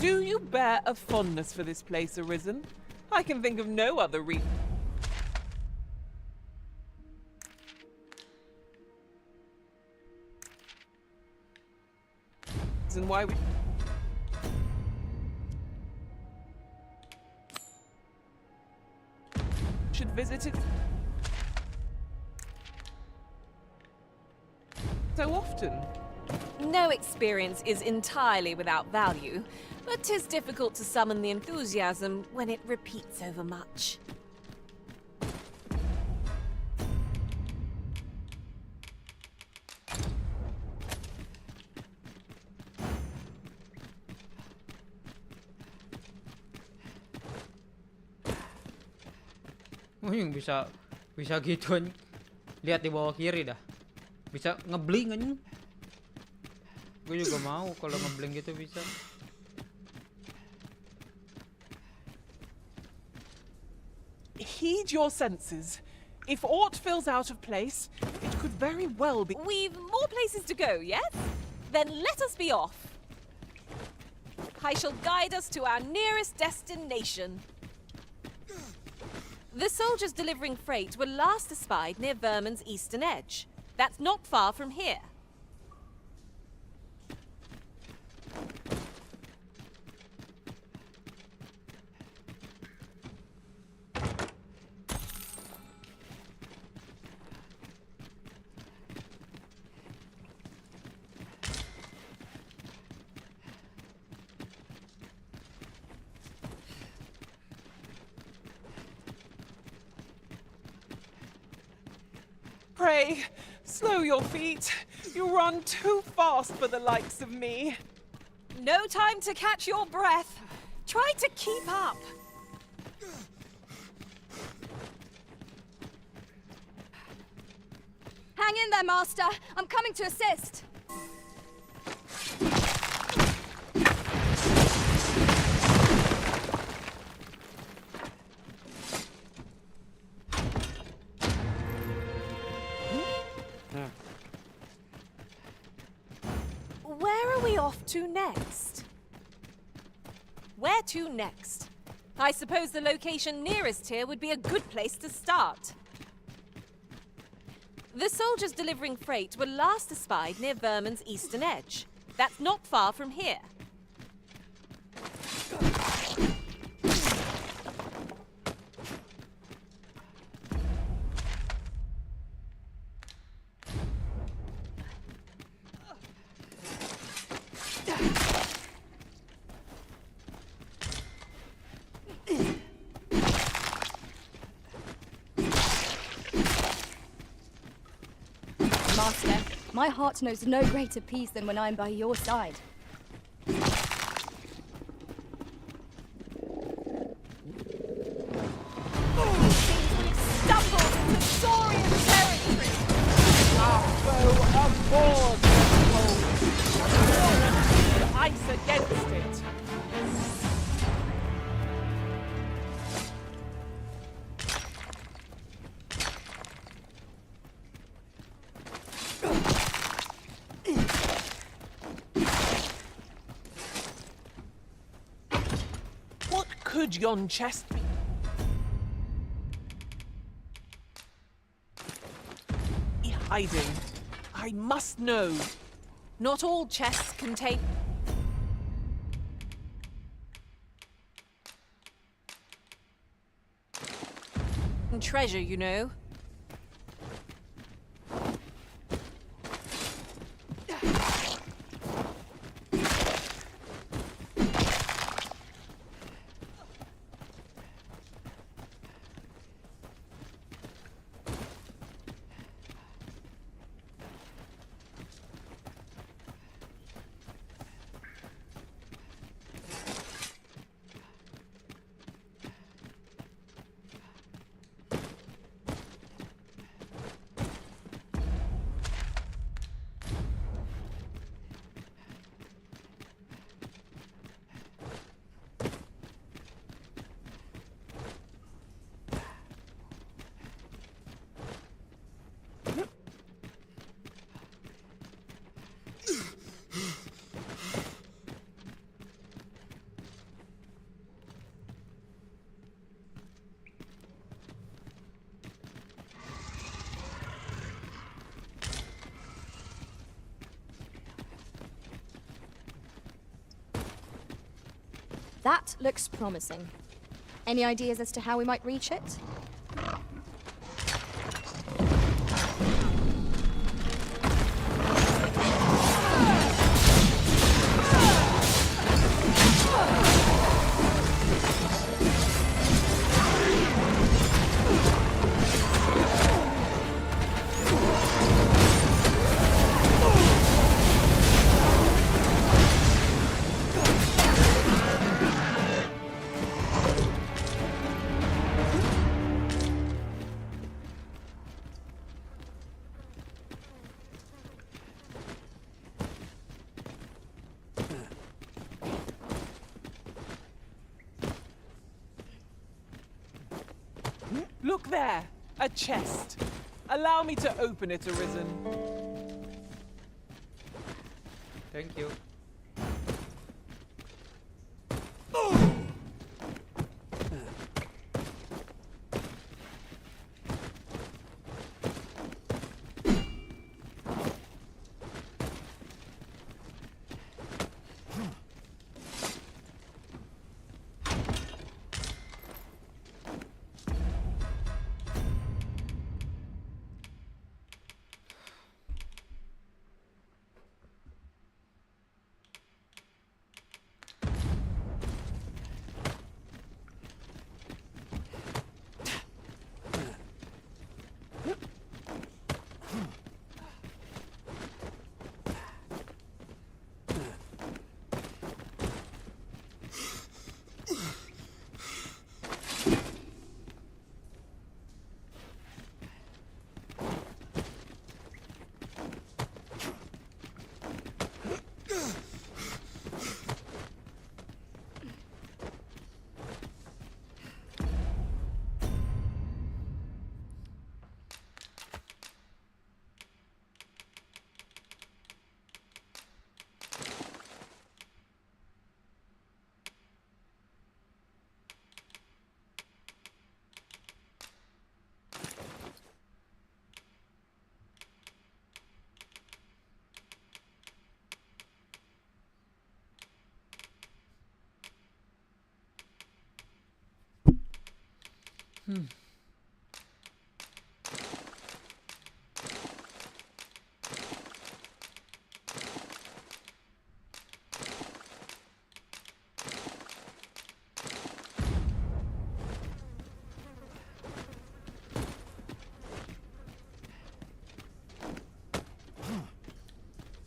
Do you bear a fondness for this place, Arisen? I can think of no other reason why we should visit it so often. No experience is entirely without value, but 'tis difficult to summon the enthusiasm when it repeats over much. Oh, yung bisa gituan. Lihat di bawah kiri dah. Bisa ngebling aja. Gue juga mau kalau ngebling gitu bisa. Heed your senses. If aught feels out of place, it could very well be. We've more places to go, yes? Then let us be off. I shall guide us to our nearest destination. The soldiers delivering freight were last espied near Vermin's eastern edge. That's not far from here. Pray, slow your feet. You run too fast for the likes of me. No time to catch your breath. Try to keep up. Hang in there, Master. I'm coming to assist. Where are we off to next? Where to next? I suppose the location nearest here would be a good place to start. The soldiers delivering freight were last espied near Vermin's eastern edge. That's not far from here. Master, my heart knows no greater peace than when I'm by your side. Stumbled into Saurian territory! Our foe abhors the cold. Ice against it. What could yon chest be? Hiding. I must know. Not all chests contain... treasure, you know. That looks promising. Any ideas as to how we might reach it? Look there! A chest. Allow me to open it, Arisen. Thank you.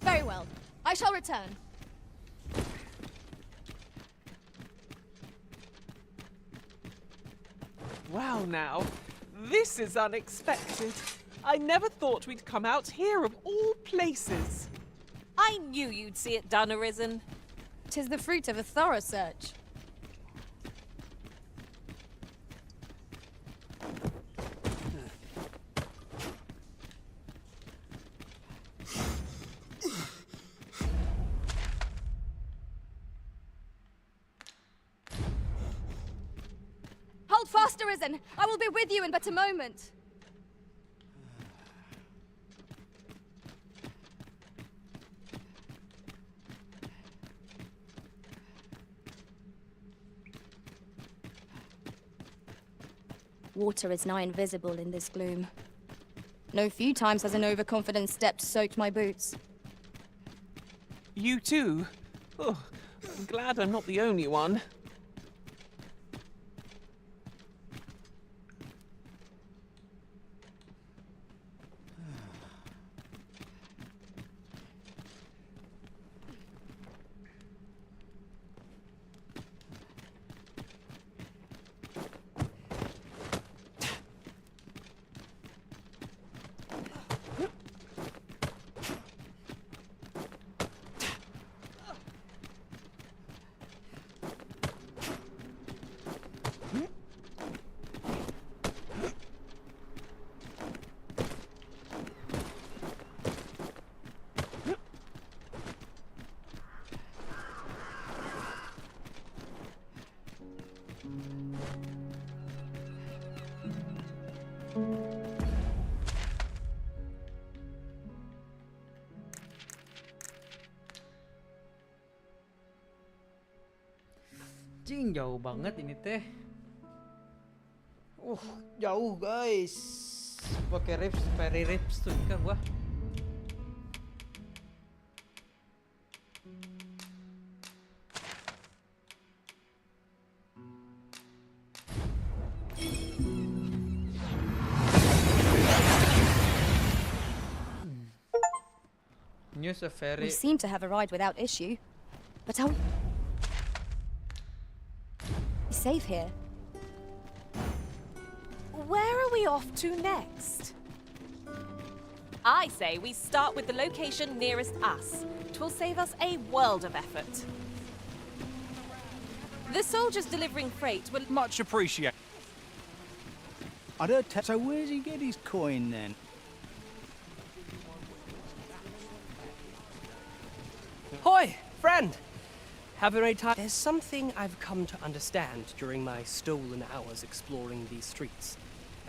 Very well. I shall return. Wow now, this is unexpected. I never thought we'd come out here of all places. I knew you'd see it done, Arisen. 'Tis the fruit of a thorough search. Hold fast, Arisen! I will be with you in but a moment. Water is nigh invisible in this gloom. No few times has an overconfident step soaked my boots. You too? Oh, I'm glad I'm not the only one. Cing jauh banget ini teh. Jauh guys. Pakai rips, very rips tuh kan gua. News a very. We seem to have arrived without issue, but how? Safe here. Where are we off to next? I say we start with the location nearest us. 'Twill save us a world of effort. The soldiers delivering freight will much appreciated. I don't. So where does he get his coin then? Hoi, friend! Having a time? There's something I've come to understand during my stolen hours exploring these streets,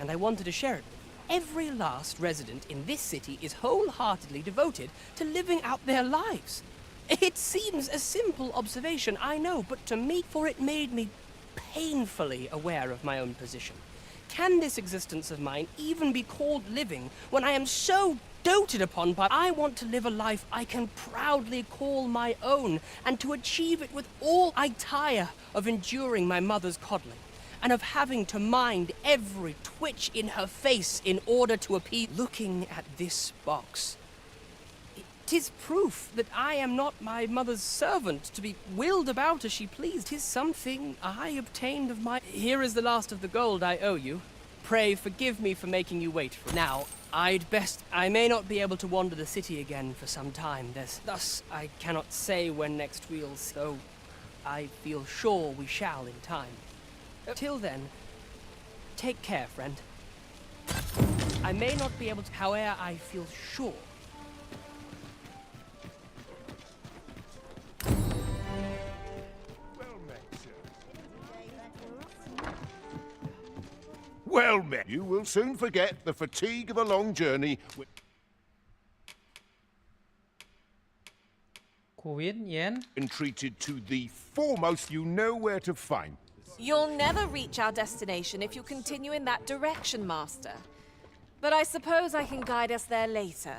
and I wanted to share it with you. Every last resident in this city is wholeheartedly devoted to living out their lives. It seems a simple observation, I know, but to me, for it made me painfully aware of my own position. Can this existence of mine even be called living when I am so doted upon by I want to live a life I can proudly call my own, and to achieve it with all I tire of enduring my mother's coddling, and of having to mind every twitch in her face in order to appease. Looking at this box, 'tis proof that I am not my mother's servant to be wheeled about as she pleased. 'Tis something I obtained of my... Here is the last of the gold I owe you. Pray forgive me for making you wait for it. Now, I may not be able to wander the city again for some time. Thus, I cannot say when next we'll see, though I feel sure we shall in time. Till then, take care, friend. I may not be able to, however, I feel sure. Well met. You will soon forget the fatigue of a long journey. Queen Yen. Entreated to the foremost, you know where to find. You'll never reach our destination if you continue in that direction, Master. But I suppose I can guide us there later.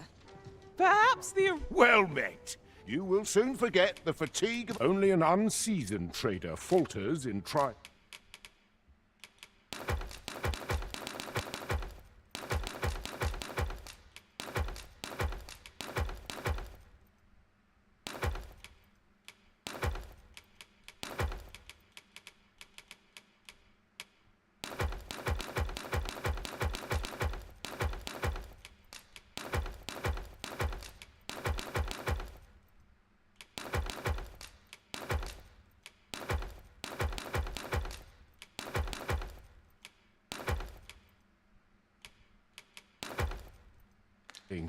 Perhaps the... Well met. You will soon forget the fatigue of... Only an unseasoned trader falters in try...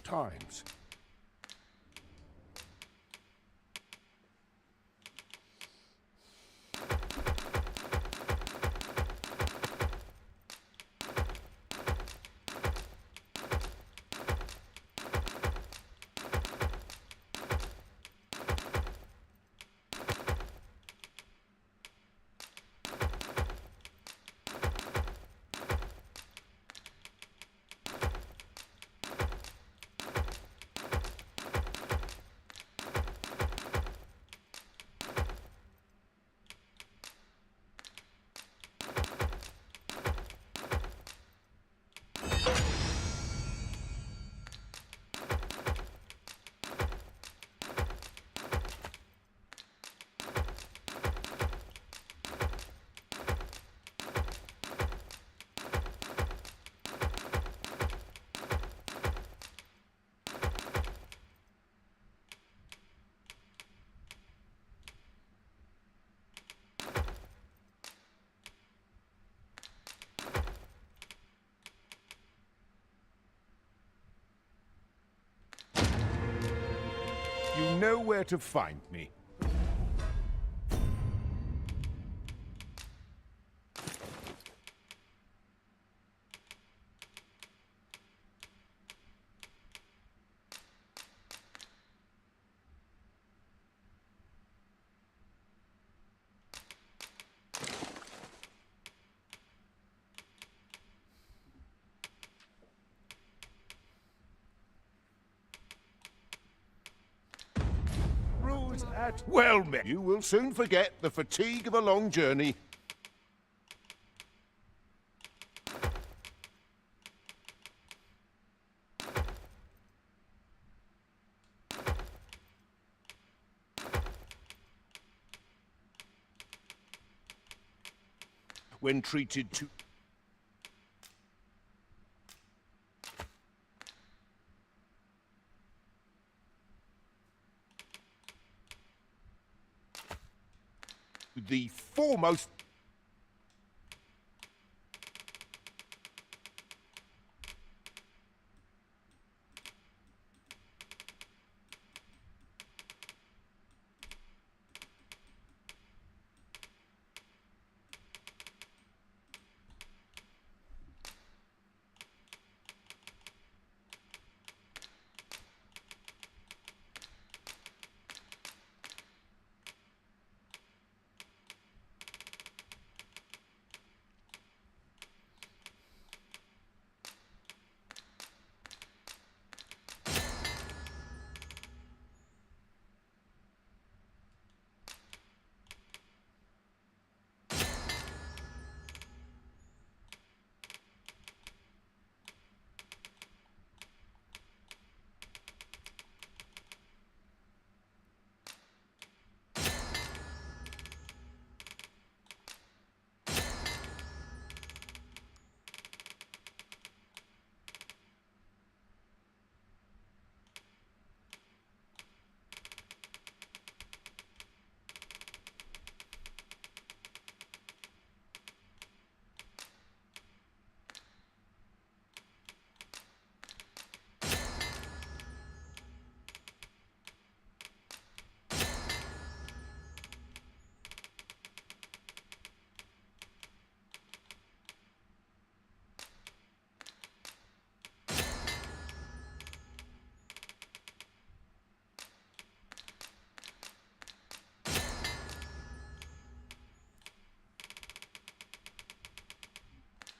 times. You know where to find me. Well met. You will soon forget the fatigue of a long journey. When treated to... the foremost...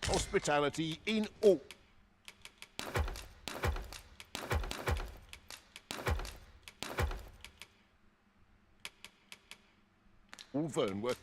hospitality in all. Vernworth.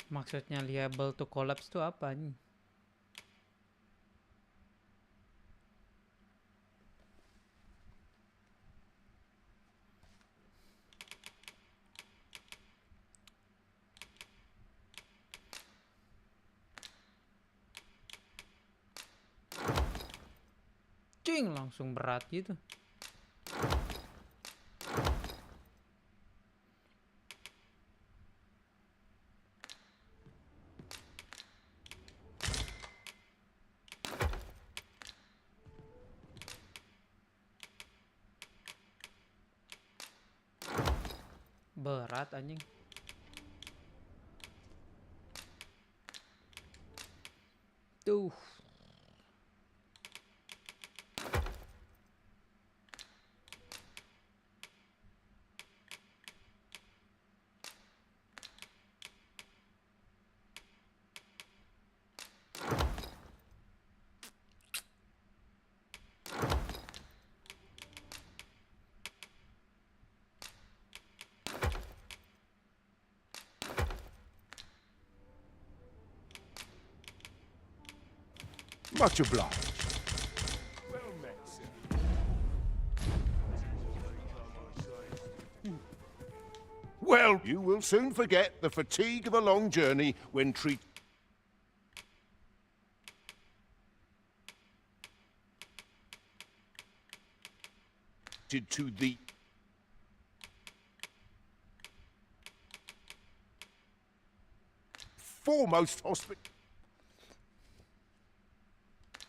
Maksudnya liable to collapse itu apa nih? Cing, langsung berat gitu. Berat anjing. Tuh. Much obliged. Well, you will soon forget the fatigue of a long journey when treated. to the foremost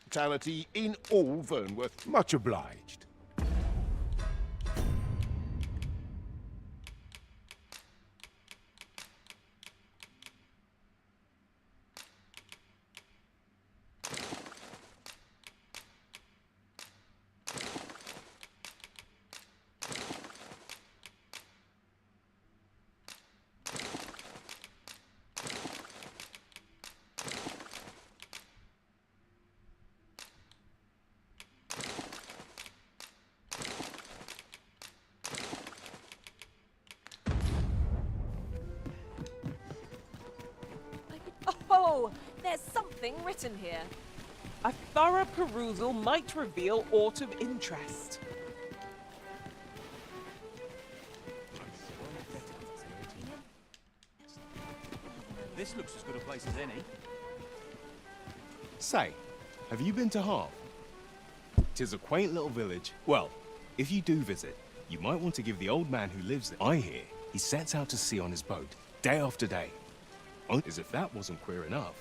hospitality in all Vernworth. Much obliged. Oh, there's something written here. A thorough perusal might reveal aught of interest. This looks as good a place as any. Say, have you been to Harve? 'Tis a quaint little village. Well, if you do visit, you might want to give the old man who lives there. I hear he sets out to sea on his boat, day after day. As if that wasn't queer enough,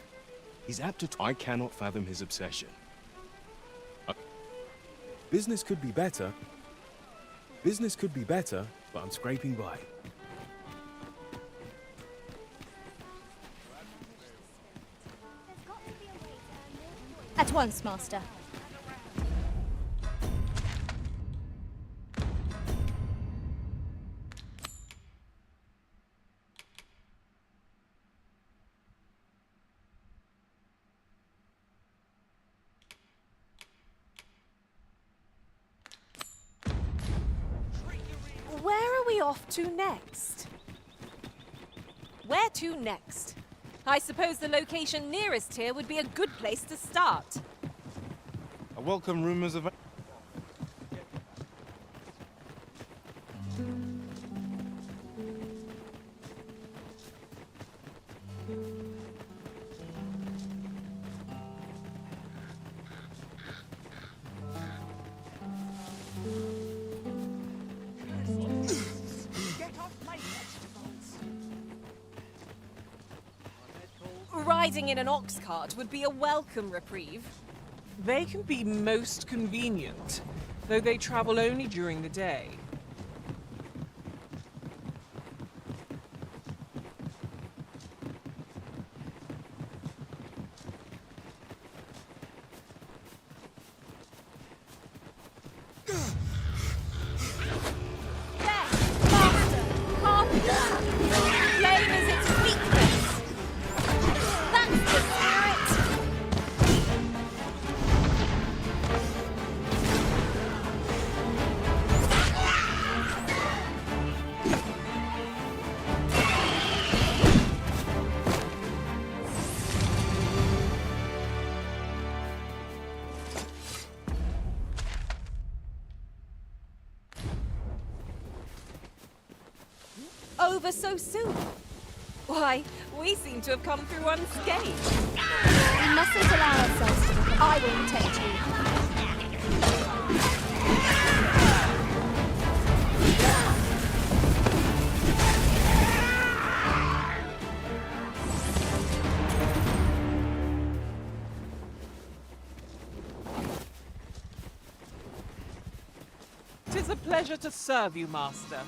he's apt to... I cannot fathom his obsession. Business could be better. Business could be better, but I'm scraping by. At once, Master. Where are we off to next? Where to next? I suppose the location nearest here would be a good place to start. I welcome rumors of... Riding in an ox cart would be a welcome reprieve. They can be most convenient, though they travel only during the day. Flame is its weakness. That's the spirit. Over so soon. Why, we seem to have come through unscathed. We mustn't allow ourselves to become... I will protect you. Tis a pleasure to serve you, Master.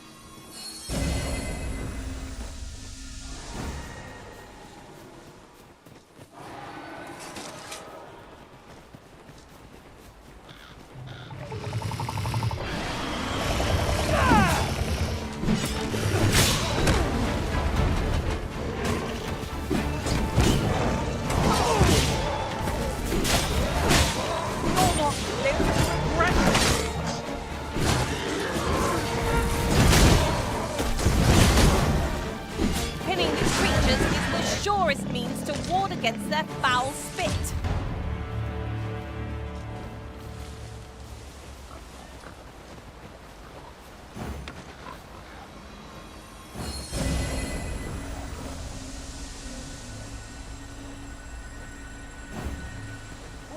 Pinning these creatures is the surest means to ward against their foul spit.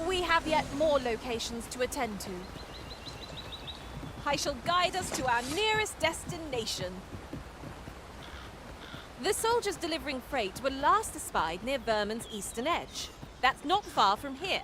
We have yet more locations to attend to. I shall guide us to our nearest destination. The soldiers delivering freight were last espied near Vermin's eastern edge. That's not far from here.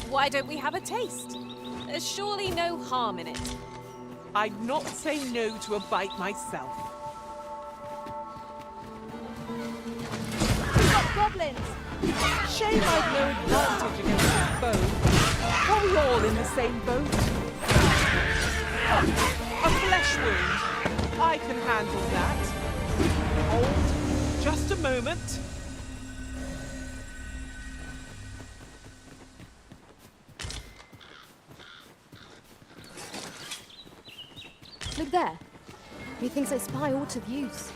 Why don't we have a taste? There's surely no harm in it. I'd not say no to a bite myself. We've got goblins! Shame I've no advantage against this foe. Are we all in the same boat? A flesh wound. I can handle that. Hold. Just a moment. Look there. Methinks I spy aught of use.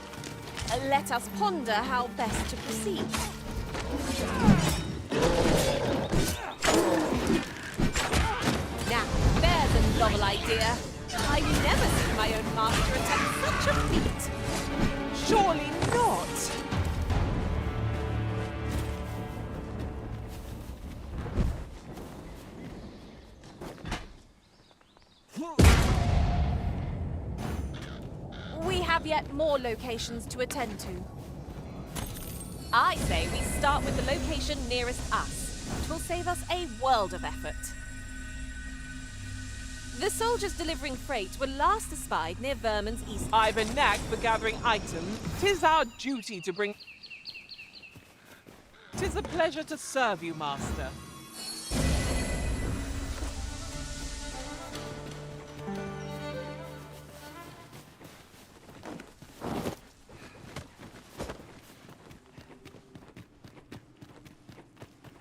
Let us ponder how best to proceed. Now, there's a novel idea. I've never seen my own master attempt such a feat. Surely not. We have yet more locations to attend to. I say we start with the location nearest us. It will save us a world of effort. The soldiers delivering freight were last espied near Vermin's east. I've a knack for gathering items. 'Tis our duty to bring... 'Tis a pleasure to serve you, Master.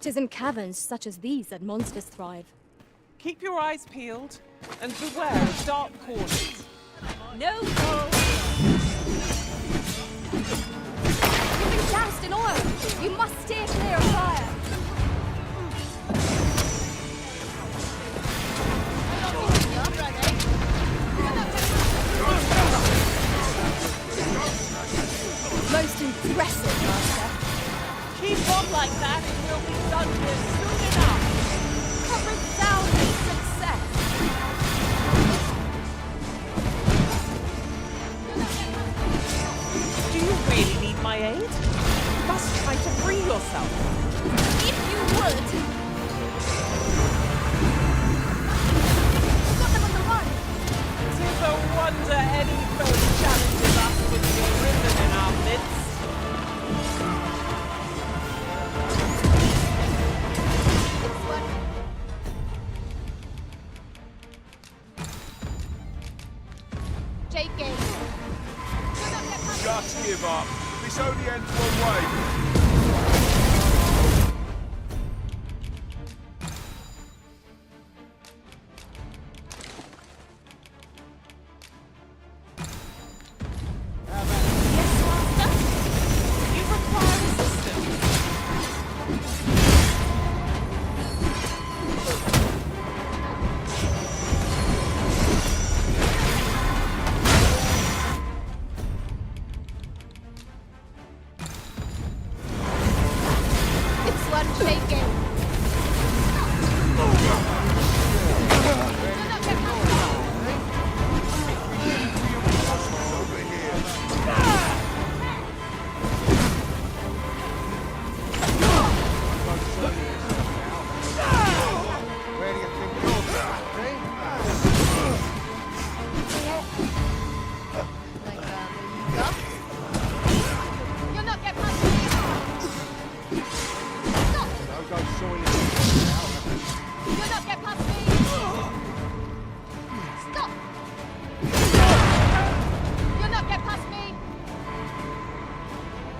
'Tis in caverns such as these that monsters thrive. Keep your eyes peeled and beware of dark corners. No! You've been doused in oil! You must steer clear of fire! Most impressive, Master. Keep on like that and we'll be done here soon enough. A resounding success! Do you really need my aid? You must try to free yourself. If you would. Got them on the run! 'Tis a wonder any foe challenges us with the Arisen in our midst. Shaking. Just give up. This only ends one way. You require assistance. It's one shaking. Where do you think you're going, You'll not get past me! Stop! Don't go soiling it now. You'll not get past me! Stop! You'll not get past me!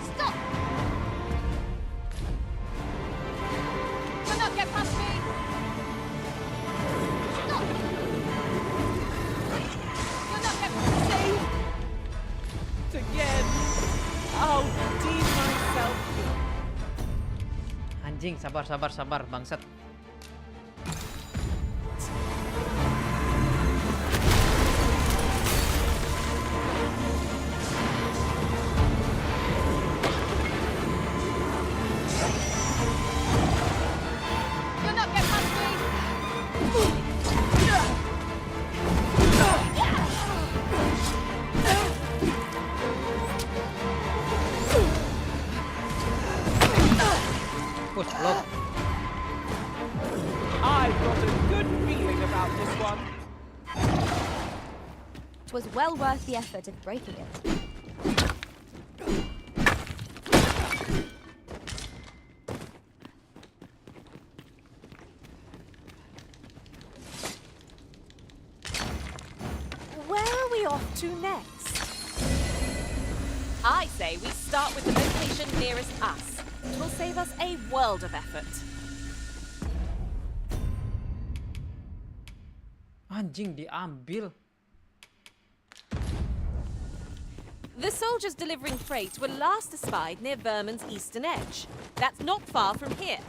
Stop! You'll not get past me! Stop! You'll not get past me! Again. I'll deem myself here. Anjing, sabar, sabar, sabar, bangsat. You'll not get past me! Push, block. I've got a good feeling about this one. 'Twas well worth the effort of breaking it. Where are we off to next? I say we start with the location nearest us. It will save us a world of effort. Anjing diambil. The soldiers delivering freight were last espied near Vermin's eastern edge. That's not far from here.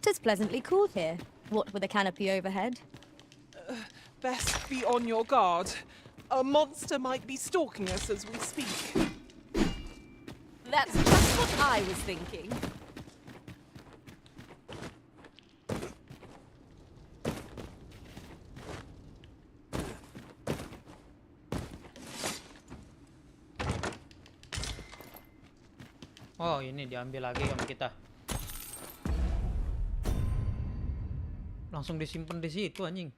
Tis pleasantly cool here, what with a canopy overhead. Best be on your guard. A monster might be stalking us as we speak. That's just what I was thinking. Oh, ini diambil lagi sama kita. Langsung disimpan di situ anjing.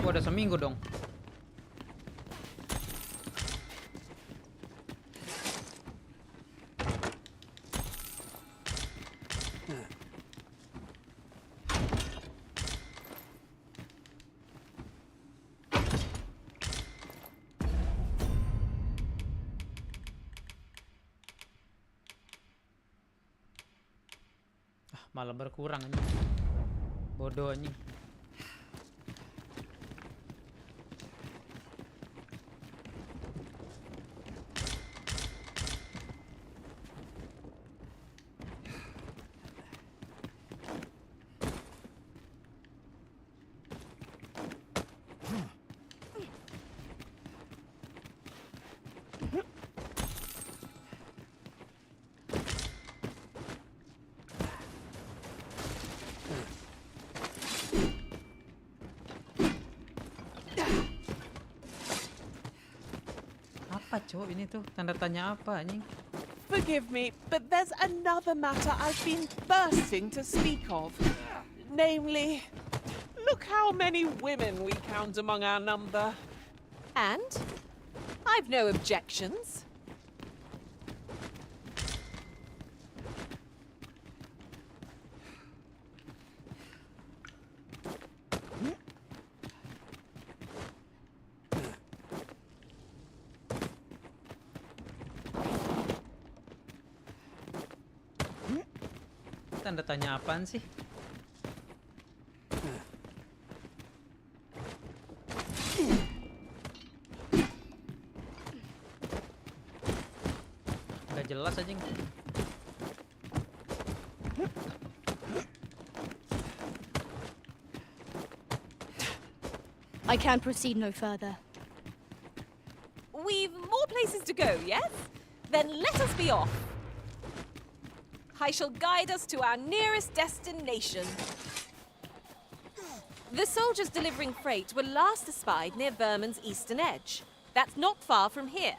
Oh, ada seminggu dong. Malah berkurang anjing. Bodoh anjing. Apa cowok ini tuh? Tanda tanya apa anjing? Forgive me, but there's another matter I've been bursting to speak of. Namely, look how many women we count among our number. And? I've no objections. Tanda tanya apaan sih? Gak jelas aja. I can proceed no further. We've more places to go, yes? Then let us be off. I shall guide us to our nearest destination. The soldiers delivering freight were last espied near Vermin's eastern edge. That's not far from here.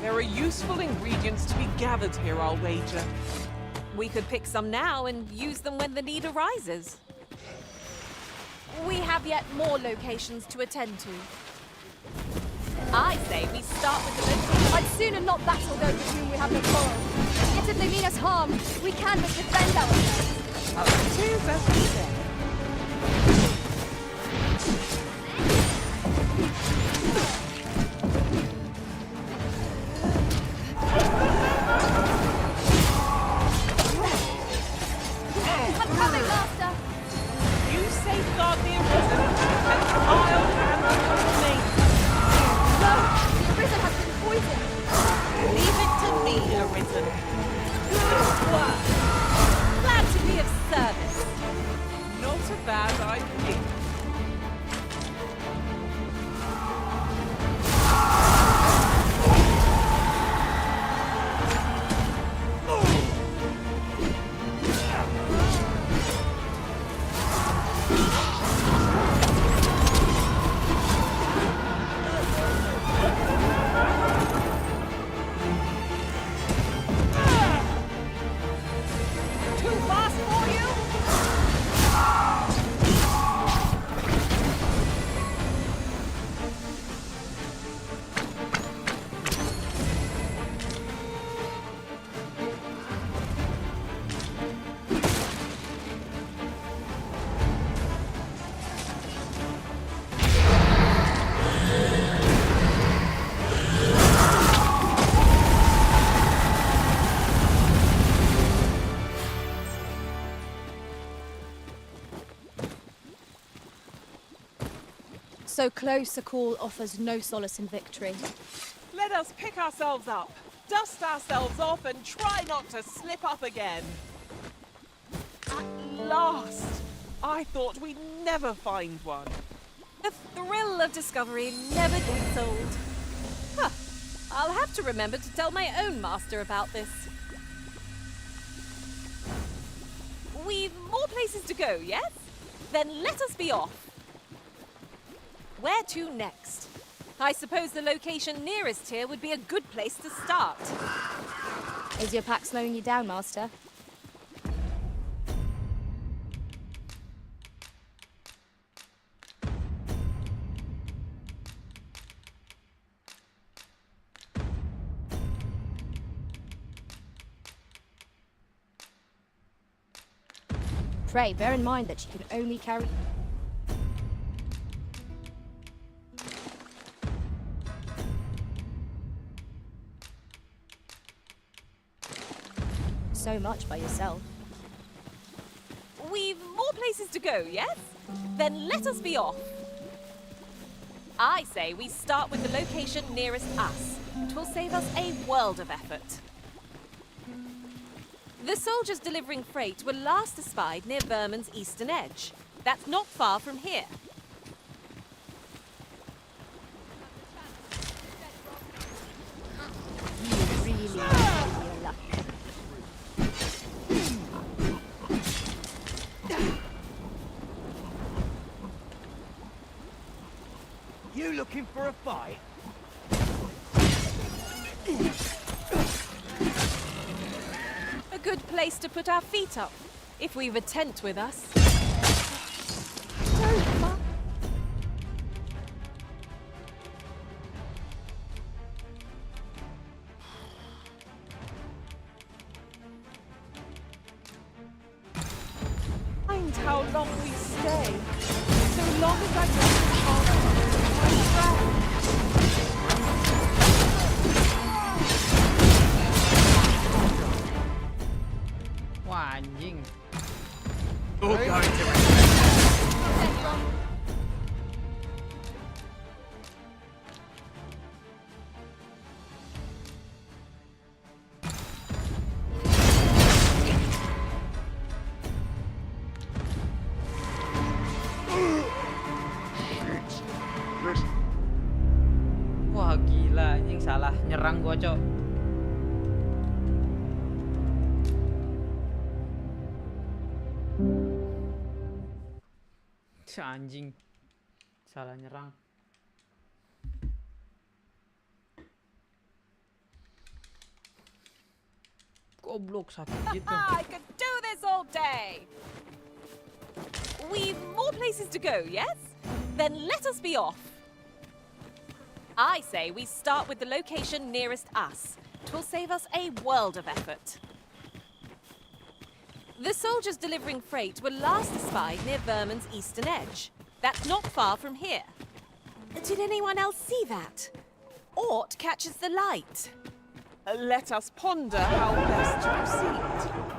There are useful ingredients to be gathered here, I'll wager. We could pick some now and use them when the need arises. We have yet more locations to attend to. I say we start with the location. I'd sooner not battle those with whom we have no quarrel. Yet if they mean us harm, we can but defend ourselves. Tis as we say. I'm coming, Master. You safeguard the Arisen, and I'll handle the remainder. No, the Arisen has been poisoned. Leave it to me, Arisen. Good work. Glad to be of service. Not a bad idea. Too fast for you? So close a call offers no solace in victory. Let us pick ourselves up, dust ourselves off, and try not to slip up again. At last! I thought we'd never find one. The thrill of discovery never gets old. Huh. I'll have to remember to tell my own master about this. places to go, yes? Then let us be off. Where to next? I suppose the location nearest here would be a good place to start. Is your pack slowing you down, Master? Pray, bear in mind that she can only carry... so much by yourself. We've more places to go, yes? Then let us be off. I say we start with the location nearest us. It will save us a world of effort. The soldiers delivering freight were last espied near Vermin's eastern edge. That's not far from here. You really need your luck. You looking for a fight? A good place to put our feet up, if we've a tent with us. Dogma. Mind how long we stay. So long as I don't my breath. Wah, anjing. All going to Wah, gila anjing, salah nyerang gua, Cok. Anjing, salah nyerang. Goblok, sakit gitu. I could do this all day. We've more places to go, yes? Then let us be off. I say we start with the location nearest us. It will save us a world of effort. The soldiers delivering freight were last espied near Vermin's eastern edge. That's not far from here. Did anyone else see that? Aught catches the light. Let us ponder how best to proceed.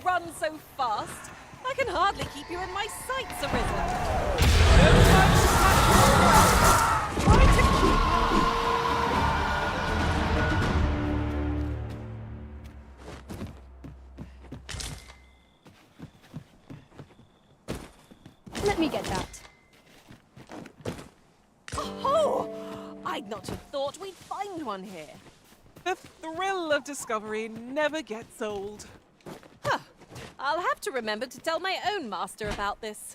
run so fast. I can hardly keep you in my sights, Arisen. Try to keep Let me get that. Oh! I'd not have thought we'd find one here. The thrill of discovery never gets old. Huh. I'll have to remember to tell my own master about this.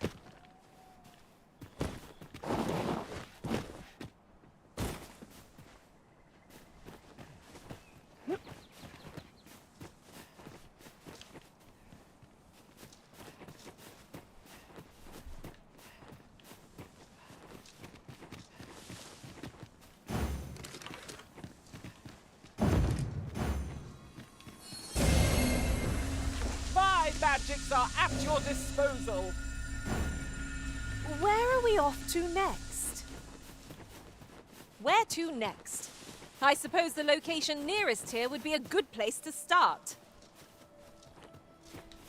My magics are at your disposal. Where are we off to next? Where to next? I suppose the location nearest here would be a good place to start.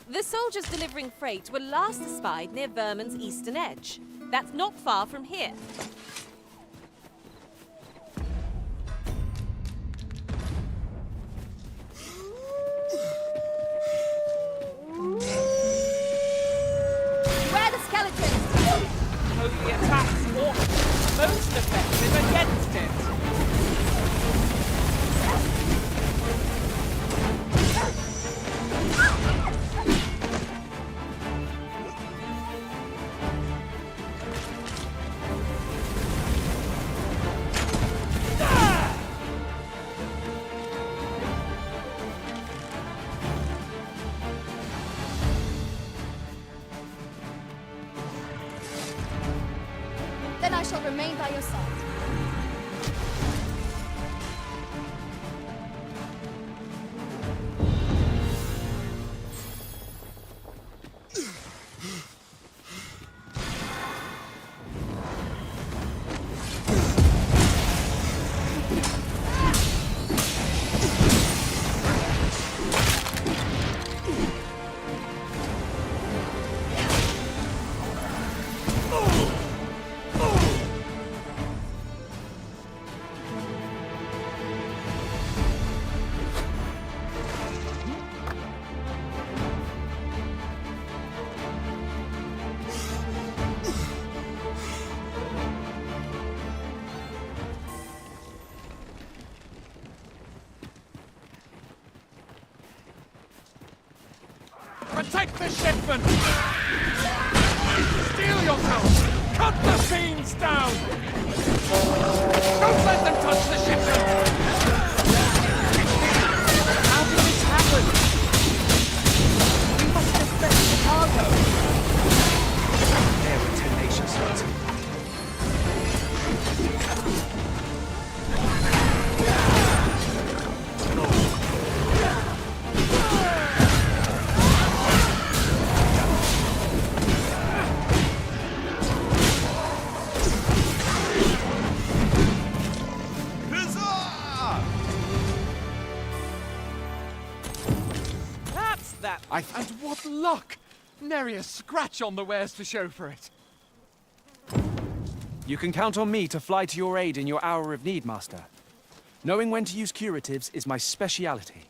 The soldiers delivering freight were last espied near Vermin's eastern edge. That's not far from here. Where are the skeletons? Holy attacks ought to be most effective against it. Then I shall remain by your side. Protect the shipment! Steel yourself! Cut the fiends down! Don't let them touch the shipment! How did this happen? We must have fetched the cargo. They were tenacious, lads. That's that. And what luck! Nary a scratch on the wares to show for it. You can count on me to fly to your aid in your hour of need, Master. Knowing when to use curatives is my speciality.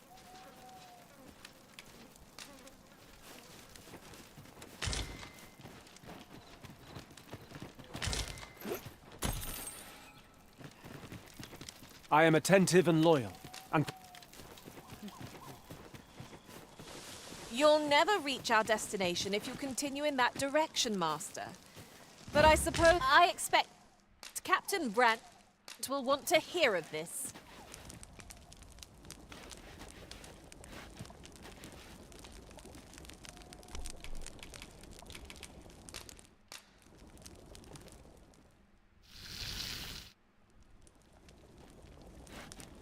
I am attentive and loyal, and You'll never reach our destination if you continue in that direction, Master. But I suppose I expect Captain Brant will want to hear of this.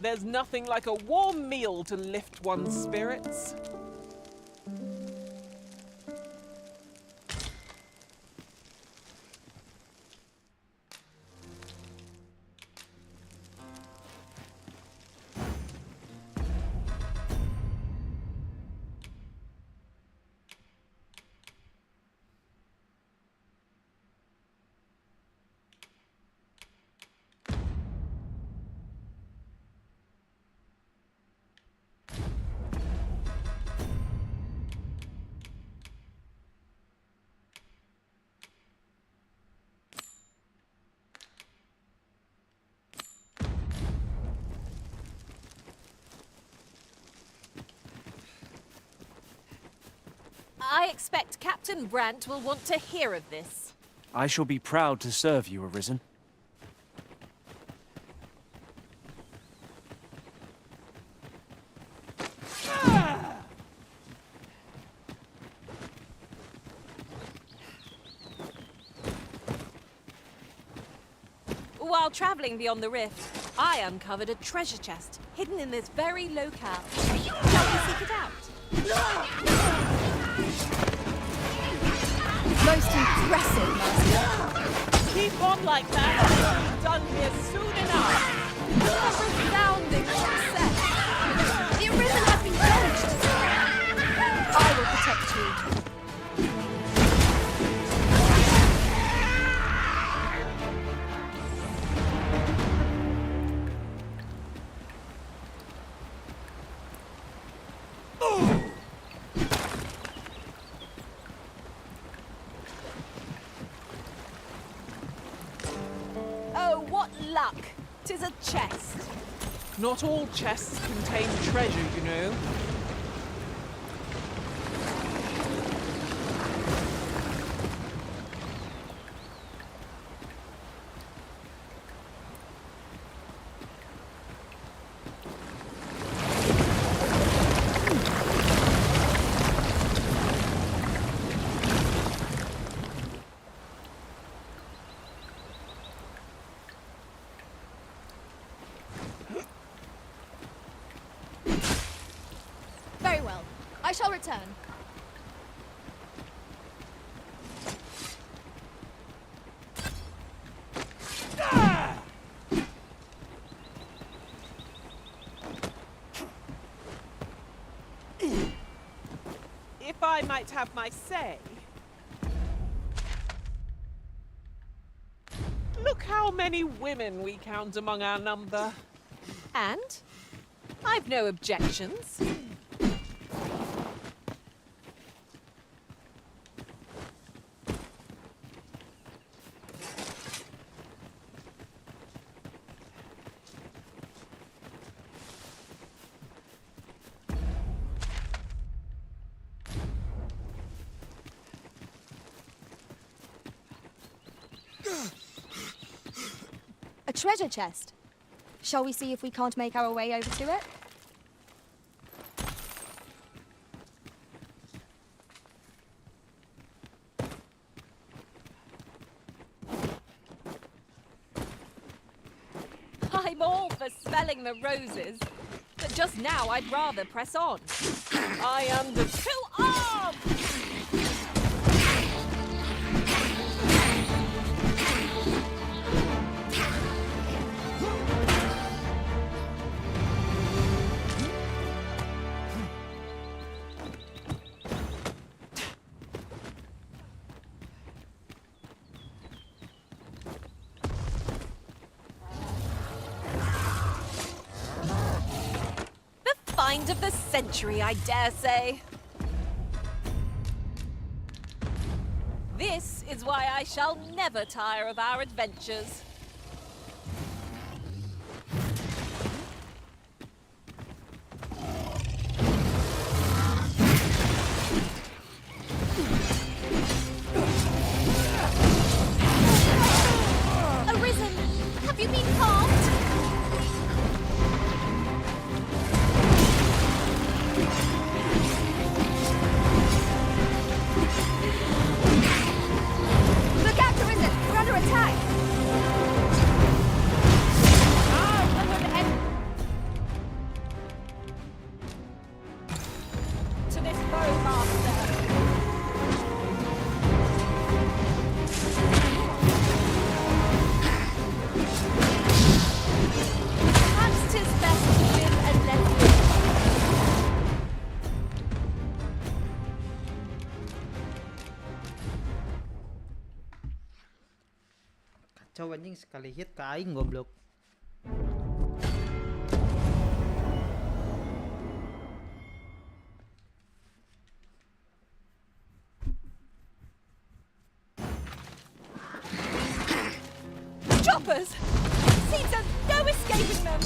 There's nothing like a warm meal to lift one's spirits. I expect Captain Brandt will want to hear of this. I shall be proud to serve you, Arisen. While traveling beyond the rift, I uncovered a treasure chest hidden in this very locale. Shall we seek it out? Most impressive, Master. Keep on like that, and we'll be done here soon enough. A resounding success. The Arisen has been punished. I will protect you. Oh, what luck! 'Tis a chest. Not all chests contain treasure, you know. Very well. I shall return. If I might have my say. Look how many women we count among our number. And? I've no objections. A treasure chest. Shall we see if we can't make our way over to it? I'm all for smelling the roses, but just now I'd rather press on. I am the two arms! Find of the century, I dare say. This is why I shall never tire of our adventures. Arisen, have you been harmed? Kacau anjing, sekali hit ke aing goblok. Choppers! Seems there's no escaping them!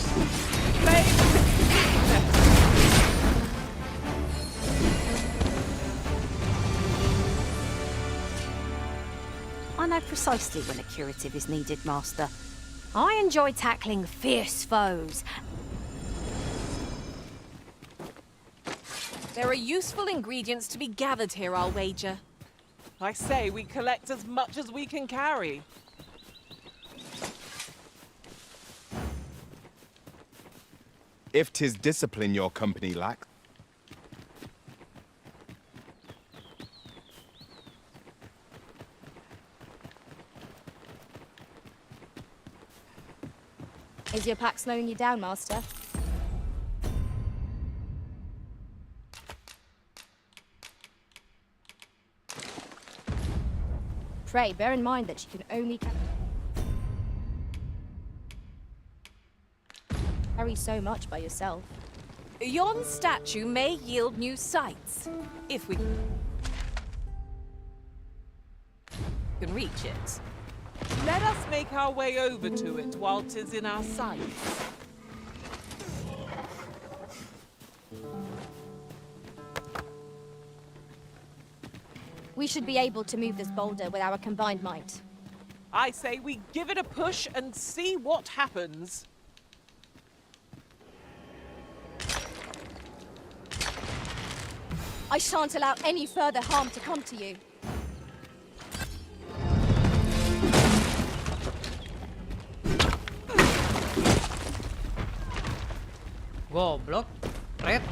I know precisely when a curative is needed, Master. I enjoy tackling fierce foes. There are useful ingredients to be gathered here, I'll wager. I say we collect as much as we can carry. If 'tis discipline your company lacks. Is your pack slowing you down, Master? Pray, bear in mind that you can only carry so much by yourself. Yon statue may yield new sights, if we can reach it. Let us make our way over to it while 'tis in our sights. We should be able to move this boulder with our combined might. I say we give it a push and see what happens. I shan't allow any further harm to come to you. Goblok. Red.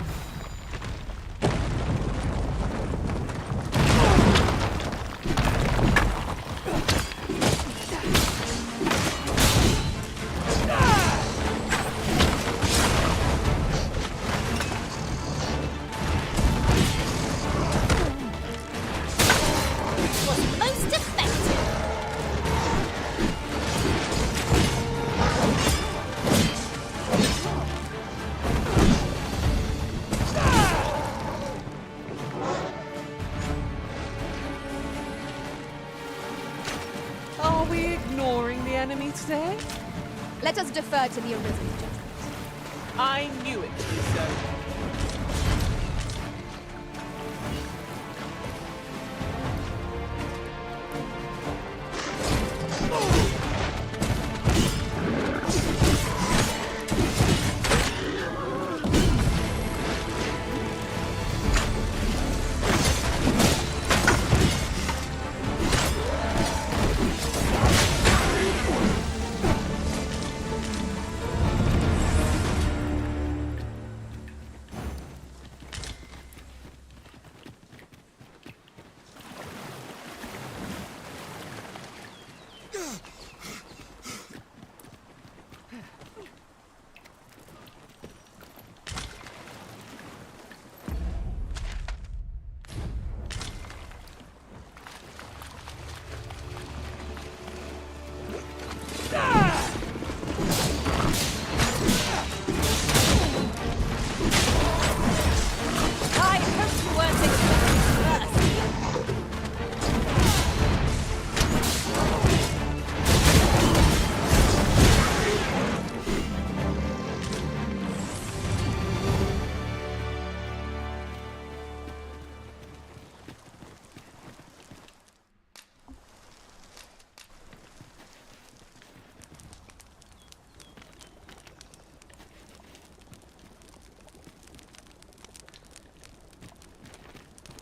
Was most effective. Are we ignoring the enemy today? Let us defer to the Arisen judgment. I knew it would be so. I hope you weren't expecting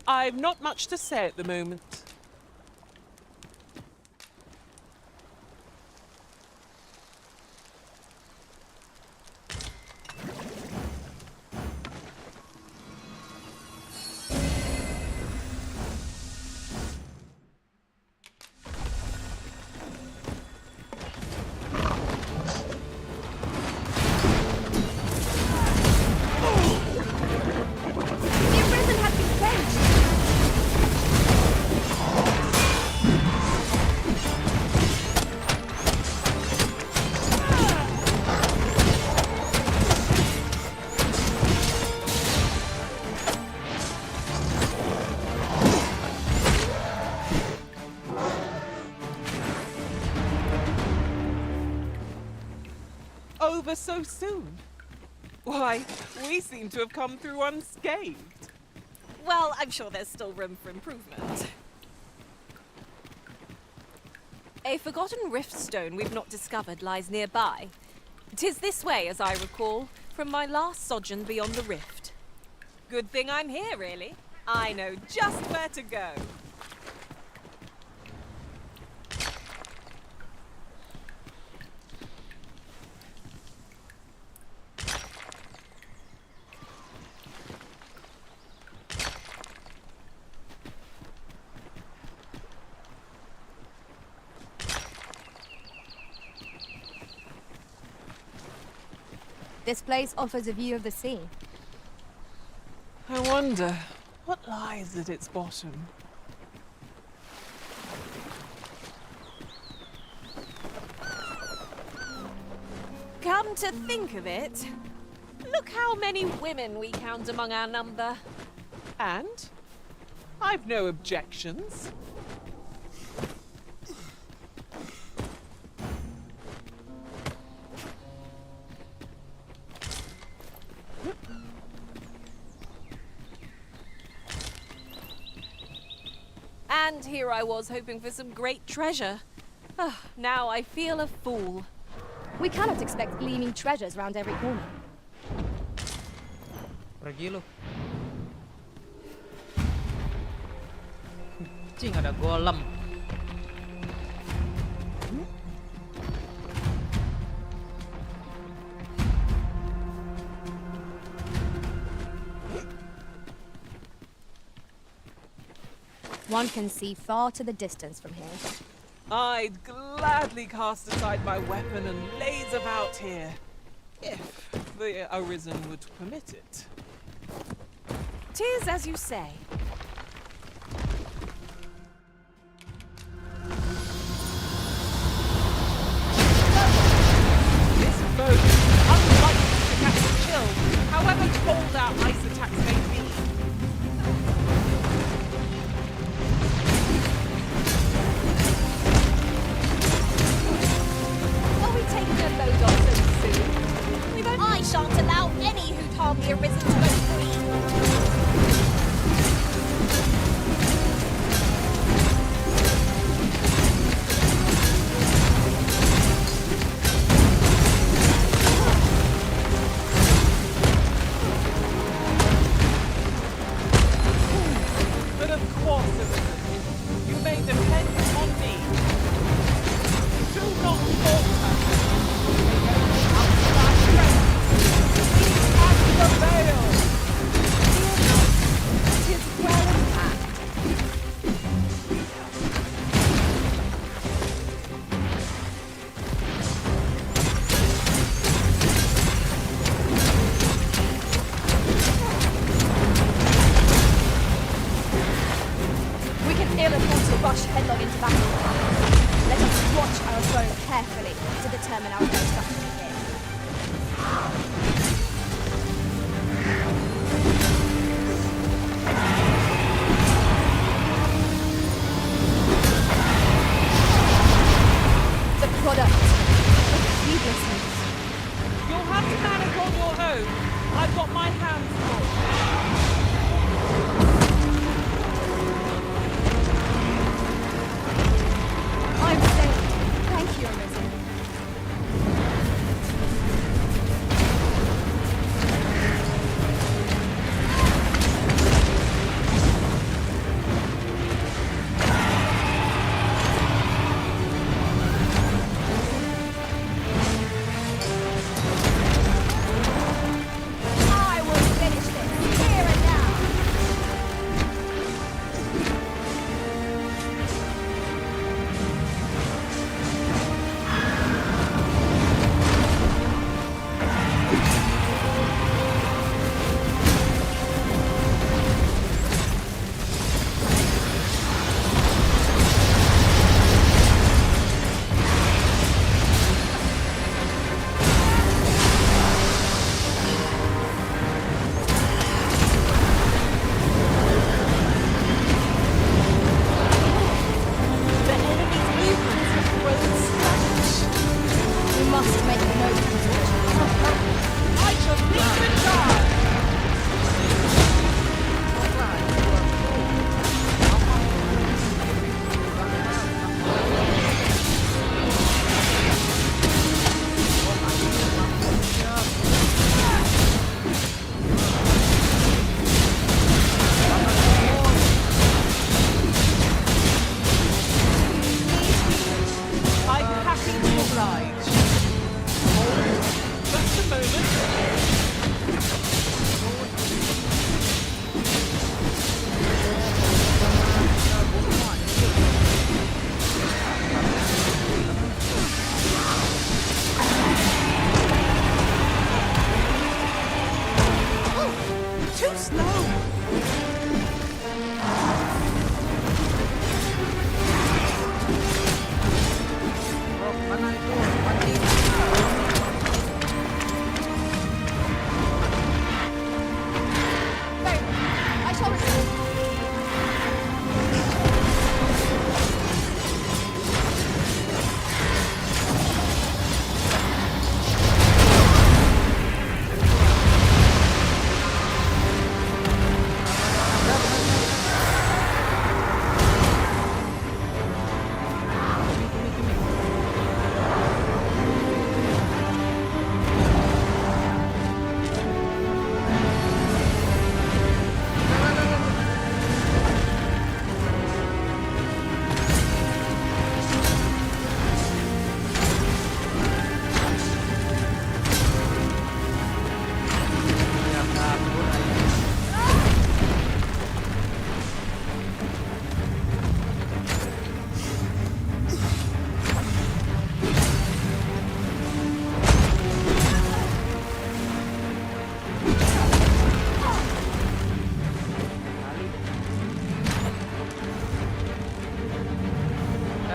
I've not much to say at the moment. The Arisen has been quenched! Over so soon? Why, we seem to have come through unscathed. Well, I'm sure there's still room for improvement. A forgotten rift stone we've not discovered lies nearby. 'Tis this way, as I recall, from my last sojourn beyond the rift. Good thing I'm here, really. I know just where to go. This place offers a view of the sea. I wonder what lies at its bottom. Come to think of it, look how many women we count among our number. And I've no objections. And here I was hoping for some great treasure. Now I feel a fool. We cannot expect gleaming treasures round every corner. Pergi lu. Cing ada golem. One can see far to the distance from here. I'd gladly cast aside my weapon and laze about here, if the Arisen would permit it. 'Tis as you say. This boat is unlikely to catch a chill, however cold our ice attacks may be. Are we taking a load off so soon? I shan't allow any who'd harm the Arisen to go free. But of course, Arisen, you may depend on me. Do not falter. Our strength. We have the veil. Tis well unpacked. We can ill afford to rush headlong into battle. Let us watch our foe carefully to determine our next strategy here. The product of heedlessness. You'll have to manage on your own. I've got my hands full. I'm safe. Thank you, Arisen.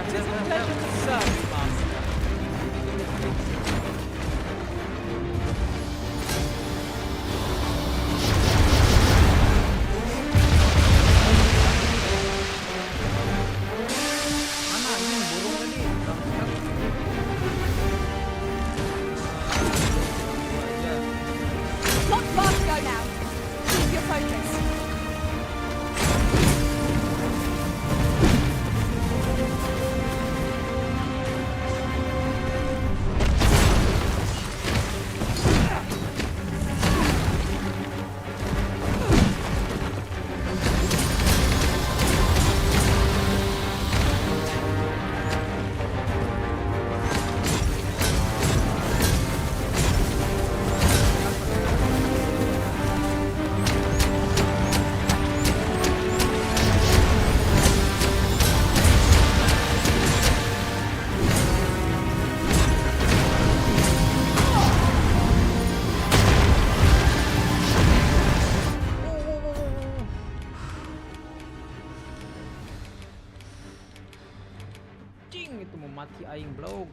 'Tis a pleasure to serve you, Master. Mana anjing burung tadi? Not far to go now. Keep your focus. Anjing itu mau mati aing blog.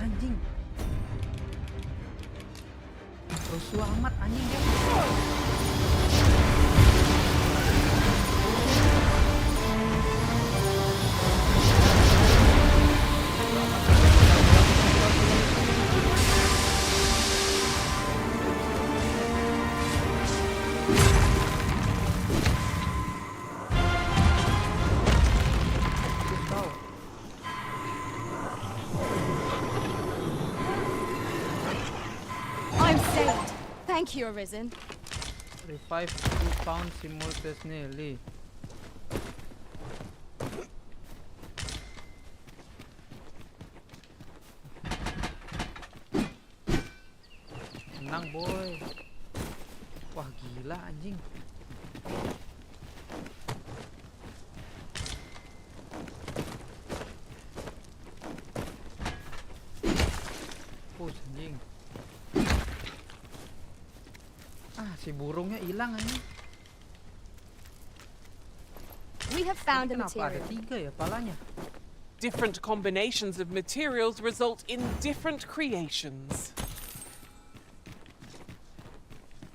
Anjing. Rusuh amat anjing dia. I'm saved. Thank you, Arisen. Revive 2 pounds simultaneously. Menang boy. Wah gila anjing. Push anjing. Ah si burungnya hilang anjing. We have found a Kenapa ada material. 3 ya palanya? Different combinations of materials result in different creations.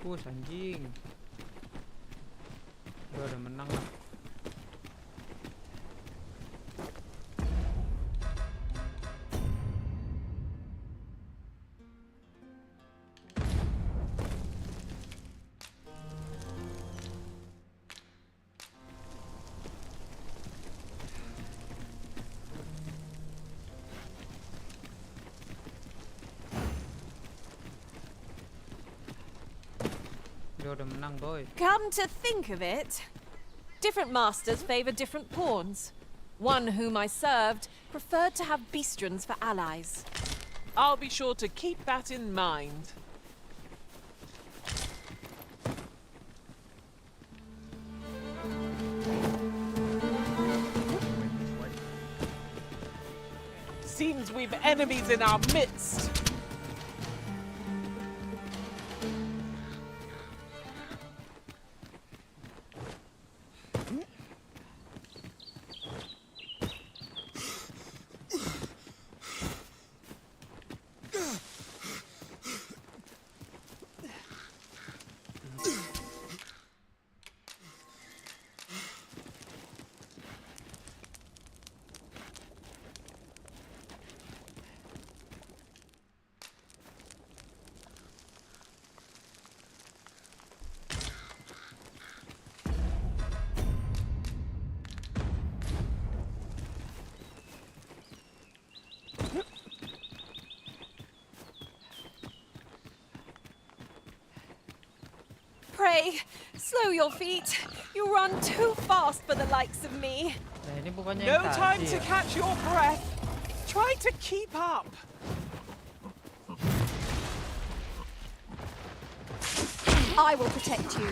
Push anjing. Udah menang lah. Udah menang boy. Come to think of it, different masters favor different pawns. One whom I served preferred to have beastrons for allies. I'll be sure to keep that in mind. Seems we've enemies in our midst. Pray, slow your feet. You run too fast for the likes of me. Nah, ini bukannya No yang time tadi to ya? catch your breath. Try to keep up. I will protect you.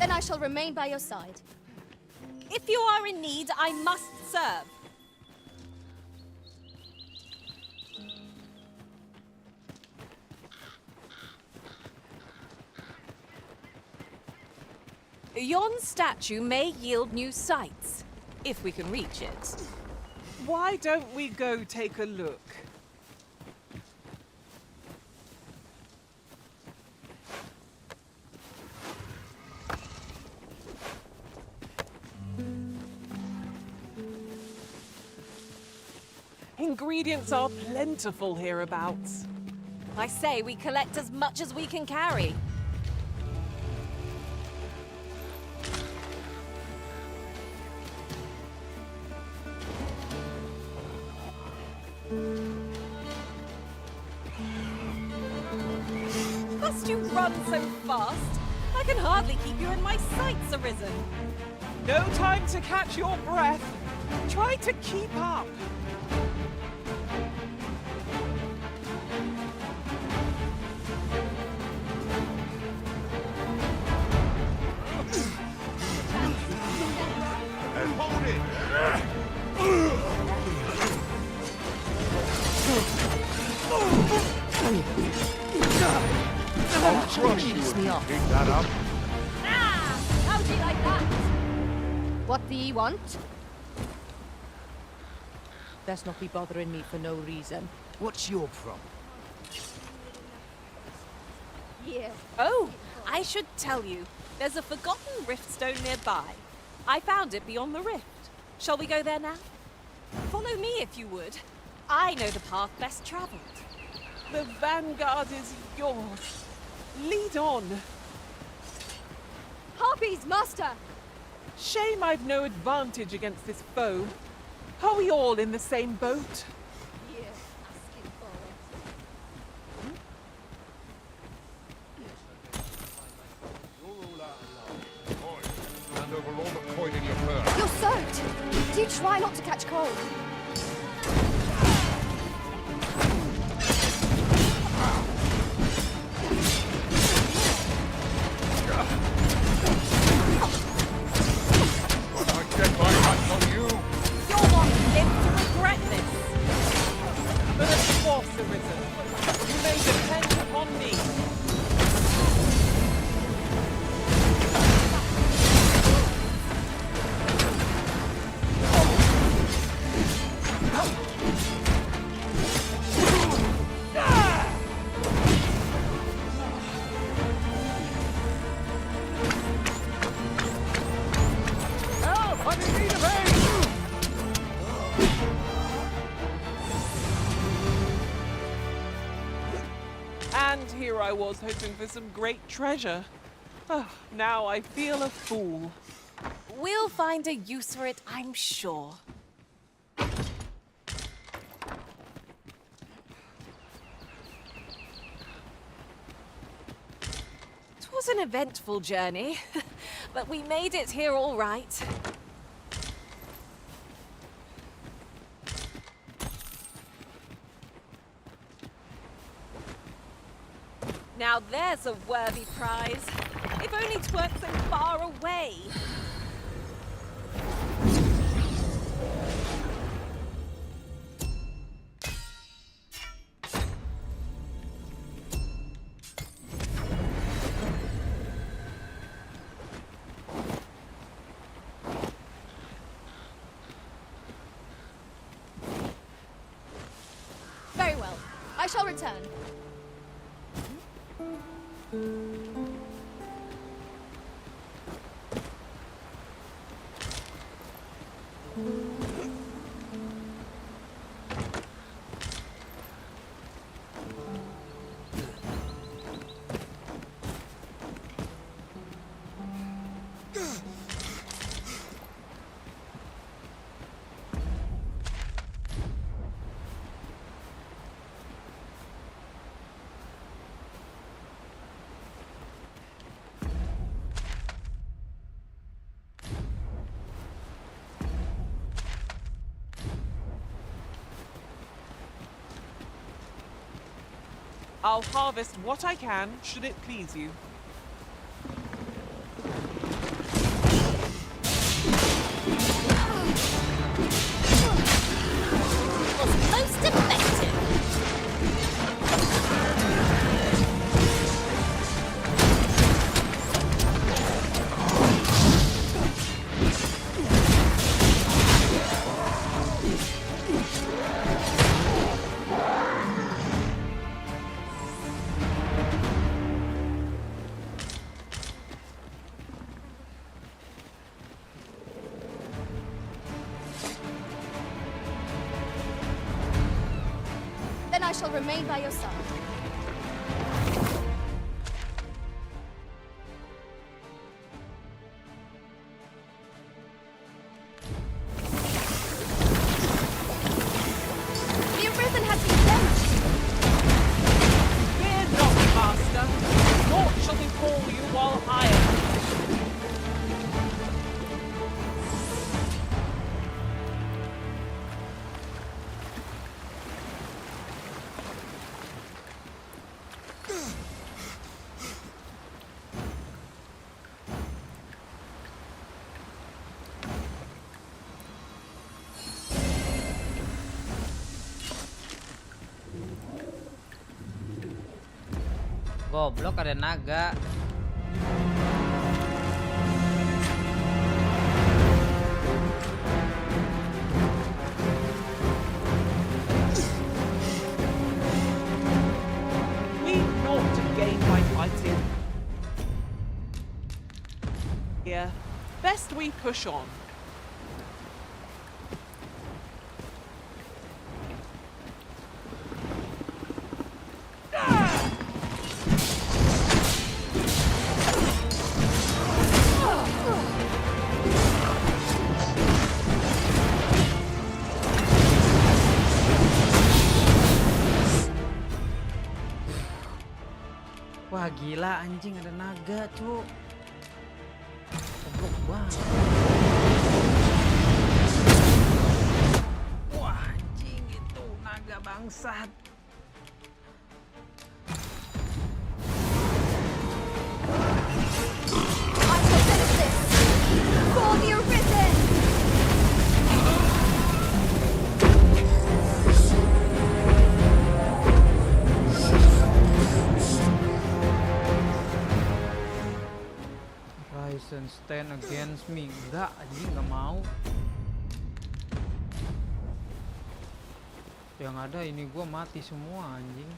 Then I shall remain by your side. If you are in need, I must serve. Yon statue may yield new sights, if we can reach it. Why don't we go take a look? Ingredients are plentiful hereabouts. I say we collect as much as we can carry. Must you run so fast? I can hardly keep you in my sights, Arisen. No time to catch your breath. Try to keep up. And hold it! I'll crush you if you pick that up. Ah! How do you like that? What do you want? Let's not be bothering me for no reason. What's your problem? Yeah. Oh, I should tell you. There's a forgotten rift stone nearby. I found it beyond the rift. Shall we go there now? Follow me if you would. I know the path best traveled. The vanguard is yours. Lead on. Harpies, master! Shame I've no advantage against this foe. Are we all in the same boat? Yeah, asking for it. Hand over all the coin in your purse. You're soaked! Do try not to catch cold. I get my hands on you. You're one live to regret this. But of course, Arisen. You may depend upon me. Help! I'm in need of aid! And here I was hoping for some great treasure. Oh, now I feel a fool. We'll find a use for it, I'm sure. 'Twas an eventful journey, but we made it here all right. Now there's a worthy prize. If only 'tweren't so far away. Very well. I shall return. I'll harvest what I can, should it please you. shall remain by your side. The Arisen has been quenched. Fear not, Master. Naught shall befall you while I am. Goblok ada naga. We've naught to gain by fighting. Yeah, best we push on. Wah gila anjing ada naga cuk. Goblok banget. Wah anjing itu naga bangsat. I shall finish this. For the Arisen! ARISEN stand against me. Enggak anjing, nggak mau. Yang ada ini gua mati semua anjing.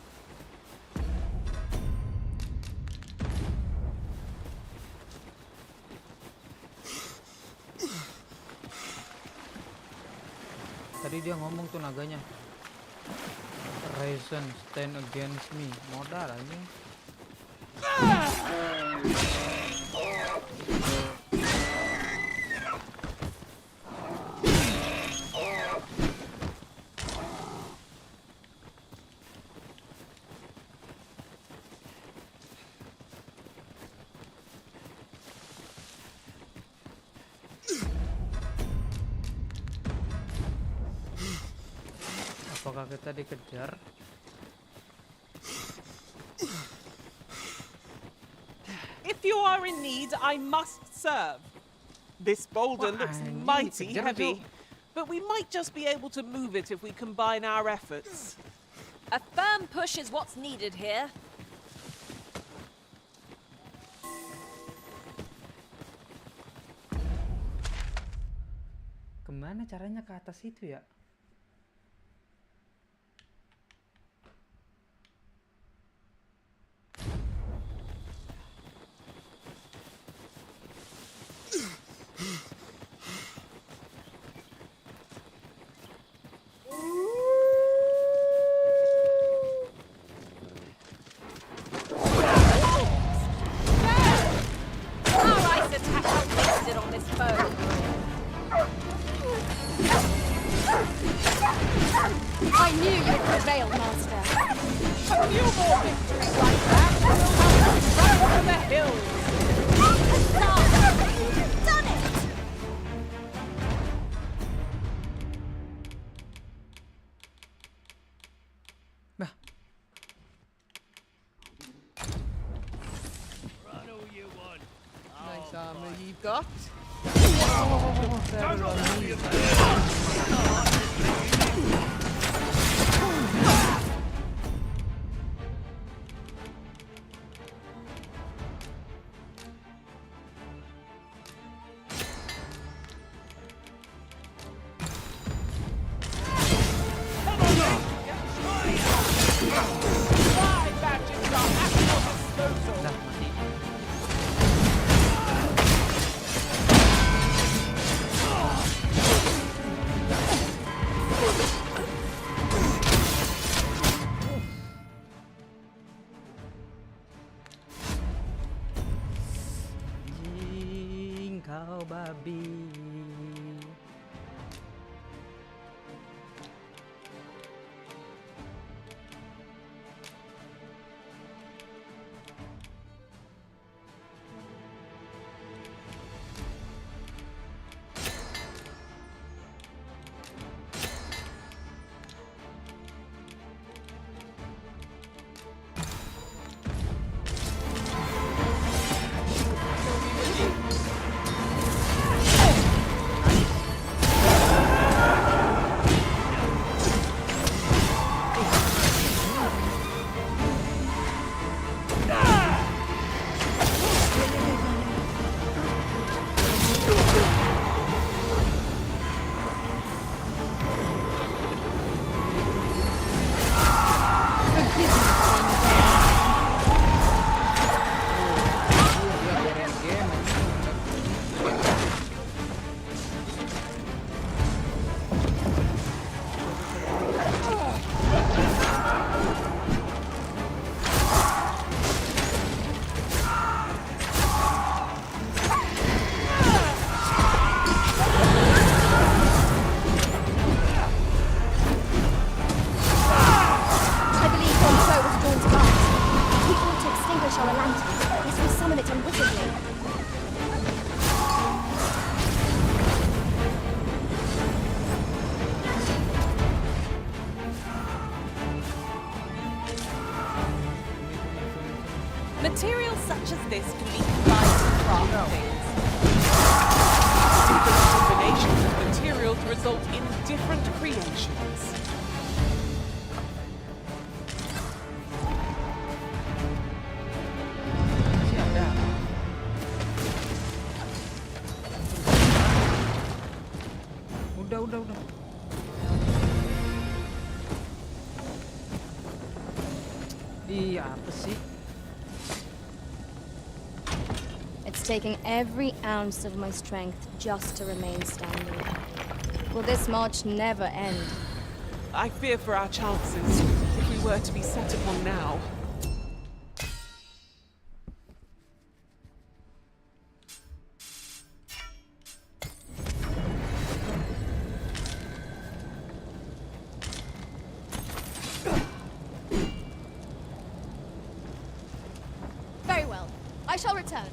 Tadi dia ngomong tuh naganya. ARISEN stand against me. Modal anjing. Apakah kita dikejar? If you are in need, I must serve. This boulder Wah, looks anjing, mighty dikejar, heavy, Cuk. but we might just be able to move it if we combine our efforts. A firm push is what's needed here. Kemana caranya ke atas itu ya? Our ice attack wasted on this foe. I knew you'd prevail, Master. A few more victories like that, and we'll have to run over the hills. You've done it! Bah. Nice armor you've got. My badges are at your disposal. Dah mati. Materials such as this can be combined to craft things. Different combinations of materials result in different creations. Udah. Iya, apa sih? It's taking every ounce of my strength just to remain standing. Will this march never end? I fear for our chances if we were to be set upon now. Very well. I shall return.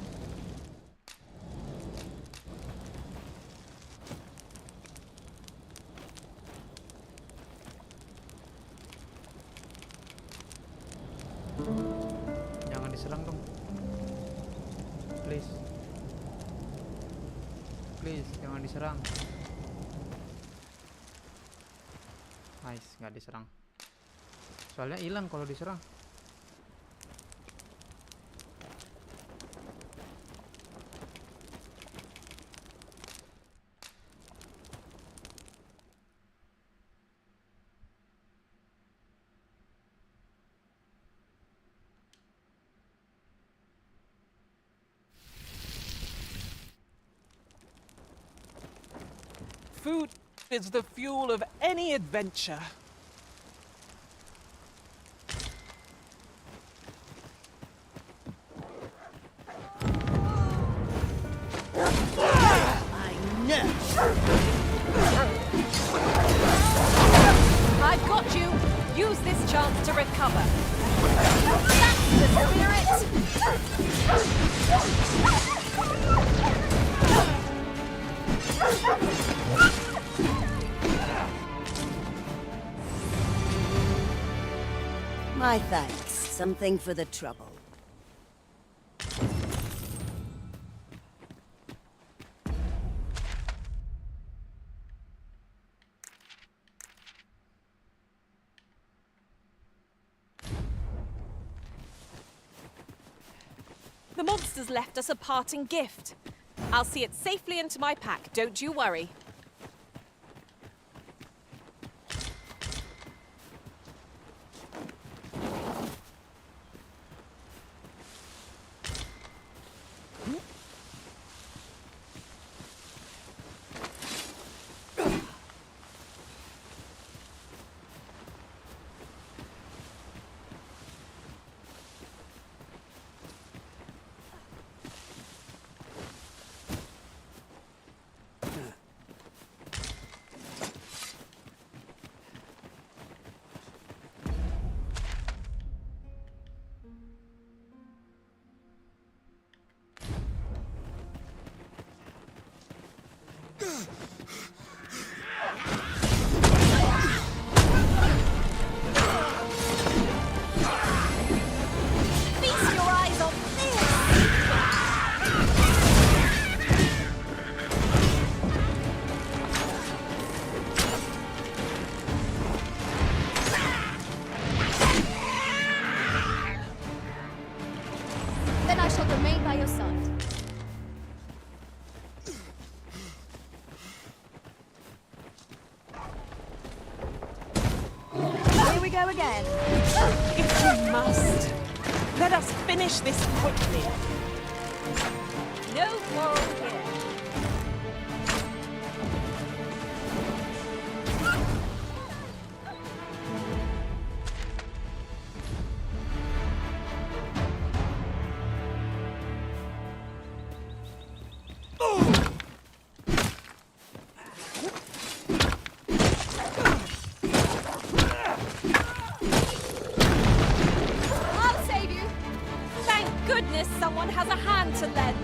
Jangan diserang dong. Please. Please, jangan diserang. Nice, nggak diserang. Soalnya hilang kalau diserang. Food is the fuel of any adventure. I know. I've got you. Use this chance to recover. That's the My thanks. Something for the trouble. The monsters left us a parting gift. I'll see it safely into my pack, don't you worry. Feast your eyes on Then I shall remain by your side. Here we go again. If we must, let us finish this quickly. no quarrel here. I'll save you. Thank goodness someone has a hand to lend.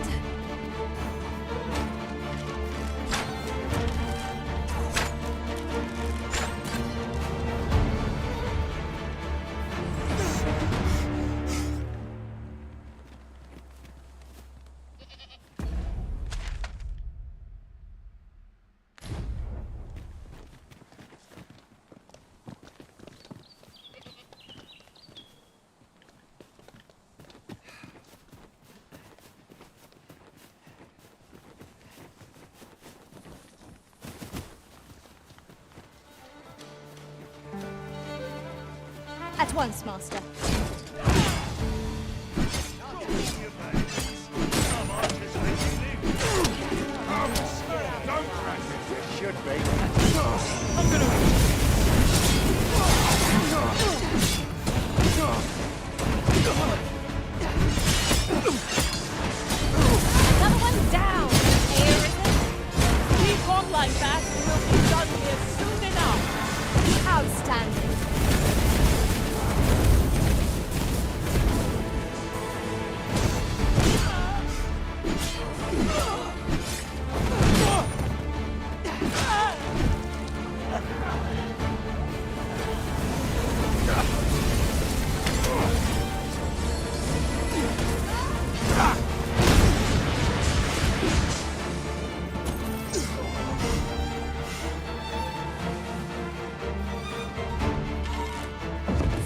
At once, Master. Should be. Another one down. ARISEN. Keep on like that, and we'll be done here soon enough. Outstanding.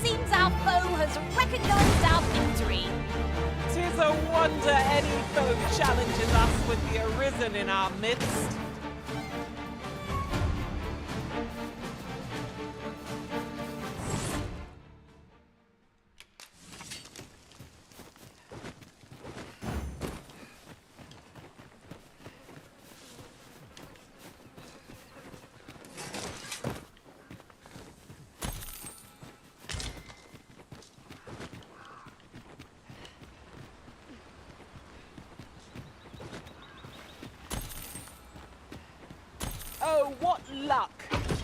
Seems our foe has recognized our victory. 'Tis a wonder any foe challenges us with the Arisen in our midst. Oh, what luck!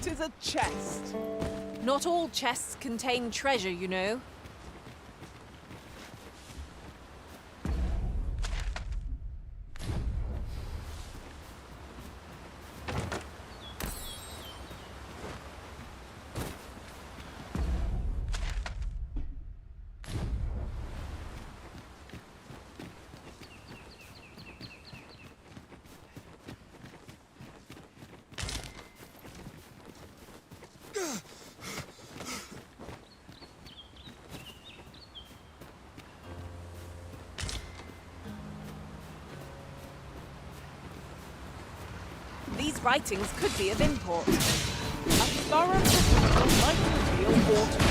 'Tis a chest. Not all chests contain treasure, you know. These writings could be of import. A thorough perusal might reveal water.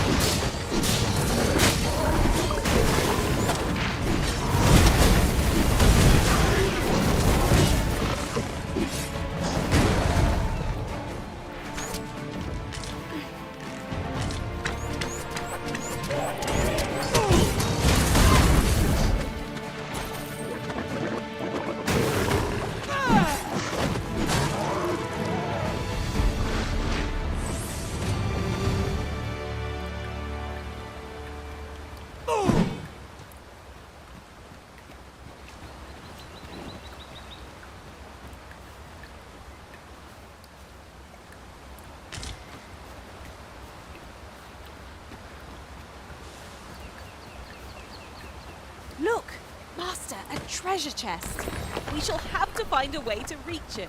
Look, Master, a treasure chest. We shall have to find a way to reach it.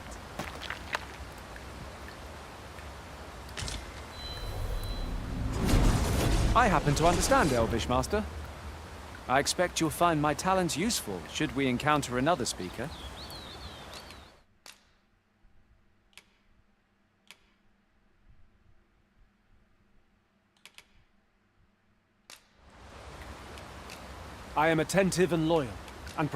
I happen to understand Elvish, Master. I expect you'll find my talents useful should we encounter another speaker. I am attentive and loyal, and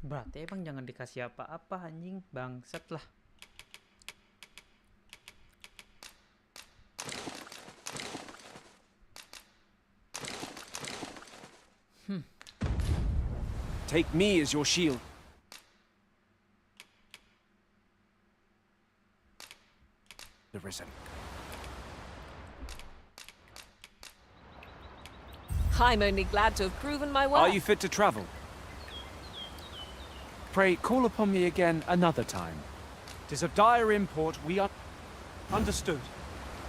Berarti emang jangan dikasih apa-apa anjing, bangsat lah. take me as your shield. Arisen. I'm only glad to have proven my worth. Are you fit to travel? Pray, call upon me again another time. 'Tis of dire import we are... Understood.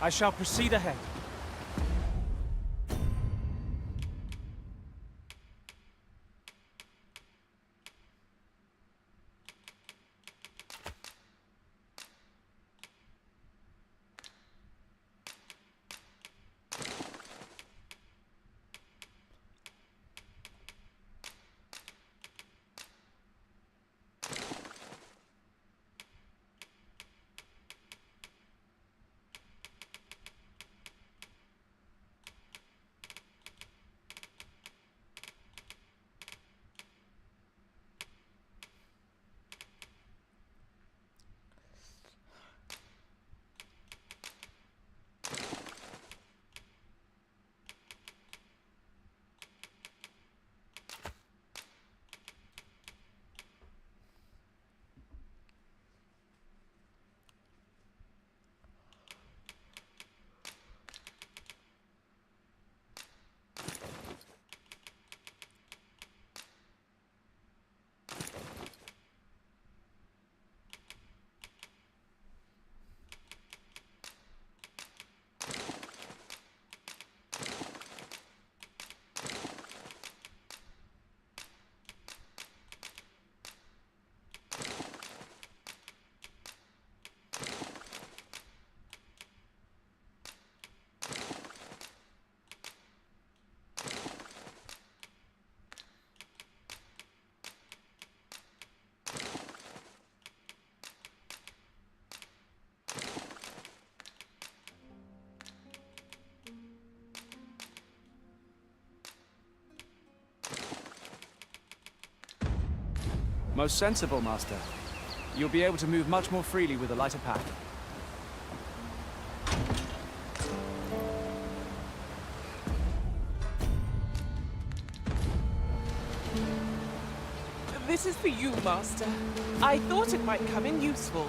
I shall proceed ahead. Most sensible, Master. You'll be able to move much more freely with a lighter pack. This is for you, Master. I thought it might come in useful.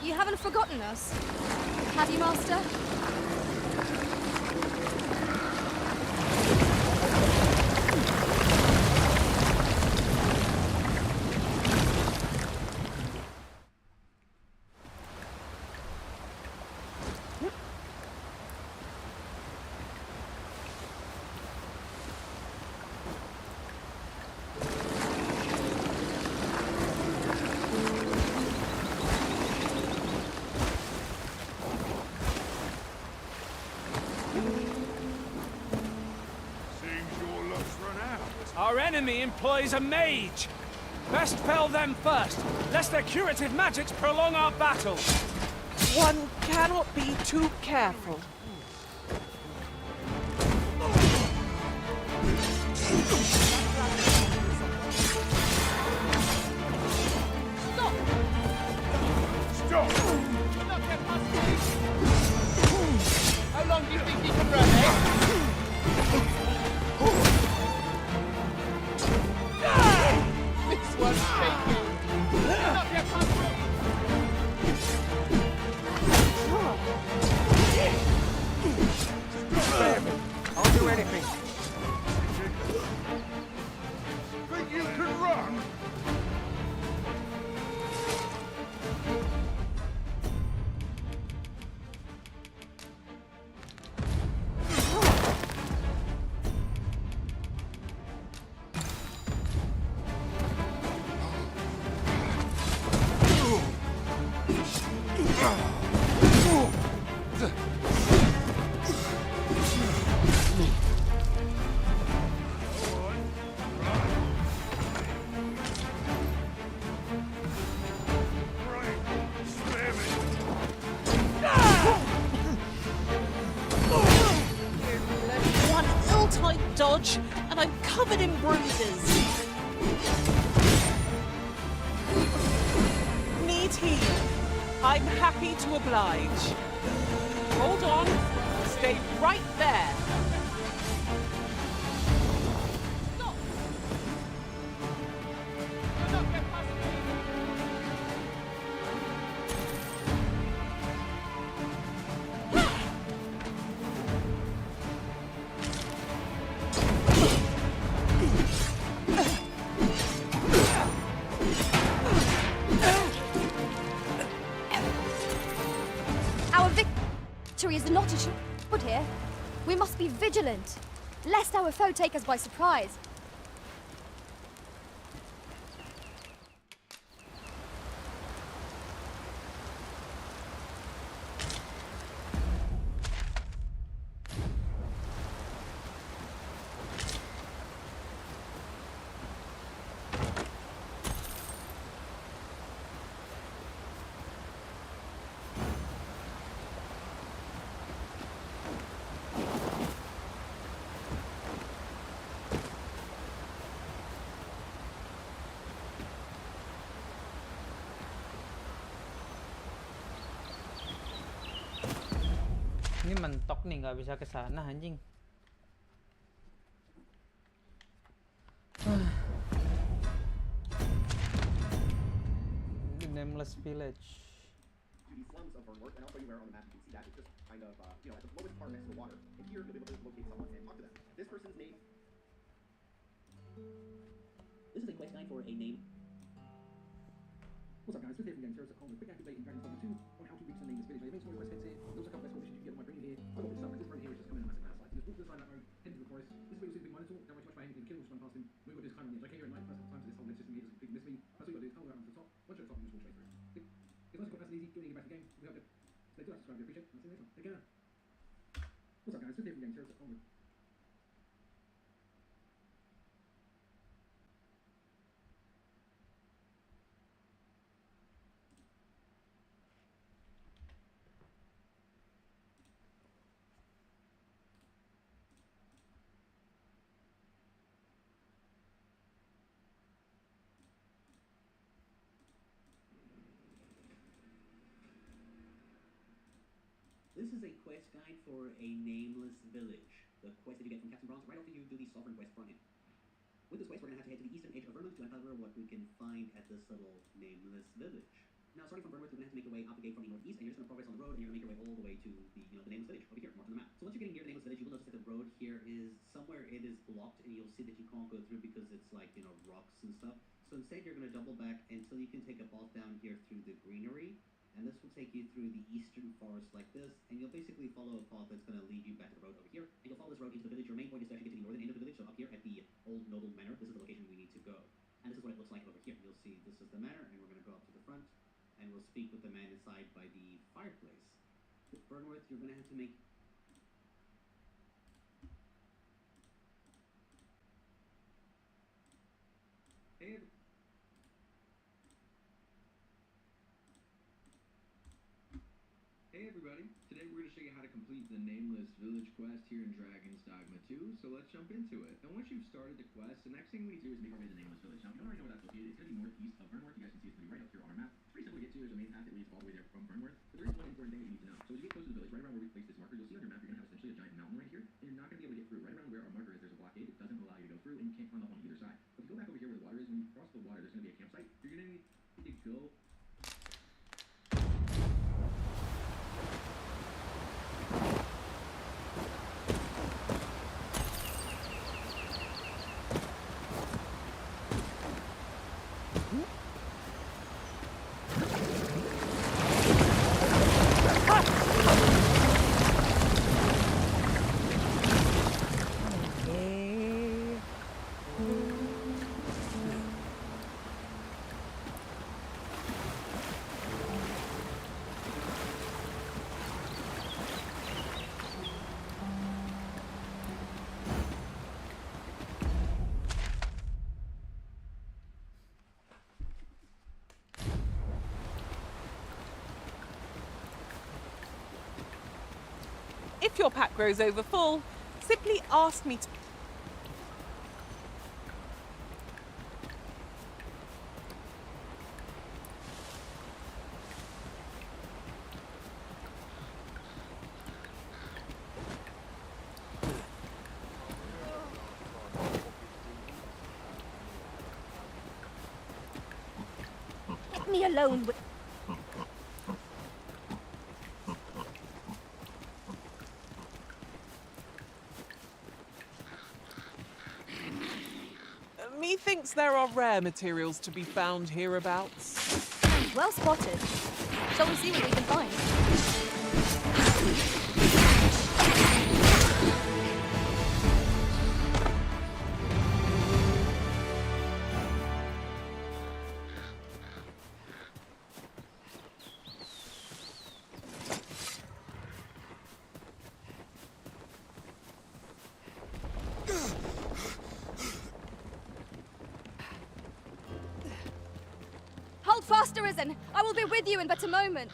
You haven't forgotten us, have you, Master? Our enemy employs a mage. Best fell them first, lest their curative magics prolong our battle. One cannot be too careful. Stop! How long do you think he can run, eh? This one's shaking. Not yet, I'll do anything. Think you can run? village, and I'm covered in bruises. Need healing. I'm happy to oblige. Hold on. Stay right there. Stop. Do not get past me. Our victory is not assured here. We must be vigilant, lest our foe take us by surprise. Ini mentok nih, nggak bisa ke sana anjing. The Nameless Village. To the slums of Burnworth, and I'll show you where on the map you can see that. It's just kind of, you know, at the lowest part next to the water. And here you'll be able to locate someone and talk to them. This person's name. This is a quest guide for a name. What's up, guys? Smith here from Games Heroes. A quick activate in Dragon's Dogma 2 on how to reach the nameless village. Now, you've made some more quests here. There's also a couple of missions you can get on my brain here. I've got this stuff, because this run here is just coming in a massive landslide. So just walk to the side of that road, head into the forest. This is where you'll see the big minotaur. Don't worry too much about him, you can kill him, just run past him. We've got this kind of on the edge. I came here at night, first couple times, so this whole edge system here doesn't completely miss me. That's what you've got to do is hold out onto the top. Once you're at the top, you just walk straight through. If that's got nice and easy, go and get back to the game. We hope that. So do that, subscribe, we appreciate it. I'll see you later. Take care. What's up, guys? Smith here from Games Heroes. Onward. This is a quest guide for a nameless village. The quest that you get from Captain Bronze right after you do the Sovereign quest from him. With this quest, we're going to have to head to the eastern edge of Vermont to uncover what we can find at this little nameless village. Now, starting from Vermont, we're going to have to make our way up the gate from the northeast, and you're just going to progress on the road, and you're going to make your way all the way to the nameless village over here, marked on the map. So once you're getting near the nameless village, you will notice that the road here is somewhere it is blocked, and you'll see that you can't go through because it's like, you know, rocks and stuff. So instead, you're going to double back until you can take a path down here through the greenery. And this will take you through the eastern forest like this, and you'll basically follow a path that's going to lead you back to the road over here, and you'll follow this road into the village. Your main point is to actually get to the northern end of the village, so up here at the Old Noble Manor, this is the location we need to go. And this is what it looks like over here. You'll see this is the manor, and we're going to go up to the front, and we'll speak with the man inside by the fireplace. With Burnworth, you're going to have to make... Hey, Hey everybody, today we're going to show you how to complete the Nameless Village quest here in Dragon's Dogma 2, so let's jump into it. And once you've started the quest, the next thing we need to do is make our way to the Nameless Village. Now, if you don't already know where that's located, it's going to be northeast of Burnworth. You guys can see it's going to be right up here on our map. It's pretty simple to get to. There's a main path that leads all the way there from Burnworth. But there is one important thing that you need to know. So as you get close to the village, right around where we place this marker, you'll see on your map you're going to have essentially a giant mountain right here, and you're not going to be able to get through. Right around where our marker is, there's a blockade. It doesn't allow you to go through, and you can't climb up on either side. But if you go back over here where the water is, when you cross the water, there's going to be a campsite. You're going to need to go... If your pack grows over full, simply ask me to... me alone with... Methinks there are rare materials to be found hereabouts. Well spotted. Shall we see what we can find? Hold fast, Arisen! I will be with you in but a moment.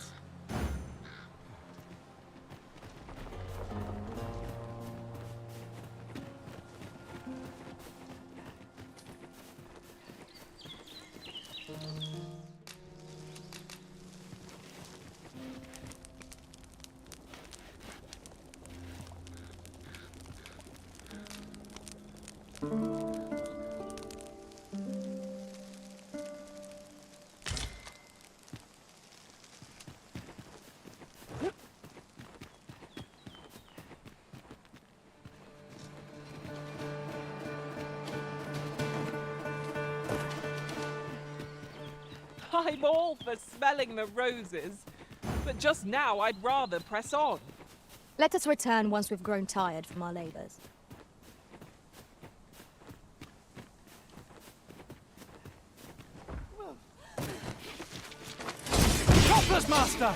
I'm all for smelling the roses, but just now I'd rather press on. Let us return once we've grown tired from our labors. Choppers, Master!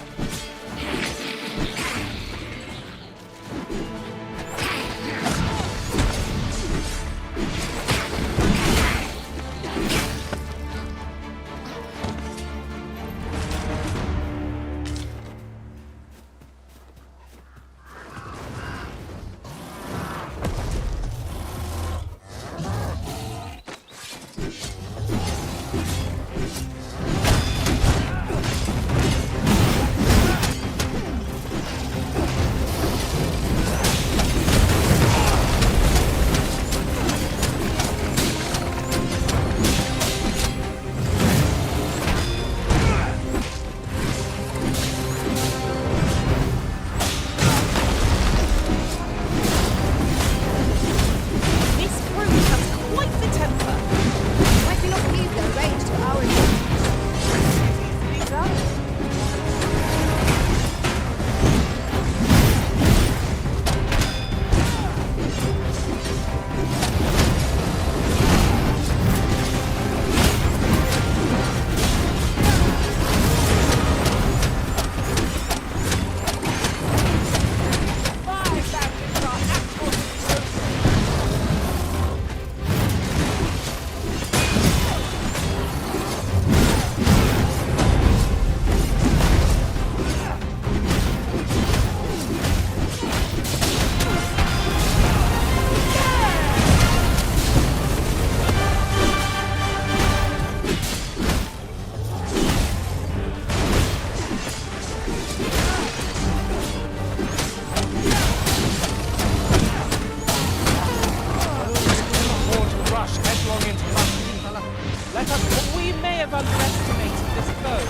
We may have underestimated this foe.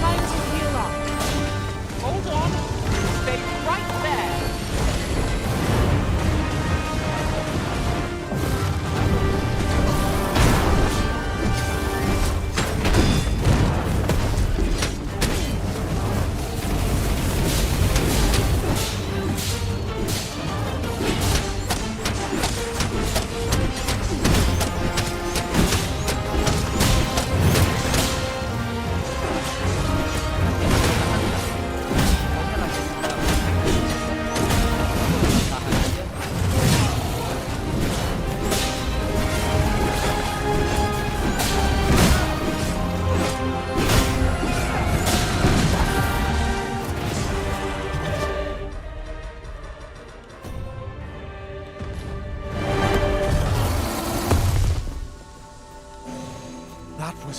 Time to heal up. Hold on. Stay right there.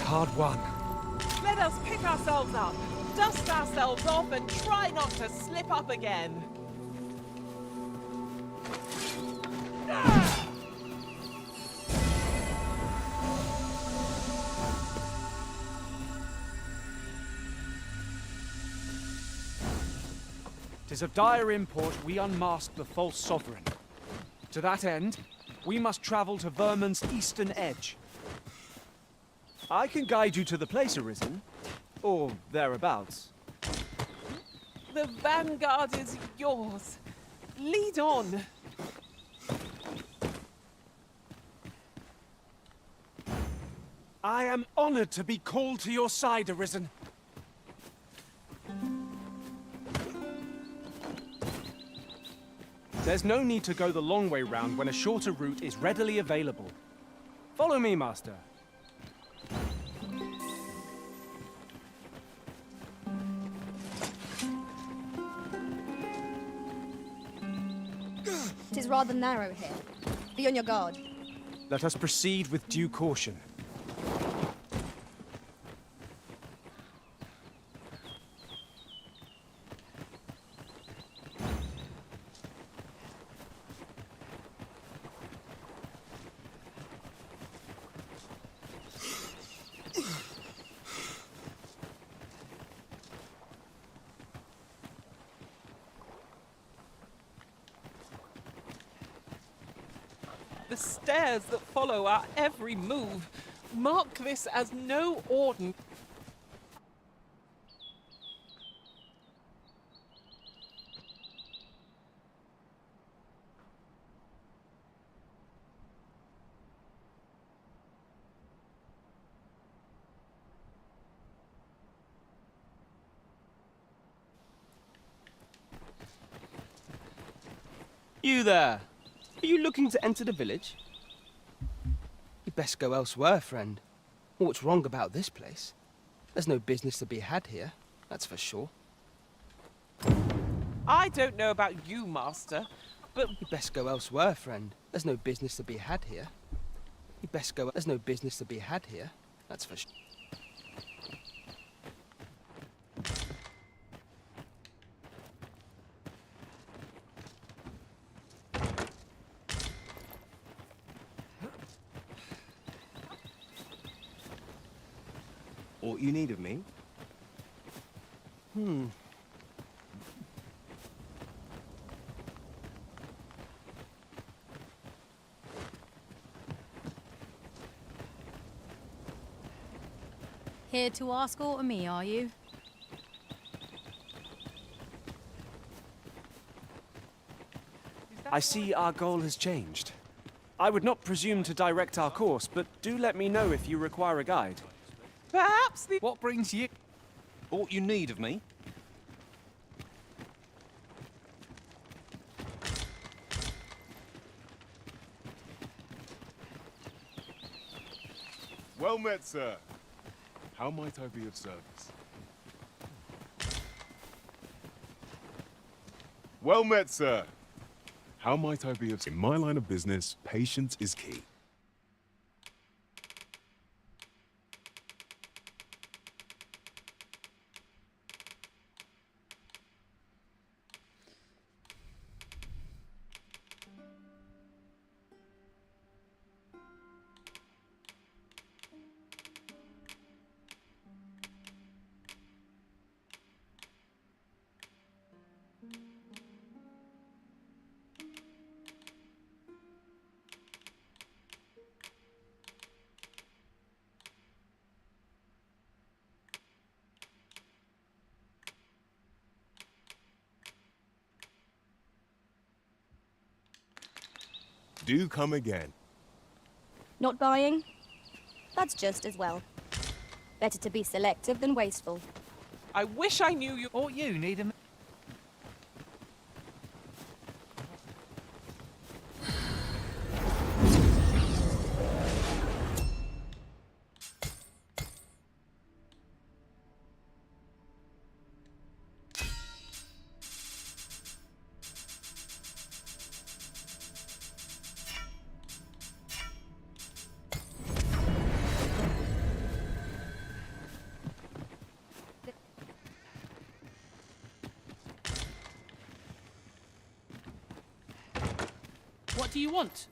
Hard won. Let us pick ourselves up, dust ourselves off, and try not to slip up again. 'Tis of dire import we unmask the false sovereign. To that end, we must travel to Vermund's eastern edge. I can guide you to the place, Arisen. Or thereabouts. The vanguard is yours. Lead on. I am honored to be called to your side, Arisen. There's no need to go the long way round when a shorter route is readily available. Follow me, Master. It is rather narrow here. Be on your guard. Let us proceed with due caution. The stairs that follow our every move mark this as no ordinary. You there! Are you looking to enter the village? You'd best go elsewhere, friend. What's wrong about this place? There's no business to be had here, that's for sure. I don't know about you, Master, but... You'd best go elsewhere, friend. There's no business to be had here. You'd best go... There's no business to be had here, that's for sure. What you need of me? Here to ask aught of me, are you? I see our goal has changed. I would not presume to direct our course, but do let me know if you require a guide. Perhaps the... What brings you... What you need of me? Well met, sir. How might I be of service? Well met, sir. How might I be of... In my line of business, patience is key. Do come again. Not buying? That's just as well. Better to be selective than wasteful. I wish I knew you... Or you need a... What do you want?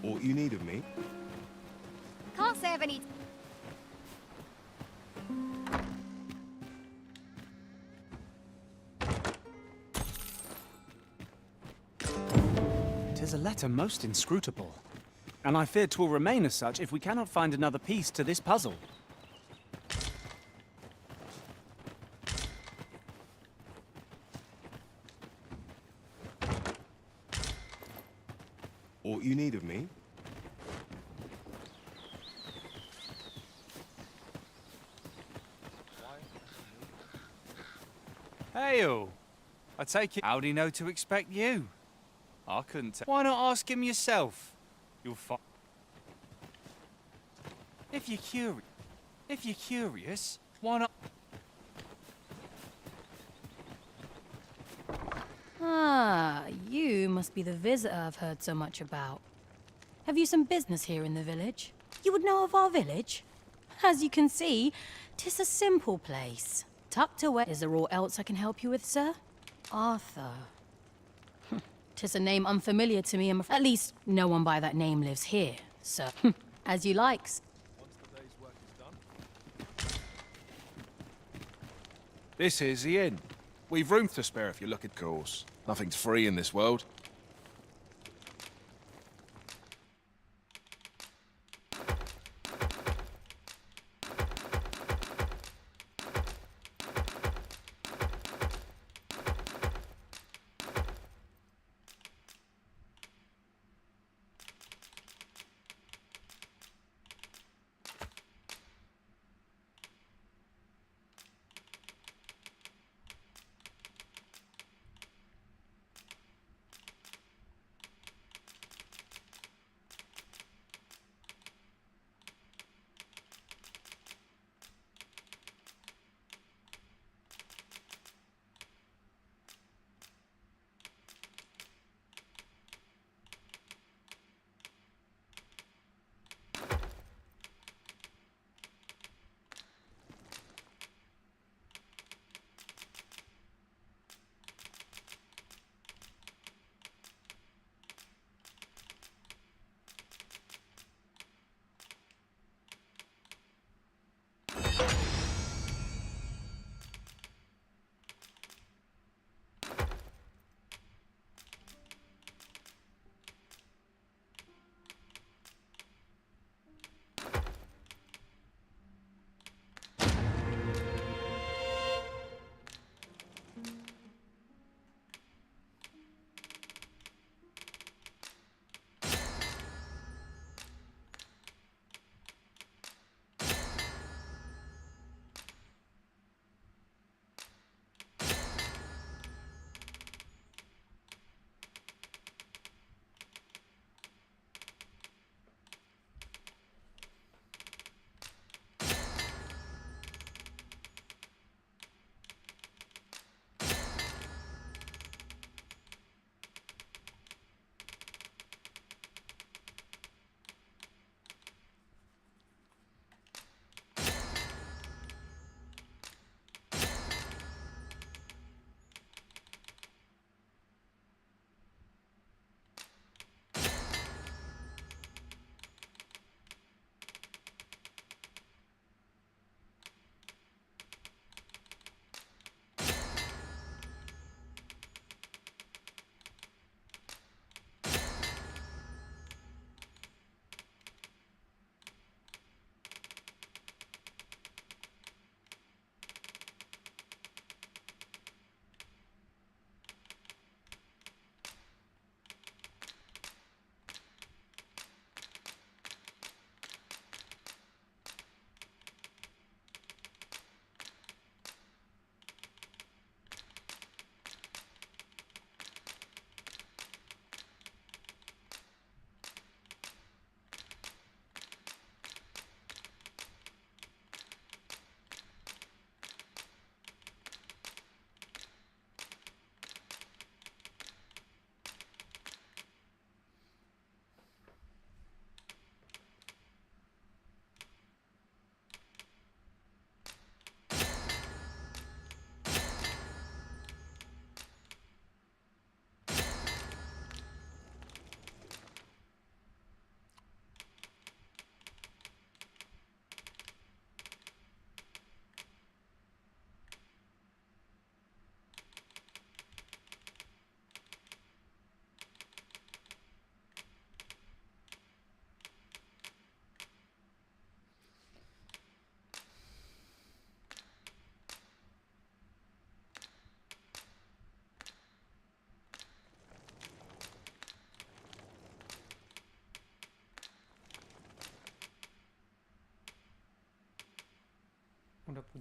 What you need of me? Can't say I've any... Tis a letter most inscrutable, and I fear 'twill remain as such if we cannot find another piece to this puzzle. Aught you need of me? Hail! I take it. How'd he know to expect you? I couldn't tell. Why not ask him yourself? You'll find. If you're curious, why not? Ah, you must be the visitor I've heard so much about. Have you some business here in the village? You would know of our village? As you can see, 'tis a simple place. Tucked away. Is there aught else I can help you with, sir? Arthur. 'Tis a name unfamiliar to me, at least no one by that name lives here, sir. As you likes. This is the inn. We've room to spare if you look at course. Nothing's free in this world.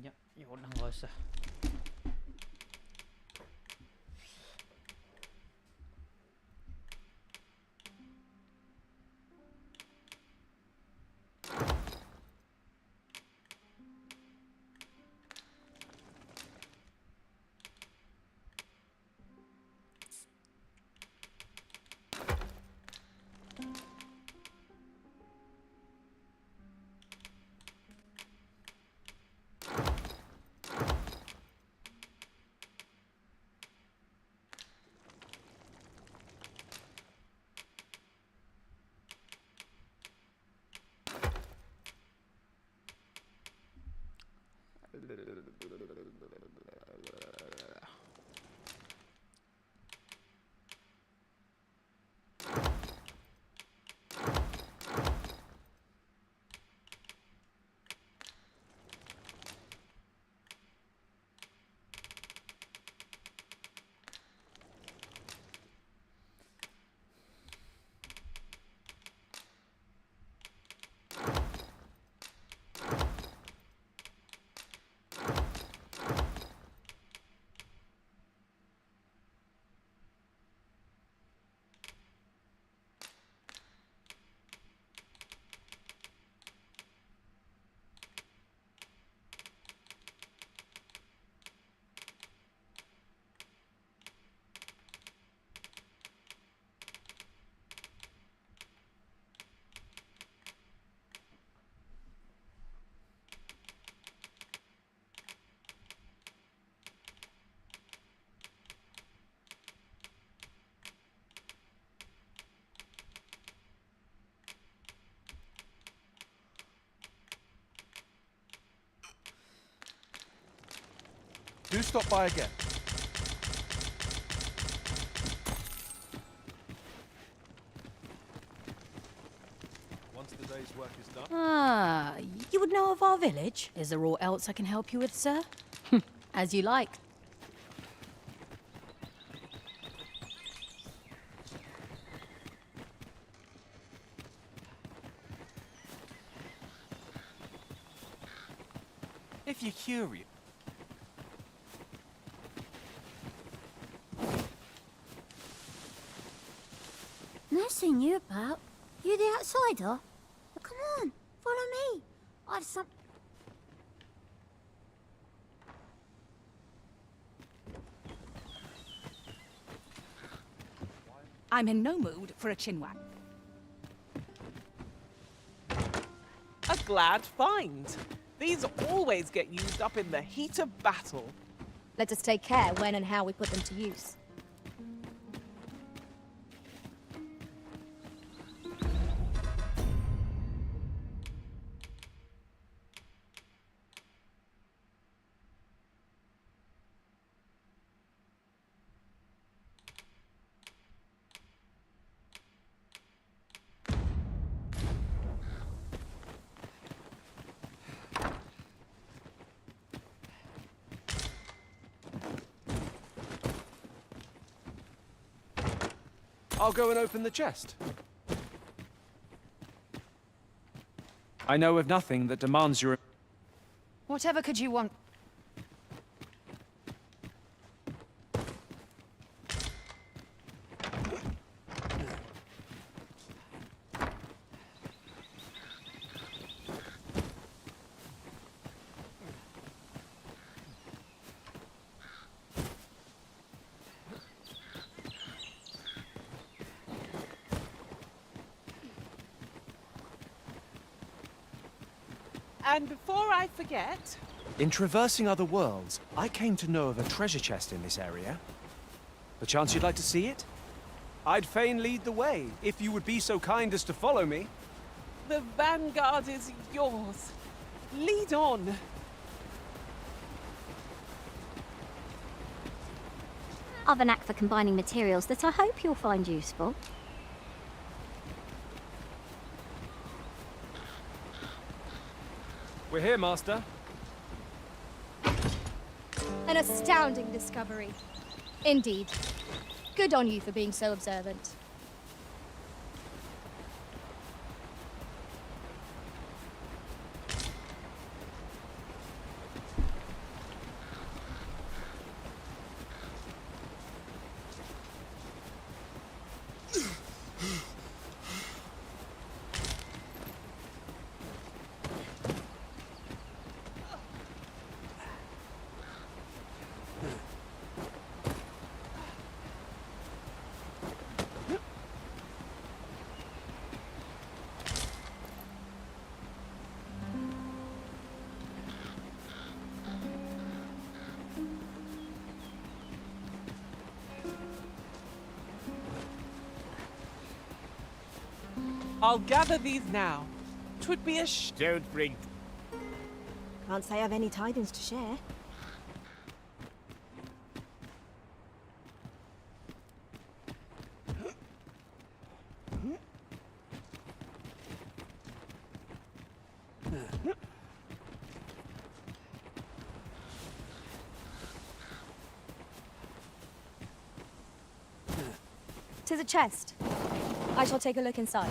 banyak. Ya udah nggak usah. Do stop by again. Once the day's work is done. Ah, you would know of our village? Is there aught else I can help you with, sir? As you like. If you're curious. Nothing you about. You the outsider? Come on, follow me. I've some. I'm in no mood for a chinwag. A glad find. These always get used up in the heat of battle. Let us take care when and how we put them to use. I'll go and open the chest. I know of nothing that demands your... Whatever could you want? And before I forget, In traversing other worlds, I came to know of a treasure chest in this area. Perchance you'd like to see it? I'd fain lead the way, if you would be so kind as to follow me. the vanguard is yours. Lead on. I've a knack for combining materials that I hope you'll find useful. We're here, Master. An astounding discovery. Indeed. Good on you for being so observant. I'll gather these now. 'Twould be a Don't bring... Can't say I've any tidings to share. To the chest. I shall take a look inside.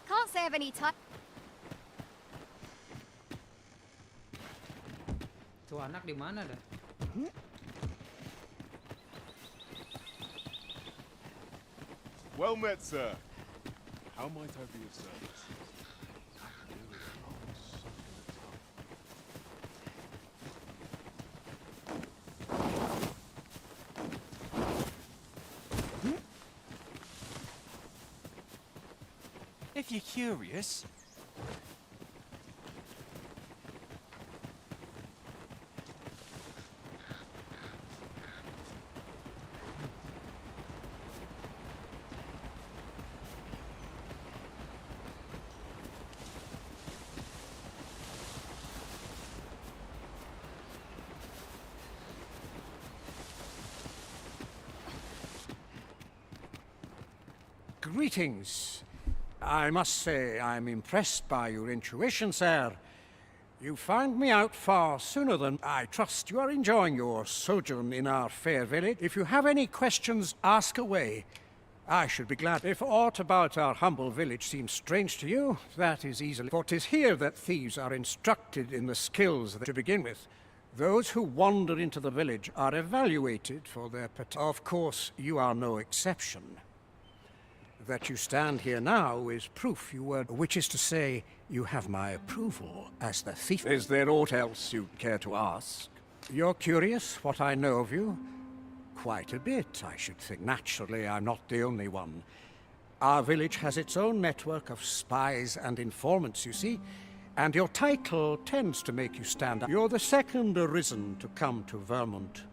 Can't say I've any time. Tuh anak di mana dah? Well met, sir. How might I be of service? If you're curious, Greetings. I must say I'm impressed by your intuition, sir. You found me out far sooner than I trust you are enjoying your sojourn in our fair village. If you have any questions, ask away. I should be glad. If aught about our humble village seems strange to you, that is easily. For 'tis here that thieves are instructed in the skills that to begin with. Those who wander into the village are evaluated for their Of course, you are no exception. That you stand here now is proof you were, which is to say, you have my approval as the thief. Is there aught else you'd care to ask? You're curious what I know of you? Quite a bit, I should think. Naturally, I'm not the only one. Our village has its own network of spies and informants, you see, and your title tends to make you stand out. You're the second Arisen to come to Vermont,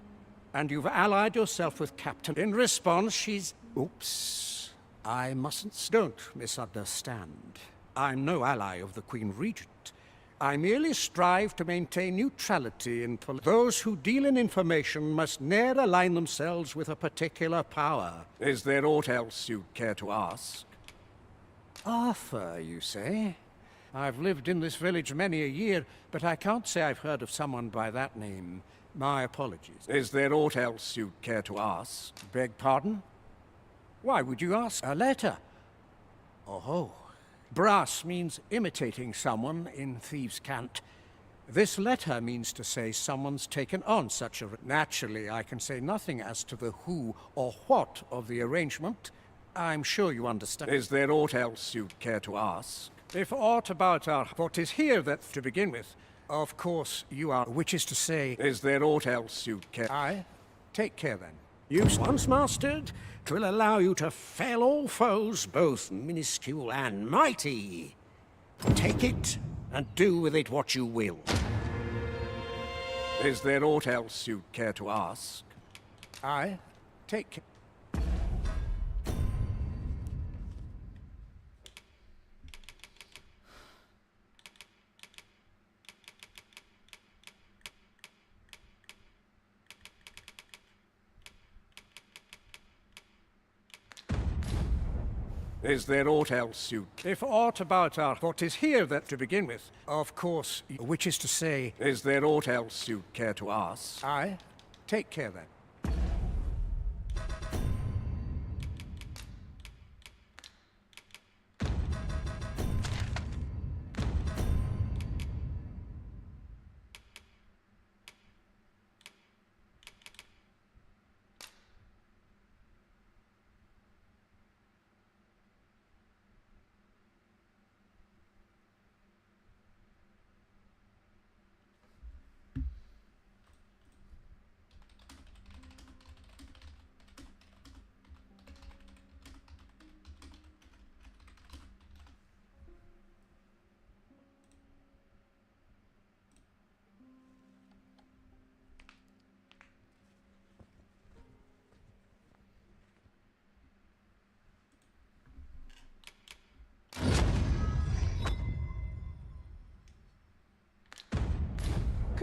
and you've allied yourself with Captain. In response, she's... Oops. I mustn't... Don't misunderstand. I'm no ally of the Queen Regent. I merely strive to maintain neutrality in those who deal in information must ne'er align themselves with a particular power. Is there aught else you'd care to ask? Arthur, you say? I've lived in this village many a year, but I can't say I've heard of someone by that name. My apologies. Is there aught else you'd care to ask? Beg pardon? Why would you ask? A letter? Oh. Brass means imitating someone in thieves' cant. This letter means to say someone's taken on such a... Naturally, I can say nothing as to the who or what of the arrangement. I'm sure you understand. Is there aught else you'd care to ask? If aught about our... For 'tis here that, to begin with, of course you are... Which is to say... Is there aught else you'd care... Aye? Take care then. Use once mastered, 'twill allow you to fell all foes, both minuscule and mighty. Take it, and do with it what you will. Is there aught else you'd care to ask? Aye, take care. Is there aught else you... If aught about our... For 'tis here that, to begin with, of course, which is to say... Is there aught else you'd care to ask? Aye. Take care then.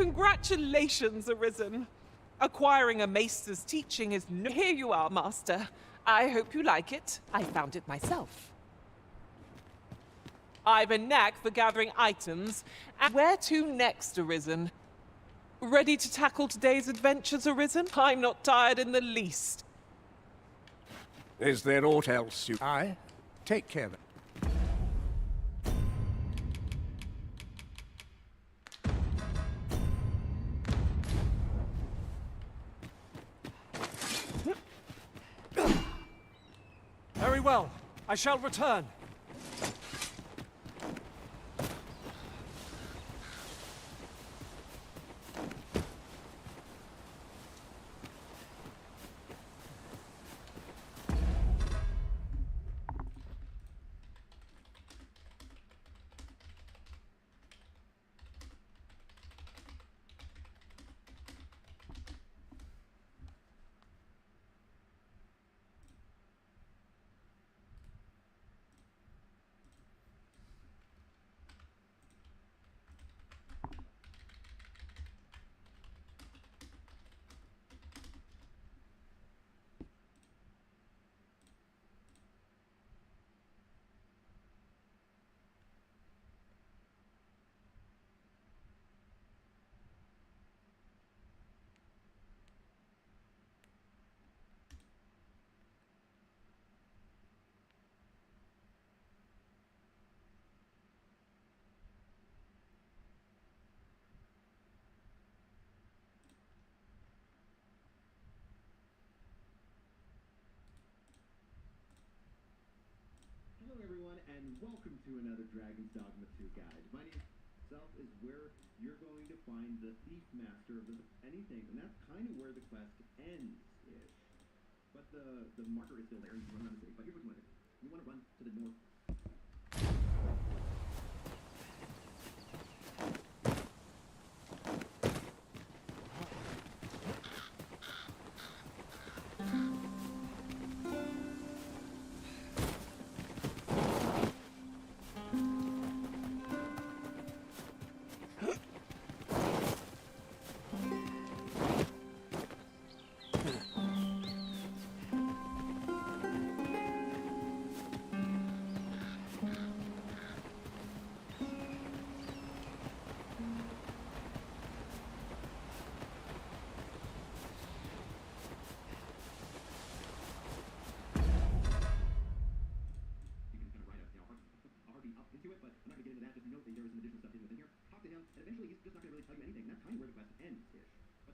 Congratulations, Arisen. Acquiring a maester's teaching is no... Here you are, Master. I hope you like it. I found it myself. I've a knack for gathering items. And where to next, Arisen? Ready to tackle today's adventures, Arisen? I'm not tired in the least. Is there aught else you... Aye. Take care of it. Very well. I shall return. Hello everyone, and welcome to another Dragon's Dogma 2 guide. My name itself is where you're going to find the Thief Master of anything, and that's kind of where the quest ends-ish. But the marker is still there, and you can run around the city. But here's what you want to do. You want to run to the north.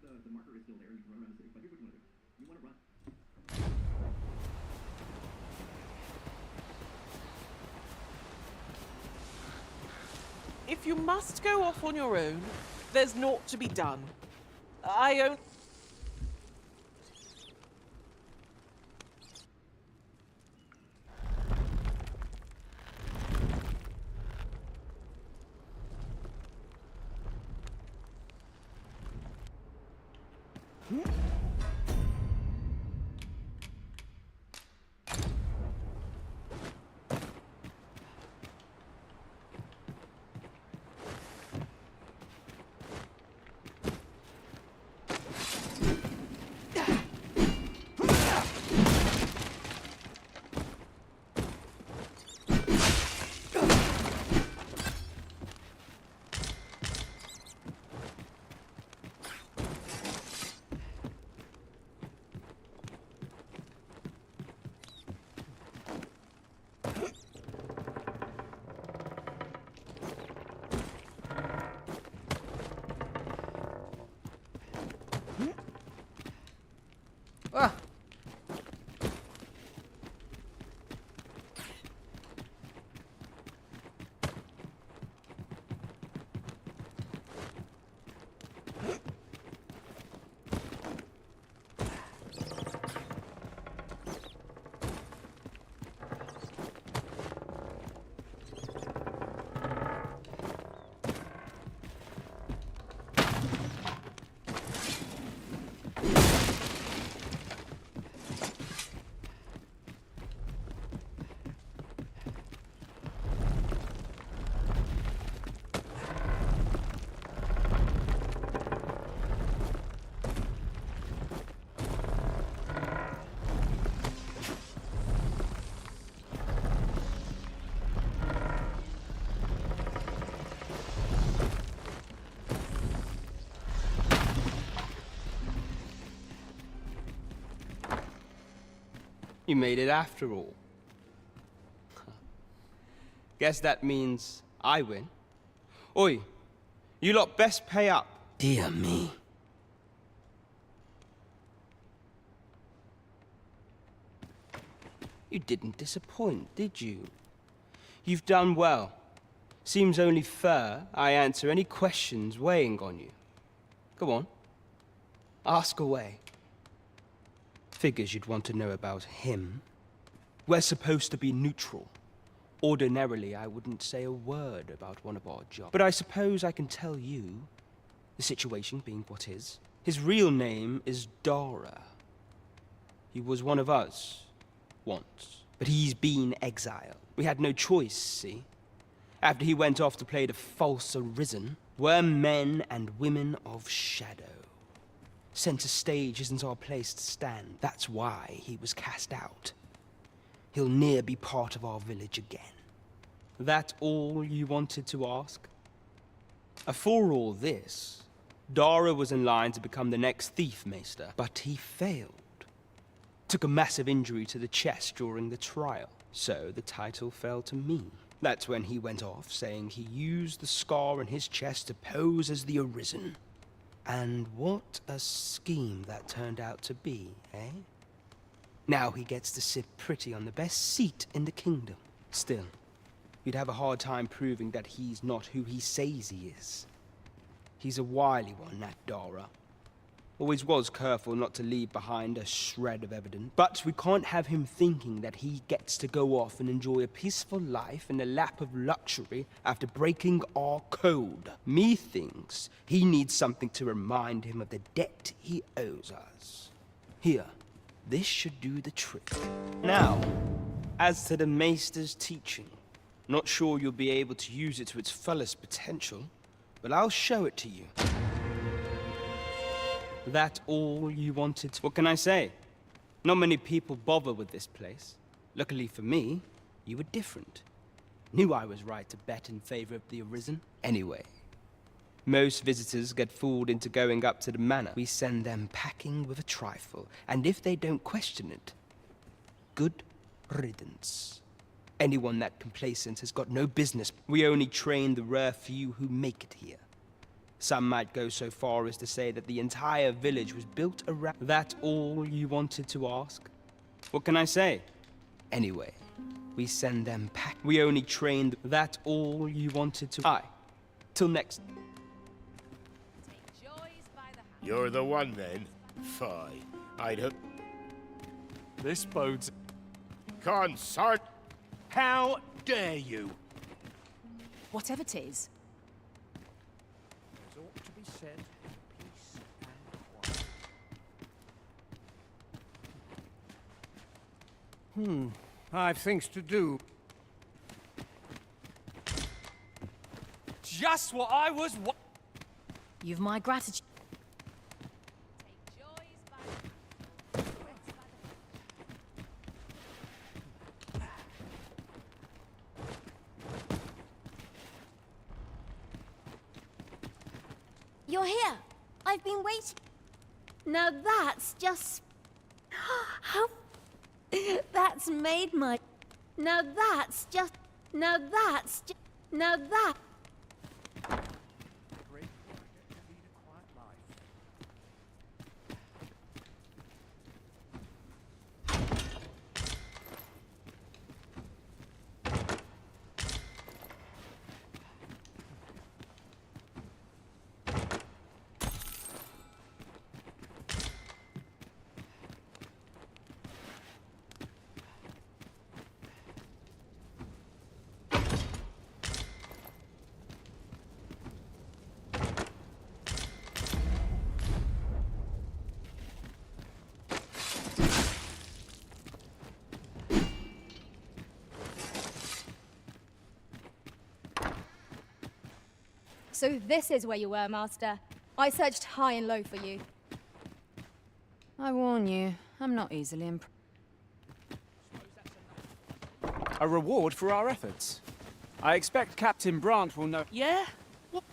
The marker is still there, and you can run around the city. But here's what you want to do. You want to run. If you must go off on your own, there's naught to be done. I only... Ah. You made it after all. Guess that means I win. Oi, you lot best pay up. Dear me. You didn't disappoint, did you? You've done well. Seems only fair I answer any questions weighing on you. Go on. Ask away. Figures you'd want to know about him. We're supposed to be neutral. Ordinarily, I wouldn't say a word about one of our jobs. But I suppose I can tell you, the situation being what is. His real name is Dara. He was one of us, once. But he's been exiled. We had no choice, see? After he went off to play the false Arisen, we're men and women of shadow. Center stage isn't our place to stand. That's why he was cast out. He'll ne'er be part of our village again. That all you wanted to ask? For all this, Dara was in line to become the next thief maester, but he failed. Took a massive injury to the chest during the trial, so the title fell to me. That's when he went off, saying he used the scar on his chest to pose as the Arisen. And what a scheme that turned out to be, eh? Now he gets to sit pretty on the best seat in the kingdom. Still, you'd have a hard time proving that he's not who he says he is. He's a wily one, that Dara. Always was careful not to leave behind a shred of evidence. But we can't have him thinking that he gets to go off and enjoy a peaceful life in the lap of luxury after breaking our code. Me thinks he needs something to remind him of the debt he owes us. Here, this should do the trick. Now, as to the Maester's teaching, not sure you'll be able to use it to its fullest potential, but I'll show it to you. That all you wanted? What can I say? Not many people bother with this place. Luckily for me, you were different. Knew I was right to bet in favor of the Arisen. Anyway, most visitors get fooled into going up to the manor. We send them packing with a trifle, and if they don't question it, good riddance. Anyone that complacent has got no business. We only train the rare few who make it here. Some might go so far as to say that the entire village was built around... That all you wanted to ask? What can I say? Anyway, we send them pack. We only trained... That all you wanted to... Aye. Till next... You're the one then? Fine. I'd hope... This bodes... Consort! How dare you? Whatever 'tis. There's ought to be said in peace and quiet. I've things to do. Just what I was... You've my gratitude. You're here. I've been waiting. Now that's just... How... That's made my... Now that's just... Now that's just... Now that... So this is where you were, Master. I searched high and low for you. I warn you, I'm not easily impressed. A reward for our efforts. I expect Captain Brandt will know... Yeah? What?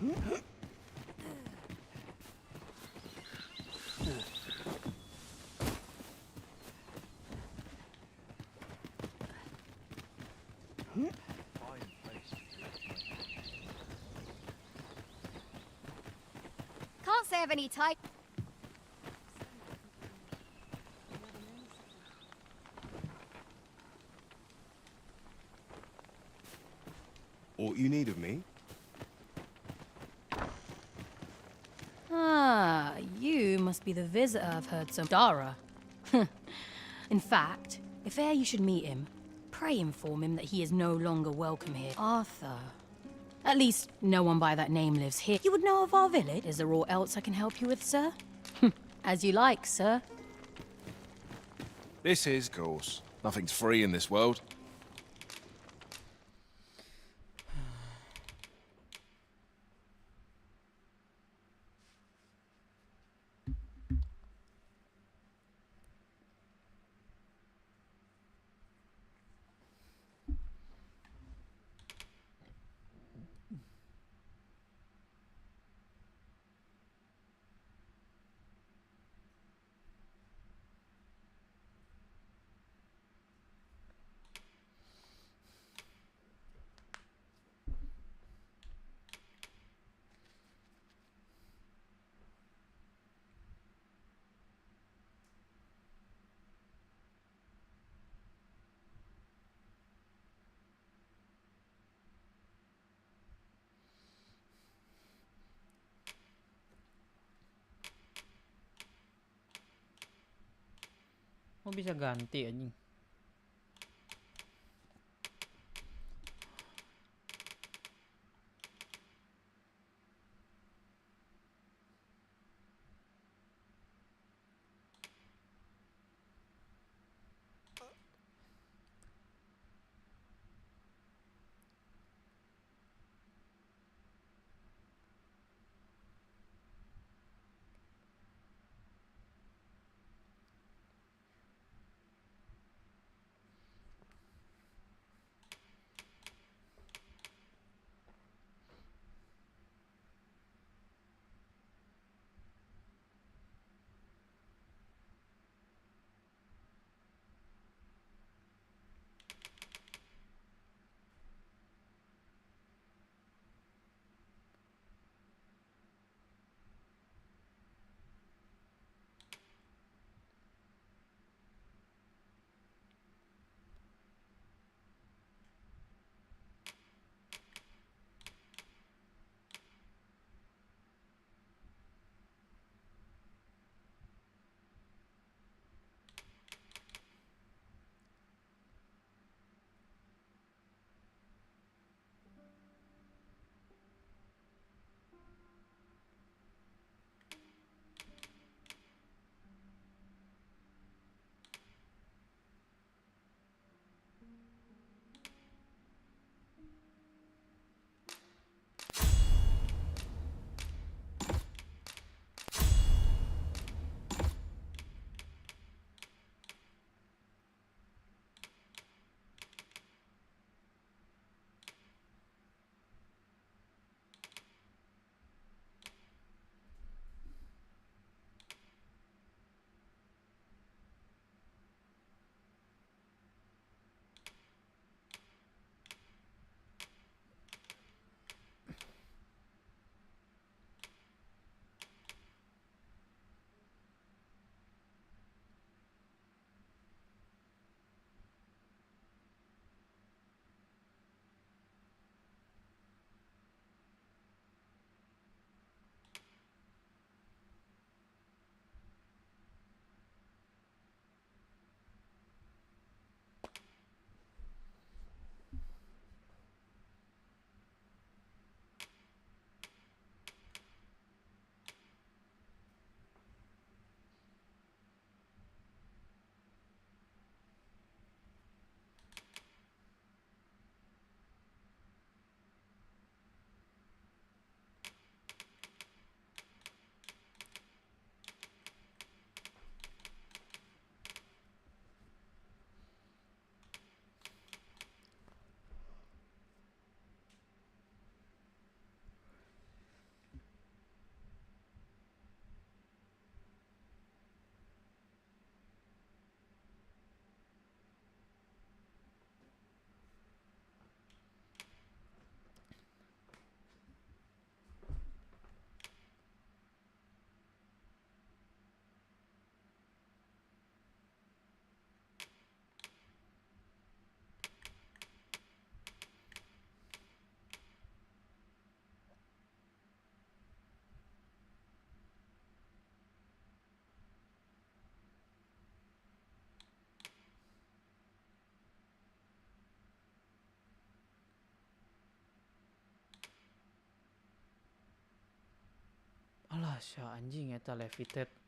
Can't say I've any type. Aught you need of me? Ah, you must be the visitor I've heard so. Dara. In fact, if e'er you should meet him, pray inform him that he is no longer welcome here. Arthur. At least, no one by that name lives here. You would know of our village? Is there aught else I can help you with, sir? As you like, sir. This is, of course. Nothing's free in this world. Oh, bisa ganti anjing. Dahsyat anjing eta levitate.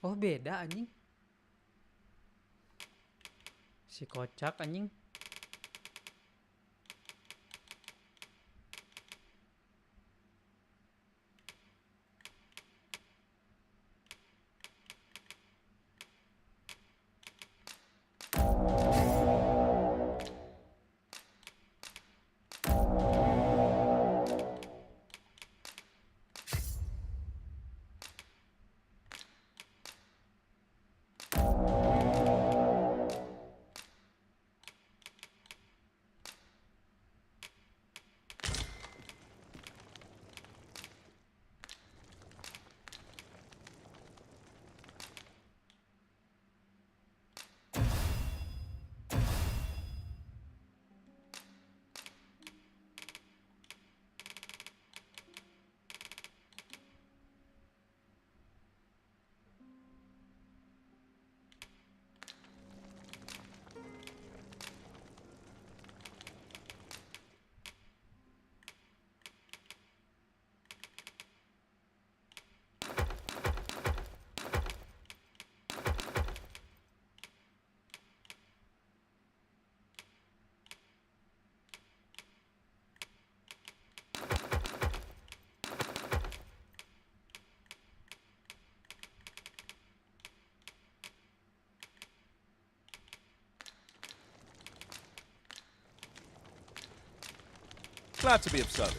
Oh beda anjing. Si kocak anjing. Glad to be of service.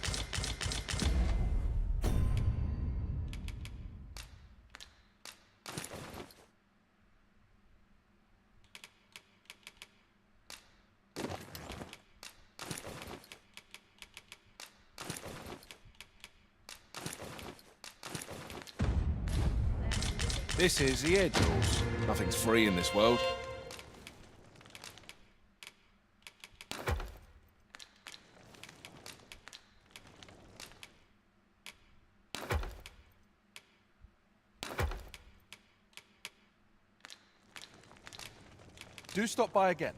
This is the inn. Nothing's free in this world. Do stop by again.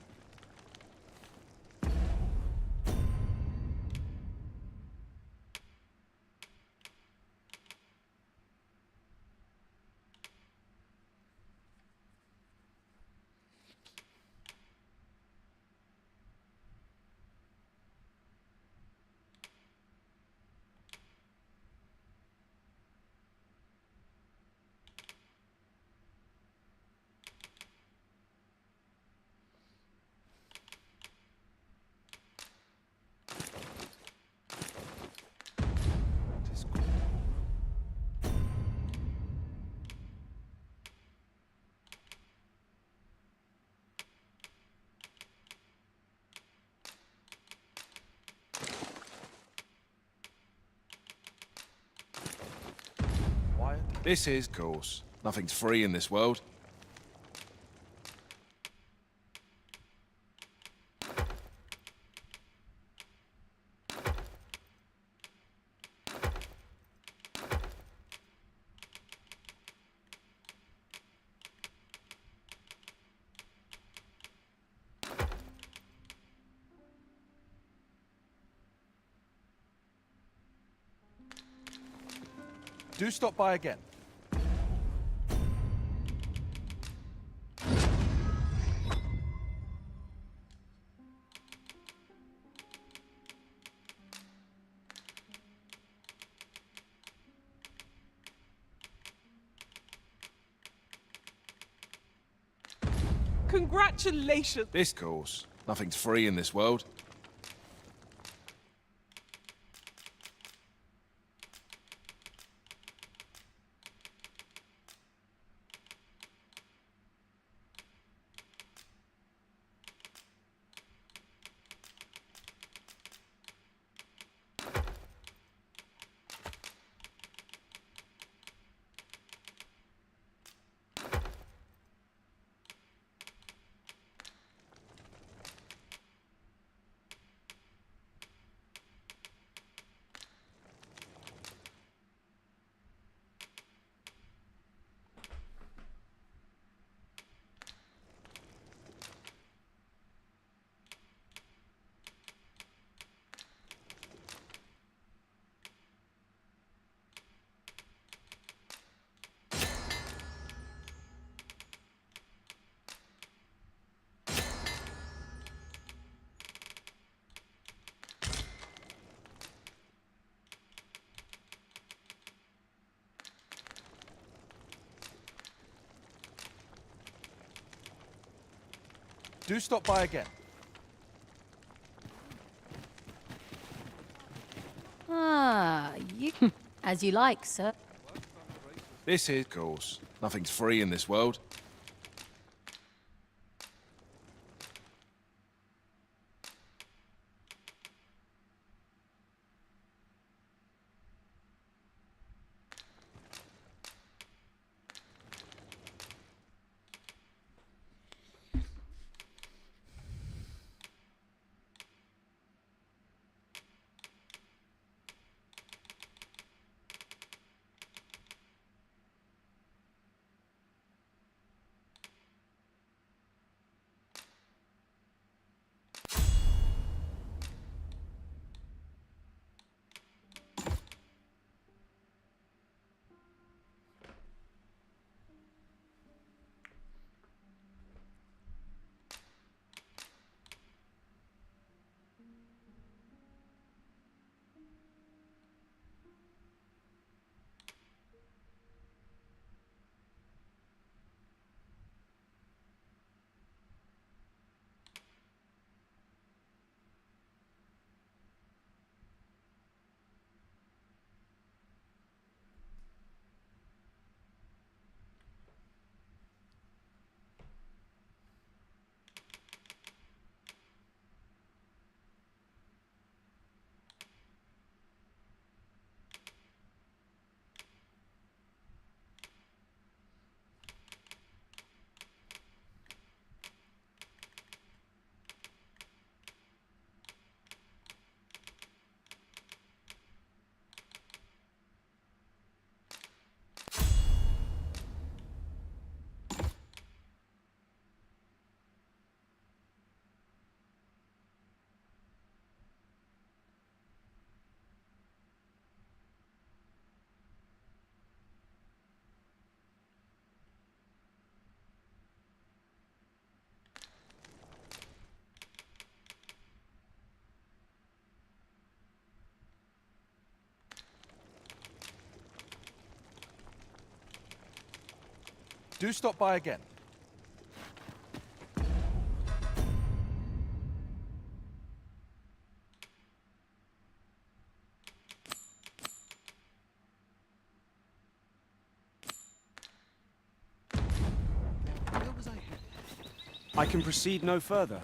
This is, of course. Nothing's free in this world. Do stop by again. Congratulations! This course. Nothing's free in this world. Do stop by again. Ah, you... As you like, sir. This is, of course. Nothing's free in this world. Do stop by again. I can proceed no further.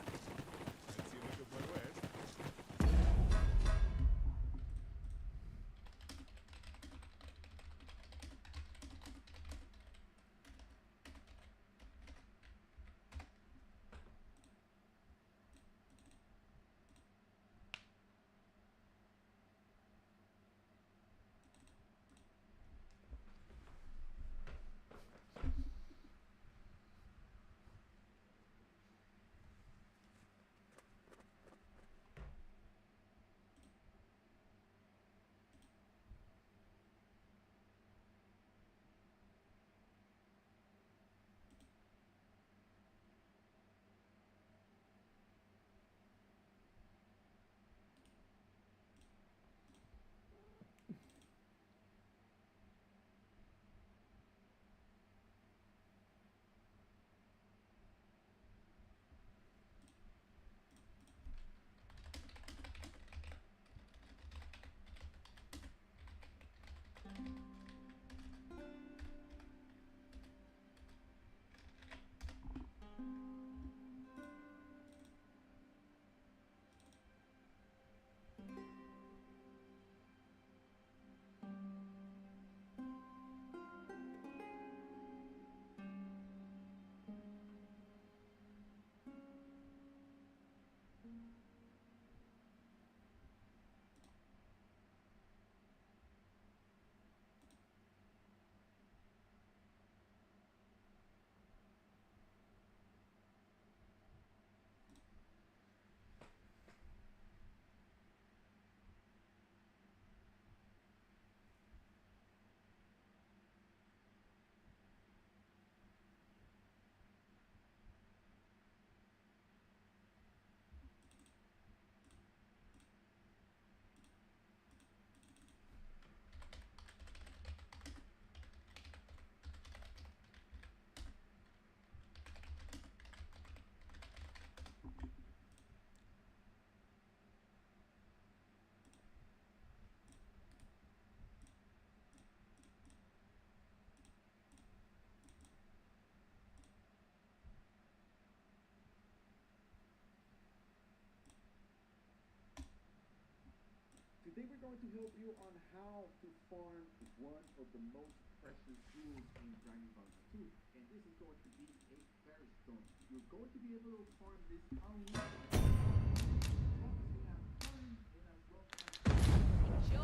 Today we're going to help you on how to farm one of the most precious jewels in Dragon Ball 2. And this is going to be a fairy stone. You're going to be able to farm this unlimited as long as you have time and as long as you're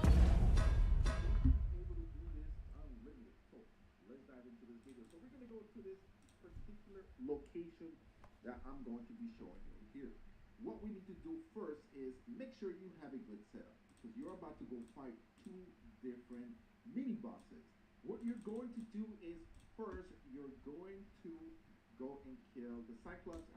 able to do this unlimited. So let's dive into this video. So we're going to go to this particular location that I'm going to be showing you here. What we need to do first is make sure you have a good setup, because you're about to go fight two different mini bosses. What you're going to do is first you're going to go and kill the Cyclops.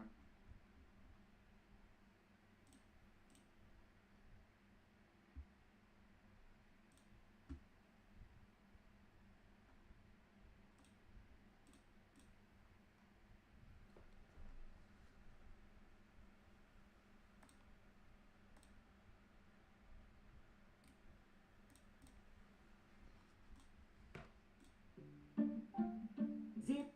Zip.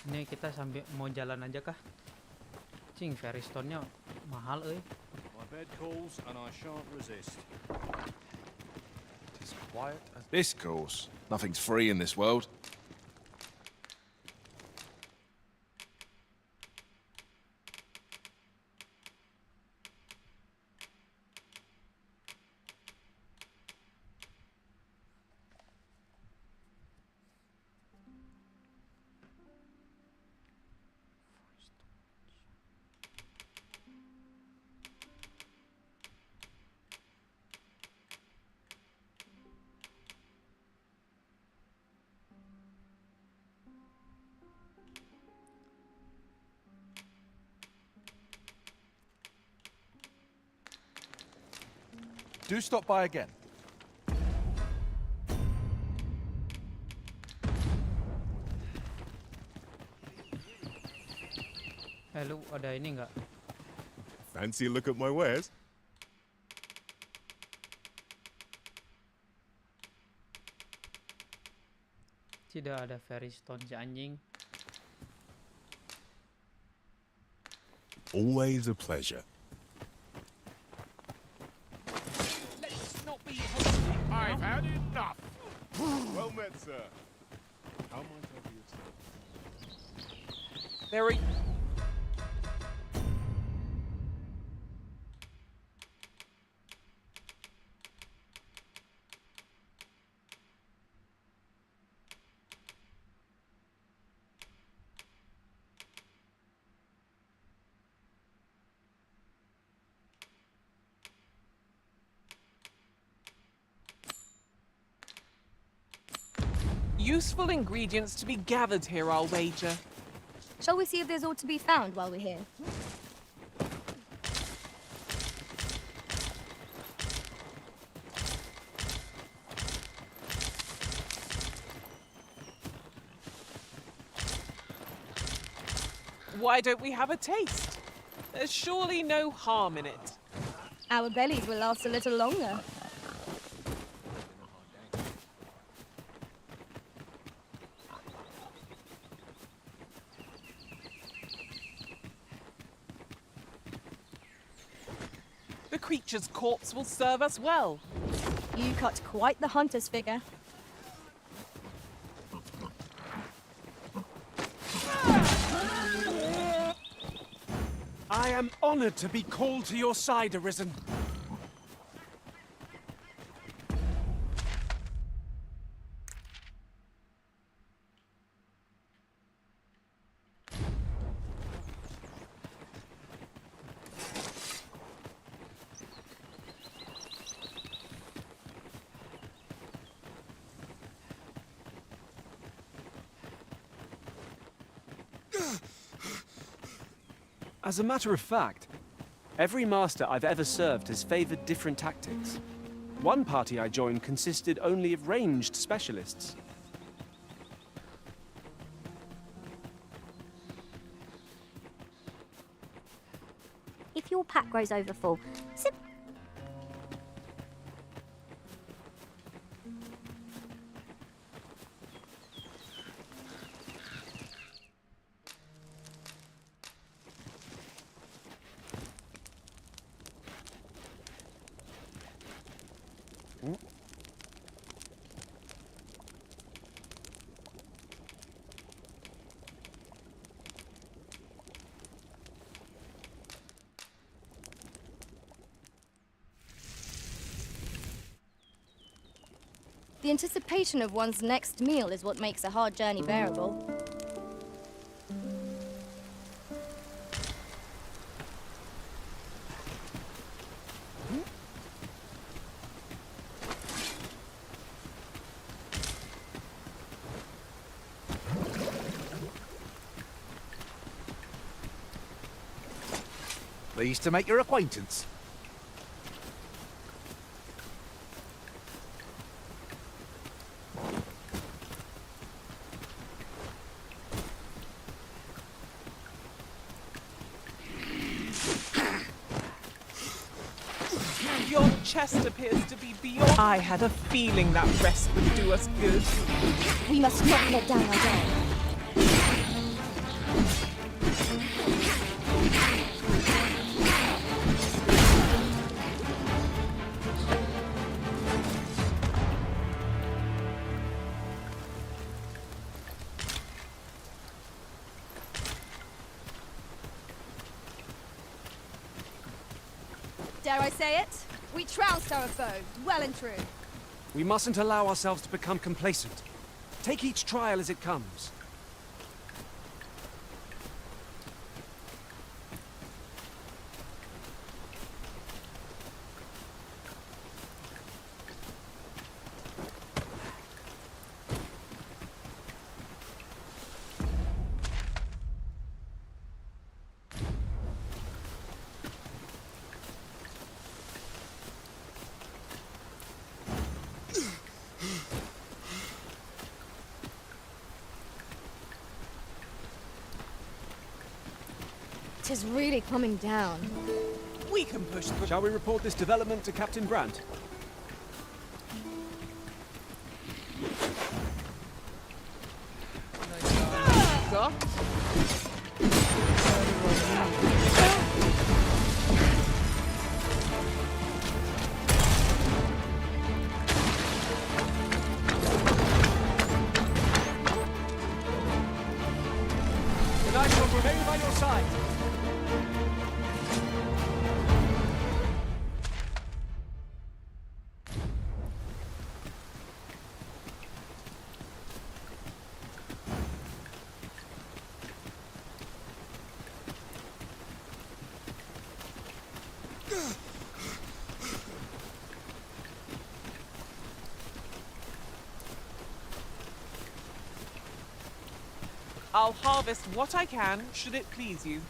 Ini kita sambil mau jalan aja kah? Cing, fairy stone-nya mahal My bed calls and I shan't resist. As quiet as this course. Nothing's free in this world. Do stop by again. Lu ada ini nggak? Fancy a look at my wares? Tidak ada fairy stone si anjing. Always a pleasure. Let's not be hasty. I've had enough. Well met, sir. How might I be of service? There are... Useful ingredients to be gathered here, I'll wager. Shall we see if there's aught to be found while we're here? Why don't we have a taste? There's surely no harm in it. Our bellies will last a little longer. The creature's corpse will serve us well. You cut quite the hunter's figure. I am honored to be called to your side, Arisen. As a matter of fact, every master I've ever served has favored different tactics. One party I joined consisted only of ranged specialists. If your pack grows over full, the anticipation of one's next meal is what makes a hard journey bearable. Pleased to make your acquaintance. Your chest appears to be beyond. I had a feeling that rest would do us good. We must not let down our guard. Dare I say it? We trounced our foe, well and true. We mustn't allow ourselves to become complacent. Take each trial as it comes. It is really coming down. We can push through. Shall we report this development to Captain Brandt? Got. And I shall remain by your side. I'll harvest what I can, should it please you.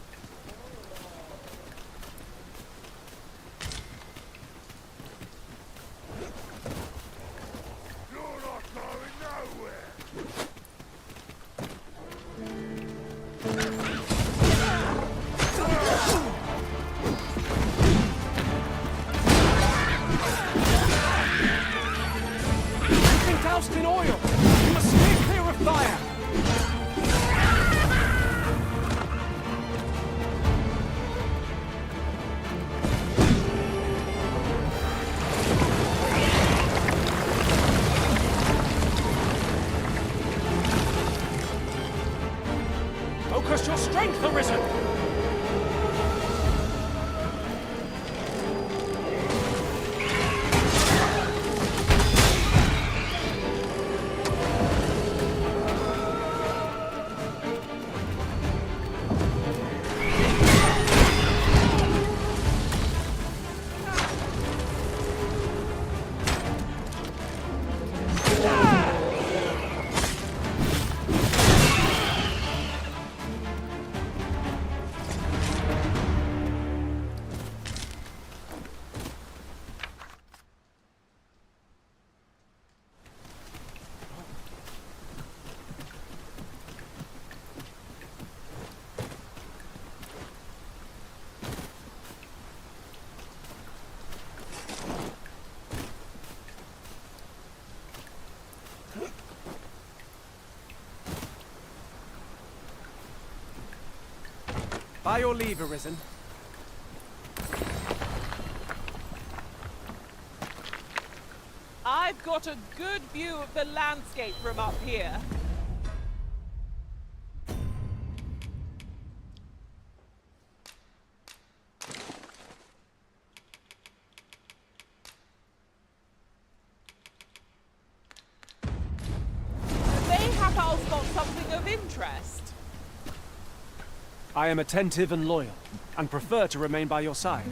You're not going nowhere. You've been doused in oil! You must steer clear of fire! Focus your strength, Arisen! By your leave, Arisen. I've got a good view of the landscape from up here. Mayhap I'll spot something of interest. I am attentive and loyal, and prefer to remain by your side.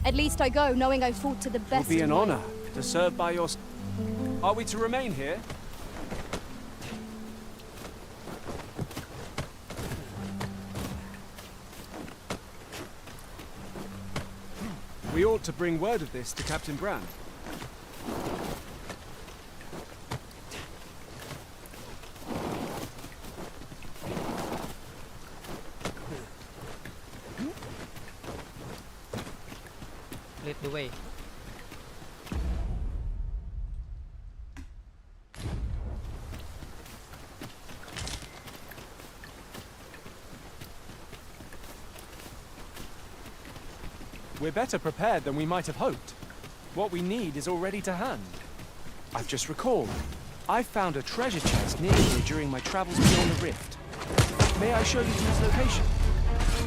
At least I go, knowing I fought to the It will best. be an of my- honor to serve by your... Are we to remain here? We ought to bring word of this to Captain Brand. Lead the way. We're better prepared than we might have hoped. What we need is already to hand. I've just recalled. I found a treasure chest near here during my travels beyond the rift. May I show you to its location?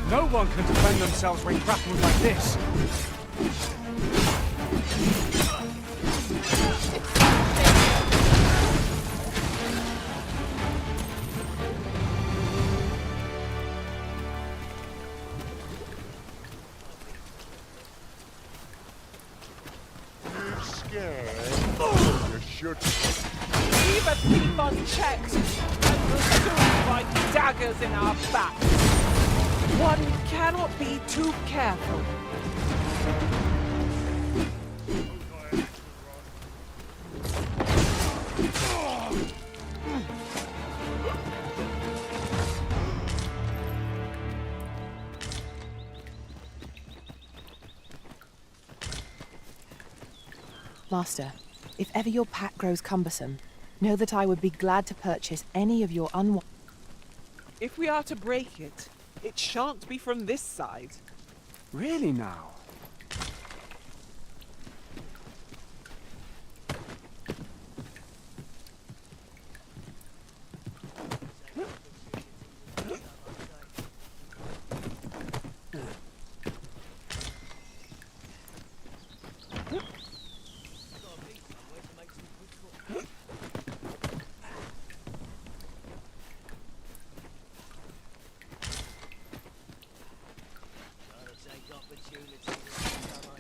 No one can defend themselves when grappled like this. You're scared. You should. Keep a thief unchecked, and we'll soon find daggers in our backs. One cannot be too careful. Master, if ever your pack grows cumbersome, know that I would be glad to purchase any of your If we are to break it, it shan't be from this side. Really now?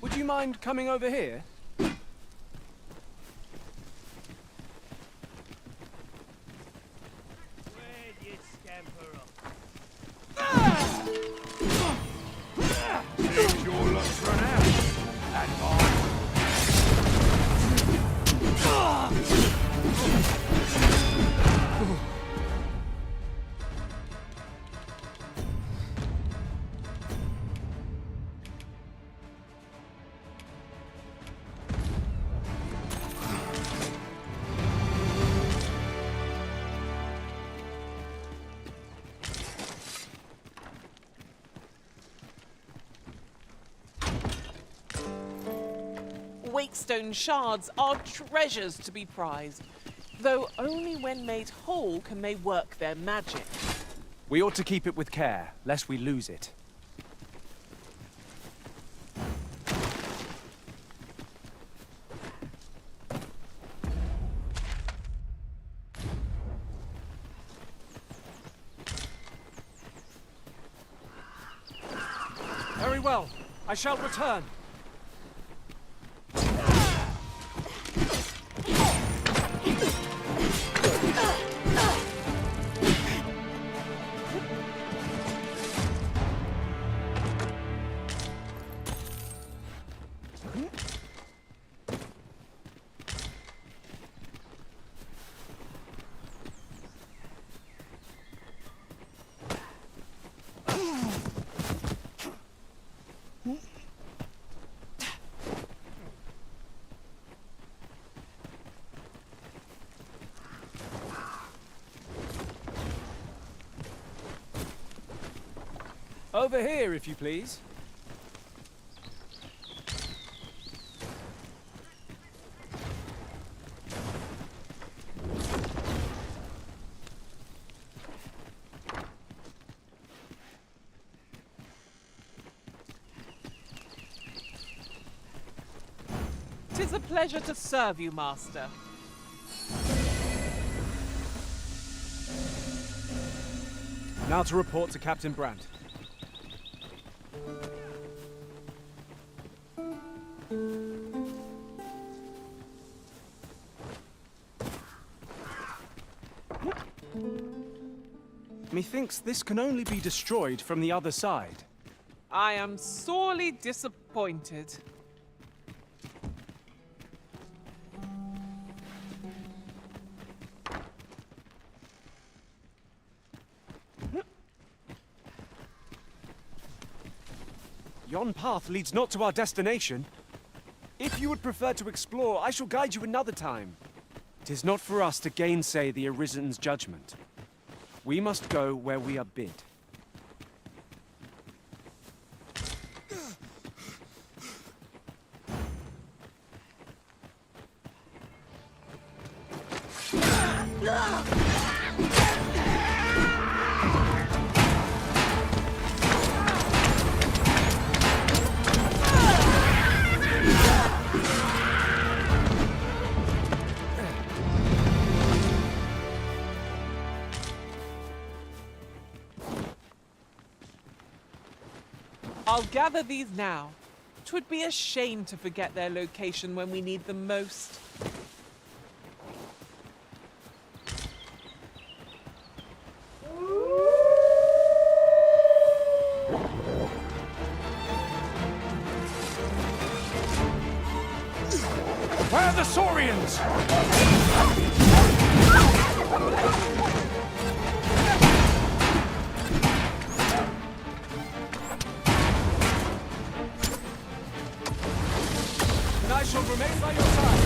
Would you mind coming over here? Seems your luck's run out. And Wakestone shards are treasures to be prized, though only when made whole can they work their magic. We ought to keep it with care, lest we lose it. Very well. I shall return. Over here, if you please. Tis a pleasure to serve you, Master. Now to report to Captain Brandt. Methinks this can only be destroyed from the other side. I am sorely disappointed. Yon path leads not to our destination. If you would prefer to explore, I shall guide you another time. 'Tis not for us to gainsay the Arisen's judgment. We must go where we are bid. I'll gather these now. 'Twould be a shame to forget their location when we need them most. Where are the Saurians? And I shall remain by your side.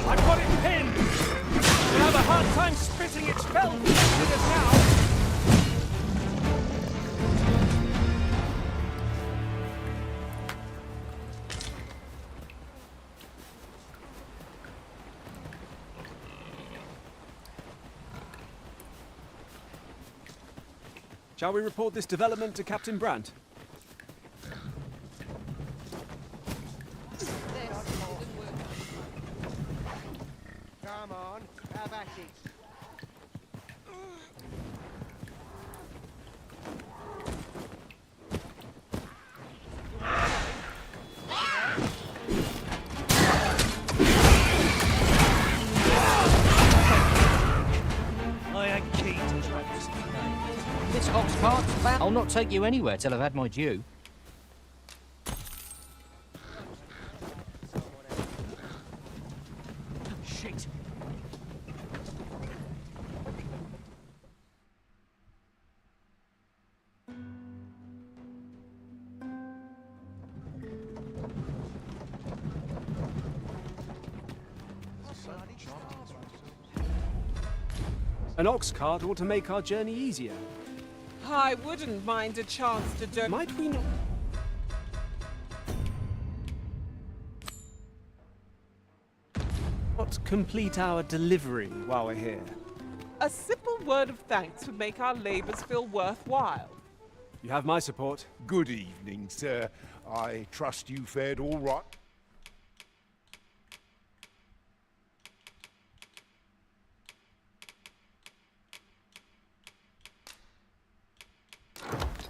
I've got it pinned! You'll have a hard time spitting its spell with us now! Shall we report this development to Captain Brandt? Come on, have at it. I ain't keen to track this thing. This ox cart's about. I'll not take you anywhere till I've had my due. Shit. An ox cart ought to make our journey easier. I wouldn't mind a chance to do. Might we not? Not complete our delivery while we're here. A simple word of thanks would make our labours feel worthwhile. You have my support. Good evening, sir. I trust you fared all right.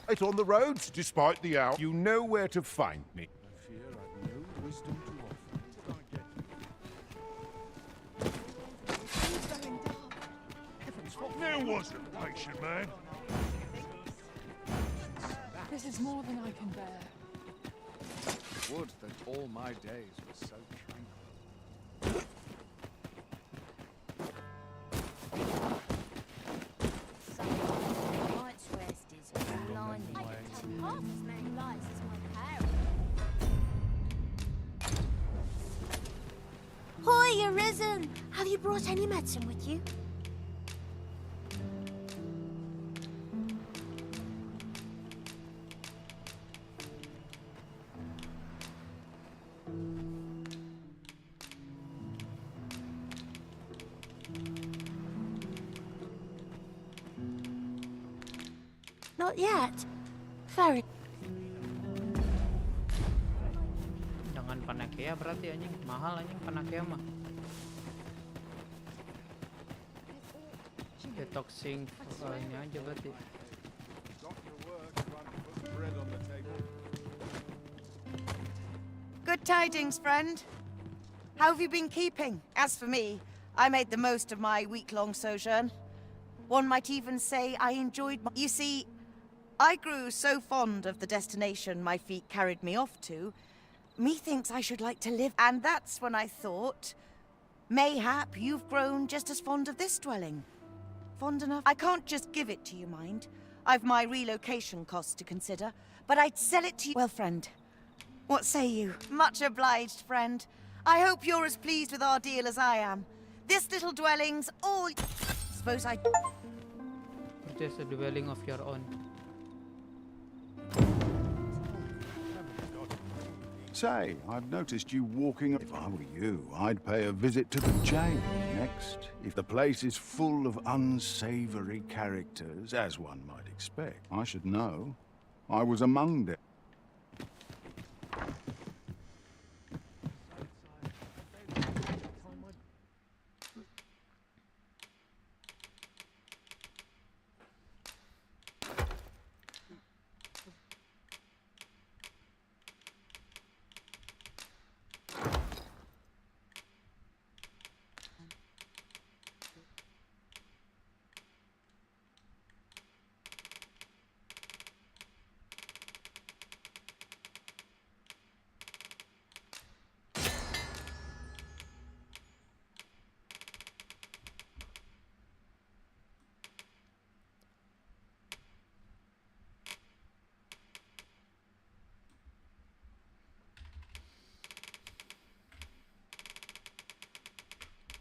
It's on the roads, despite the hour. You know where to find me. I fear I've no wisdom to offer. There wasn't, patient man. This is more than I can bear. Would that all my days were so tranquil. Hoy, Arisen! Have you brought any medicine with you? Not yet. Very. Jangan panakea berarti anjing. Mahal anjing panakea mah. Detoxing ini aja berarti. Good tidings, friend. How have you been keeping? As for me, I made the most of my week-long sojourn. One might even say I enjoyed my... You see, I grew so fond of the destination my feet carried me off to, methinks I should like to live. And that's when I thought, mayhap you've grown just as fond of this dwelling. Fond enough? I can't just give it to you, mind. I've my relocation costs to consider, but I'd sell it to you. Well, friend, what say you? Much obliged, friend. I hope you're as pleased with our deal as I am. This little dwelling's all... Suppose I... Just a dwelling of your own. Say, I've noticed you walking... If I were you, I'd pay a visit to the jail next. If the place is full of unsavory characters, as one might expect, I should know. I was among them.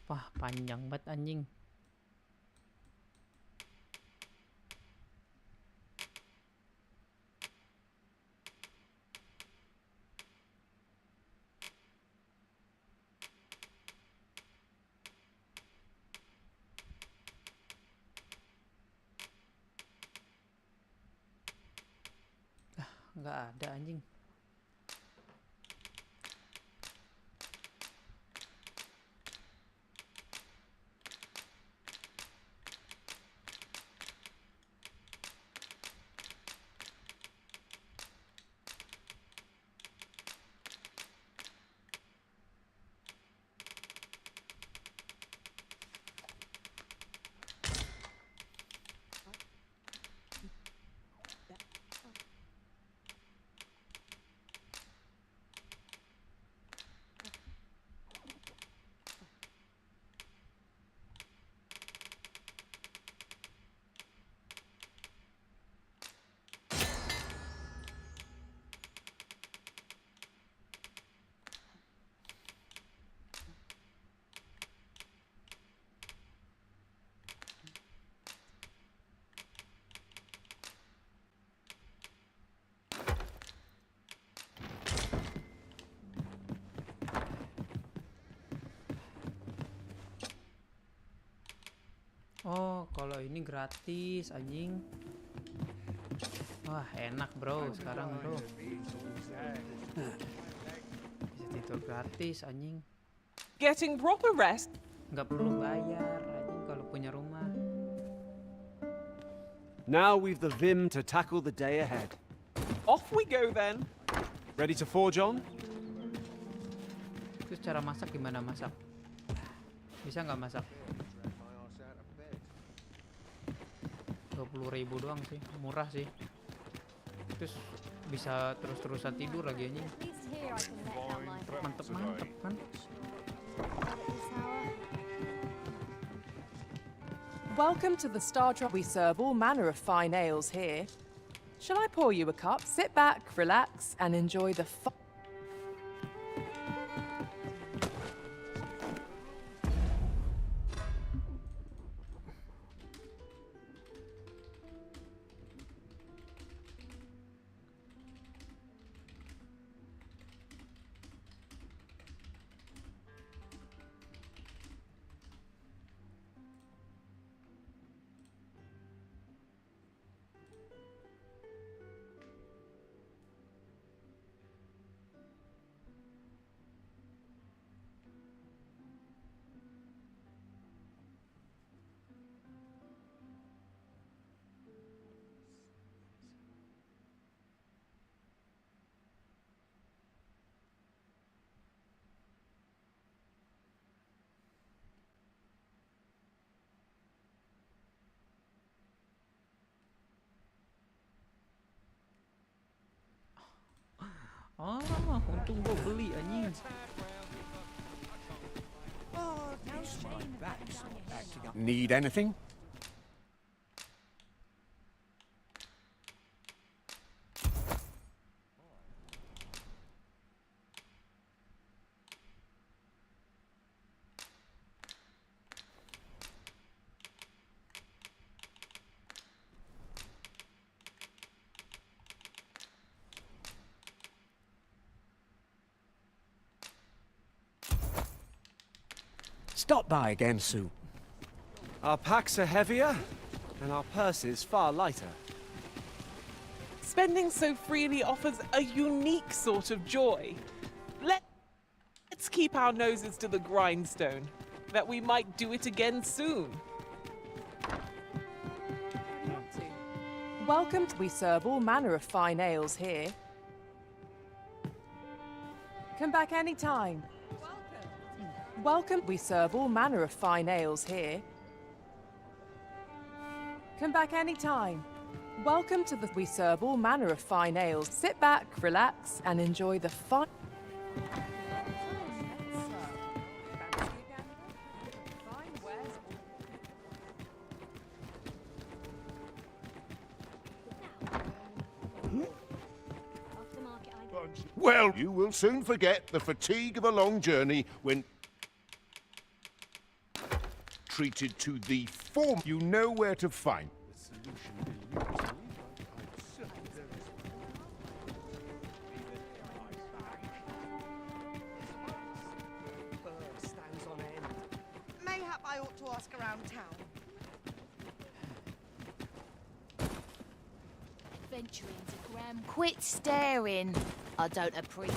Wah, panjang banget anjing. nggak ada anjing. Oh, kalau ini gratis anjing. Wah, enak bro sekarang bro. Bisa tidur gratis anjing. Getting proper rest. Nggak perlu bayar anjing kalau punya rumah. Now we've the vim to tackle the day ahead. Off we go then. Ready to forge on? Terus cara masak gimana masak? Bisa nggak masak? 20.000 doang sih, murah sih. Terus bisa terus-terusan tidur lagi anjing. Mantep kan? Welcome to the Star Trek. We serve all manner of fine ales here. Shall I pour you a cup? Sit back, relax, and enjoy the fun. Ah, untung gue beli anjing. Need anything? Stop by again soon. Our packs are heavier, and our purses far lighter. Spending so freely offers a unique sort of joy. Let's keep our noses to the grindstone, that we might do it again soon. Welcome. We serve all manner of fine ales here. Come back anytime. Welcome. We serve all manner of fine ales here. Come back anytime. Welcome to the... We serve all manner of fine ales. Sit back, relax, and enjoy the fun... Well, you will soon forget the fatigue of a long journey when treated to the form. You know where to find the solution. Mayhap I ought to ask around town. venturing to Graham. Quit staring. I don't appreciate.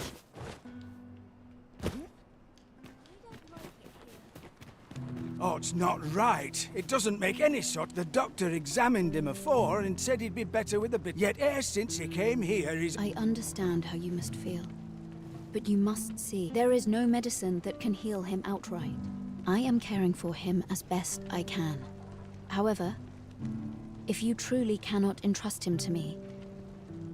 Oh, it's not right. It doesn't make any sort. The doctor examined him afore and said he'd be better with a bit. Yet e'er since he came here, he's... I understand how you must feel. But you must see, there is no medicine that can heal him outright. I am caring for him as best I can. However, if you truly cannot entrust him to me,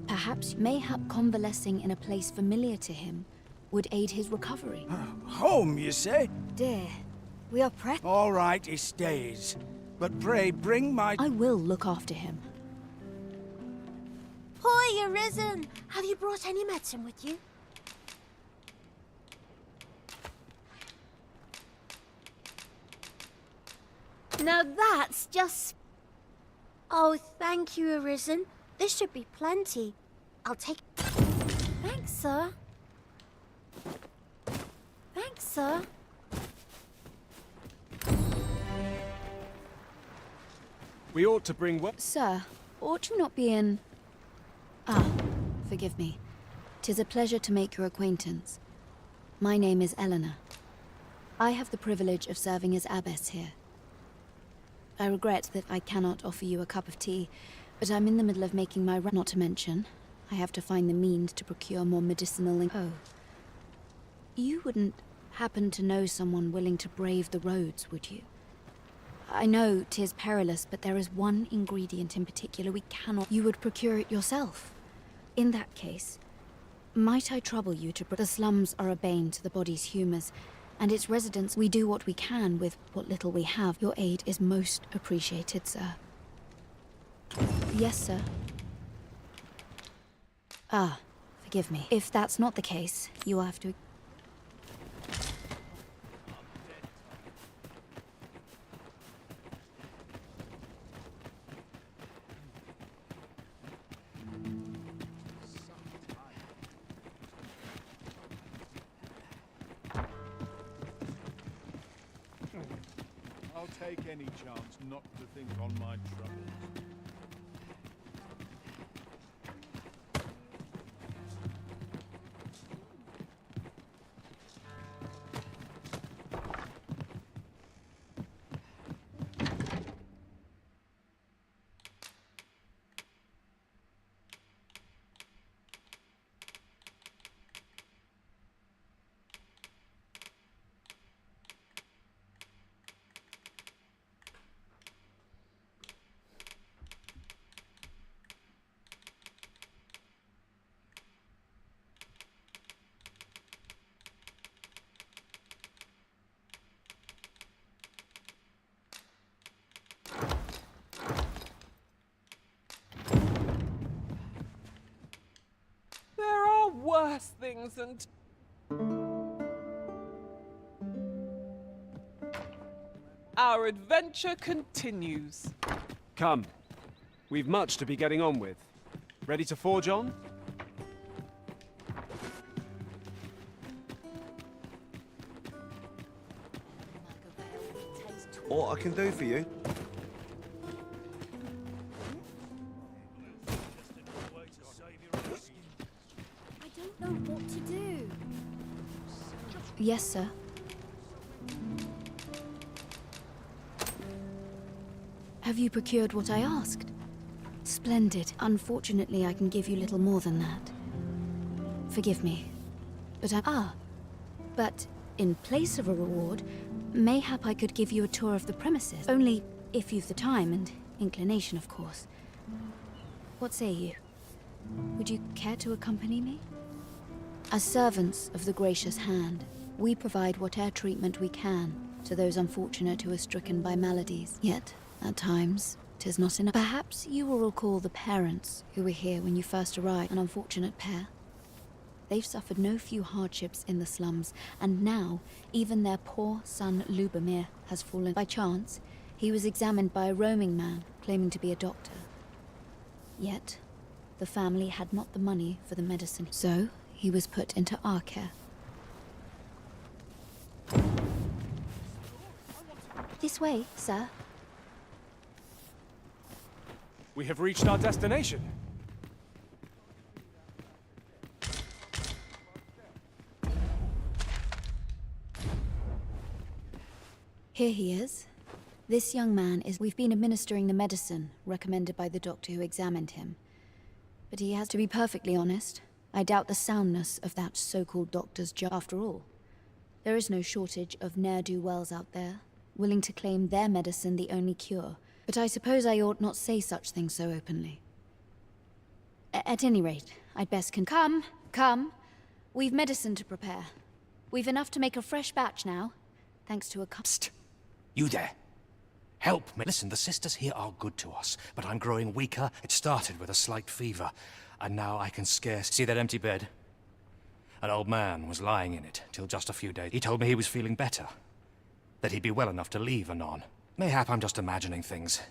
perhaps mayhap convalescing in a place familiar to him would aid his recovery. Home, you say? Dear, we are All right, he stays. But pray, bring my... I will look after him. Hoy, Arisen! Have you brought any medicine with you? Now that's just... Oh, thank you, Arisen. This should be plenty. I'll take... Thanks, sir. Thanks, sir. We ought to bring what? Sir, ought you not be in... Ah, forgive me. 'Tis a pleasure to make your acquaintance. My name is Eleanor. I have the privilege of serving as abbess here. I regret that I cannot offer you a cup of tea, but I'm in the middle of making my not to mention, I have to find the means to procure more medicinal Oh. You wouldn't happen to know someone willing to brave the roads, would you? I know 'tis perilous, but there is one ingredient in particular we cannot... You would procure it yourself. In that case, might I trouble you to... The slums are a bane to the body's humours, and its residents, we do what we can with what little we have. Your aid is most appreciated, sir. Yes, sir. Ah, forgive me. If that's not the case, you will have to... I'll take any chance not to think on my troubles. There are worse things than... Our adventure continues. Come. We've much to be getting on with. Ready to forge on? What I can do for you? I don't know what to do. Yes, sir. Have you procured what I asked? Splendid. Unfortunately, I can give you little more than that. Forgive me. But but in place of a reward, mayhap I could give you a tour of the premises. Only if you've the time and inclination, of course. What say you? Would you care to accompany me? As servants of the gracious hand, we provide whatever treatment we can to those unfortunate who are stricken by maladies. Yet, at times, 'tis not enough. Perhaps you will recall the parents who were here when you first arrived, an unfortunate pair. They've suffered no few hardships in the slums, and now even their poor son Lubomir has fallen. By chance, he was examined by a roaming man claiming to be a doctor. Yet, the family had not the money for the medicine, so he was put into our care. This way, sir. We have reached our destination. Here he is. This young man is... We've been administering the medicine recommended by the doctor who examined him. But he has to be perfectly honest. I doubt the soundness of that so-called doctor's job. After all, there is no shortage of ne'er-do-wells out there, willing to claim their medicine the only cure. But I suppose I ought not say such things so openly. At any rate, I'd best Come. We've medicine to prepare. We've enough to make a fresh batch now, thanks to a Psst! You there! Help me. Listen, the sisters here are good to us, but I'm growing weaker. It started with a slight fever, and now I can scarce... See that empty bed? An old man was lying in it till just a few days. He told me he was feeling better, that he'd be well enough to leave anon. Mayhap I'm just imagining things.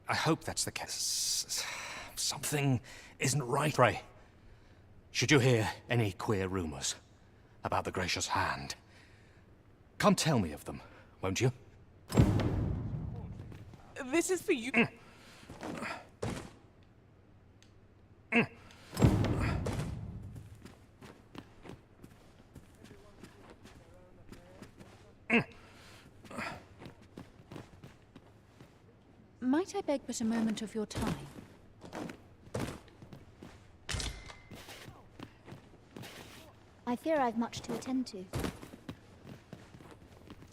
I hope that's the case. Something isn't right. Pray, should you hear any queer rumors about the gracious hand, come tell me of them, won't you? This is for you. Might I beg but a moment of your time? I fear I've much to attend to.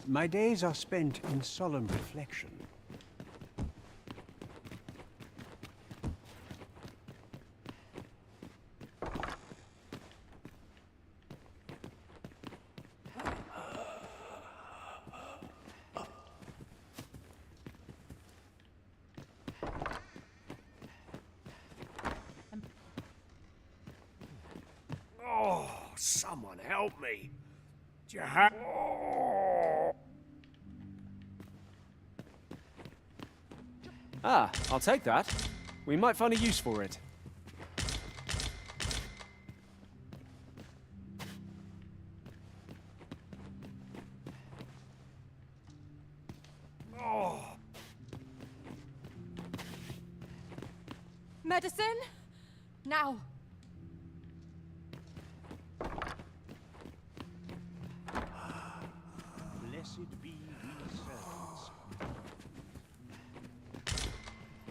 My days are spent in solemn reflection. Oh, someone help me. Do you have... Oh. Ah, I'll take that. We might find a use for it. Oh. Medicine? Now. Blessed be these servants.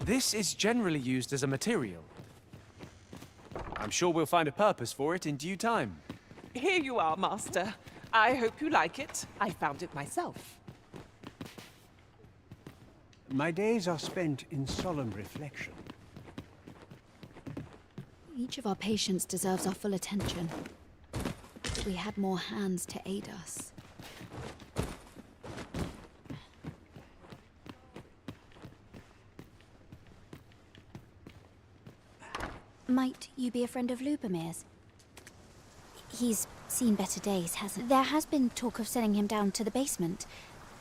This is generally used as a material. I'm sure we'll find a purpose for it in due time. Here you are, Master. I hope you like it. I found it myself. My days are spent in solemn reflection. Each of our patients deserves our full attention. But we had more hands to aid us. Might you be a friend of Lubomir's? He's seen better days, hasn't he? There has been talk of sending him down to the basement.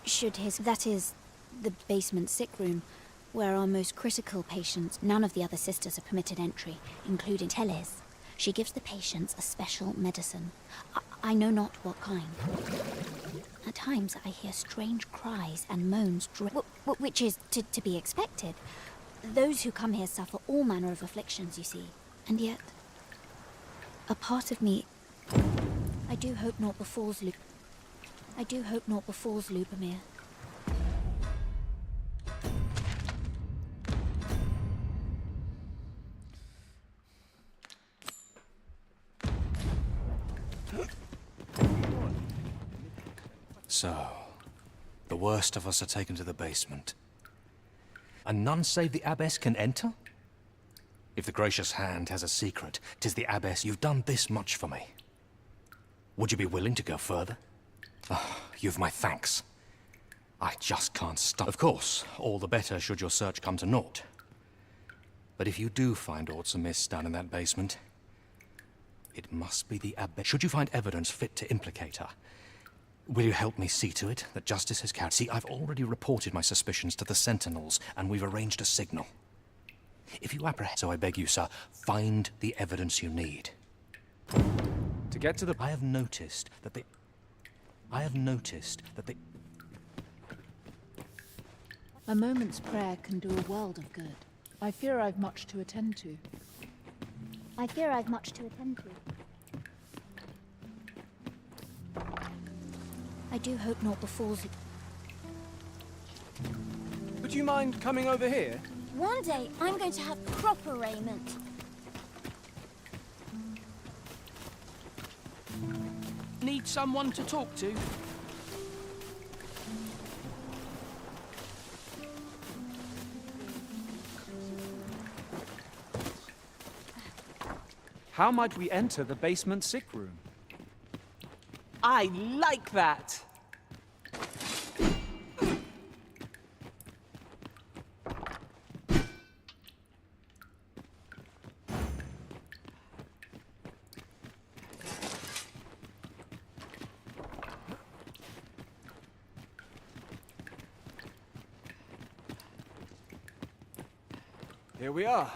Should his... That is, the basement sick room, where our most critical patients... None of the other sisters are permitted entry, including Teles. She gives the patients a special medicine. I know not what kind. At times I hear strange cries and moans, which is to be expected. Those who come here suffer all manner of afflictions, you see. And yet, a part of me... I do hope naught befalls Lubomir. So, the worst of us are taken to the basement. And none save the abbess can enter? If the gracious hand has a secret, 'tis the abbess. You've done this much for me. Would you be willing to go further? Oh, you've my thanks. I just can't stop. Of course, all the better should your search come to naught. But if you do find aught amiss down in that basement, it must be the abbess. Should you find evidence fit to implicate her, will you help me see to it that justice is carried? See, I've already reported my suspicions to the sentinels, and we've arranged a signal. If you apprehend... So I beg you, sir, find the evidence you need. To get to the... I have noticed that they... A moment's prayer can do a world of good. I fear I've much to attend to. I do hope naught befalls... you mind coming over here? One day, I'm going to have proper raiment. Need someone to talk to? How might we enter the basement sick room? I like that. Here we are.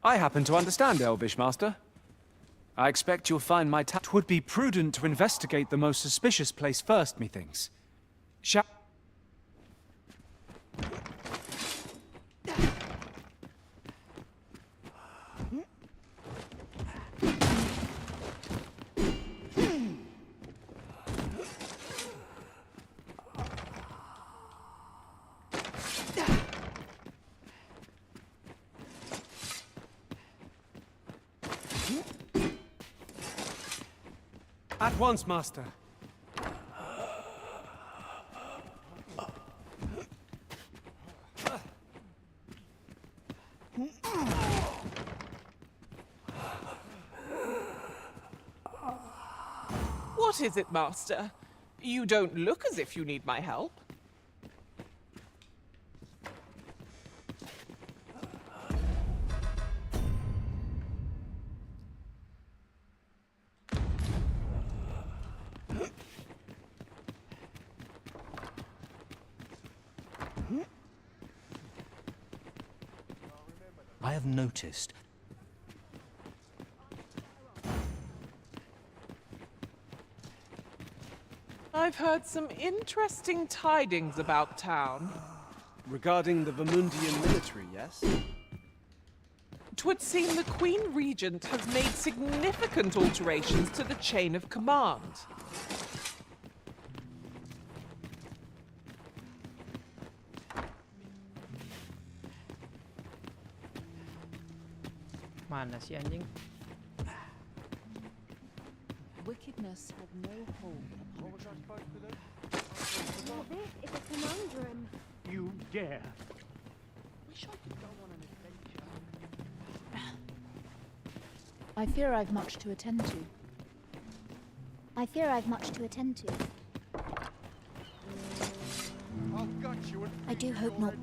I happen to understand Elvish, Master. I expect you'll find my It would be prudent to investigate the most suspicious place first, methinks. At once, Master. What is it, Master? You don't look as if you need my help. I have noticed. I've heard some interesting tidings about town. Regarding the Vermundian military, yes? 'Twould seem the Queen Regent has made significant alterations to the chain of command. Mana si anjing? Wickedness had no hold upon the Now this is a conundrum. You dare. Wish I could go on an adventure. I fear I've much to attend to. I fear I've much to attend to. I'll gut you and I do hope not.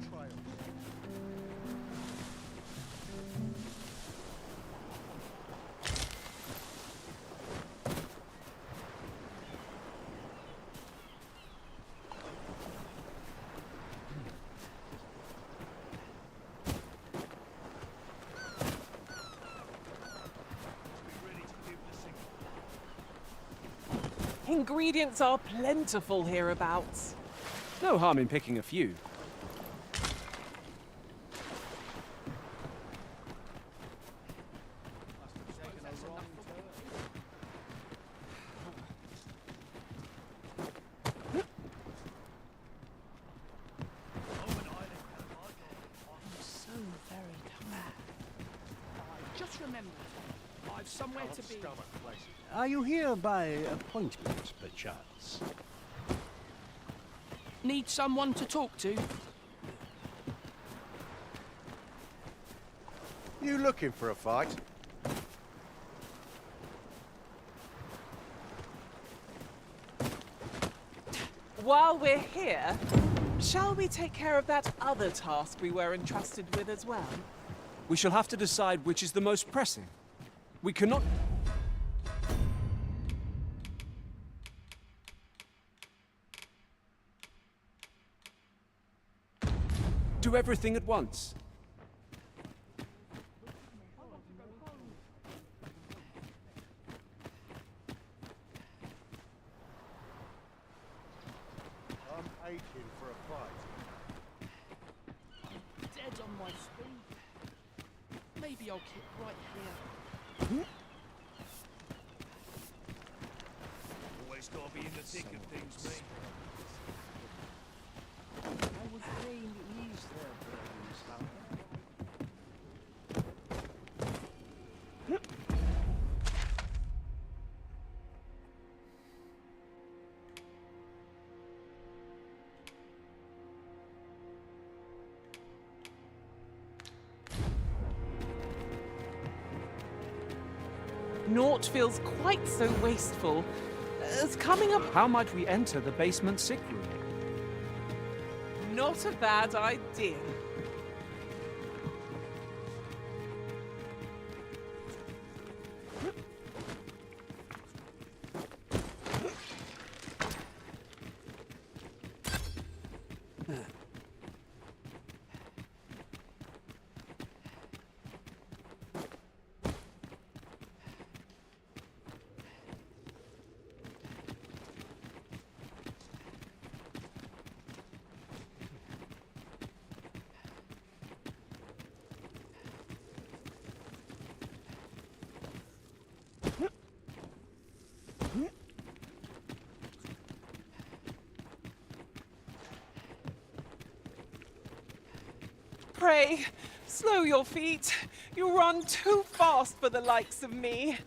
Ingredients are plentiful hereabouts. No harm in picking a few. So very tired. Just remember, I've somewhere to be. Are you here by appointment, perchance? Need someone to talk to? You looking for a fight? While we're here, shall we take care of that other task we were entrusted with as well? We shall have to decide which is the most pressing. We cannot... do everything at once. I'm aching for a fight. Dead on my feet. Maybe I'll kick right here. Always gotta be in the thick of things, mate. I was laying ease there, Burns. Naught feels quite so wasteful as coming up. How might we enter the basement sick room? Not a bad idea. Pray, slow your feet. You run too fast for the likes of me.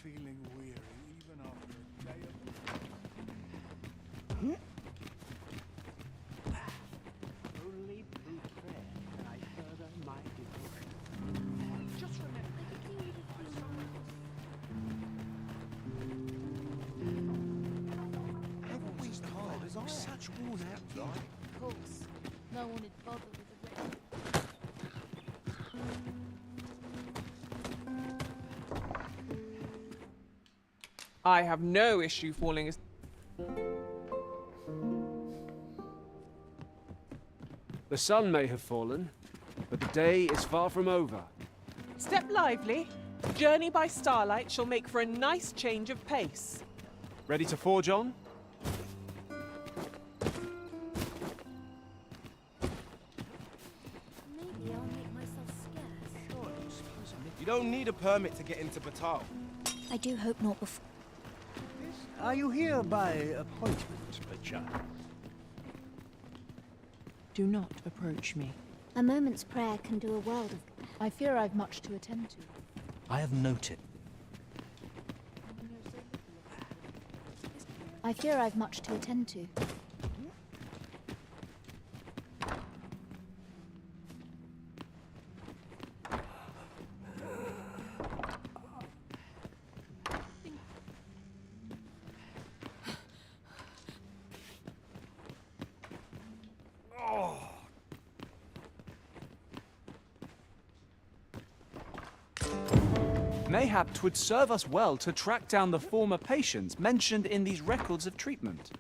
Feeling weary even after a day of... Only through prayer can I further my devotion. Just remember. Haven't we tired as such worn out life? Of course. No one would bother with the rest. I have no issue falling asleep. The sun may have fallen, but the day is far from over. Step lively. Journey by starlight shall make for a nice change of pace. Ready to forge on? Maybe I'll make myself scarce. You don't need a permit to get into Batal. I do hope not before. Are you here by appointment, perchance? Do not approach me. A moment's prayer can do a world of... I fear I've much to attend to. I have noted. I fear I've much to attend to. Mayhap 'twould serve us well to track down the former patients mentioned in these records of treatment.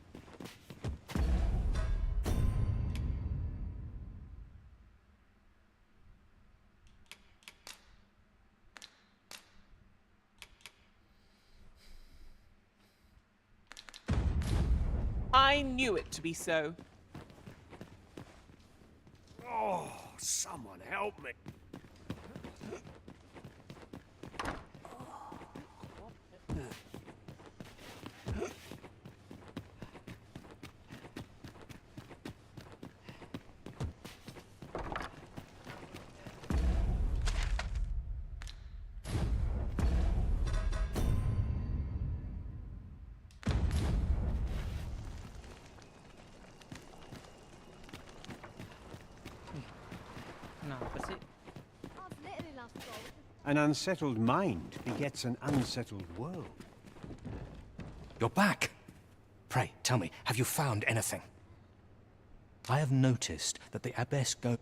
I knew it to be so. Oh, someone help me. An unsettled mind begets an unsettled world. You're back. Pray, tell me, have you found anything? I have noticed that the abbess go...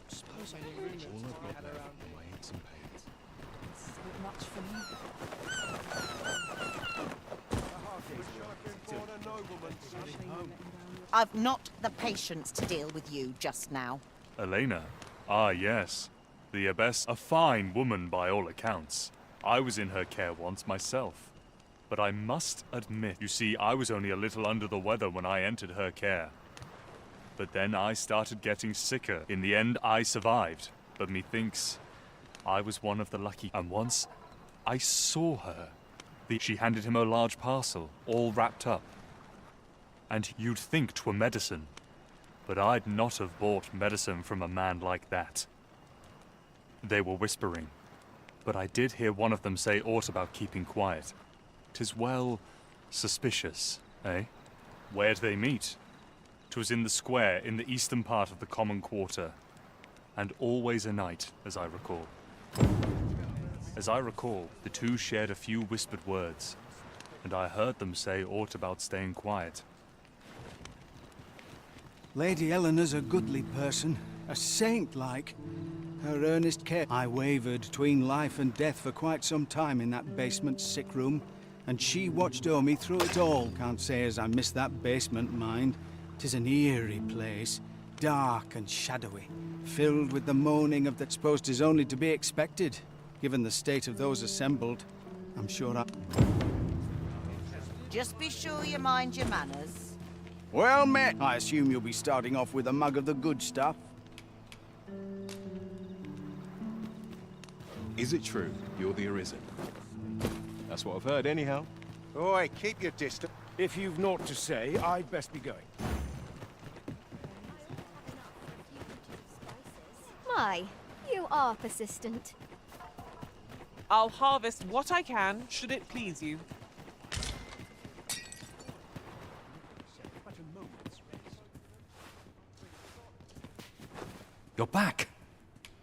Suppose I knew rumors we had around here. So much for me. I've not the patience to deal with you just now. Elena? Ah, yes. The abbess, a fine woman by all accounts. I was in her care once myself. But I must admit, you see, I was only a little under the weather when I entered her care. But then I started getting sicker. In the end, I survived. But methinks I was one of the lucky. And once, I saw her. She handed him a large parcel, all wrapped up. And you'd think 'twere medicine. But I'd not have bought medicine from a man like that. They were whispering. But I did hear one of them say aught about keeping quiet. 'Tis well suspicious, eh? Where'd they meet? 'Twas in the square in the eastern part of the common quarter. And always a night, as I recall. As I recall, the two shared a few whispered words, and I heard them say aught about staying quiet. Lady Eleanor's a goodly person, a saint-like. Her earnest care. I wavered between life and death for quite some time in that basement sick room, and she watched o'er me through it all. Can't say as I miss that basement, mind. 'Tis an eerie place, dark and shadowy, filled with the moaning of that supposed is only to be expected, given the state of those assembled. I'm sure I... Just be sure you mind your manners. Well met. I assume you'll be starting off with a mug of the good stuff. Is it true you're the Arisen? That's what I've heard, anyhow. Oi, keep your distance. If you've naught to say, I'd best be going. My, you are persistent. I'll harvest what I can, should it please you. You're back.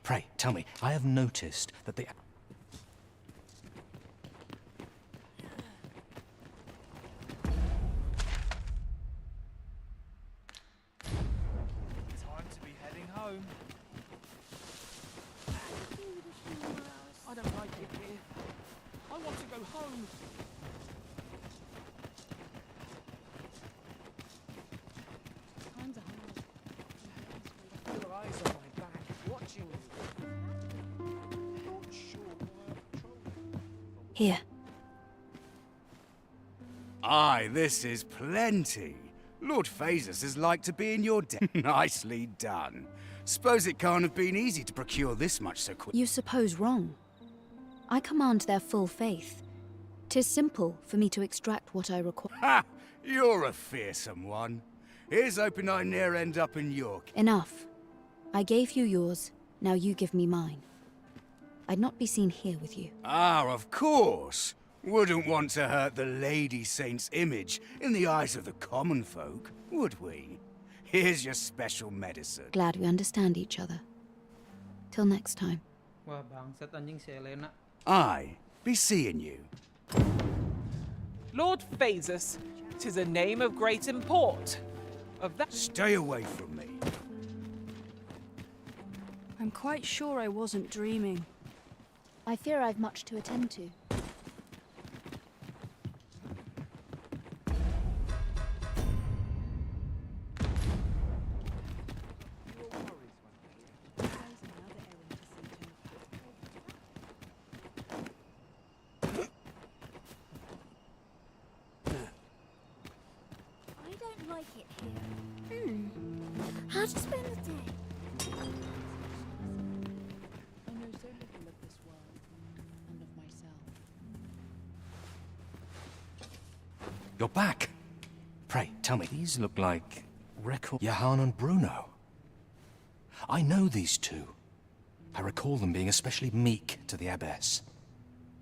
Pray, tell me, I have noticed that the... Time to be heading home. I don't like it here. I want to go home. Times are hard. Your eyes on my back, watching you. Not sure why I've patrolled. Here. Aye, this is plenty. Lord Phasus is like to be in your debt. Nicely done. Suppose it can't have been easy to procure this much so quick. You suppose wrong. I command their full faith. 'Tis simple for me to extract what I require. Ha! You're a fearsome one. Here's hoping I ne'er end up in York. Enough. I gave you yours, now you give me mine. I'd not be seen here with you. Ah, of course. Wouldn't want to hurt the Lady Saint's image in the eyes of the common folk, would we? Here's your special medicine. Glad we understand each other. Till next time. Wah, bangsat anjing si Elena. I be seeing you. Lord Phasus, 'tis a name of great import. Of that... Stay away from me. I'm quite sure I wasn't dreaming. I fear I've much to attend to. I don't like it here. How to spend the day? I know so little of this world and of myself. You're back. Pray, tell me, these look like... record... Johann and Bruno. I know these two. I recall them being especially meek to the abbess.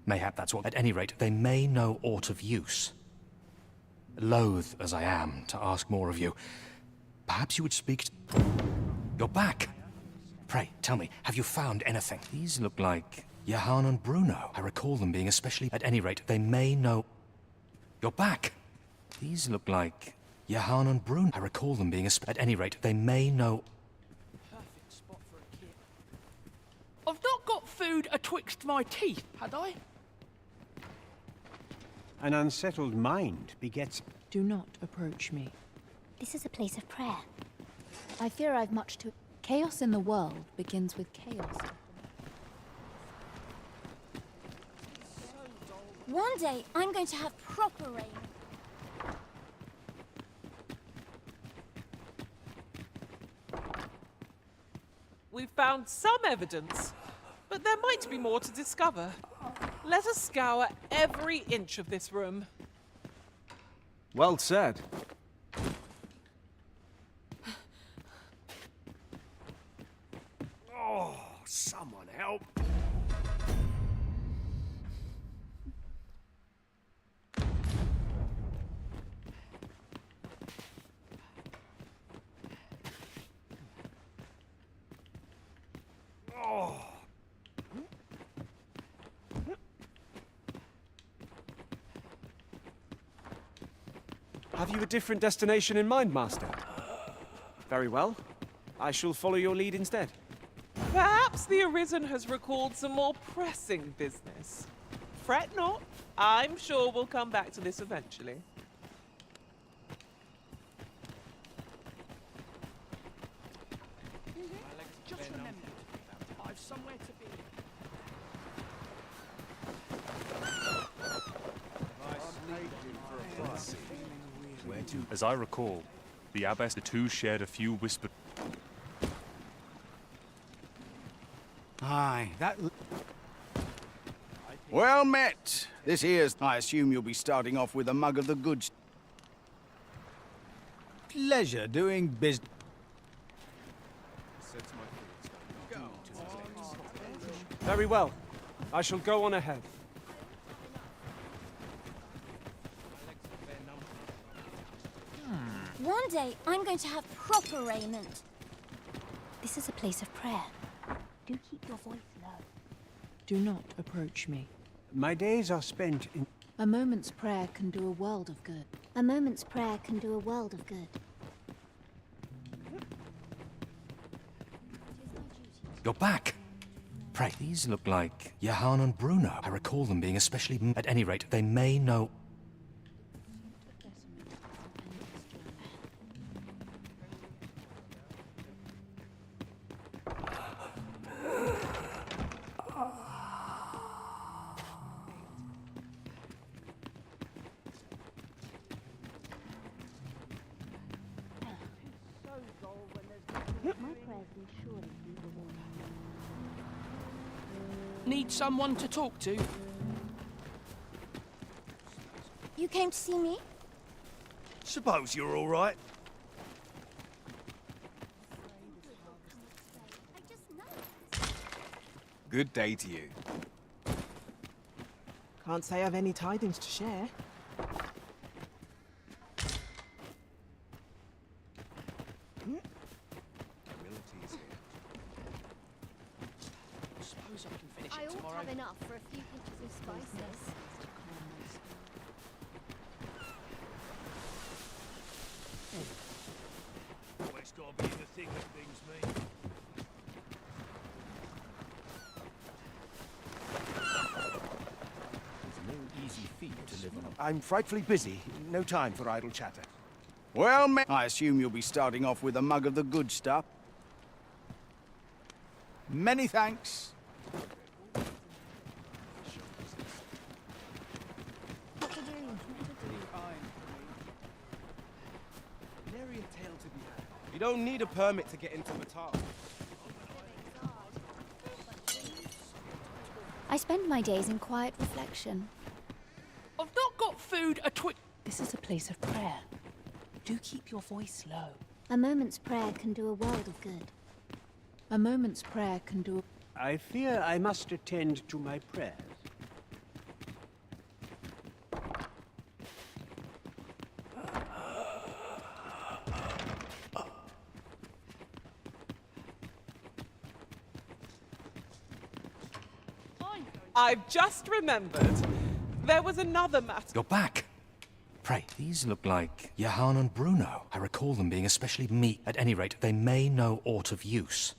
Mayhap that's what... At any rate, they may know aught of use. Loath as I am to ask more of you, perhaps you would speak to... You're back! Pray, tell me, have you found anything? These look like Johan and Bruno. I recall them being especially... At any rate, they may know... You're back! These look like Johan and Bruno. I recall them being... At any rate, they may know... Perfect spot for a kid. I've not got food atwixt my teeth, had I? An unsettled mind begets... Do not approach me. This is a place of prayer. I fear I've much to... Chaos in the world begins with chaos. One day, I'm going to have proper rain. We've found some evidence, but there might be more to discover. Let us scour every inch of this room. Well said. Oh, someone help. Oh. Have you a different destination in mind, Master? Very well. I shall follow your lead instead. Perhaps the Arisen has recalled some more pressing business. Fret not. I'm sure we'll come back to this eventually. Just remember, I've somewhere to be. As I recall, the Abbess, the two shared a few whispered... Aye, that... Well met. This here's... I assume you'll be starting off with a mug of the goods. Pleasure doing business. Very well. I shall go on ahead. One day, I'm going to have proper raiment. This is a place of prayer. Do keep your voice low. Do not approach me. My days are spent in... A moment's prayer can do a world of good. A moment's prayer can do a world of good. You're back! Pray, these look like Johan and Bruno. I recall them being especially... At any rate, they may know... Need someone to talk to? You came to see me? Suppose you're all right. Good day to you. Can't say I've any tidings to share. Suppose I can finish I it ought to tomorrow. have enough for a few pinches of spices. Always gotta be in the thick of things, mate. It's no easy feat to live on. I'm frightfully busy. No time for idle chatter. Well met. I assume you'll be starting off with a mug of the good stuff. Many thanks. Nary a tale to be had. You don't need a permit to get into Batal. I spend my days in quiet reflection. I've not got food This is a place of prayer. Do keep your voice low. A moment's prayer can do a world of good. A moment's prayer can do... I fear I must attend to my prayers. I've just remembered. There was another matter. You're back. Pray, these look like Johan and Bruno. I recall them being especially meek. At any rate, they may know aught of use.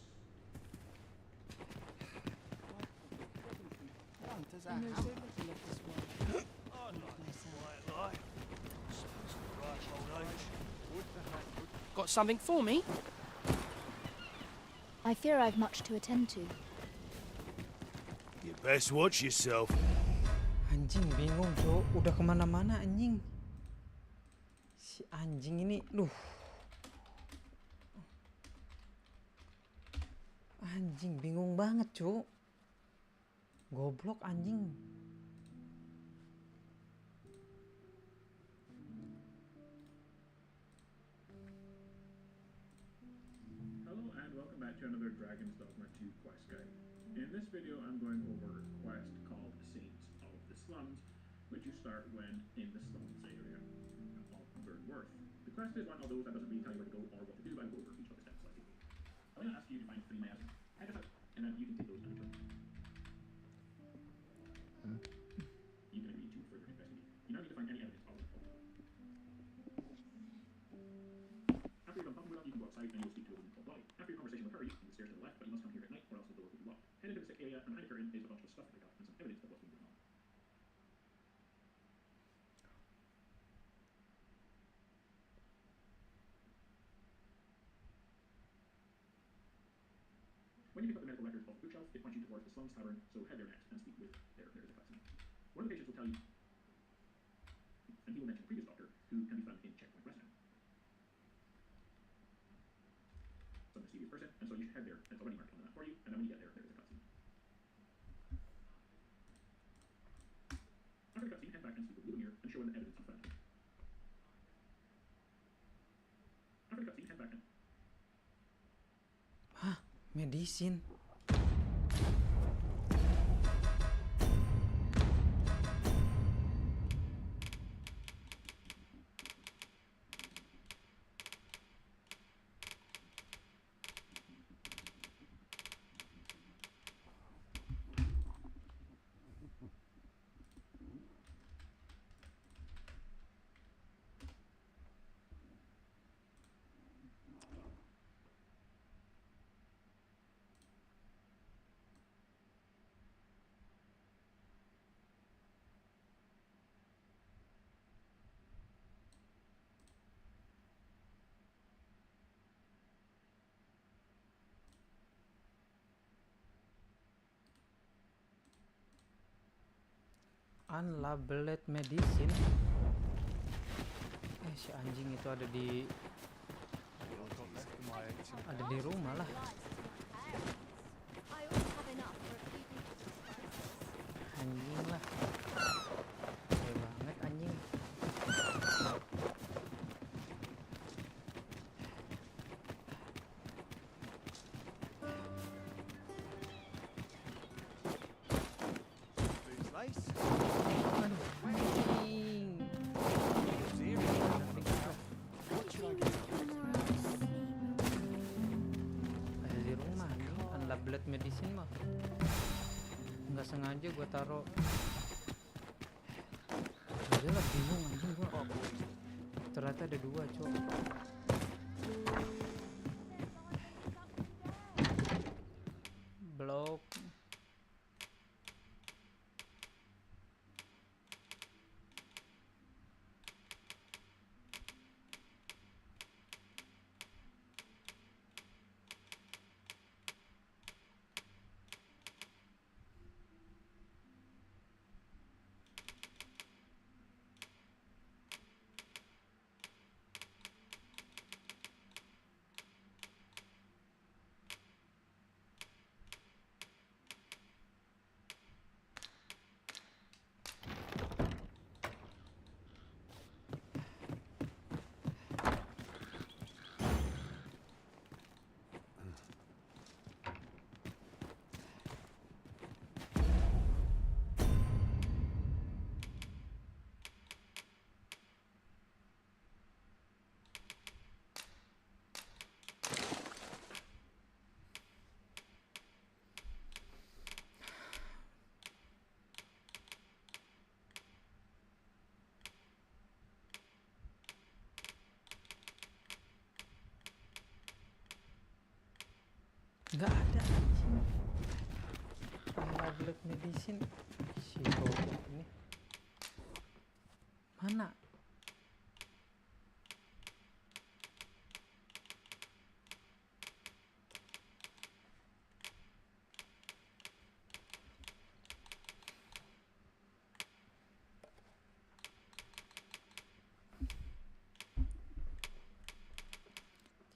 Got something for me? I fear I've much to attend to. You best watch yourself. Anjing bingung cok, udah kemana-mana anjing. Si anjing ini, anjing bingung banget cok. Goblok anjing. Hello and welcome back to another Dragon's Dogma 2 quest guide. In this video I'm going over a quest called Saints of the Slums, which you start when in the slums area of Burnworth. The quest is one of those that doesn't really tell you where to go or what to do, but I'll go over each of the steps slightly. I'm going to ask you to find 3 mayas, head us out, and then you can take those and return. You can agree to further investigate. You now need to find any evidence of the problem. After you're done talking with them, you can go outside and you'll speak to a woman called Dolly. After your conversation with her, you can go to the stairs to the left, but you must come here at night or else the door will be locked. Head into the sick area, and behind the curtain is a bunch of stuff that they got and some evidence of what's been going on. When you pick up the medical records off the bookshelf, it points you towards the Slums Tavern, so head there next and speak with there is a cutscene. One of the patients will tell you, and he will mention a previous doctor who can be found in Checkpoint West now. Some mysterious person, and so you should head there. It's already marked on the map for you, and then when you get there, there is a cutscene. After the cutscene, head back and speak with Ludmir and show him the evidence you found. After the cutscene, head back and... Hah, medicine. Unlabeled medicine. Si anjing itu ada di rumah lah. Anjing lah. Gede banget anjing. Blood medicine mah nggak sengaja gue taruh. Udah lah bingung anjing gue. Ternyata ada 2 cok. Blok. Nggak ada anjing. Public medicine si goblok ini. Mana?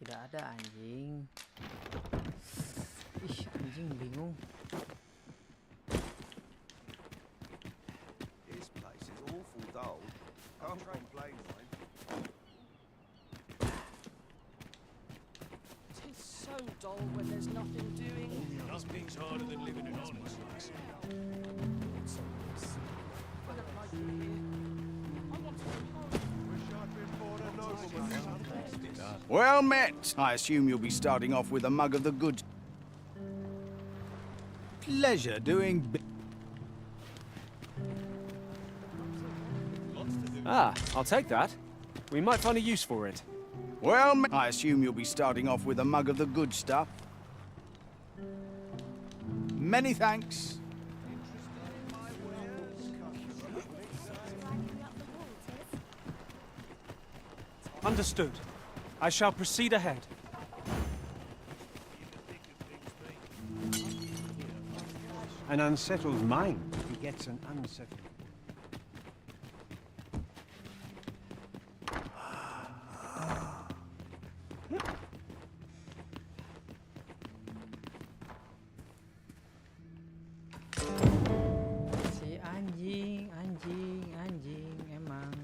Tidak ada anjing. Ih, anjing bingung. This place is awful dull. Can't complain, mate. It's so dull when there's nothing doing. Nothing's harder than living in honest place. I don't like it here. I want to go home. Wish I'd been born a nobleman. Well met. I assume you'll be starting off with a mug of the good. Pleasure doing. Ah, I'll take that. We might find a use for it. Well, I assume you'll be starting off with a mug of the good stuff. Many thanks. Understood. I shall proceed ahead. An unsettled mind begets an unsettled... Si anjing emang.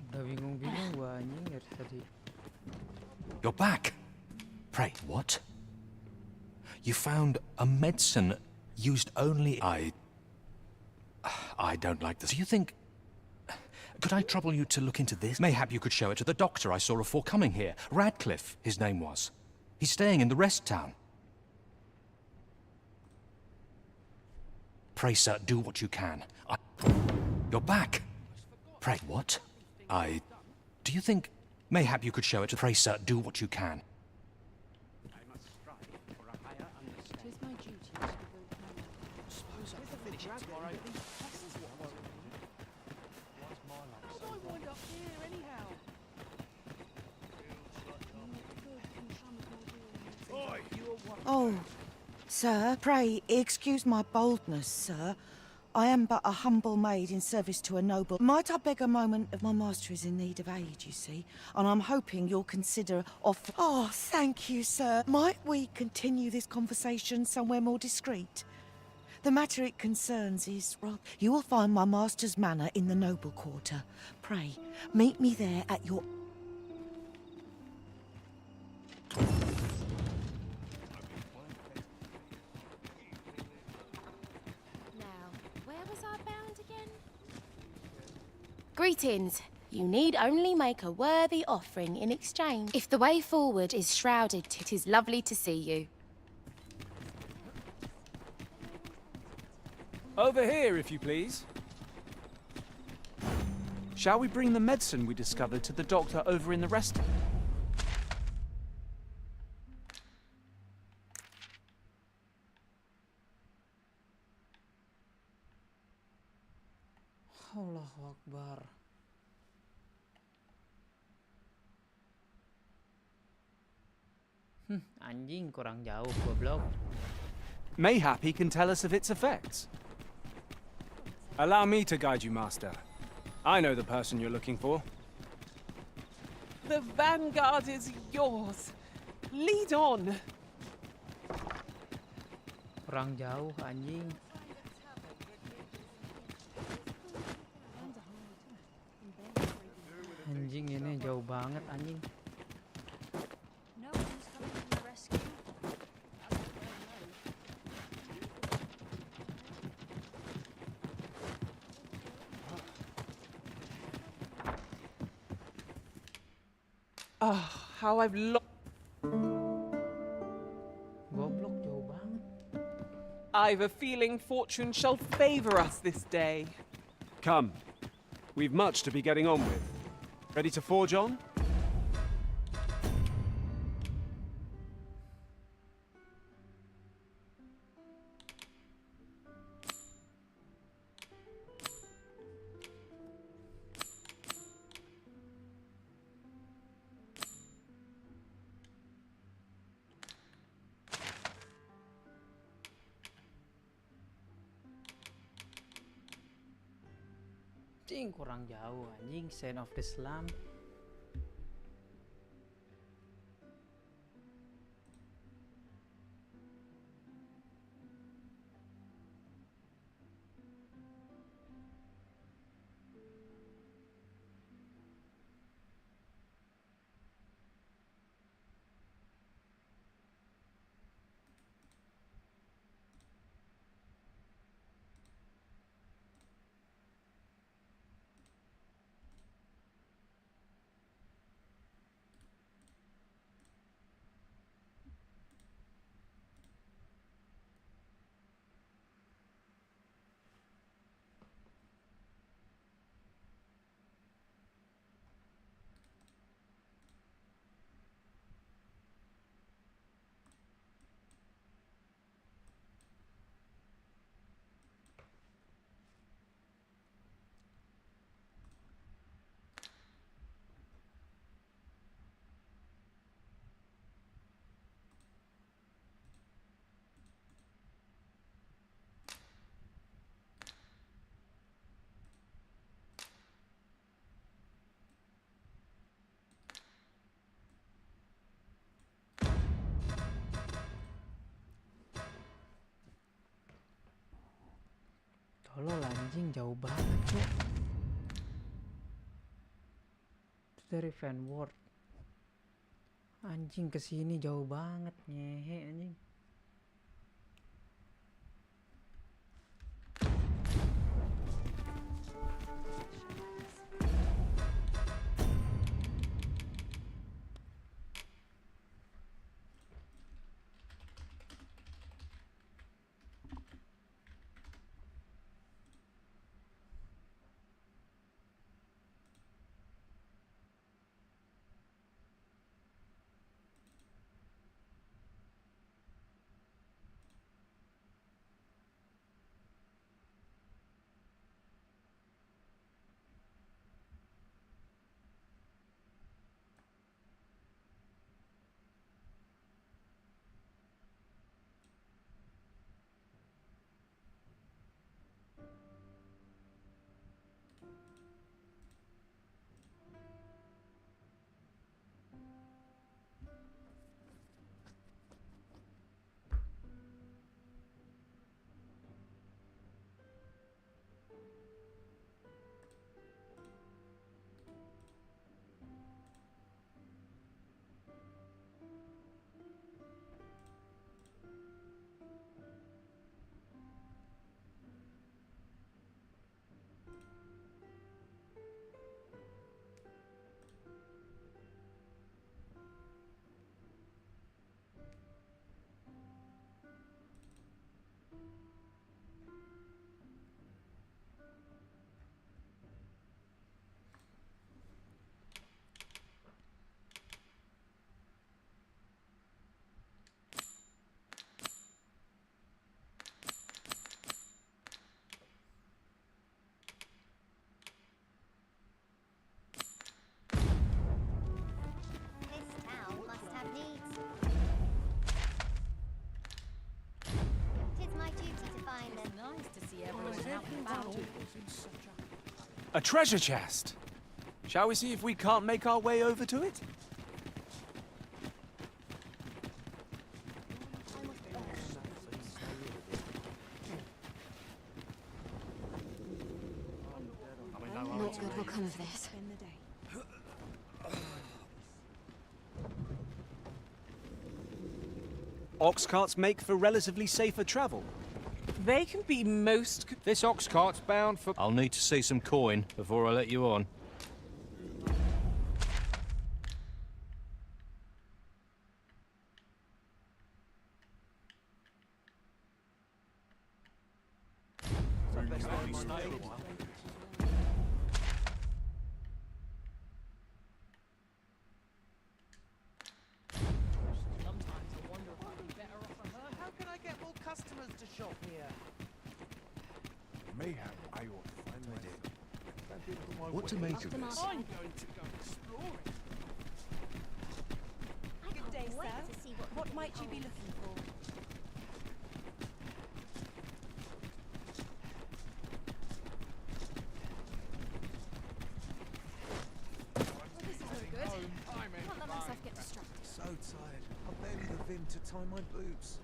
Udah bingung-bingung gua anjing dari tadi. You're back. Pray, what? You found a medicine used only... I don't like this. Do you think... Could I trouble you to look into this? Mayhap you could show it to the doctor I saw before coming here. Radcliffe, his name was. He's staying in the rest town. Pray, sir, do what you can. You're back. Pray, what? Do you think... Mayhap you could show it to... Pray, sir, do what you can. It is my duty to devote my Suppose I could finish it tomorrow. How do I wind up here anyhow? Oh, sir, pray excuse my boldness, sir. I am but a humble maid in service to a noble. Might I beg a moment of my master is in need of aid, you see, and I'm hoping you'll consider off. Oh, thank you, sir. Might we continue this conversation somewhere more discreet? The matter it concerns is, well, you will find my master's manor in the noble quarter. Pray, meet me there at your... Greetings. You need only make a worthy offering in exchange. If the way forward is shrouded, it is lovely to see you. Over here, if you please. Shall we bring the medicine we discovered to the doctor over in the rest? Allahu Akbar. Anjing kurang jauh goblok. Mayhap he can tell us of its effects. Allow me to guide you, Master. I know the person you're looking for. The vanguard is yours. Lead on. Kurang jauh anjing. Anjing ini jauh banget anjing. No one's coming to the rescue. Ah, how I've lost. Goblok jauh banget. I've a feeling fortune shall favor us this day. Come. We've much to be getting on with. Ready to forge on? Anjing kurang jauh anjing, Sign of the Slum. Tolol anjing, jauh banget tuh. Itu dari Fanward. Anjing kesini jauh banget, nyehe anjing. A treasure chest! Shall we see if we can't make our way over to it? Not good will come of this. Ox carts make for relatively safer travel. They can be most... This ox cart's bound for... I'll need to see some coin before I let you on. What to make of this? I'm going to go exploring. Good day, sir. What might you be looking for? This is no good. Can't let myself get distracted. So tired. I barely have vim to tie my boots.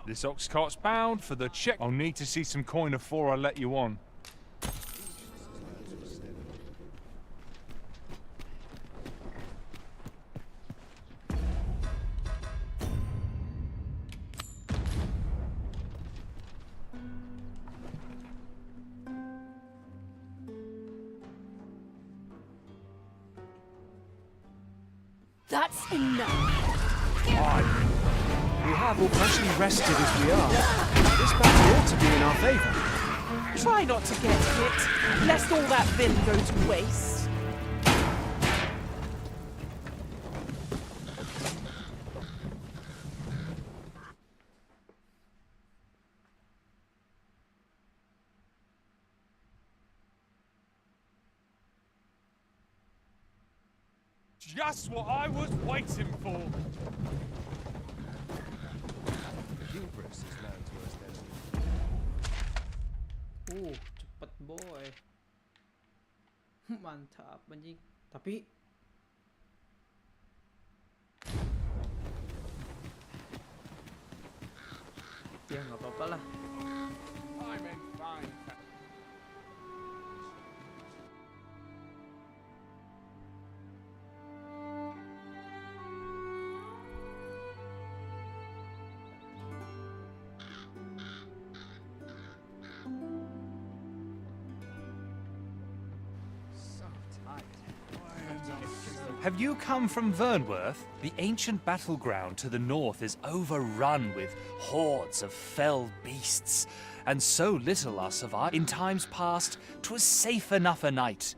This ox cart's bound for the check. I'll need to see some coin before I let you on. That's enough. We have oppressively rested as we are. This battle ought to be in our favour. Try not to get hit, lest all that vim go to waste. Just what I was waiting for. Hubris is known to us then. Cepet boy. Mantap anjing. Tapi ya nggak apa-apa lah. I'm in fine. Have you come from Vernworth? The ancient battleground to the north is overrun with hordes of fell beasts, and so little are survived. In times past, 'twas safe enough a night.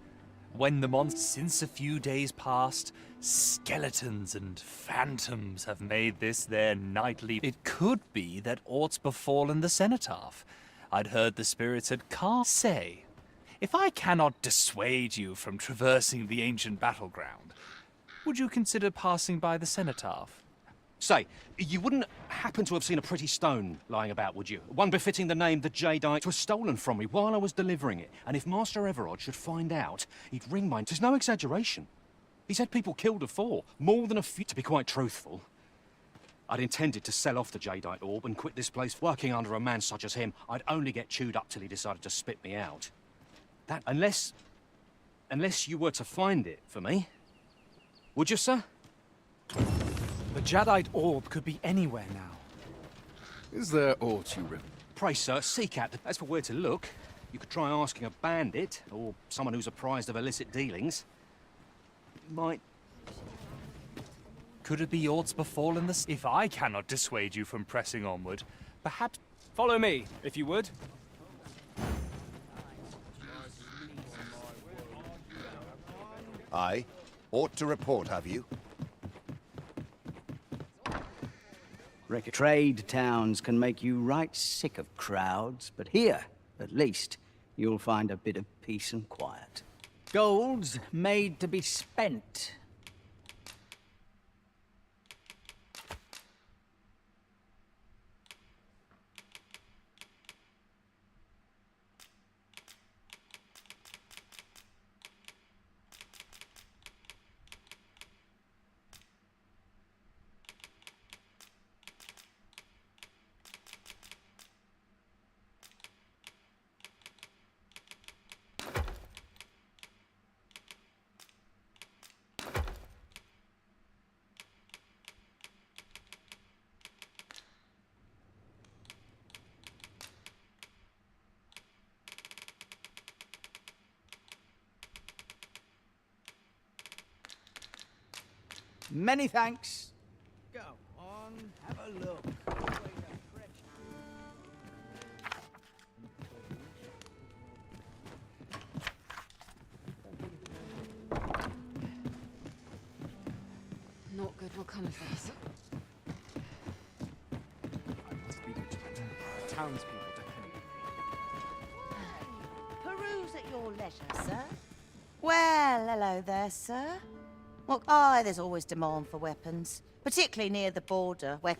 When the months since a few days past, skeletons and phantoms have made this their nightly. It could be that aught's befallen the cenotaph. I'd heard the spirits had calm say, if I cannot dissuade you from traversing the ancient battleground, would you consider passing by the cenotaph? Say, you wouldn't happen to have seen a pretty stone lying about, would you? One befitting the name the Jadeite. It was stolen from me while I was delivering it, and if Master Everard should find out, he'd ring mine. There's no exaggeration. He said people killed afore, more than a few. To be quite truthful, I'd intended to sell off the Jadeite orb and quit this place. Working under a man such as him, I'd only get chewed up till he decided to spit me out. That, unless you were to find it for me. Would you, sir? The Jadeite orb could be anywhere now. Is there aught you Pray, sir, seek out. As for where to look, you could try asking a bandit or someone who's apprised of illicit dealings. Might. Could it be aught's befallen the... If I cannot dissuade you from pressing onward, perhaps... Follow me, if you would. Aye. Ought to report, have you? Trade towns can make you right sick of crowds, but here, at least, you'll find a bit of peace and quiet. Gold's made to be spent. Many thanks. Go on, have a look. Not good. What kind of face? townspeople to help. Peruse at your leisure, sir. Well, hello there, sir. Well, aye, there's always demand for weapons, particularly near the border, where...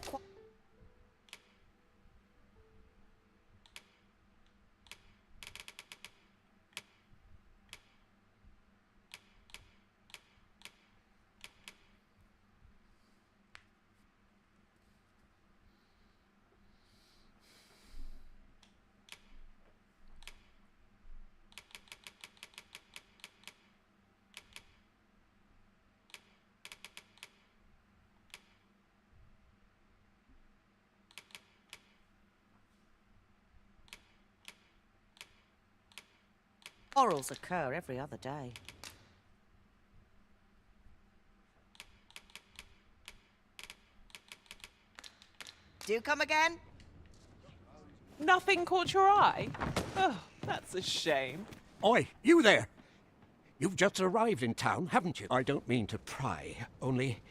Quarrels occur every other day. Do come again? Nothing caught your eye? Oh, that's a shame. Oi, you there! You've just arrived in town, haven't you? I don't mean to pry, only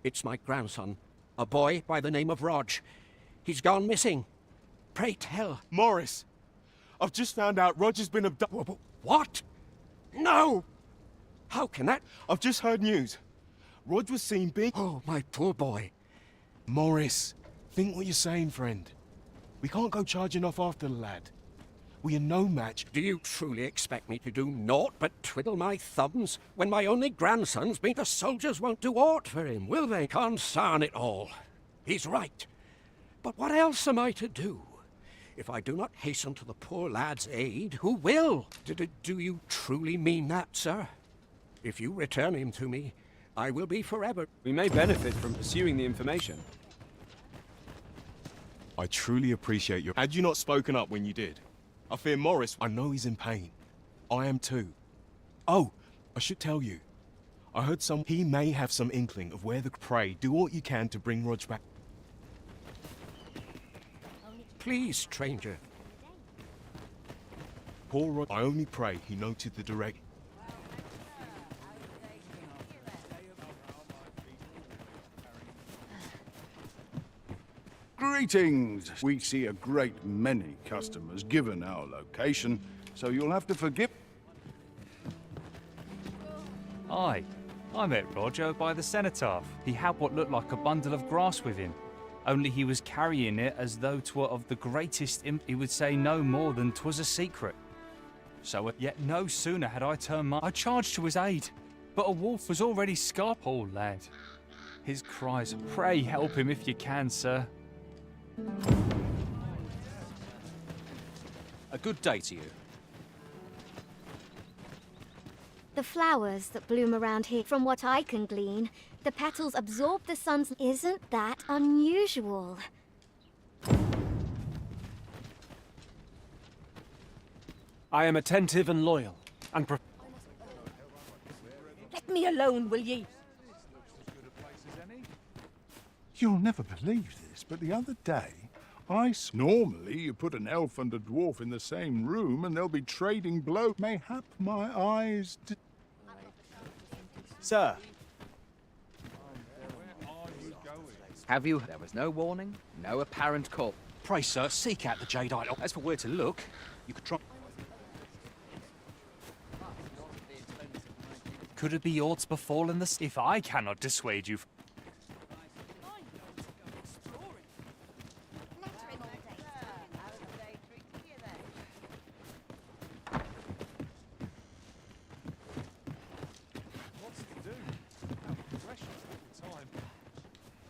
it's my grandson, a boy by the name of Rog. He's gone missing. Pray tell. Morris, I've just found out Roger's been abducted. What? No! How can that? I've just heard news. Rog was seen being... Oh, my poor boy. Morris, think what you're saying, friend. We can't go charging off after the lad. We are no match. Do you truly expect me to do naught but twiddle my thumbs when my only grandson's been? The soldiers won't do aught for him, will they? Consarn it all. He's right. But what else am I to do? If I do not hasten to the poor lad's aid, who will? Do you truly mean that, sir? If you return him to me, I will be forever. We may benefit from pursuing the information. I truly appreciate your... Had you not spoken up when you did? I fear Morris... I know he's in pain. I am too. Oh, I should tell you. I heard he may have some inkling of where the... Pray, do what you can to bring Rog back. Please, stranger. Poor Rod, I only pray he noted the direct... Greetings! We see a great many customers given our location, so you'll have to forgive... Aye, I met Roger by the cenotaph. He had what looked like a bundle of grass with him. Only he was carrying it as though 'twere of the greatest he would say no more than 'twas a secret. So yet no sooner had I turned I charged to his aid, but a wolf was already scarred. Poor lad. His cries, pray help him if you can, sir. A good day to you. The flowers that bloom around here, from what I can glean, the petals absorb the sun's... Isn't that unusual? I am attentive and loyal, and Let me alone, will ye? You'll never believe this, but the other day, Normally, you put an elf and a dwarf in the same room and they'll be trading blows. Mayhap my eyes... Sir. Have you? There was no warning, no apparent call. Pray, sir, seek out the Jade Idol. As for where to look, you could try... Could it be aught befallen this? If I cannot dissuade you...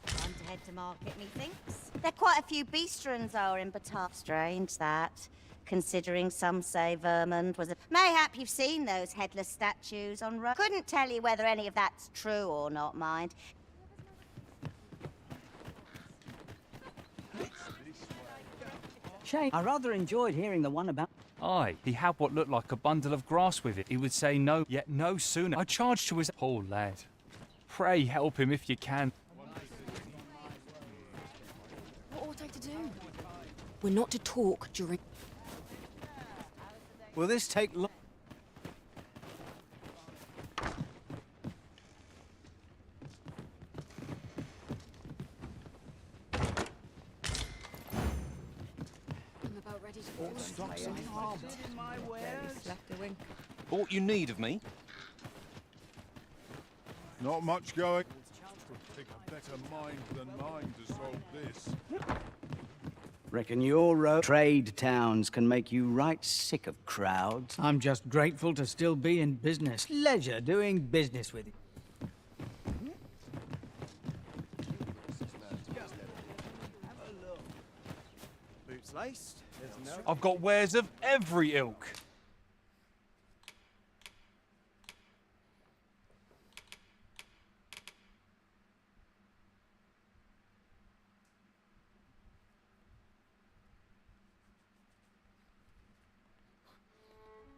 Time to head to market, methinks. There are quite a few beastrons are in Batar. Strange that, considering some say Vermund was a... Mayhap you've seen those headless statues on road. Couldn't tell you whether any of that's true or not, mind. Shame. I rather enjoyed hearing the one about... Aye, he had what looked like a bundle of grass with it. He would say no, yet no sooner. I charged to his... Poor lad. Pray help him if you can. What ought I to do? We're not to talk during... Will this take long? Aught you need of me? Not much going. Take a better mind than mine to solve this. Reckon your trade towns can make you right sick of crowds. I'm just grateful to still be in business. Leisure doing business with you. Boots laced. I've got wares of every ilk.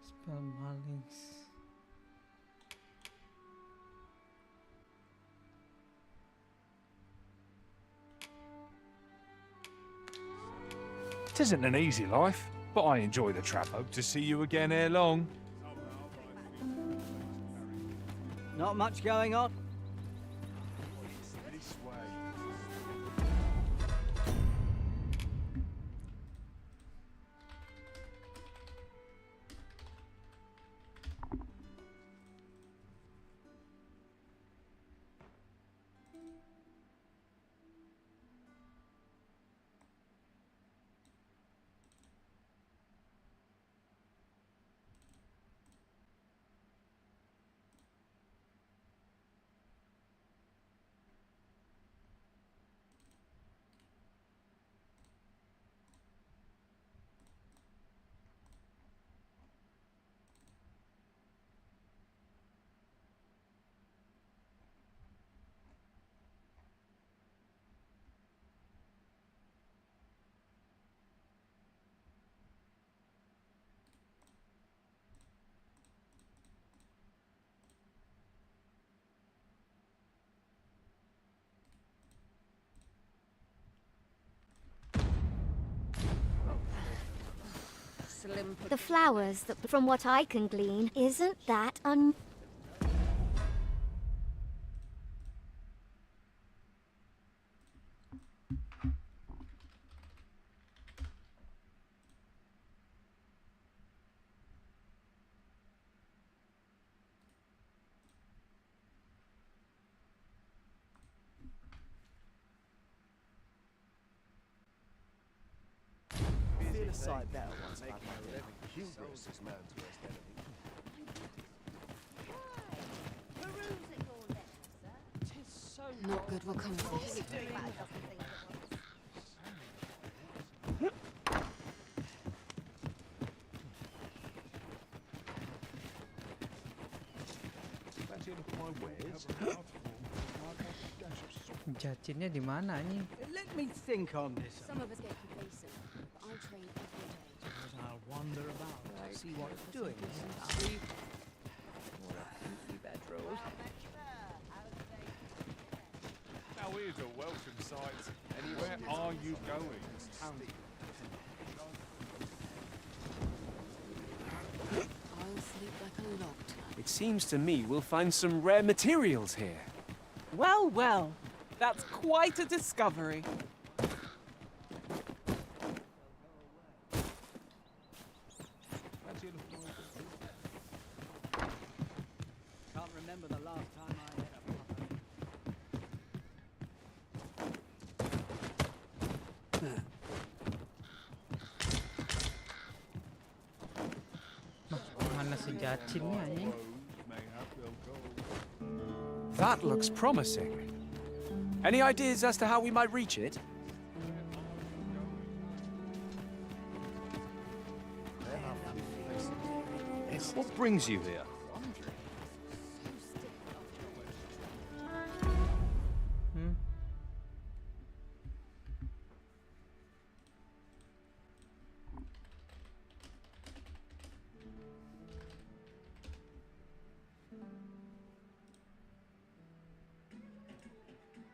Spell Marlins. It isn't an easy life, but I enjoy the trap. Hope to see you again ere long. Not much going on. This way. The flowers, that, from what I can glean, isn't that Feel a sight better once I've Hubris is man's worst enemy. Not good will come of this. Jacinnya di mana nih? Let me think on this. Some of us get complacent, but I trade every day. I'll wander about, see what's doing. See Now here's a welcome sight. Where are you going? I'll sleep like a log tonight. It seems to me we'll find some rare materials here. Well, well, that's quite a discovery. Can't remember the last time I had a Mana si Jacin ni anjing? That looks promising. Any ideas as to how we might reach it? What brings you here?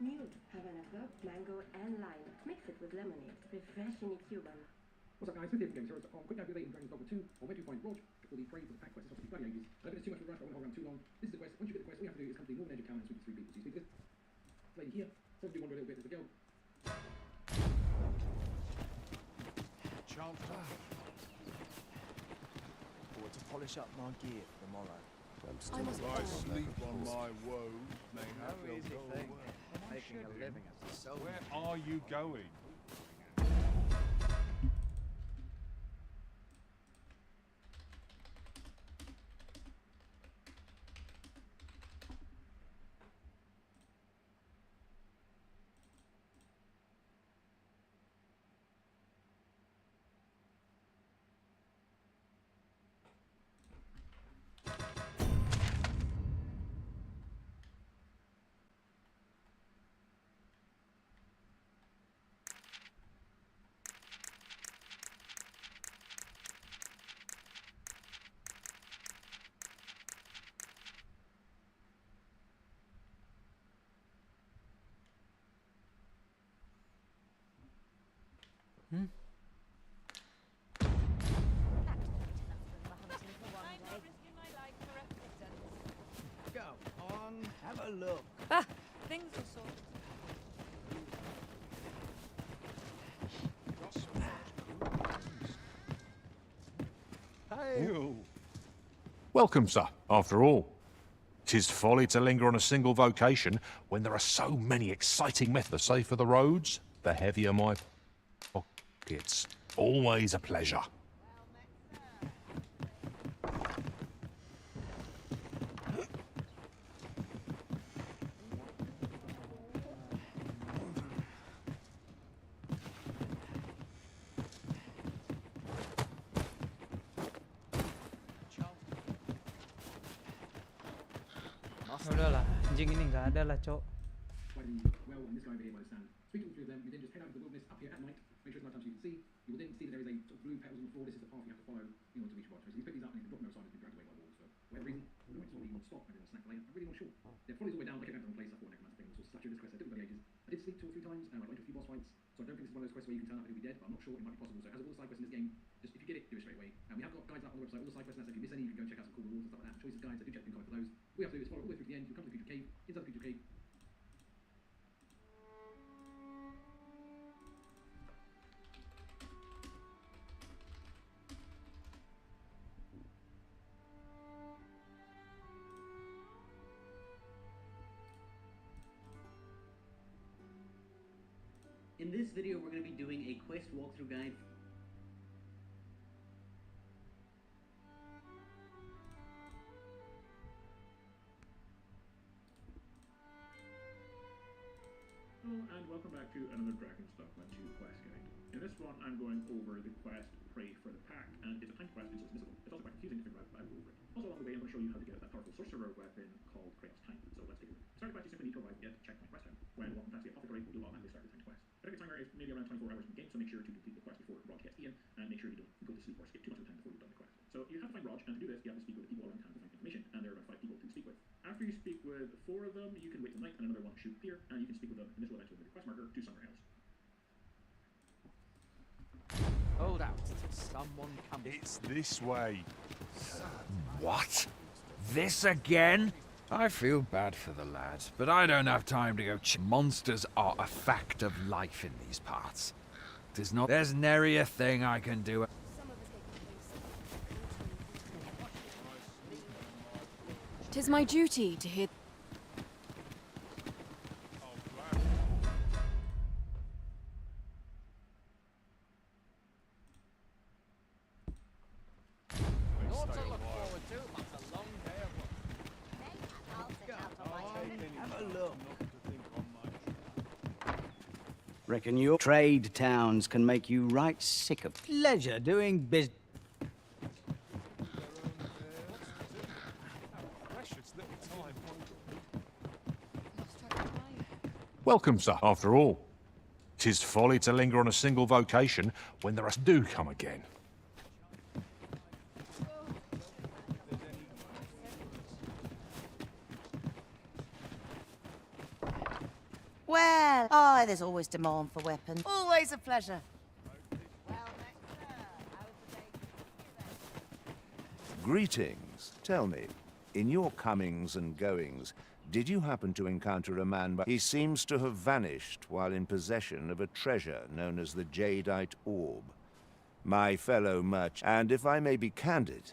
New Havana Club, mango and lime. Mix it with lemonade. Refreshingly Cuban. What's up, guys? This is Game Heroes. Quick calculating Dragon's Dogma 2. On where to find Roach. Before the praise of the pack quest is obviously bloody ages. I don't think there's too much of a rush. I won't hold around too long. This is the quest. Once you get the quest, all you have to do is come to the northern edge of town and speak to three people. So you speak to this lady here. Probably wander a little bit. There's a girl. Chancellor, polish up my gear for tomorrow. I sleep on my woes, mayhap No they'll easy go thing, away. making a living as a soldier. Where are you going? Go on, have a look. Ah, things are sorted. Welcome, sir, after all. 'Tis folly to linger on a single vocation when there are so many exciting methods. The safer the roads, the heavier my pockets. Always a pleasure. Udahlah, anjing ini nggak ada lah, Cok. Well, and this guy over here by the stand. Speak to all three of them. You then just head out to the wilderness up here at night. Make sure it's night time so you can see. You will then see that there is a sort of blue petals on the floor. This is the path you have to follow in order to reach the bottom. So you pick these up and you can drop them outside and be dragged away by wolves. For whatever reason, I don't know why you want to stop. Maybe they'll snack later. I'm really not sure. They're probably all the way down. Like every place, I thought necromancer thing, all sorts of statue. This quest I did it for the ages. I did sleep 2 or 3 times. I went to a few boss fights. So I don't think this is one of those quests where you can turn up and you'll be dead. But I'm not sure it might be possible. So as with all the side quests in this game, just if you get it, do it straight away. And we have got guides up on the website. All the side quests. So if you miss any, you can go and check out some cool rewards and stuff like that. Choices guides. I do check the code for those. All we have to do is follow all the way through to the end. You'll come to the future cave. Inside the future cave. In this video, we're going to be doing a quest walkthrough guide. Hello and welcome back to another Dragon's Dogma 2 quest guide. In this one, I'm going over the quest Pray for the Pack, and it's a timed quest, and so it's missable. It's also quite confusing to figure out, but I will over it. Also along the way, I'm going to show you how to get that powerful sorcerer weapon called Kratos Time. So let's take a look. Start the quest, you simply need to arrive at checkpoint quest time. When walking past the apothecary, you'll automatically start the timed quest. The timer is maybe around 24 hours in the game, so make sure to complete the quest before Rog gets in, and make sure you don't go to sleep or skip too much of the time before you've done the quest. So you have to find Rog, and to do this, you have to speak with the people around town to find information, and there are about 5 people to speak with. After you speak with 4 of them, you can wait till night, and another one should appear, and you can speak with them, and this will eventually move the quest marker to somewhere else. Hold out. Someone coming. It's this way. What? This again? I feel bad for the lad, but I don't have time to go monsters are a fact of life in these parts. There's nary a thing I can do. 'Tis my duty to hear. Not to look forward to, but a long day of work. Have a look. Reckon your trade towns can make you right sick of pleasure doing business. Welcome, sir, after all. 'Tis folly to linger on a single vocation when there are do come again. Well, oh, there's always demand for weapons. Always a pleasure. Greetings. Tell me, in your comings and goings, did you happen to encounter a man he seems to have vanished while in possession of a treasure known as the Jadeite Orb? My fellow merchant, and if I may be candid,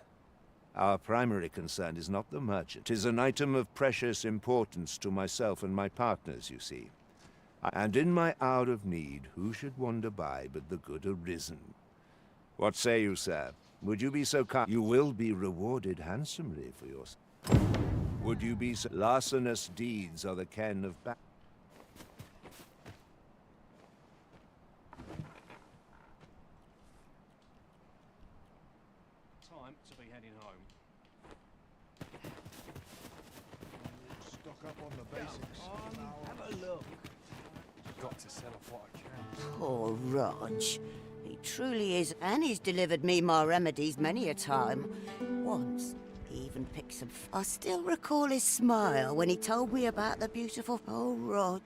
Our primary concern is not the merchant. 'Tis an item of precious importance to myself and my partners, you see. And in my hour of need, who should wander by but the good Arisen? What say you, sir? Would you be so kind? You will be rewarded handsomely for your... Would you be so... Larcenous deeds are the ken of Time to be heading home. Stock up on the basics. Have a look. Got to sell off what I can. Poor Rog. He truly is, and he's delivered me my remedies many a time. Once, he even picked some... I still recall his smile when he told me about the beautiful... Oh, Rog,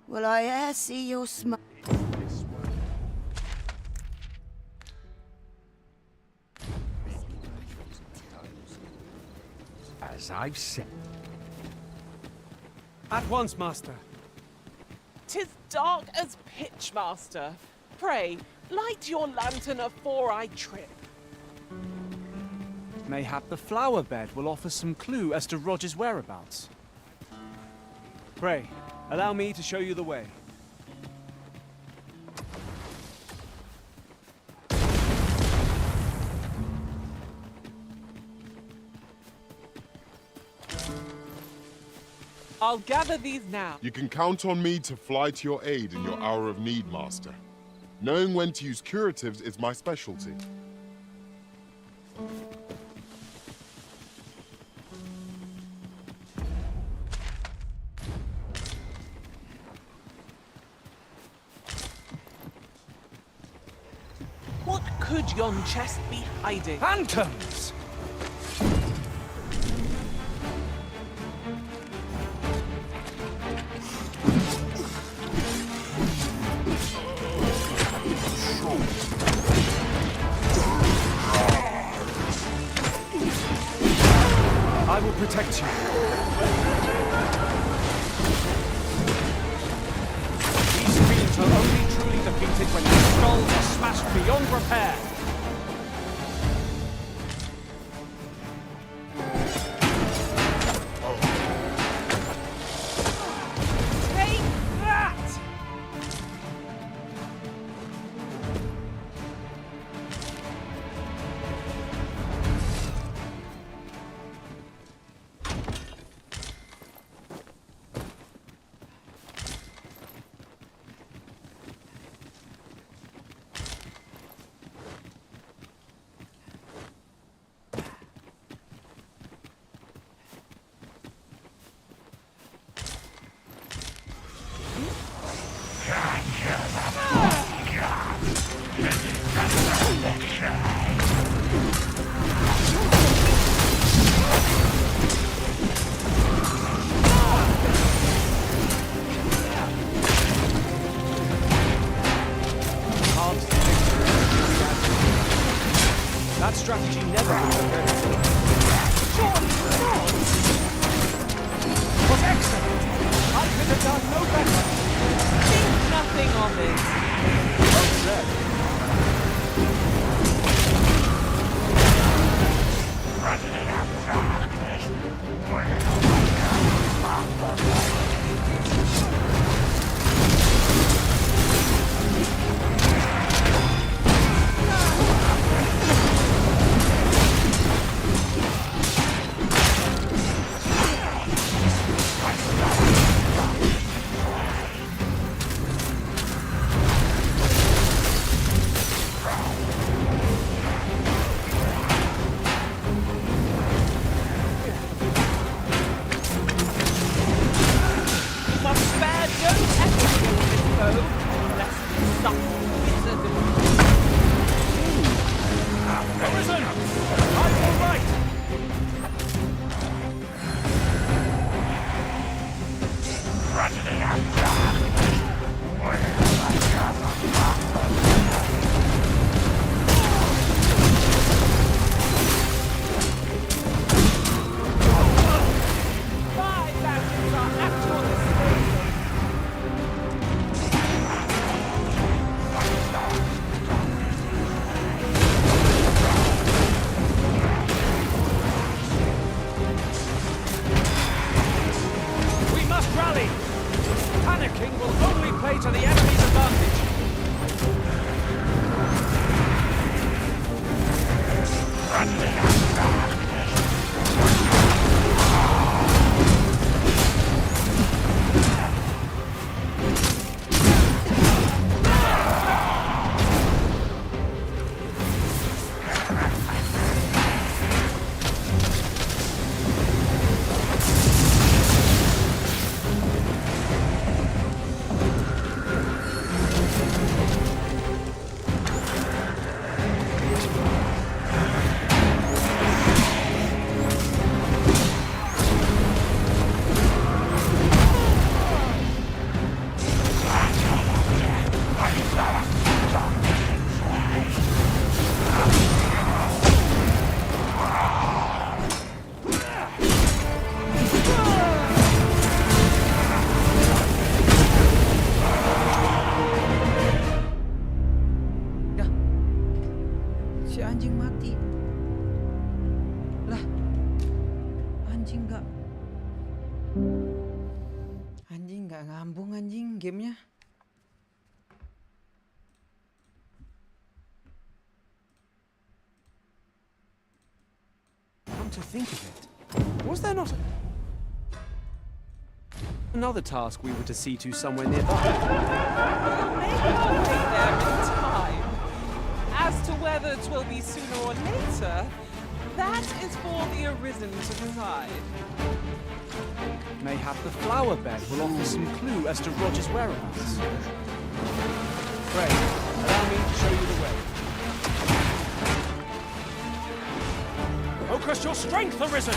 will I e'er see your smile? As I've said. At once, Master. 'Tis dark as pitch, Master. Pray, light your lantern afore I trip. Mayhap the flower bed will offer some clue as to Roger's whereabouts. Pray, allow me to show you the way. I'll gather these now. You can count on me to fly to your aid in your hour of need, Master. Knowing when to use curatives is my specialty. What could yon chest be hiding? Phantoms! I will protect you. These fiends are only truly defeated when their skulls are smashed beyond repair. Take that! That strategy never would have been was excellent. I could have done no better. Think nothing of it. Well said. Si anjing mati. Lah. Anjing nggak ngambung anjing gamenya. Come to think of it, was there not another task we were to see to somewhere nearby? Maybe we'll get there in time. As to whether it will be sooner or later, that is for the Arisen to decide. Mayhap the flower bed will offer some clue as to Roger's whereabouts. Pray, allow me to show you the way. Focus your strength, Arisen!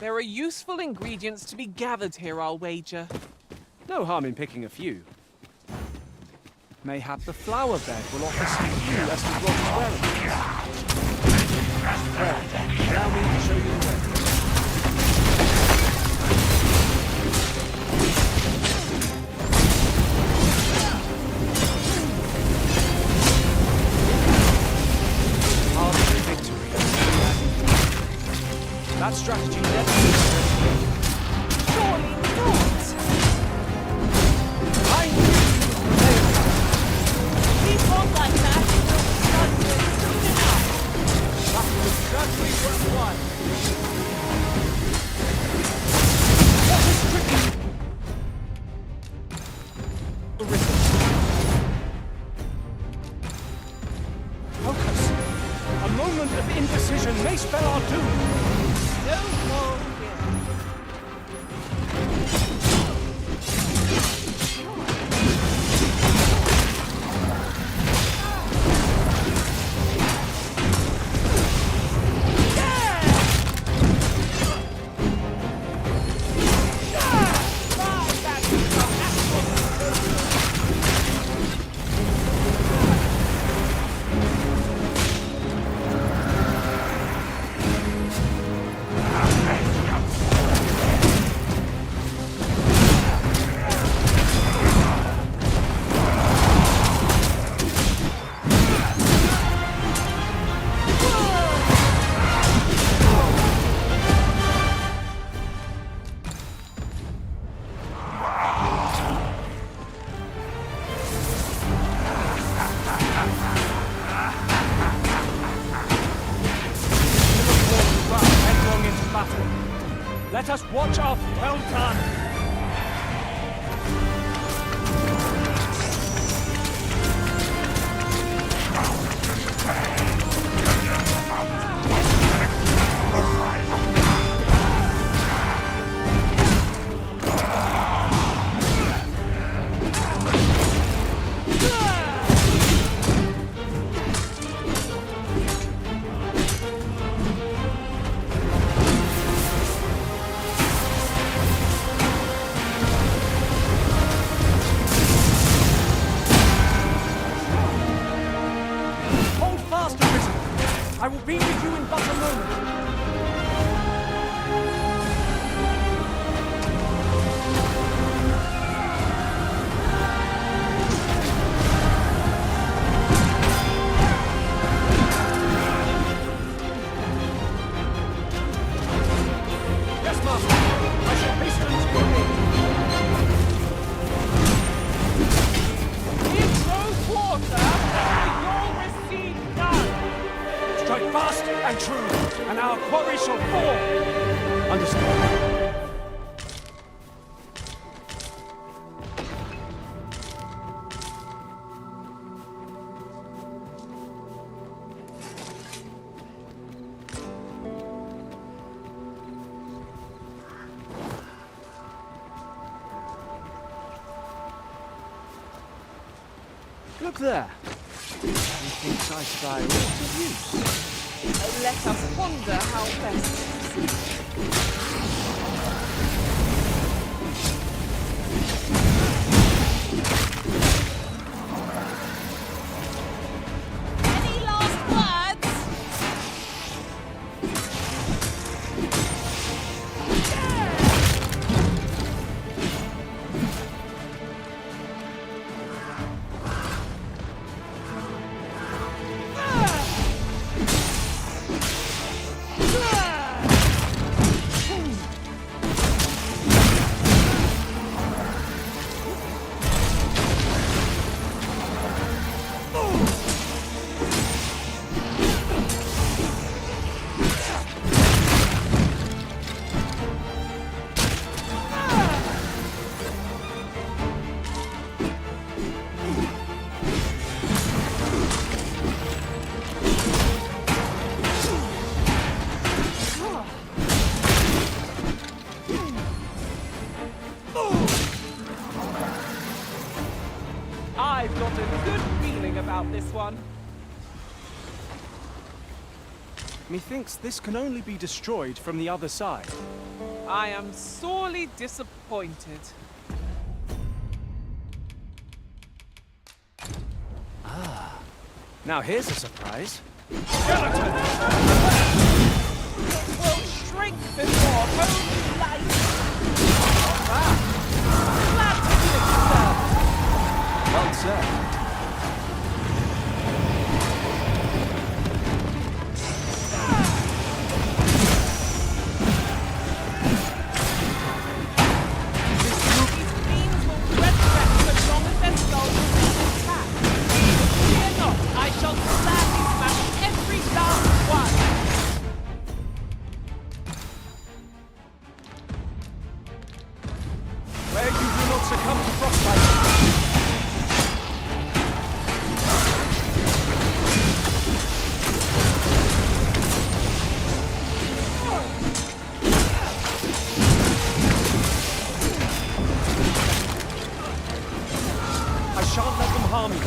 There are useful ingredients to be gathered here, I'll wager. No harm in picking a few. Mayhap the flower bed will offer some clue as to Roger's whereabouts. Pray, allow me to show you the way. Partial victory. That strategy never Surely not! I knew you. Keep on like that, and you'll be done with soon enough. That was exactly worthwhile. What is tricky? Arisen. Focus. A moment of indecision may spell our doom. No more here. Let us watch our well done. our quarry shall fall! Understood. Look there. Methinks I spy lots of use. Let us ponder how best to proceed. Any last words? I've got a good feeling about this one. Methinks this can only be destroyed from the other side. I am sorely disappointed. Now here's a surprise. Will shrink before holy light. Glad to be of service. Well said. Where you do not succumb to frostbite. I shan't let them harm you.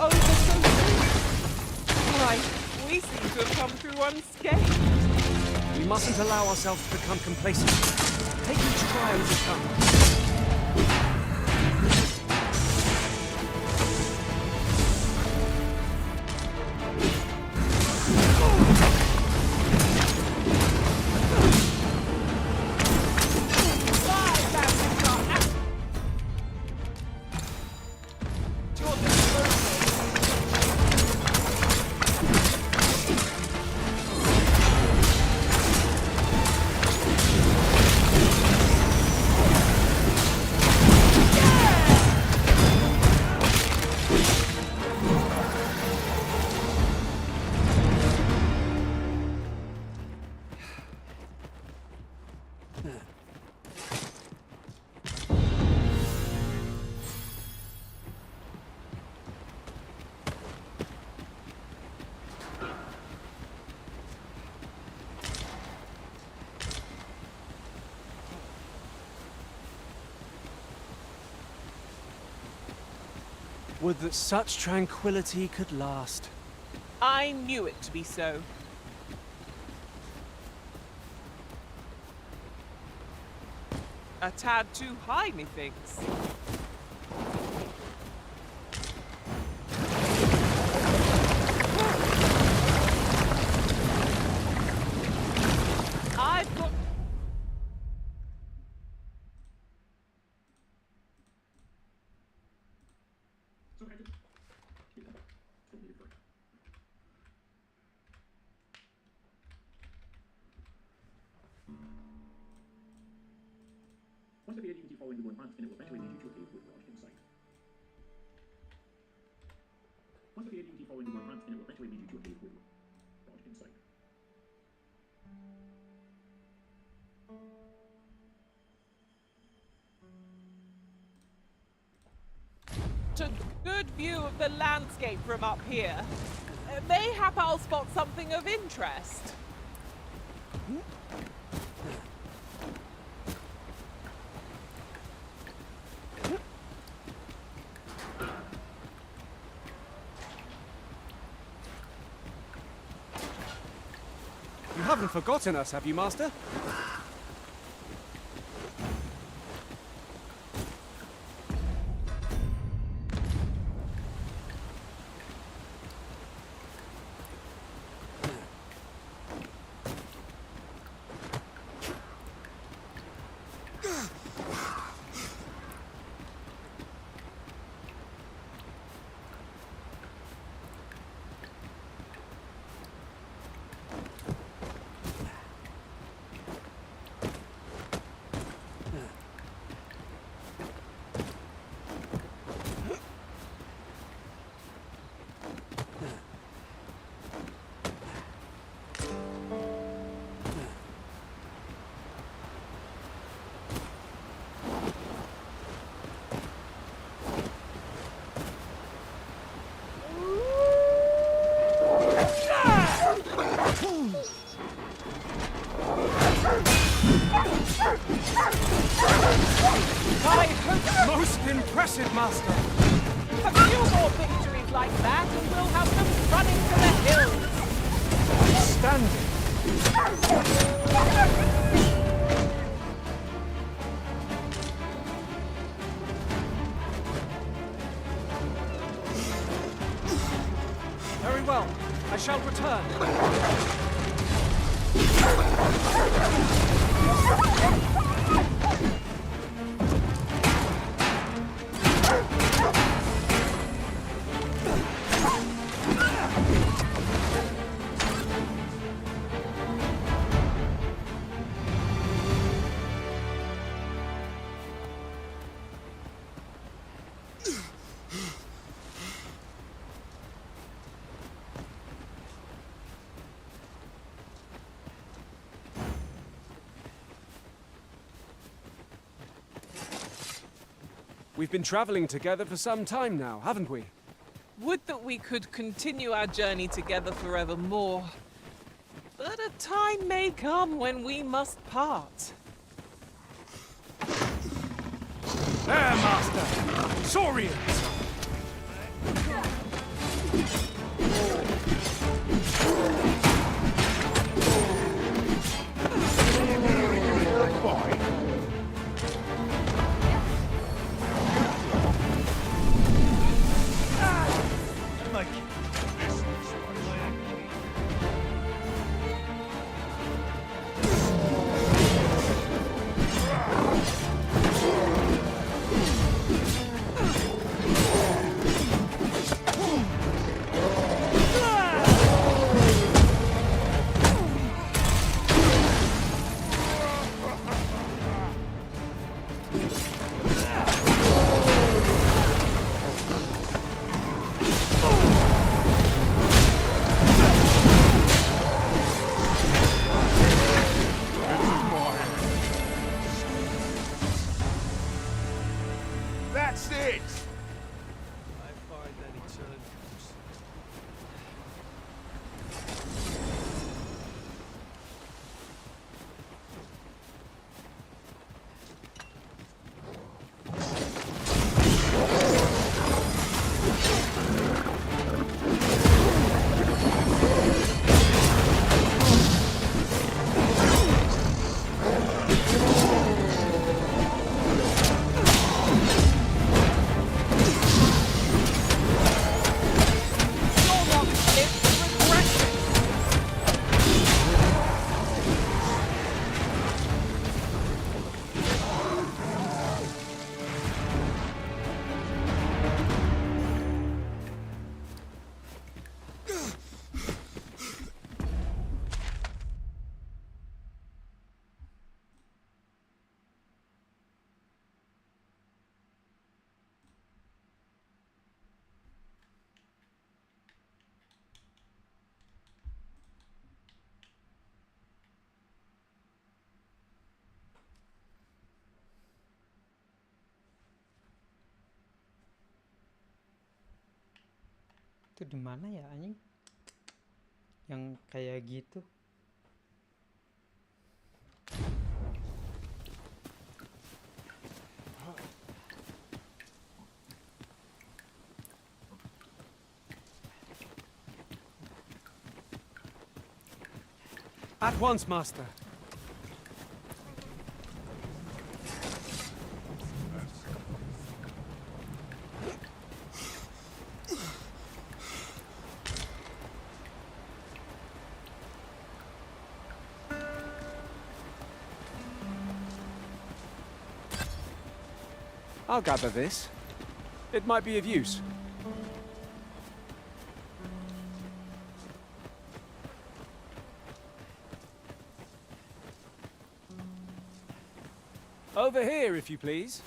Oh, you're so sweet. Why, we seem to have come through unscathed. We mustn't allow ourselves to become complacent. Take each trial as it comes. Would that such tranquility could last. I knew it to be so. A tad too high, methinks. I've got... Once appeared, you can keep following the one plant, and it will eventually lead you to a cave with lodge in sight. Once appeared, you can keep following the one plant, and it will eventually lead you to a cave with lodge in sight. A good view of the landscape from up here. Mayhap I'll spot something of interest. You haven't forgotten us, have you, Master? Most impressive, Master! A few more victories like that, and we'll have them running for the hills! Standing! Very well. I shall return. We've been traveling together for some time now, haven't we? Would that we could continue our journey together forevermore. But a time may come when we must part. There, Master! Saurians! Itu di mana ya anjing? Yang kayak gitu. At once, Master. I'll gather this. It might be of use. Over here, if you please.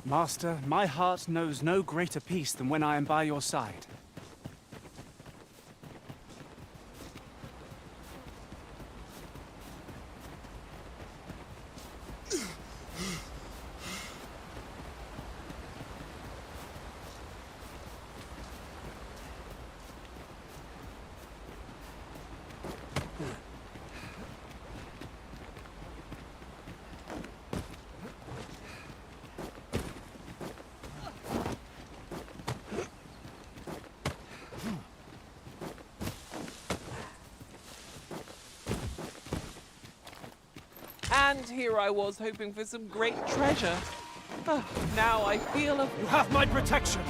Master, my heart knows no greater peace than when I am by your side. And here I was hoping for some great treasure. Oh, now I feel You have my protection!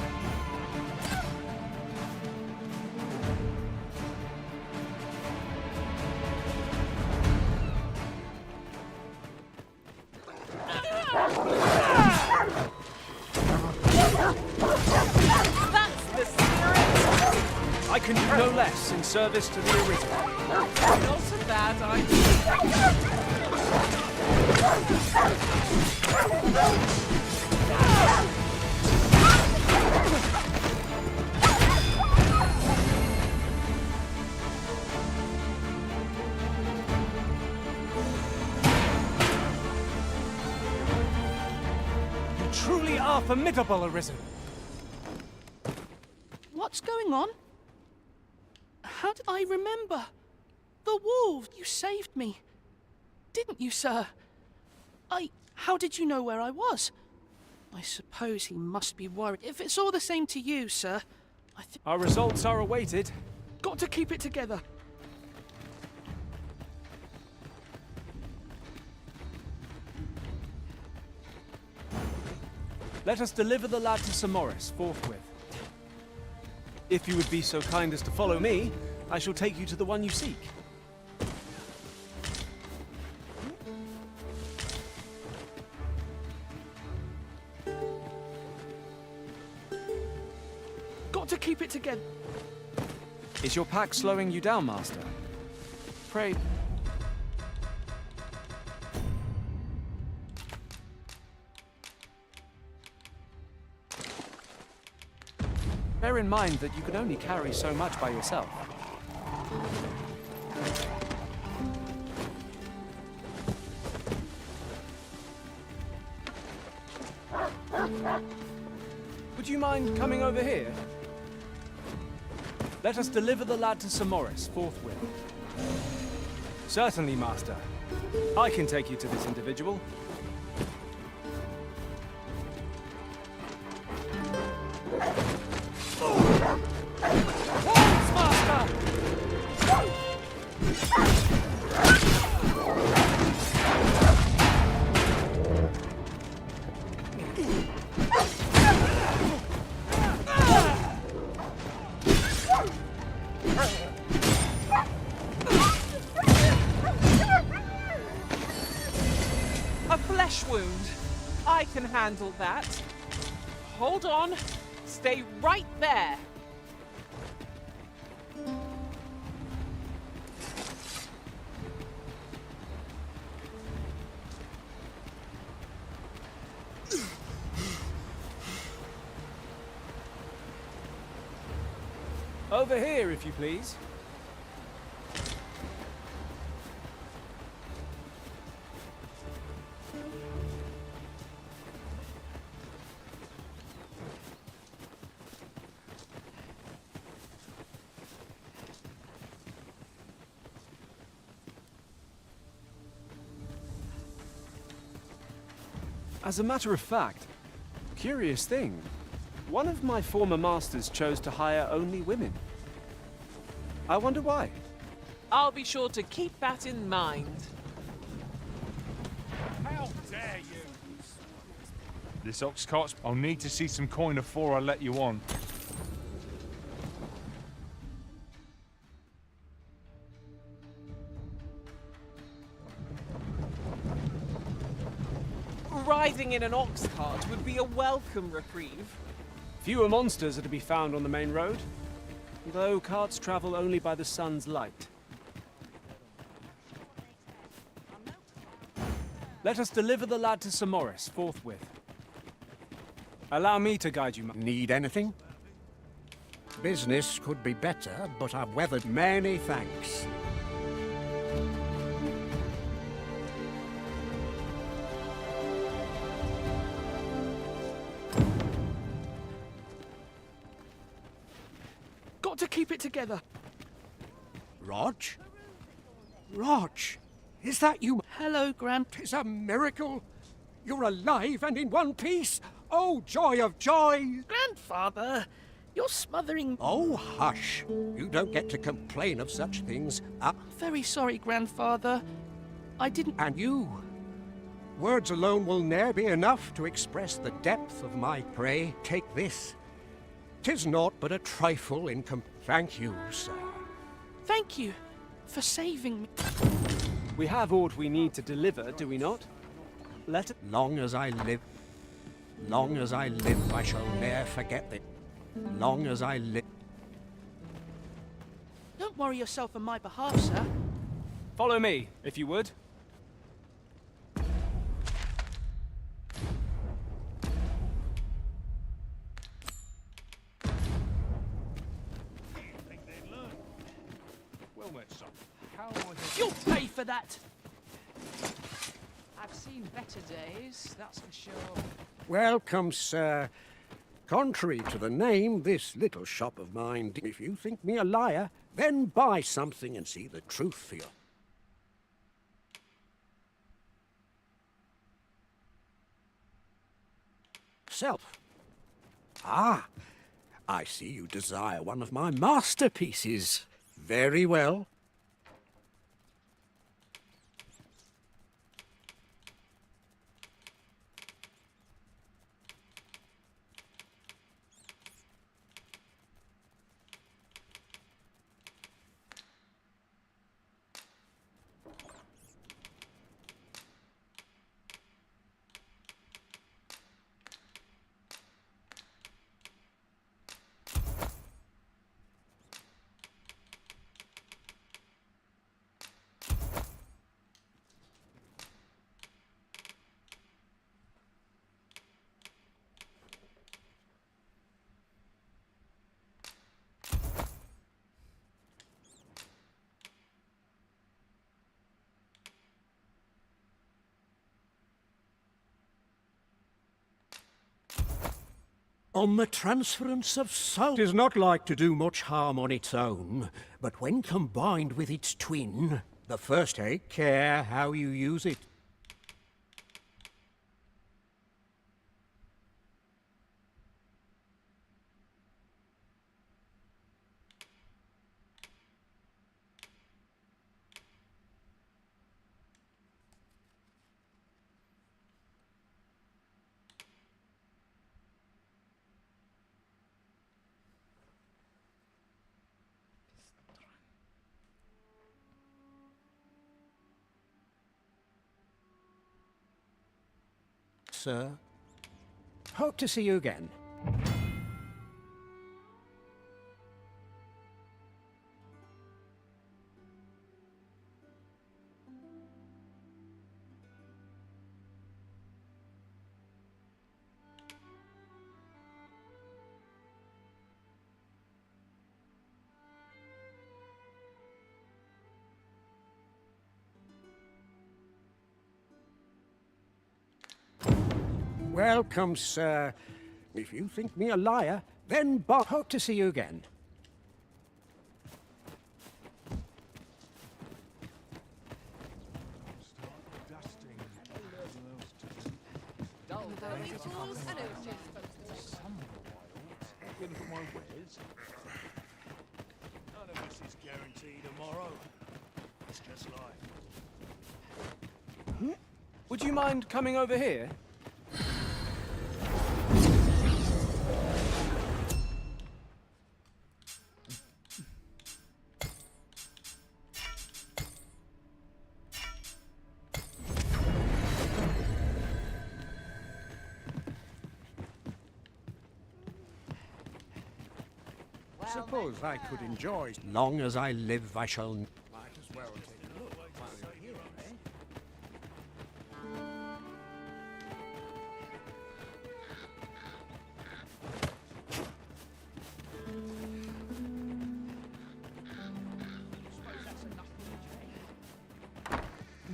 That's the spirit! I can do no less in service to the Arisen. Not a bad idea. You truly are formidable, Arisen. What's going on? How did I remember? The wolves! You saved me. Didn't you, sir? How did you know where I was? I suppose he must be worried. If it's all the same to you, sir, Our results are awaited. got to keep it together. Let us deliver the lad to Sir Morris forthwith. If you would be so kind as to follow me, I shall take you to the one you seek. Got to keep it together. Is your pack slowing you down, Master? Pray... Bear in mind that you can only carry so much by yourself. Would you mind coming over here? Let us deliver the lad to Sir Morris forthwith. Certainly, Master. I can take you to this individual. flesh wound. I can handle that. Hold on. Stay right there. Over here, if you please. As a matter of fact, curious thing, one of my former masters chose to hire only women. I wonder why. I'll be sure to keep that in mind. How dare you! This ox cart's... I'll need to see some coin before I let you on. Riding in an ox cart would be a welcome reprieve. Fewer monsters are to be found on the main road, though carts travel only by the sun's light. Let us deliver the lad to Sir Morris forthwith. Allow me to guide you. Need anything? Business could be better, but I've weathered many thanks. Got to keep it together. Rog? Rog, is that you? Hello, Gran. 'Tis a miracle. You're alive and in one piece. Oh, joy of joy! Grandfather, you're smothering... Oh, hush. You don't get to complain of such things. Very sorry, Grandfather. I didn't... And you? Words alone will ne'er be enough to express the depth of my prey. Take this. 'Tis naught but a trifle in Thank you, sir. Thank you for saving me. We have aught we need to deliver, do we not? Let it... Long as I live, I shall ne'er forget it. Long as I live. Don't worry yourself on my behalf, sir. Follow me, if you would. You'll pay for that! I've seen better days, that's for sure. Welcome, sir. Contrary to the name, this little shop of mine, if you think me a liar, then buy something and see the truth for yourself. Ah, I see you desire one of my masterpieces. Very well. On the transference of soul. 'Tis not like to do much harm on its own, but when combined with its twin, the first take care how you use it. sir. Hope to see you again. Welcome, sir. If you think me a liar, then hope to see you again. None of this is guaranteed tomorrow. It's just life. Would you mind coming over here? Suppose I could enjoy. As long as I live, I shall. Might as well take a look while you're here, eh?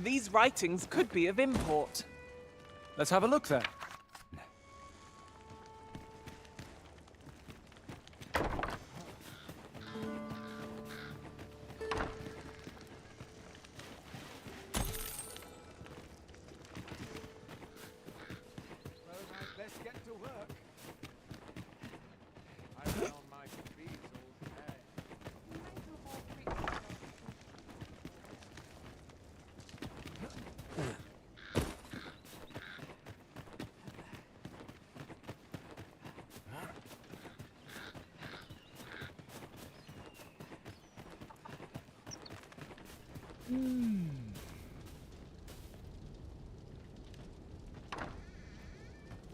These writings could be of import. Let's have a look then.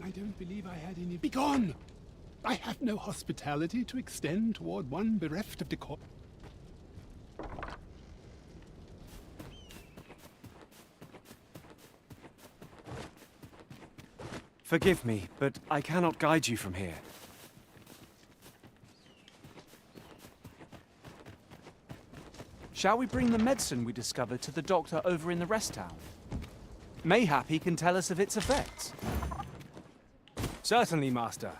I don't believe I had any. Begone! I have no hospitality to extend toward one bereft of decor. Forgive me, but I cannot guide you from here. Shall we bring the medicine we discovered to the doctor over in the rest town? Mayhap he can tell us of its effects. Certainly, Master.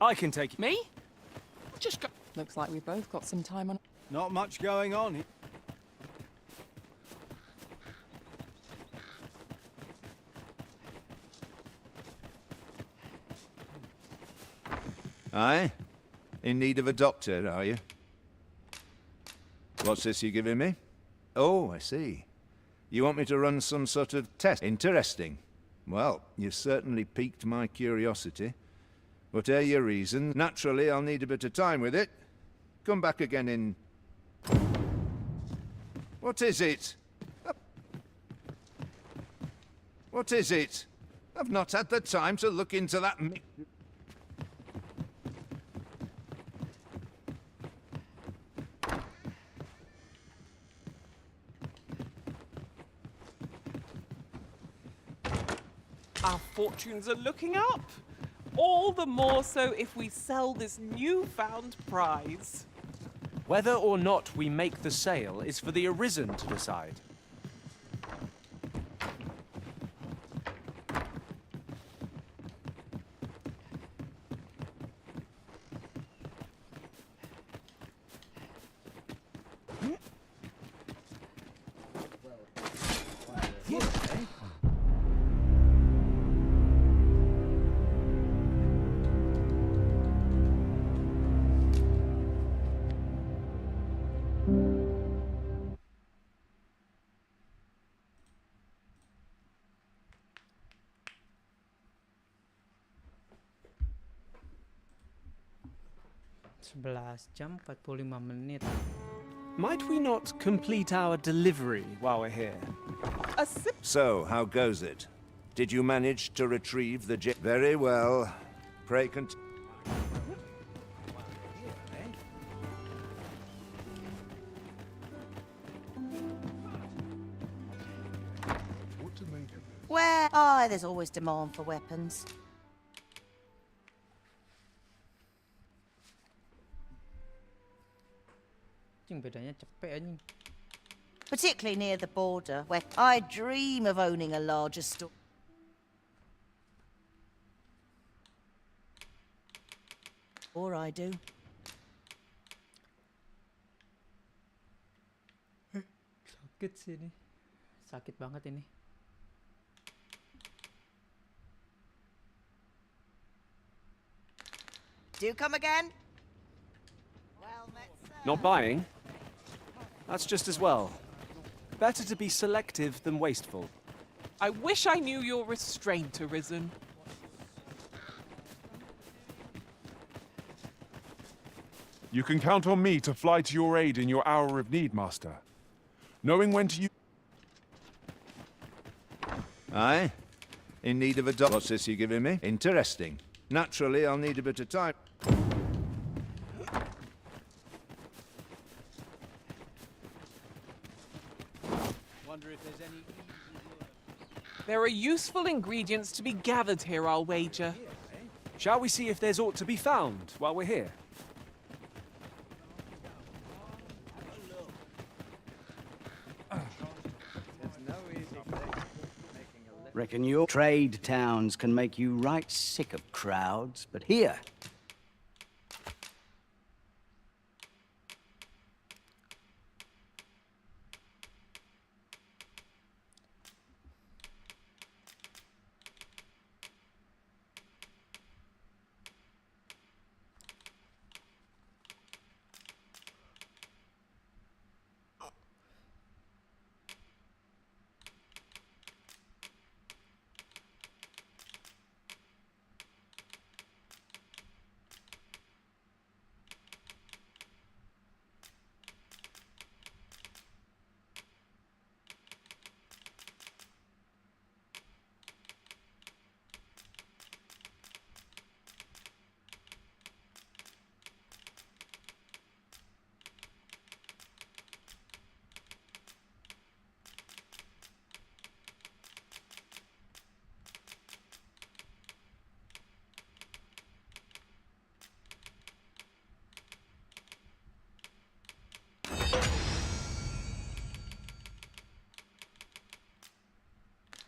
I can take... Me? Just go... Looks like we've both got some time on... Not much going on here. Aye? In need of a doctor, are you? What's this you're giving me? Oh, I see. You want me to run some sort of test? Interesting. Well, you've certainly piqued my curiosity. Whatever your reason, naturally I'll need a bit of time with it. Come back again in... What is it? What is it? I've not had the time to look into that Our fortunes are looking up. All the more so if we sell this newfound prize. Whether or not we make the sale is for the Arisen to decide. jam 45 menit. Might we not complete our delivery while we're here? A sip. So, how goes it? Did you manage to retrieve the Very well. Pray continue. Where? Oh, there's always demand for weapons. Bedanya cepet anjing. Particularly near the border, where I dream of owning a larger store. Or I do. Sakit sih ini. Sakit banget ini. Do come again? Not buying? That's just as well. Better to be selective than wasteful. I wish I knew your restraint, Arisen. You can count on me to fly to your aid in your hour of need, Master. Knowing when to use... Aye? In need of a dog. What's this you're giving me? Interesting. Naturally, I'll need a bit of time. Wonder if there's any... There are useful ingredients to be gathered here, I'll wager. Shall we see if there's aught to be found while we're here? Reckon your trade towns can make you right sick of crowds, but here...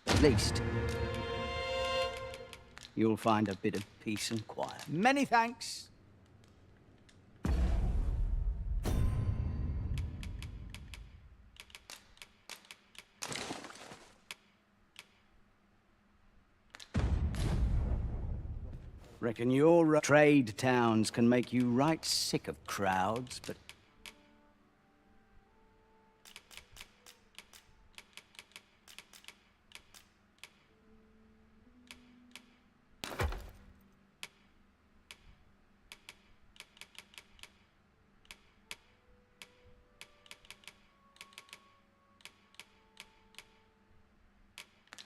At least, you'll find a bit of peace and quiet. Many thanks. Reckon your trade towns can make you right sick of crowds, but...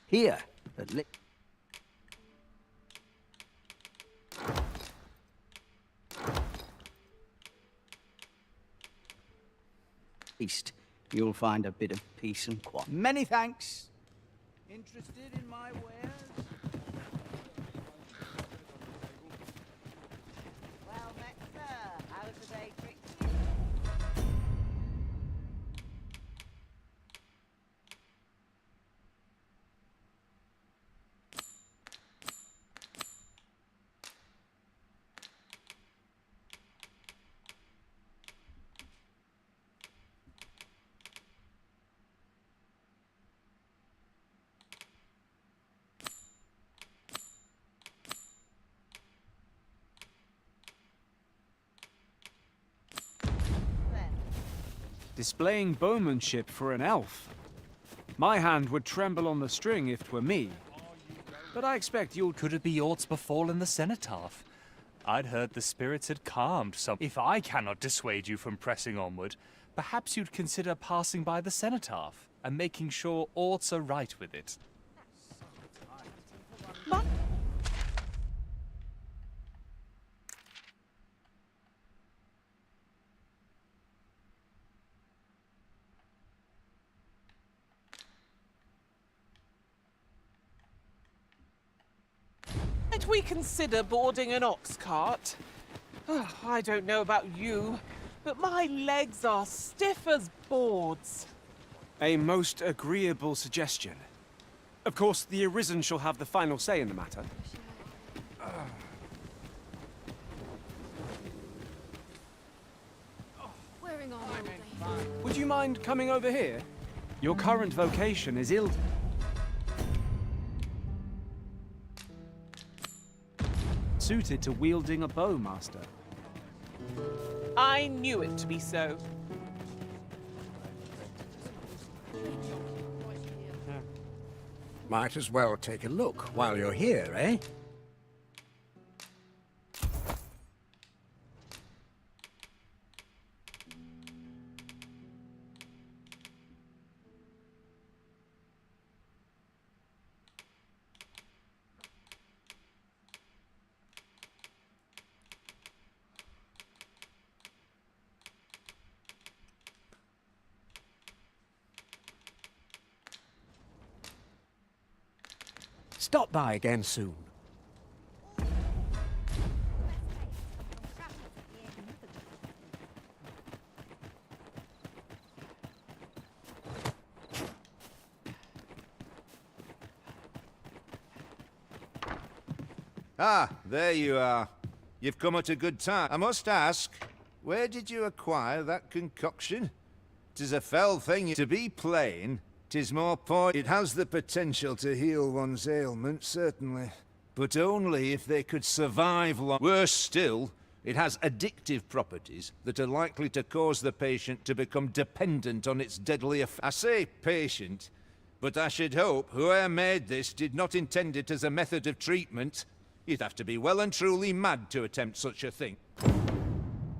Here, at least, you'll find a bit of peace and quiet. Many thanks. Interested in my wares? Well met, sir. How's the day treating you? Displaying bowmanship for an elf. My hand would tremble on the string if 'twere me. But I expect you'll... Could it be aught's befallen the cenotaph? I'd heard the spirits had calmed some. If I cannot dissuade you from pressing onward, perhaps you'd consider passing by the cenotaph and making sure aught's are right with it. we consider boarding an ox cart? I don't know about you, but my legs are stiff as boards. A most agreeable suggestion. Of course, the Arisen shall have the final say in the matter. Wearing on all day. Would you mind coming over here? Your current vocation is ill... suited to wielding a bow, Master. I knew it to be so. Might as well take a look while you're here, eh? Stop by again soon. Ah, there you are. You've come at a good time. I must ask, where did you acquire that concoction? 'Tis a fell thing to be plain. 'Tis more it has the potential to heal one's ailment, certainly. But only if they could survive long. Worse still, it has addictive properties that are likely to cause the patient to become dependent on its deadly effect. I say patient, but I should hope whoever made this did not intend it as a method of treatment. You'd have to be well and truly mad to attempt such a thing.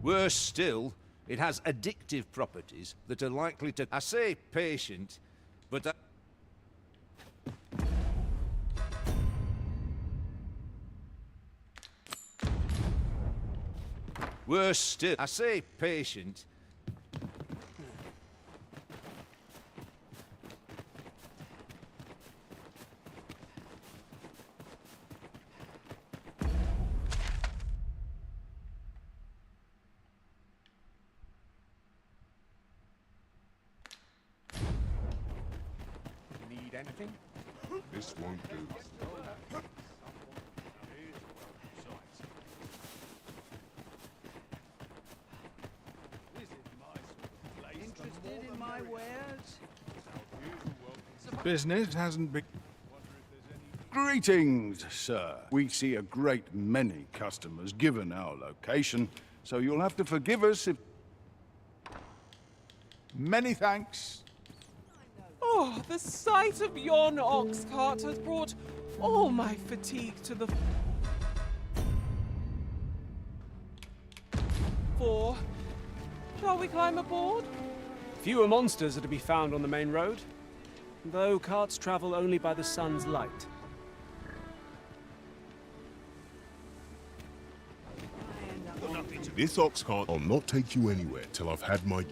Worse still, it has addictive properties that are likely to... I say patient, but worse still, I say patient. Need anything? This won't do. Interested in my wares? Business hasn't been... Greetings, sir. We see a great many customers given our location, so you'll have to forgive us if... Many thanks. Oh, the sight of yon ox cart has brought all my fatigue to the fore. Shall we climb aboard? Fewer monsters are to be found on the main road, though carts travel only by the sun's light. This ox cart will not take you anywhere till I've had my...